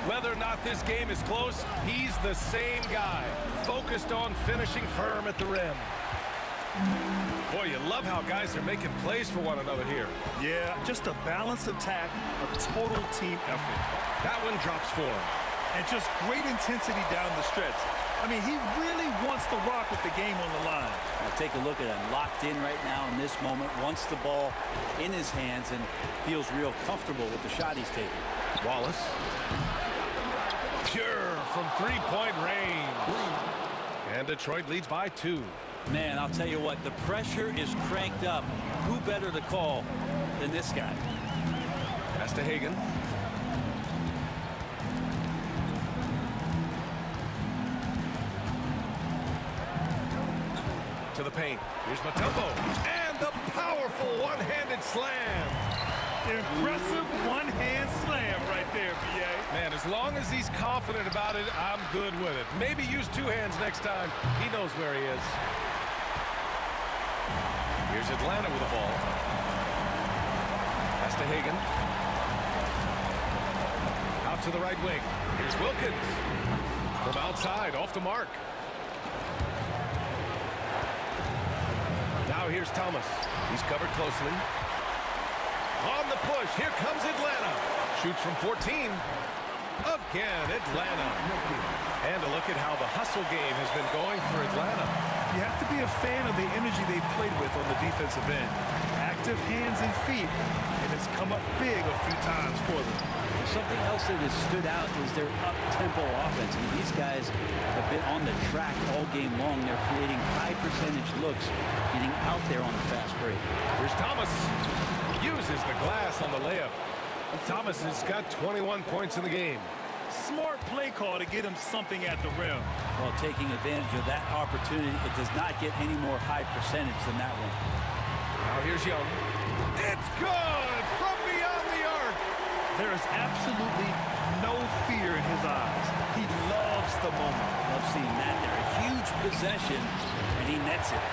Whether or not this game is close, he's the same guy. Focused on finishing firm at the rim. Boy, you love how guys are making plays for one another here. Yeah, just a balanced attack, a total team effort. That one drops for him. And just great intensity down the stretch. I mean, he really wants to rock with the game on the line. Now take a look at him, locked in right now in this moment, wants the ball in his hands and feels real comfortable with the shot he's taking. Wallace. Pure from three-point range. And Detroit leads by 2. Man, I'll tell you what, the pressure is cranked up. Who better to call than this guy? Pass to Hagan. To the paint. Here's Mutombo. And the powerful one-handed slam. Impressive one-hand slam right there, B.A. Man, as long as he's confident about it, I'm good with it. Maybe use 2 hands next time. He knows where he is. Here's Atlanta with the ball. Pass to Hagan. Out to the right wing. Here's Wilkins. From outside, off the mark. Now here's Thomas. He's covered closely. On the push, here comes Atlanta. Shoots from 14. Again, Atlanta. And a look at how the hustle game has been going for Atlanta. You have to be a fan of the energy they played with on the defensive end. Active hands and feet, and it's come up big a few times for them. Something else that has stood out is their up-tempo offense. I mean, these guys have been on the track all game long. They're creating high-percentage looks, getting out there on the fast break. Here's Thomas. Uses the glass on the layup. Thomas has got 21 points in the game. Smart play call to get him something at the rim. Well, taking advantage of that opportunity, it does not get any more high percentage than that one. Now here's Young. It's good from beyond the arc. There is absolutely no fear in his eyes. He loves the moment. Love seeing that there. A huge possession, and he nets it.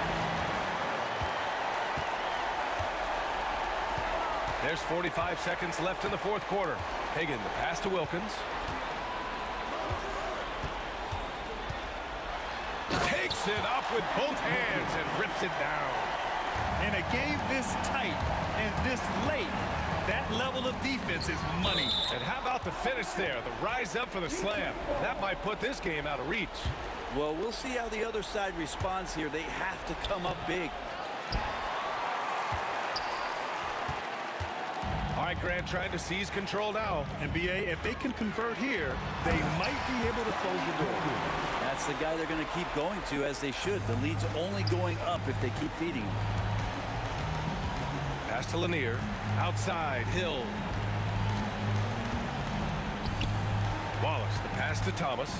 There's 45 seconds left in the fourth quarter. Hagan, the pass to Wilkins. Takes it up with both hands and rips it down. In a game this tight and this late, that level of defense is money. And how about the finish there? The rise up for the slam. That might put this game out of reach. Well, we'll see how the other side responds here. They have to come up big. All right, Grant trying to seize control now. And BA, if they can convert here, they might be able to close the door. That's the guy they're going to keep going to, as they should. The lead's only going up if they keep feeding him. Pass to Lanier. Outside, Hill. Wallace, the pass to Thomas.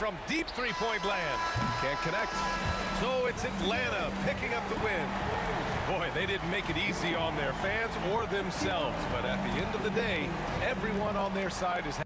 From deep three-point land. Can't connect. So it's Atlanta picking up the win. Boy, they didn't make it easy on their fans or themselves. But at the end of the day, everyone on their side is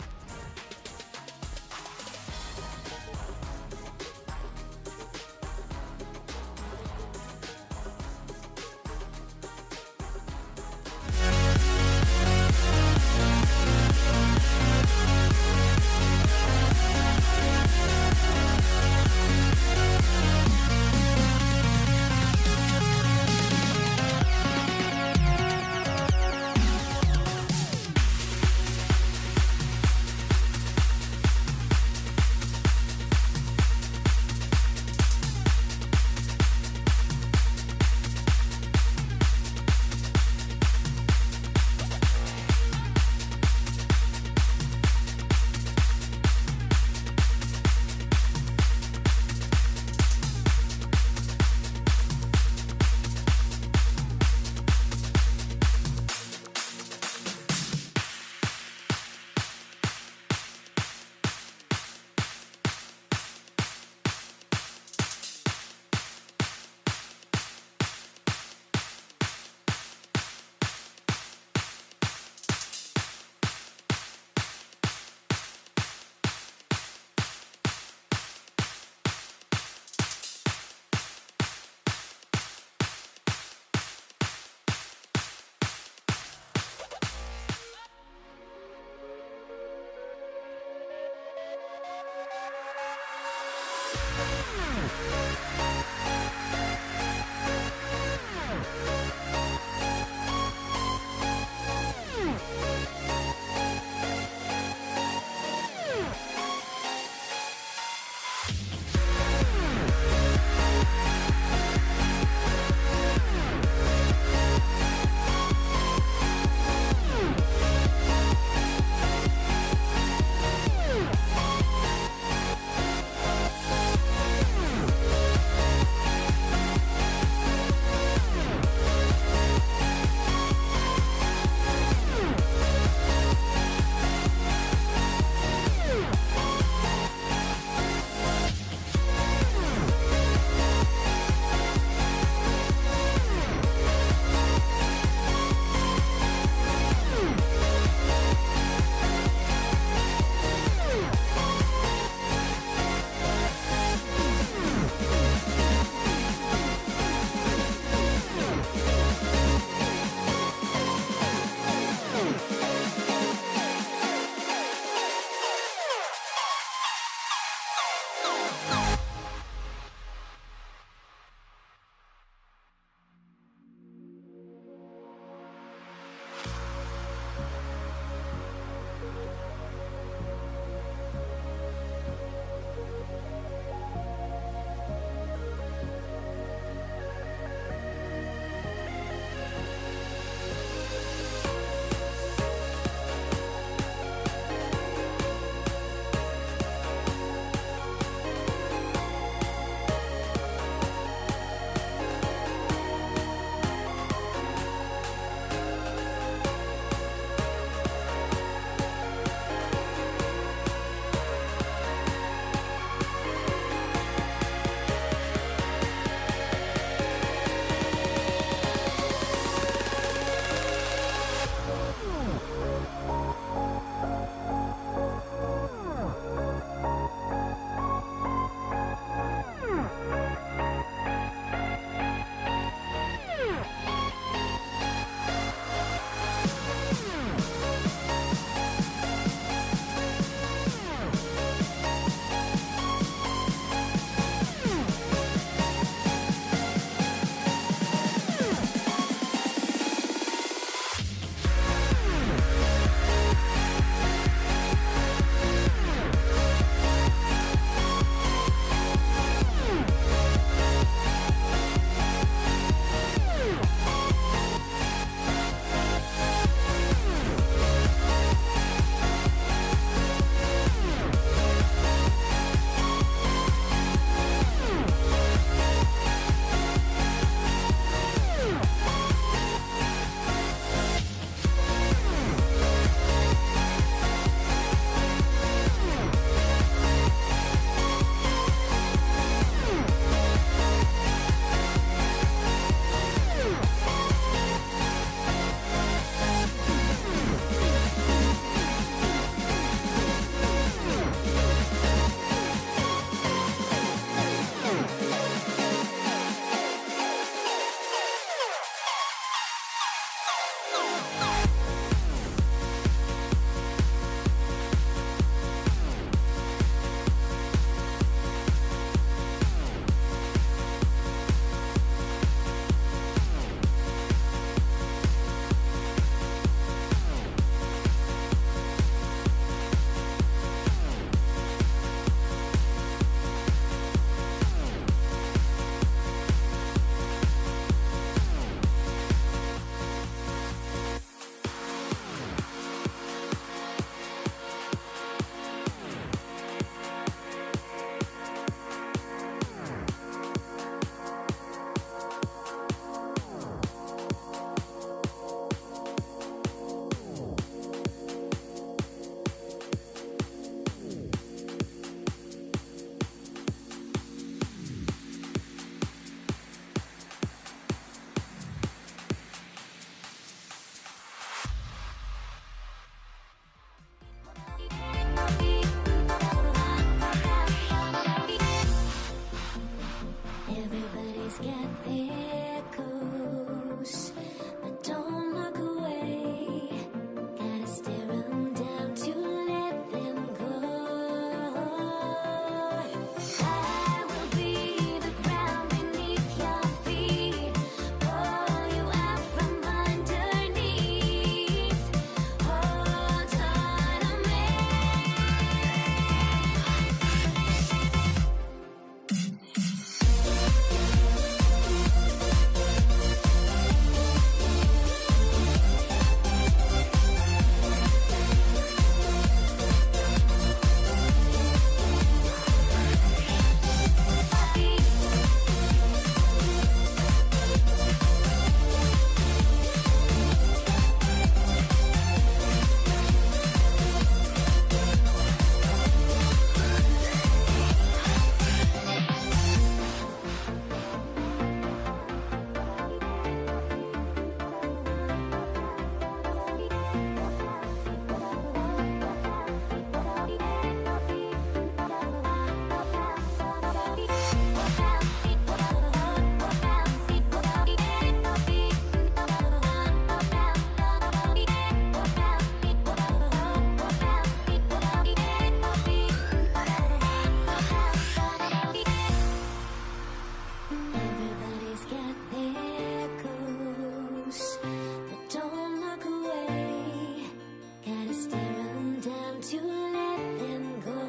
let them go.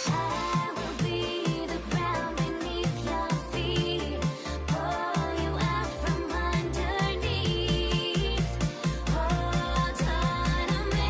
I will be the ground beneath your feet, pull you out from underneath, hold on to me.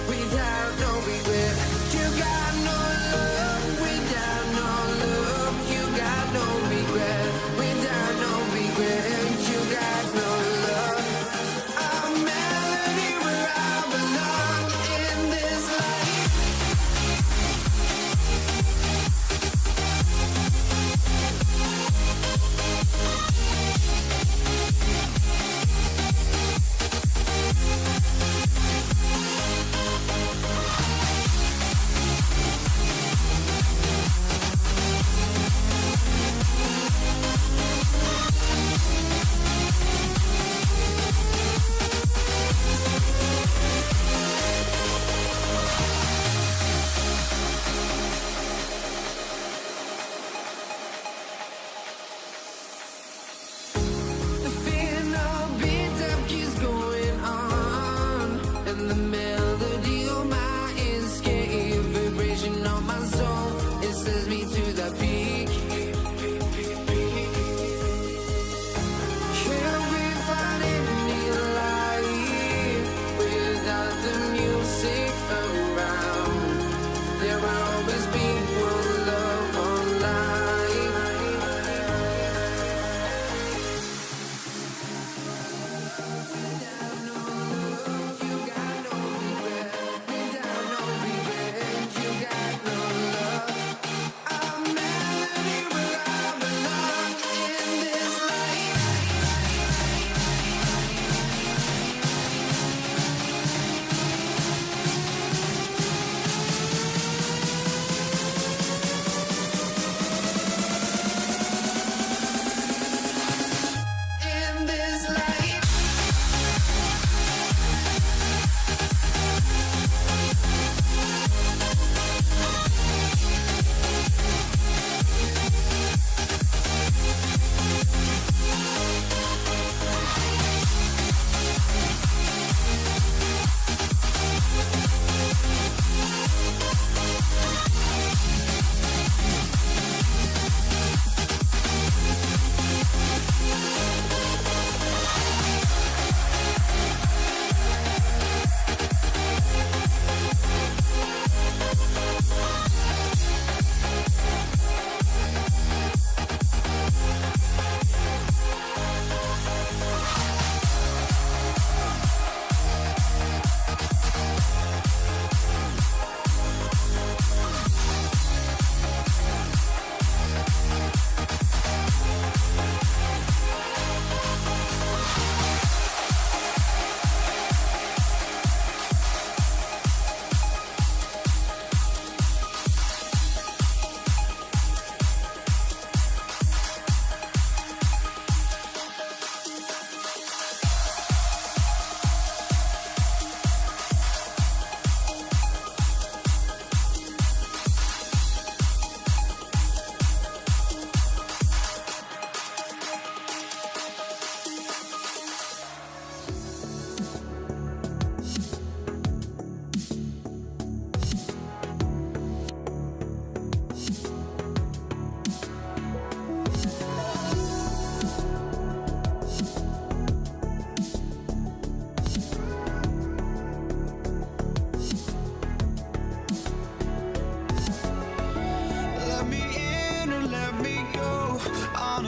Without no regret, you got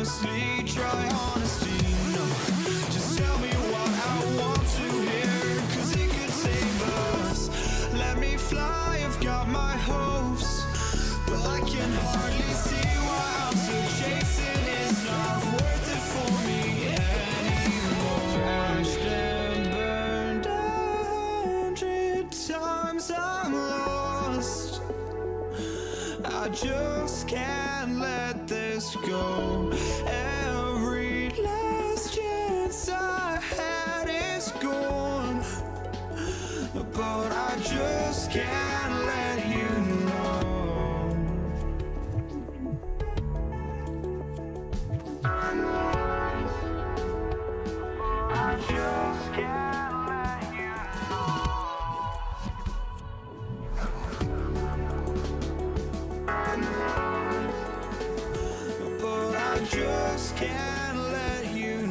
honestly, try honesty. No, just tell me what I want to hear, 'cause it could save us. Let me fly, I've got my hopes, but I can hardly see why I'm still chasing. It's not worth it for me anymore. Crashed and burned 100 times, I'm lost. I just can't let this go. Every last chance I had is gone, but I just can't let you know. I just can't let you know. But I just can't let you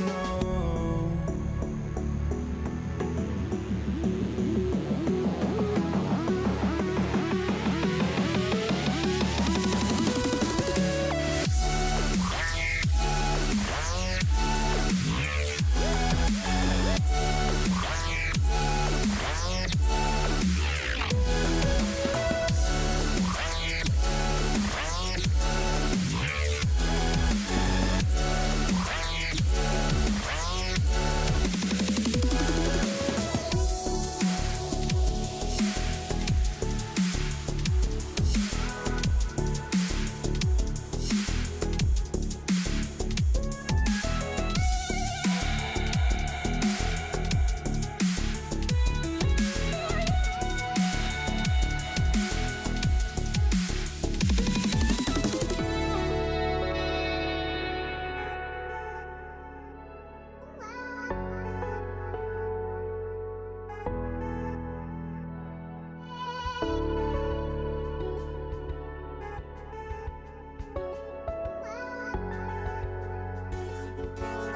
know.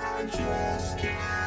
I just can't.